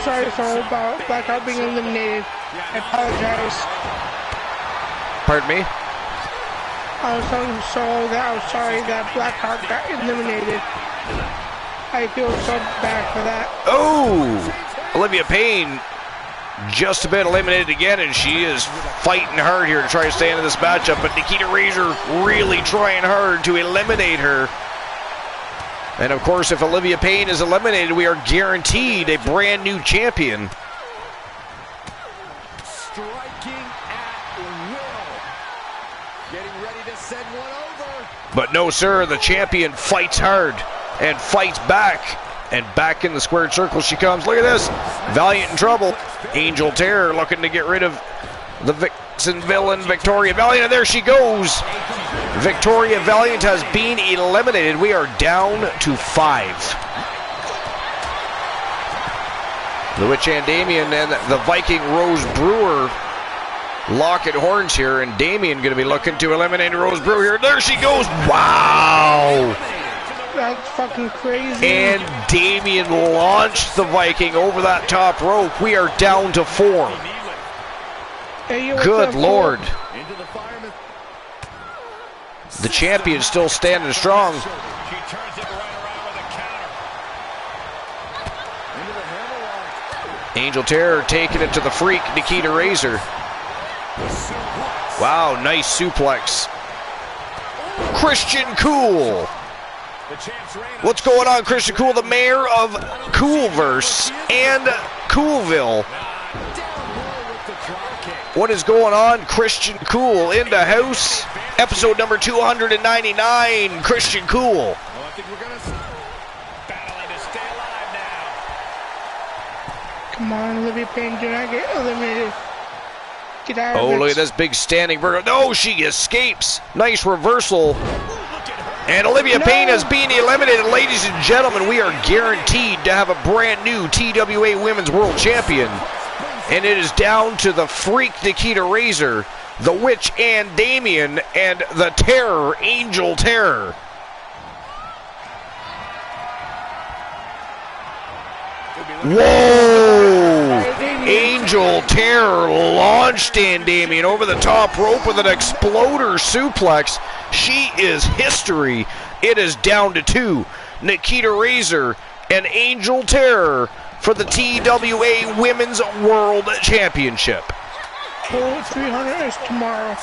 Speaker 2: Sorry about Blackheart being eliminated. I apologize.
Speaker 1: Pardon me?
Speaker 2: I was sorry that Blackheart got eliminated. I feel so bad for that.
Speaker 1: Oh! Olivia Payne just a bit eliminated again, and she is fighting hard here to try to stay into this matchup, but Nikita Razor really trying hard to eliminate her. And of course, if Olivia Payne is eliminated, we are guaranteed a brand new champion.
Speaker 5: Striking at will. Getting ready to send one over.
Speaker 1: But no, sir, the champion fights hard and fights back. And back in the squared circle she comes. Look at this. Valiant in trouble. Angel Terror looking to get rid of the Vixen Villain, Victoria Valiant. And there she goes. Victoria Valiant has been eliminated. We are down to 5. The Witch and Damien and the Viking Rose Brewer lock at horns here, and Damien going to be looking to eliminate Rose Brewer here. There she goes. Wow.
Speaker 2: That's fucking crazy.
Speaker 1: And Damien launched the Viking over that top rope. We are down to 4.
Speaker 2: Hey,
Speaker 1: Good Lord. The champion still standing strong. Angel Terror taking it to the Freak, Nikita Razor. Wow, nice suplex. Christian Cool. What's going on, Christian Cool, the mayor of Coolverse and Coolville? What is going on? Christian Cool in the house. Episode number 299, Christian Cool.
Speaker 2: Come on, Olivia Payne, do not get eliminated. Get out of it.
Speaker 1: Oh, look at this big standing burger. No, she escapes. Nice reversal. And Olivia Payne is being eliminated. Ladies and gentlemen, we are guaranteed to have a brand new TWA Women's World Champion. And it is down to the Freak Nikita Razor, the Witch and Damien, and the Terror, Angel Terror. Whoa! Angel Terror launched in Damien over the top rope with an exploder suplex. She is history. It is down to 2. Nikita Razor and Angel Terror for the TWA Women's World Championship.
Speaker 2: Full 300 is tomorrow.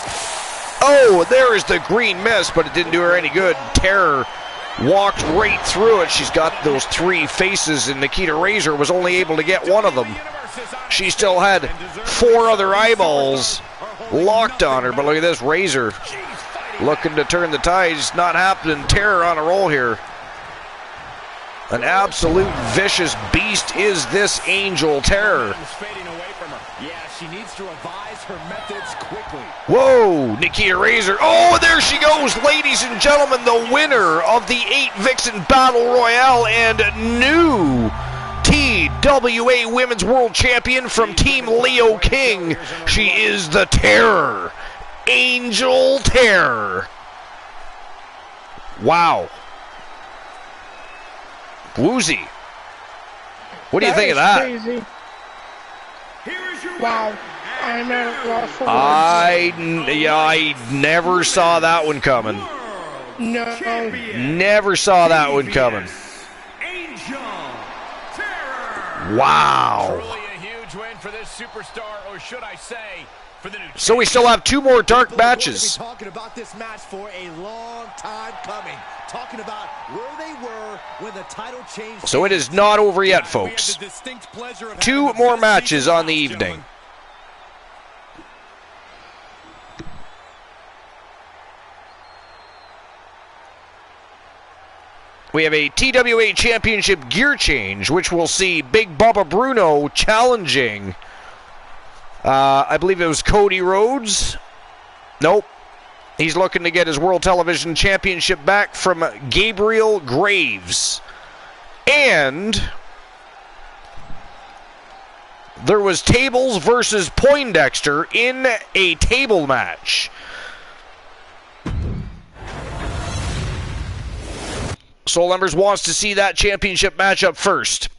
Speaker 1: Oh, there is the green mist, but it didn't do her any good. Terror walked right through it. She's got those 3 faces, and Nikita Razor was only able to get one of them. She still had 4 other eyeballs locked on her, but look at this, Razor looking to turn the tides. Not happening. Terror on a roll here. An absolute vicious beast is this Angel Terror.
Speaker 4: Yeah, she needs to revise her methods quickly.
Speaker 1: Whoa, Nikita Razor. Oh, there she goes, ladies and gentlemen, the winner of the 8 Vixen Battle Royale and new TWA Women's World Champion from Team Leo King. She is the Terror, Angel Terror. Wow. Woozy. What do you think of that?
Speaker 2: Crazy. Wow. I'm at a loss for words.
Speaker 1: I never saw that one coming.
Speaker 2: No.
Speaker 1: Never saw that one coming. Wow.
Speaker 3: Truly a huge win for this superstar, or should I say, for the new
Speaker 1: So we still have 2 more dark matches.
Speaker 4: We've been talking about this match for a long time coming. Talking about where they were when the title changed.
Speaker 1: So it is not over yet, folks. 2 more matches on the evening. We have a TWA Championship gear change, which will see Big Bubba Bruno challenging, I believe it was Cody Rhodes. Nope. He's looking to get his World Television Championship back from Gabriel Graves. And there was Tables versus Poindexter in a table match. Soul Numbers wants to see that championship matchup first.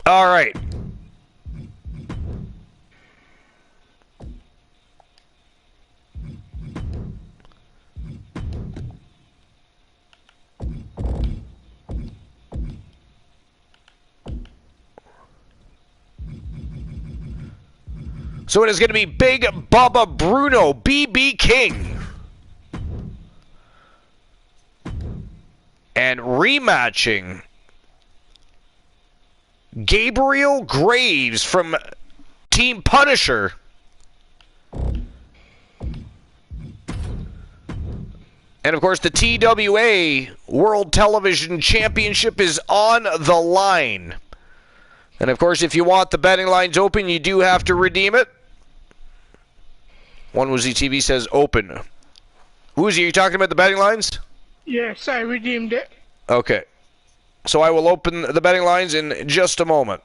Speaker 1: All right. So it is going to be Big Bubba Bruno, BB King. And rematching Gabriel Graves from Team Punisher. And of course, the TWA World Television Championship is on the line. And of course, if you want the betting lines open, you do have to redeem it. One Woozy TV says open. Woozy, are you talking about the betting lines?
Speaker 2: Yes, I redeemed it.
Speaker 1: Okay. So I will open the betting lines in just a moment.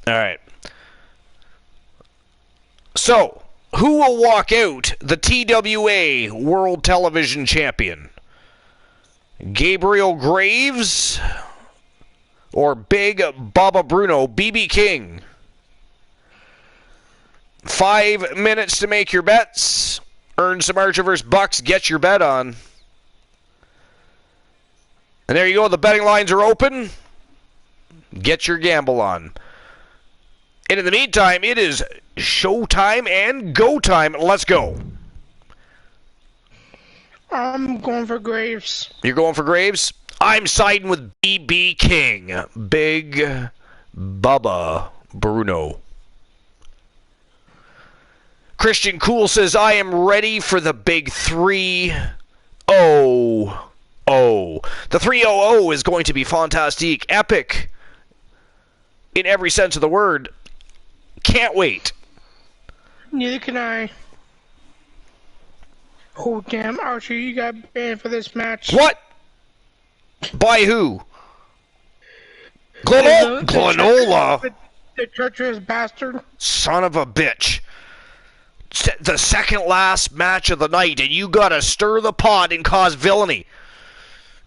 Speaker 1: All right. So, who will walk out the TWA World Television Champion? Gabriel Graves or Big Baba Bruno, BB King? 5 minutes to make your bets. Earn some Archerverse bucks. Get your bet on. And there you go. The betting lines are open. Get your gamble on. And in the meantime, it is showtime and go time. Let's go.
Speaker 2: I'm going for Graves.
Speaker 1: You're going for Graves? I'm siding with BB King. Big Bubba Bruno. Christian Cool says, I am ready for the big 3-0. The 3-0 is going to be fantastic. Epic. In every sense of the word. Can't wait.
Speaker 2: Neither can I. Oh, damn, Archer, you got banned for this match.
Speaker 1: What? By who? Glenola?
Speaker 2: The treacherous bastard.
Speaker 1: Son of a bitch. The second last match of the night, and you gotta stir the pot and cause villainy.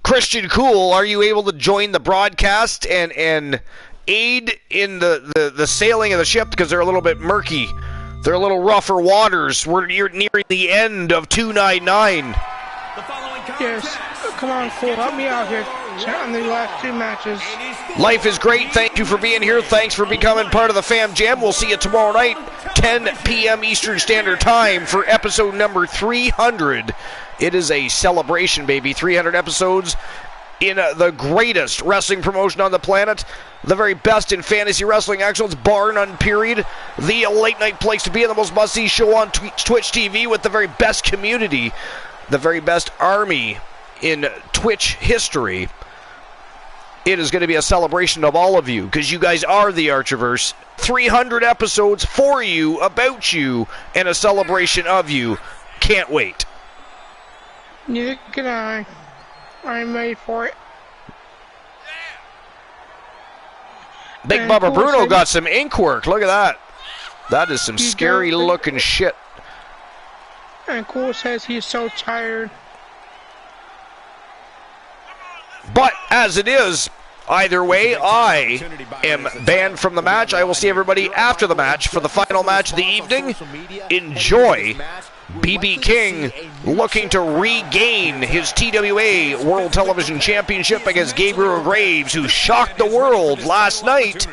Speaker 1: Christian Cool, are you able to join the broadcast and aid in the sailing of the ship, because they're a little bit murky? They're a little rougher waters. We're nearing the end of 299.
Speaker 2: Yes, come on, Cool, help me out here on the last 2 matches.
Speaker 1: Life is great. Thank you for being here. Thanks for becoming part of the Fam Jam. We'll see you tomorrow night, 10 p.m. Eastern Standard Time for episode number 300. It is a celebration, baby. 300 episodes in the greatest wrestling promotion on the planet. The very best in fantasy wrestling excellence, bar none, period. The late night place to be, and the most must-see show on Twitch TV with the very best community, the very best army in Twitch history. It is going to be a celebration of all of you, because you guys are the Archerverse. 300 episodes for you, about you, and a celebration of you. Can't wait.
Speaker 2: Neither can I. I'm ready for it.
Speaker 1: Big Bubba Bruno got some ink work. Look at that. That is some scary looking shit.
Speaker 2: And Cool says he's so tired.
Speaker 1: But as it is, either way, I am banned from the match. I will see everybody after the match for the final match of the evening. Enjoy. BB King looking to regain his TWA World Television Championship against Gabriel Graves, who shocked the world last night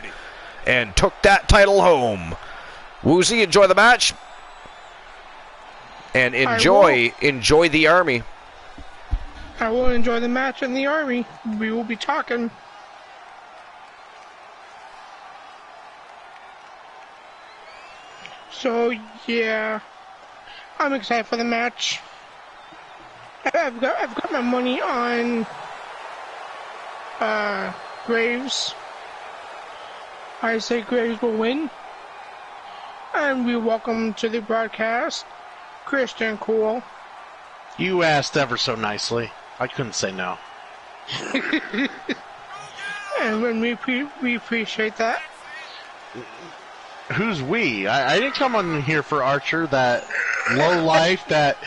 Speaker 1: and took that title home. Woozy, enjoy the match. And enjoy the Army.
Speaker 2: I will enjoy the match in the Army. We will be talking. So, yeah. I'm excited for the match. I've got my money on Graves. I say Graves will win. And we welcome to the broadcast Christian Cool.
Speaker 7: You asked ever so nicely. I couldn't say no.
Speaker 2: And when we appreciate that.
Speaker 7: Who's we? I didn't come on here for Archer, that low life, that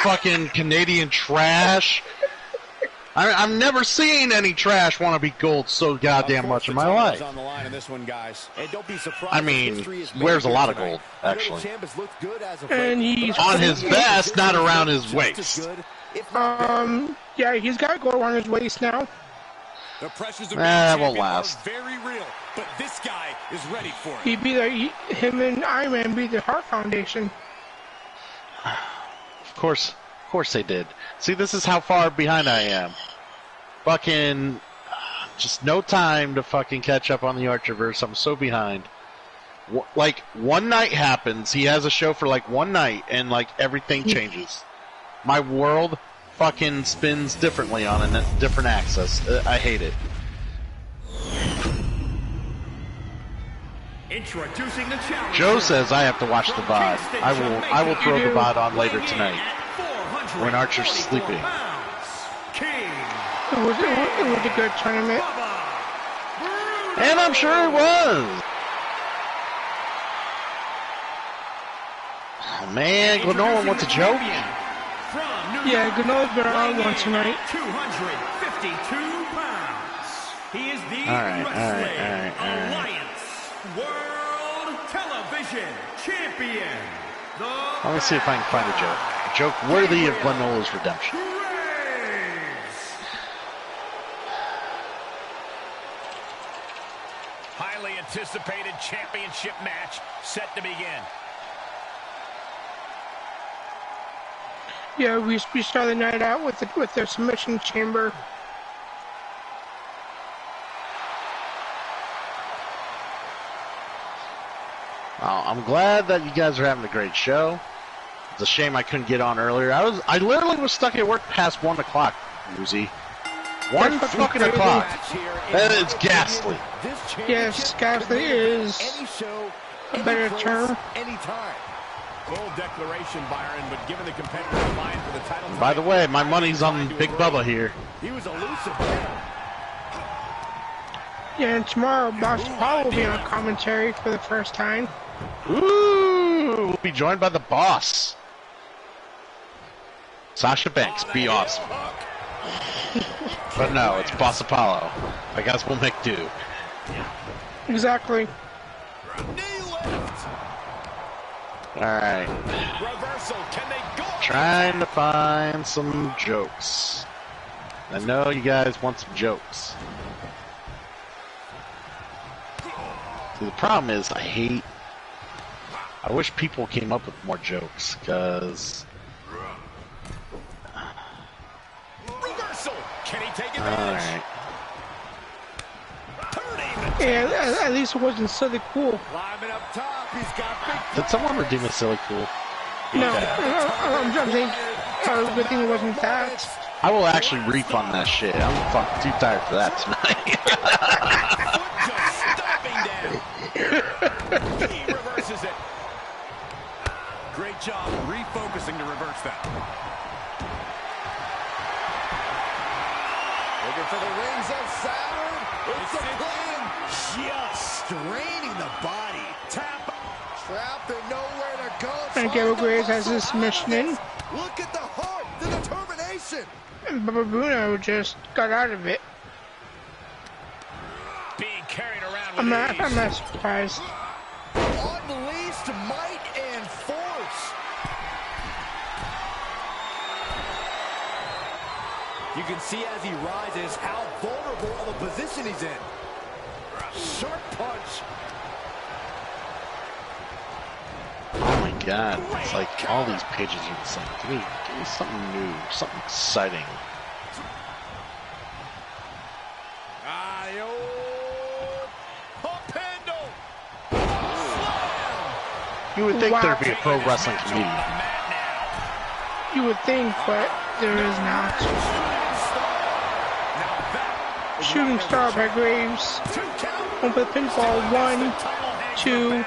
Speaker 7: fucking Canadian trash. I've never seen any trash wannabe gold so goddamn much in my life. I mean, wears a lot of gold, actually.
Speaker 2: And he's
Speaker 7: on his vest, not around his waist.
Speaker 2: Yeah, he's got gold around his waist now.
Speaker 3: The pressures of
Speaker 7: that won't last.
Speaker 3: Are very real, but this guy is ready for it.
Speaker 2: Him and Iron Man beat the Hart Foundation.
Speaker 7: Of course they did. See, this is how far behind I am. Fucking, just no time to fucking catch up on the Archerverse. I'm so behind. Like, one night happens, he has a show for like one night, and like everything changes. My world fucking spins differently on a different axis. I hate it.
Speaker 6: Introducing the challenger.
Speaker 7: Joe says I have to watch the VOD. I will throw the VOD on later tonight when Archer's sleeping.
Speaker 2: It was a good tournament.
Speaker 7: And I'm sure it was. Oh man, Glenolin wants a joke.
Speaker 2: Yeah, Glenol's been on one tonight.
Speaker 6: 252 pounds. He is the Wrestling Alliance World Television Champion.
Speaker 7: Let me see if I can find a joke. A joke worthy of Glenola's redemption.
Speaker 3: Highly anticipated championship match set to begin.
Speaker 2: Yeah, we started the night out with their submission chamber.
Speaker 7: I'm glad that you guys are having a great show. It's a shame I couldn't get on earlier. I literally was stuck at work past 1 o'clock, Uzi. 1 fucking o'clock. That is ghastly.
Speaker 2: Yes, ghastly is a better term.
Speaker 4: Anytime. Bold declaration, Byron, but given the competitive line for the title.
Speaker 7: By the way, my money's on Big Bubba here.
Speaker 4: He was elusive.
Speaker 2: Yeah, and tomorrow, Boss Paul will be on commentary for the first time.
Speaker 7: Ooh, we'll be joined by the boss. Sasha Banks, be awesome. But no, it's Boss Apollo. I guess we'll make do.
Speaker 2: Exactly.
Speaker 7: Alright. Trying to find some jokes. I know you guys want some jokes. See, the problem is, I wish people came up with more jokes, because... Alright.
Speaker 2: Yeah, at least it wasn't silly cool.
Speaker 7: Did someone redeem a silly cool?
Speaker 2: No, I'm saying, good thing it wasn't that.
Speaker 7: I will actually refund that shit. I'm fucking too tired for that tonight.
Speaker 3: He reverses it. Great job refocusing to reverse that.
Speaker 4: Looking for the rings of Saturn. It's a pin. Just straining the body. Tap. Trapped and nowhere to go.
Speaker 2: And Gabriel Graves has his submission in.
Speaker 4: Look at the heart, the determination.
Speaker 2: And Baba Bruno just got out of it.
Speaker 3: Being carried around with
Speaker 2: I'm not surprised.
Speaker 4: Unleashed might and force. You can see as he rises how vulnerable of a position he's in. Sharp punch.
Speaker 7: Oh my god, it's like all these pages are just like, give me something new, something exciting. You would think there'd be a pro wrestling comedian.
Speaker 2: You would think, but there is not. Shooting star by Graves. One for the pinfall. 1, 2,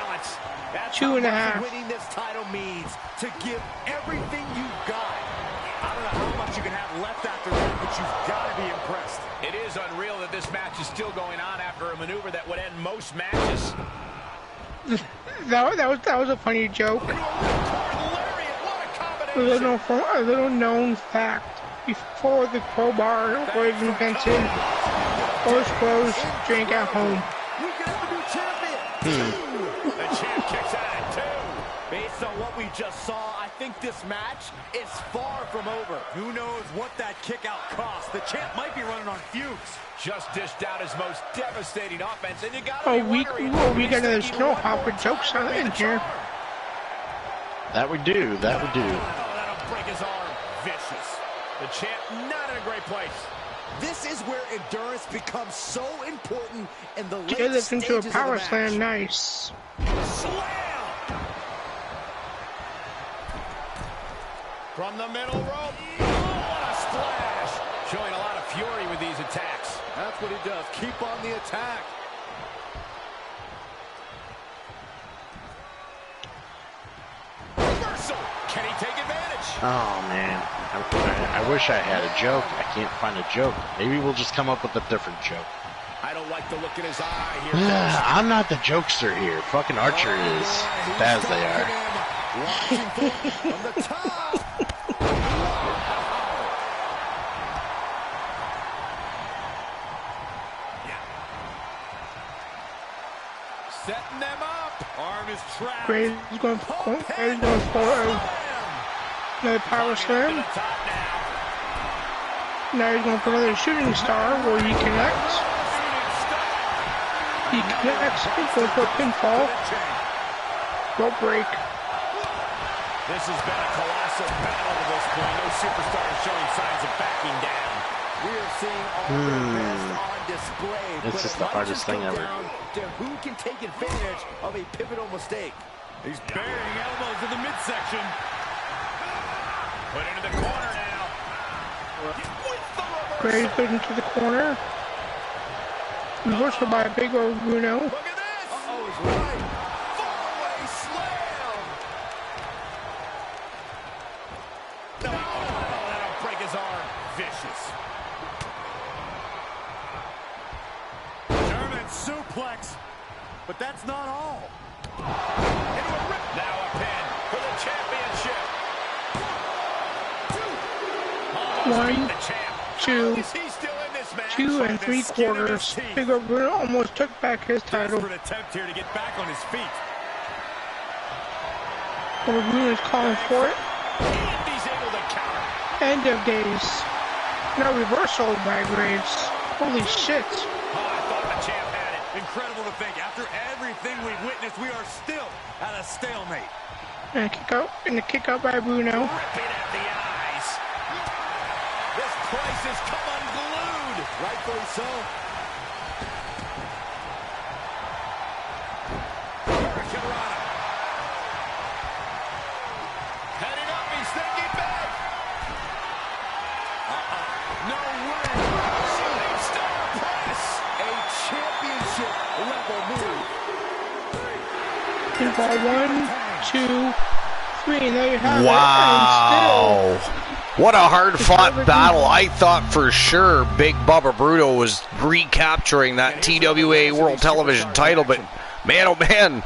Speaker 2: 2.5.
Speaker 4: Winning this title means to give everything you've got. I don't know how much you can have left after that, but you've got to be impressed.
Speaker 3: It is unreal that this match is still going on after a maneuver that would end most matches.
Speaker 2: That was a funny joke. A little known fact. Before the crowbar was invented, most pros drank at home.
Speaker 3: The champ kicks out at 2.
Speaker 4: Based on what we just saw, I think this match is far from over.
Speaker 3: Who knows what that kick out cost? The champ might be running on fumes. Just dished out his most devastating offense, and you got to
Speaker 2: we got another snow hop with jokes on in here.
Speaker 7: That would do, that would do.
Speaker 3: Oh, that'll break his arm. Vicious. The champ not in a great place.
Speaker 4: This is where endurance becomes so important in the late
Speaker 2: Deadlift
Speaker 4: stages
Speaker 2: into a
Speaker 4: of the
Speaker 2: power
Speaker 4: match.
Speaker 2: slam, nice.
Speaker 3: Slam! From the middle rope. Oh, what a splash! Showing a lot of fury with these attacks.
Speaker 5: That's what he does. Keep on the attack.
Speaker 3: Reversal. Can he take advantage?
Speaker 7: Oh man, I wish I had a joke. I can't find a joke. Maybe we'll just come up with a different joke.
Speaker 3: I don't like the look in his eye here.
Speaker 7: I'm not the jokester here. Fucking Archer is, as bad as they are.
Speaker 5: Watching from the top.
Speaker 3: Setting them up. Arm is trapped.
Speaker 2: Graves is going for another power slam. Now he's going for another shooting star where he connects. He connects. He's going for a pinfall. Rope break.
Speaker 3: This has been a colossal battle to this point. No superstar is showing signs of backing down.
Speaker 5: We are seeing all the best on display.
Speaker 7: It's just the hardest thing ever.
Speaker 5: To who can take advantage of a pivotal mistake.
Speaker 3: He's burying elbows in the midsection. Put into the corner now. With the reversal.
Speaker 2: Graves goes into the corner. Reversal by Big O Bruno.
Speaker 3: Look at this.
Speaker 5: Oh, he's right.
Speaker 3: Fallaway slam. No, that'll break his arm. Vicious. German suplex. But that's not all. Into a rip. Now a pin for the championship.
Speaker 2: One,
Speaker 3: The champ.
Speaker 2: two,
Speaker 3: Is he still in this match?
Speaker 2: 2
Speaker 3: By
Speaker 2: and
Speaker 3: the
Speaker 2: 3
Speaker 3: skin of his
Speaker 2: quarters.
Speaker 3: teeth.
Speaker 2: Big O Bruno almost took back his title.
Speaker 3: Desperate attempt here to get back on his feet.
Speaker 2: O Bruno's calling for it.
Speaker 3: And he's able to counter.
Speaker 2: End of days. No reversal by Graves. Holy shit.
Speaker 3: Oh, I thought the champ had it. Incredible to think. After everything we've witnessed, we are still at a stalemate.
Speaker 2: And a kick out by Bruno.
Speaker 3: Ripping at the eyes. This place has come unglued.
Speaker 5: Rightfully so.
Speaker 3: Hurricanrana. Heading up, he's thinking back. No way. Shooting star press.
Speaker 5: A championship level move.
Speaker 2: Pinfall 1, 2, 3. And there you have it.
Speaker 1: Wow.
Speaker 2: And still,
Speaker 1: What a hard-fought battle. I thought for sure Big Bubba Bruno was recapturing that TWA World Television title, but man, oh man,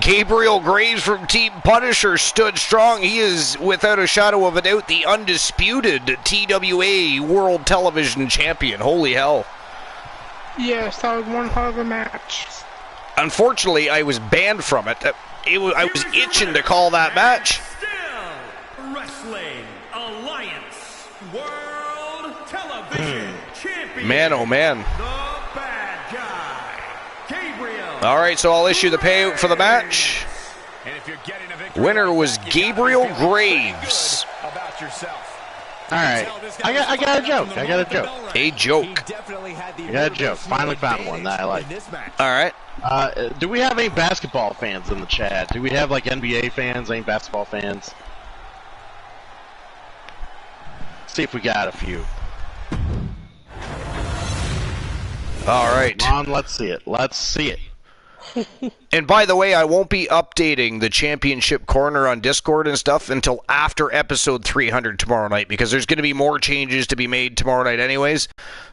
Speaker 1: Gabriel Graves from Team Punisher stood strong. He is, without a shadow of a doubt, the undisputed TWA World Television Champion. Holy hell.
Speaker 2: yes, that was one hell of a match.
Speaker 1: Unfortunately, I was banned from it. I was itching to call that match.
Speaker 6: Still Wrestling Alliance World Television Champion.
Speaker 1: Man, oh man.
Speaker 6: The bad guy, Gabriel.
Speaker 1: All right, so I'll issue the payout for the match.
Speaker 3: And if you're getting a victory
Speaker 1: Winner
Speaker 3: like
Speaker 1: was
Speaker 3: that, you gotta
Speaker 1: Gabriel
Speaker 3: be feeling pretty
Speaker 1: Graves.
Speaker 3: good about yourself.
Speaker 7: All right, I got a joke. I got a joke.
Speaker 1: A
Speaker 4: He
Speaker 1: joke.
Speaker 4: definitely had the
Speaker 7: I got a joke. Finally found one that I like.
Speaker 4: in this match.
Speaker 1: All right.
Speaker 7: Do we have any basketball fans in the chat? Do we have like NBA fans? Any basketball fans? See if we got a few.
Speaker 1: All right.
Speaker 7: Come on, let's see it. Let's see it.
Speaker 1: And by the way, I won't be updating the championship corner on Discord and stuff until after episode 300 tomorrow night, because there's going to be more changes to be made tomorrow night anyways.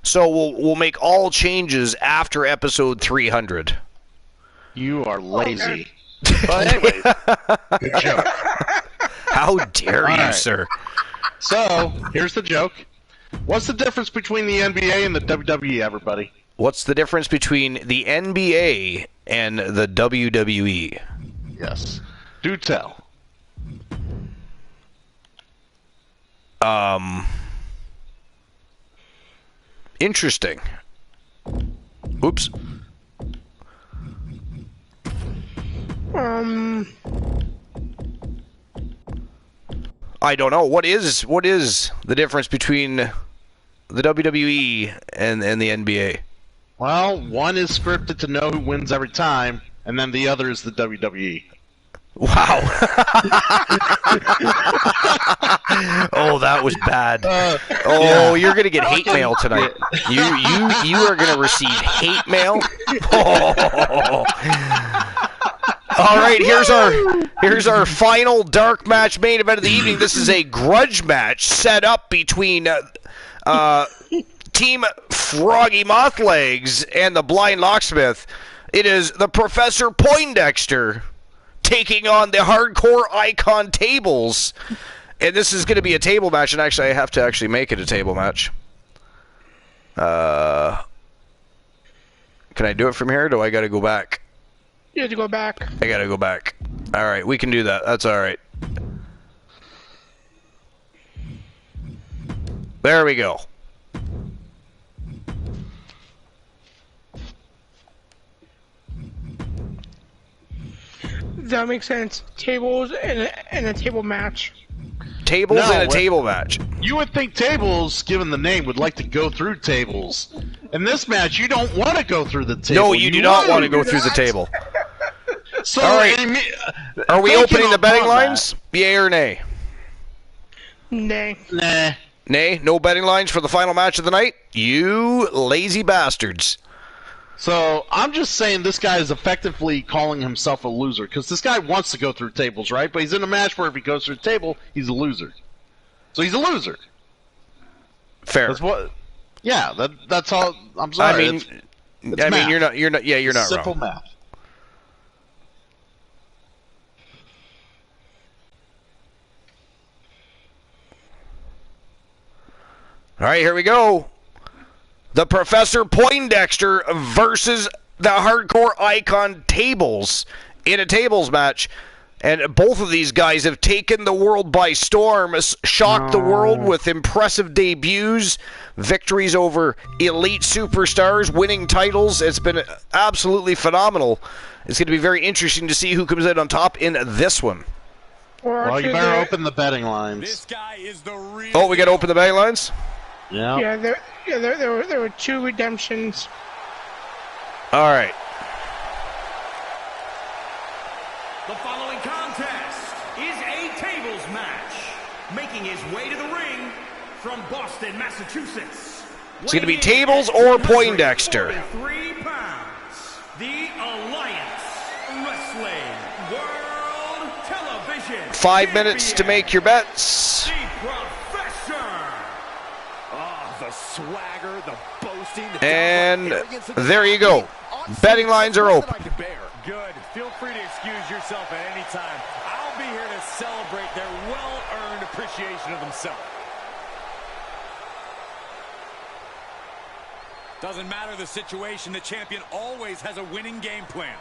Speaker 1: So we'll make all changes after episode 300.
Speaker 7: You are lazy. But anyways, good joke.
Speaker 1: How dare you,
Speaker 7: right.
Speaker 1: sir?
Speaker 7: So, here's the joke. What's the difference between the NBA and the WWE, everybody?
Speaker 1: What's the difference between the NBA and the WWE?
Speaker 7: Yes. Do tell.
Speaker 1: Interesting. Oops. I don't know. What is the difference between the WWE and the NBA?
Speaker 7: Well, one is scripted to know who wins every time, and then the other is the WWE.
Speaker 1: Wow. Oh, that was bad.
Speaker 7: Yeah.
Speaker 1: You're gonna get hate mail tonight. You are gonna receive hate mail. Oh. All right, here's our final dark match main event of the evening. This is a grudge match set up between Team Froggy Mothlegs and the Blind Locksmith. It is the Professor Poindexter taking on the Hardcore Icon Tables. And this is going to be a table match, and actually I have to actually make it a table match. Can I do it from here, or do I got to go back?
Speaker 2: You have to go back.
Speaker 1: I got to go back. All right, we can do that. That's all right. There we go.
Speaker 2: That makes sense. Tables and a table match.
Speaker 1: Tables and a table match.
Speaker 7: You would think tables, given the name, would like to go through tables. In this match, you don't want to go through the table.
Speaker 1: No, you do not want to go through the table.
Speaker 7: So,
Speaker 1: all right. Are we opening the betting lines? Yay or nay?
Speaker 2: Nay.
Speaker 7: Nah.
Speaker 1: Nay? No betting lines for the final match of the night? You lazy bastards.
Speaker 7: So, I'm just saying this guy is effectively calling himself a loser, because this guy wants to go through tables, right? But he's in a match where if he goes through the table, he's a loser. So he's a loser.
Speaker 1: Fair.
Speaker 7: That's what. Yeah, that's all. I'm sorry.
Speaker 1: I mean, you're not
Speaker 7: simple
Speaker 1: wrong.
Speaker 7: math.
Speaker 1: All right, here we go. The Professor Poindexter versus the Hardcore Icon Tables in a tables match. And both of these guys have taken the world by storm, shocked the world with impressive debuts, victories over elite superstars, winning titles. It's been absolutely phenomenal. It's going to be very interesting to see who comes out on top in this one.
Speaker 7: Well, you better open the betting lines.
Speaker 3: This guy is the real.
Speaker 1: Oh, we got to open the betting lines?
Speaker 2: Yeah, there were two redemptions.
Speaker 1: All right.
Speaker 6: The following contest is a tables match. Making his way to the ring from Boston, Massachusetts.
Speaker 1: It's going to be tables or Poindexter.
Speaker 6: 3 pounds. The Alliance Wrestling World Television
Speaker 1: 5 minutes to make your bets.
Speaker 6: The Professor.
Speaker 4: Oh, the swagger, the boasting, the
Speaker 1: And
Speaker 4: arrogance of the
Speaker 1: there you go. Betting lines are open.
Speaker 3: Good. Feel free to excuse yourself at any time. I'll be here to celebrate their well-earned appreciation of themselves. Doesn't matter the situation, the champion always has a winning game plan.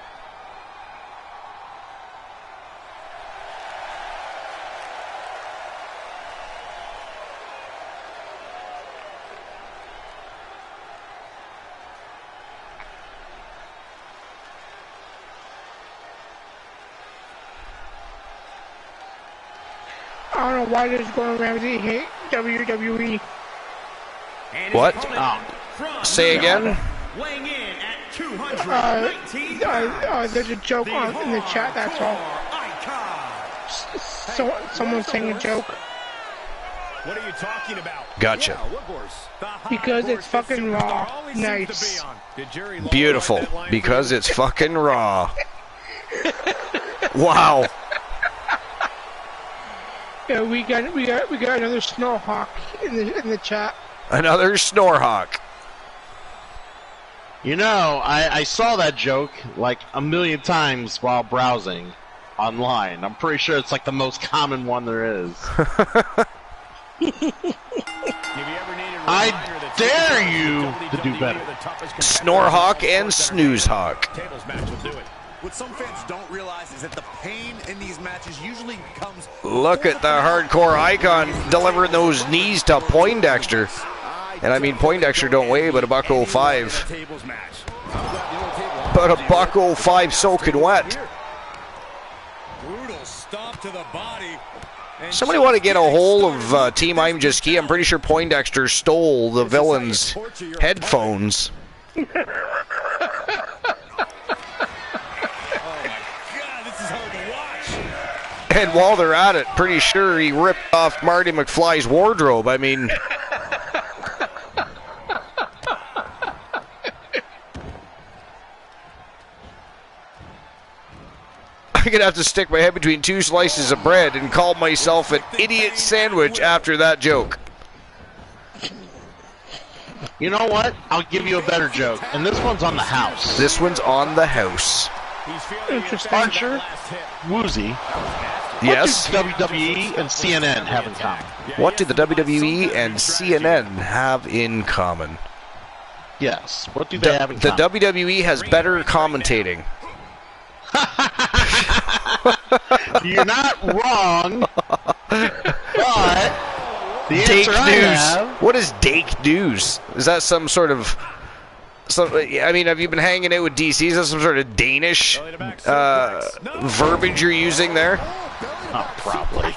Speaker 2: I don't know why there's Gordon Ramsay hate WWE.
Speaker 6: And
Speaker 1: What?
Speaker 6: his opponent from
Speaker 1: Say again?
Speaker 6: weighing in at 219 pounds.
Speaker 2: There's a joke in the chat, that's all. Someone's saying a joke.
Speaker 3: What are you talking about?
Speaker 1: Gotcha.
Speaker 2: Because it's fucking raw. Nice.
Speaker 1: Beautiful. Because it's fucking raw. Wow.
Speaker 2: Yeah, we got another Snorhawk in the chat.
Speaker 1: Another Snorhawk.
Speaker 7: You know, I saw that joke like a million times while browsing online. I'm pretty sure it's like the most common one there is. I dare you to do better.
Speaker 1: Snorhawk and Snoozehawk.
Speaker 4: What some fans don't realize is that the pain in these matches usually comes.
Speaker 1: Look at the Hardcore Icon delivering those knees to Poindexter. And I mean, Poindexter don't weigh but $105. But $105 soaking wet.
Speaker 3: Brutal stomp to the body.
Speaker 1: Somebody want to get a hold of Team I'm Just Key. I'm pretty sure Poindexter stole the villain's headphones.
Speaker 3: Oh my God, this is hard to watch.
Speaker 1: And while they're at it, pretty sure he ripped off Marty McFly's wardrobe. I mean... I'm going to have to stick my head between two slices of bread and call myself an idiot sandwich after that joke.
Speaker 7: You know what? I'll give you a better joke. And this one's on the house.
Speaker 1: This one's on the house.
Speaker 2: Interesting.
Speaker 7: Archer, Woozy.
Speaker 1: Yes?
Speaker 7: What do WWE and CNN have in common?
Speaker 1: What do the WWE and CNN have in common?
Speaker 7: Yes. What do they have in
Speaker 1: The
Speaker 7: common?
Speaker 1: WWE has better commentating.
Speaker 7: You're not wrong, but the
Speaker 1: Dake
Speaker 7: answer I
Speaker 1: news.
Speaker 7: have,
Speaker 1: What is Dake news? Is that some sort of... I mean, have you been hanging out with DC? Is that some sort of Danish verbiage you're using there?
Speaker 7: oh, probably.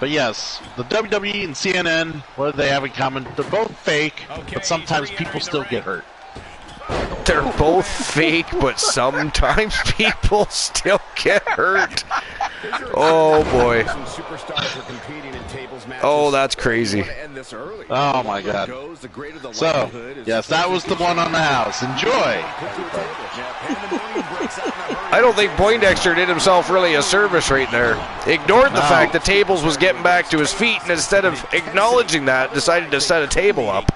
Speaker 7: But yes, the WWE and CNN, what do they have in common? They're both fake, but sometimes people still get hurt.
Speaker 1: They're both fake, but sometimes people still get hurt. Oh, boy. Oh, that's crazy.
Speaker 7: Oh, my God. So, yes, that was the one on the house. Enjoy.
Speaker 1: I don't think Poindexter did himself really a service right there. Ignored the fact that Tables was getting back to his feet, and instead of acknowledging that, decided to set a table up.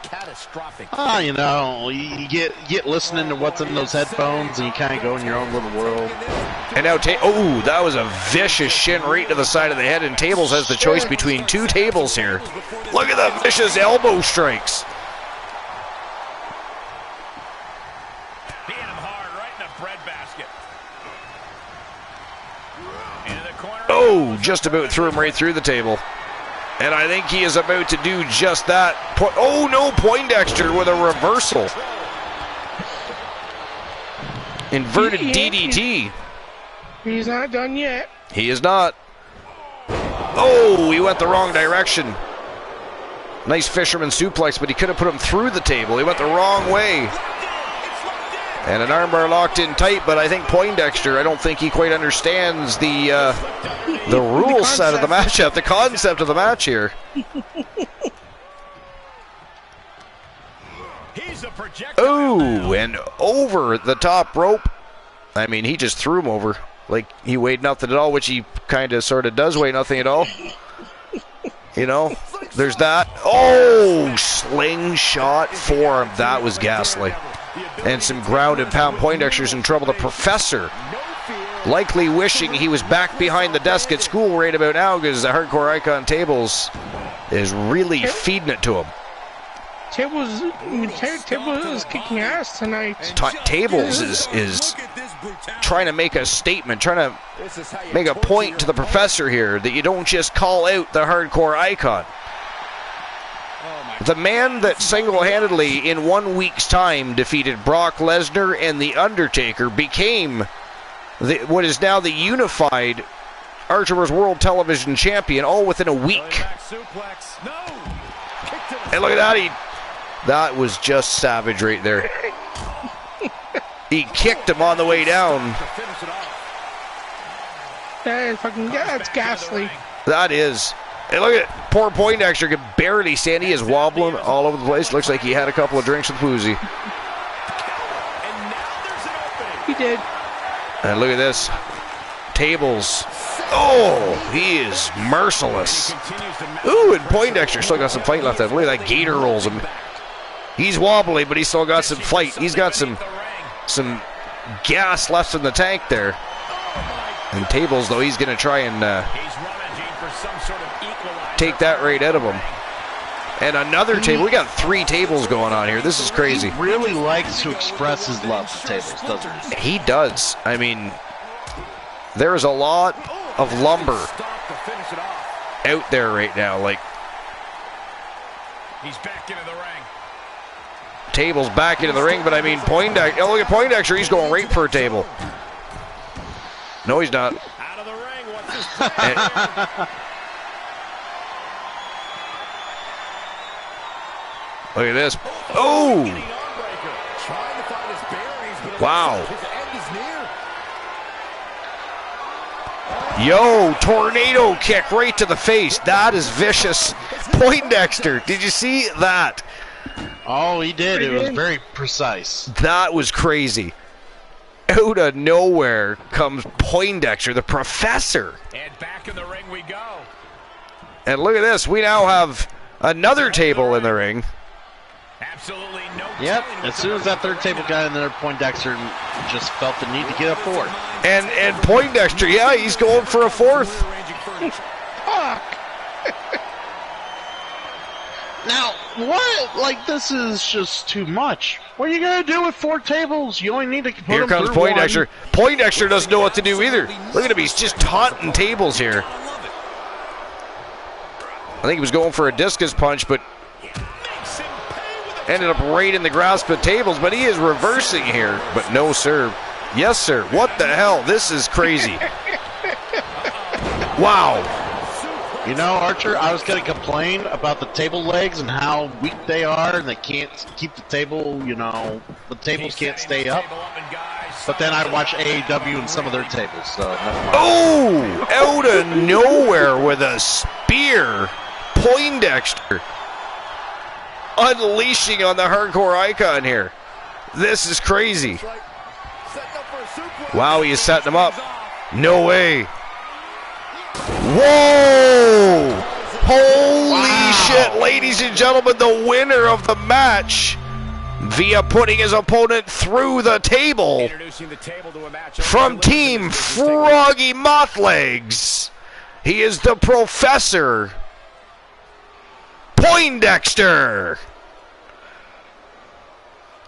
Speaker 7: Ah, you know, you get listening to what's in those headphones, and you kind of go in your own little world.
Speaker 1: And now, oh, that was a vicious shin right to the side of the head, and Tables has the choice between two tables here. Look at the vicious elbow strikes.
Speaker 3: Hitting him hard right in the breadbasket. Into the corner.
Speaker 1: Oh, just about threw him right through the table. And I think he is about to do just that. Oh, no, Poindexter with a reversal. Inverted DDT.
Speaker 2: He's not done yet.
Speaker 1: He is not. Oh, he went the wrong direction. Nice fisherman suplex, but he could have put him through the table. He went the wrong way. And an armbar locked in tight, but I think Poindexter, I don't think he quite understands the rule set of the matchup, the concept of the match here. Oh, and over the top rope. I mean, he just threw him over like he weighed nothing at all, which he kind of sort of does weigh nothing at all. You know, there's that. Oh, slingshot forearm. That was ghastly. And some ground and pound. Poindexter's in trouble. The Professor likely wishing he was back behind the desk at school right about now, because the hardcore icon Tables is really feeding it to him.
Speaker 2: Tables is kicking ass tonight.
Speaker 1: Tables is trying to make a statement, trying to make a point to the Professor here that you don't just call out the hardcore icon. The man that single-handedly in 1 week's time defeated Brock Lesnar and The Undertaker became what is now the unified Archer vs. World Television Champion, all within a week. And look at that, that was just savage right there. He kicked him on the way down.
Speaker 2: That's ghastly.
Speaker 1: That is. And look at it. Poor Poindexter can barely stand. He is wobbling all over the place. Looks like he had a couple of drinks with Woozy.
Speaker 2: He did.
Speaker 1: And look at this. Tables. Oh, he is merciless. Ooh, and Poindexter still got some fight left. I believe that gator rolls him. He's wobbly, but he's still got some fight. He's got some gas left in the tank there. And Tables, though, he's going to try and take that right out of him. And another table. We got 3 tables going on here. This is crazy.
Speaker 7: He really likes to express his love for Tables, doesn't he?
Speaker 1: He does. I mean, there's a lot of lumber out there right now. Like,
Speaker 3: he's back into the ring.
Speaker 1: Tables back into the ring, but I mean, Poindexter. Oh, look at Poindexter. He's going right for a table. No, he's not.
Speaker 3: Out of the ring. What's his
Speaker 1: Look at this. Oh!
Speaker 4: Trying to find his bearings, but
Speaker 1: Wow.
Speaker 4: his end is near.
Speaker 1: Yo, tornado kick right to the face. That is vicious. Poindexter, did you see that?
Speaker 7: Oh, he did. It was very precise.
Speaker 1: That was crazy. Out of nowhere comes Poindexter, the professor.
Speaker 3: And back in the ring we go.
Speaker 1: And look at this. We now have another table in the ring.
Speaker 3: Absolutely no.
Speaker 7: Yep. As soon as that third table got in there, Poindexter just felt the need to get a fourth.
Speaker 1: And Poindexter, yeah, he's going for a fourth.
Speaker 2: Fuck!
Speaker 7: Now, what? Like, this is just too much. What are you going to do with 4 tables? You only need to put
Speaker 1: Here
Speaker 7: them
Speaker 1: comes
Speaker 7: through
Speaker 1: Poindexter.
Speaker 7: one.
Speaker 1: Poindexter doesn't know what to do either. Look at him. He's just taunting tables here. I think he was going for a discus punch, but ended up right in the grasp of tables. But he is reversing here. But no, sir. Yes, sir. What the hell? This is crazy. Wow.
Speaker 7: You know, Archer, I was going to complain about the table legs and how weak they are, and they can't keep the table, you know, the tables can't stay up. But then I watch AEW and some of their tables, so never mind.
Speaker 1: Oh! Out of nowhere with a spear. Poindexter. Unleashing on the hardcore icon here. This is crazy. Wow, he is setting him up. No way. Whoa! Holy shit, ladies and gentlemen, the winner of the match via putting his opponent through the table from Team Froggy Mothlegs. He is the Professor Poindexter.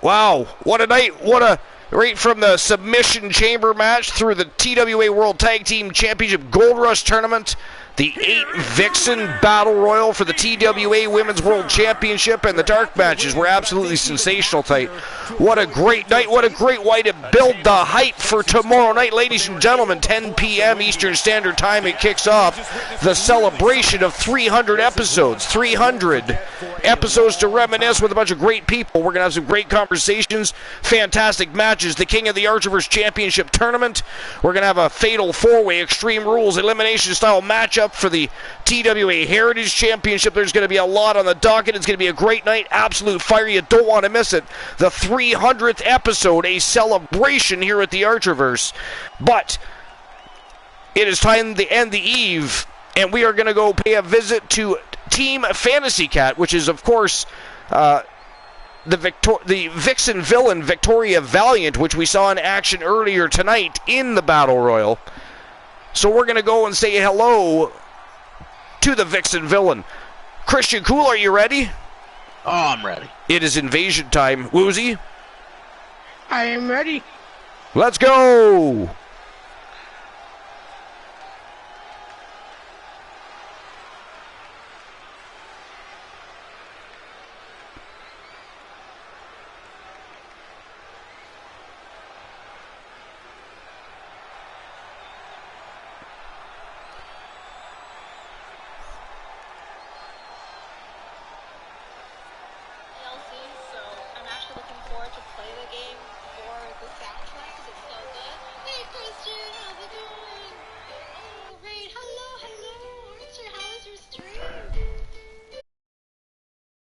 Speaker 1: Wow, what a night, what a right from the submission chamber match through the TWA World Tag Team Championship Gold Rush Tournament, the 8 Vixen Battle Royal for the TWA Women's World Championship, and the dark matches were absolutely sensational tonight. What a great night, what a great way to build the hype for tomorrow night, ladies and gentlemen. 10 p.m. Eastern Standard Time, it kicks off the celebration of 300 episodes. 300 episodes to reminisce with a bunch of great people. We're going to have some great conversations, fantastic matches, the King of the Archiverse Championship Tournament. We're going to have a fatal 4-way Extreme Rules elimination style matchup for the TWA Heritage Championship. There's going to be a lot on the docket. It's going to be a great night, absolute fire. You don't want to miss it. The 300th episode, a celebration here at the Archiverse. But it is time to end the eve, and we are going to go pay a visit to Team Fantasy Cat, which is, of course, the Vixen villain Victoria Valiant, which we saw in action earlier tonight in the Battle Royal. So we're going to go and say hello to the Vixen villain. Christian Cool, are you ready?
Speaker 7: Oh, I'm ready.
Speaker 1: It is invasion time. Woozy?
Speaker 2: I am ready.
Speaker 1: Let's go!
Speaker 8: So I'm actually looking forward to play the game.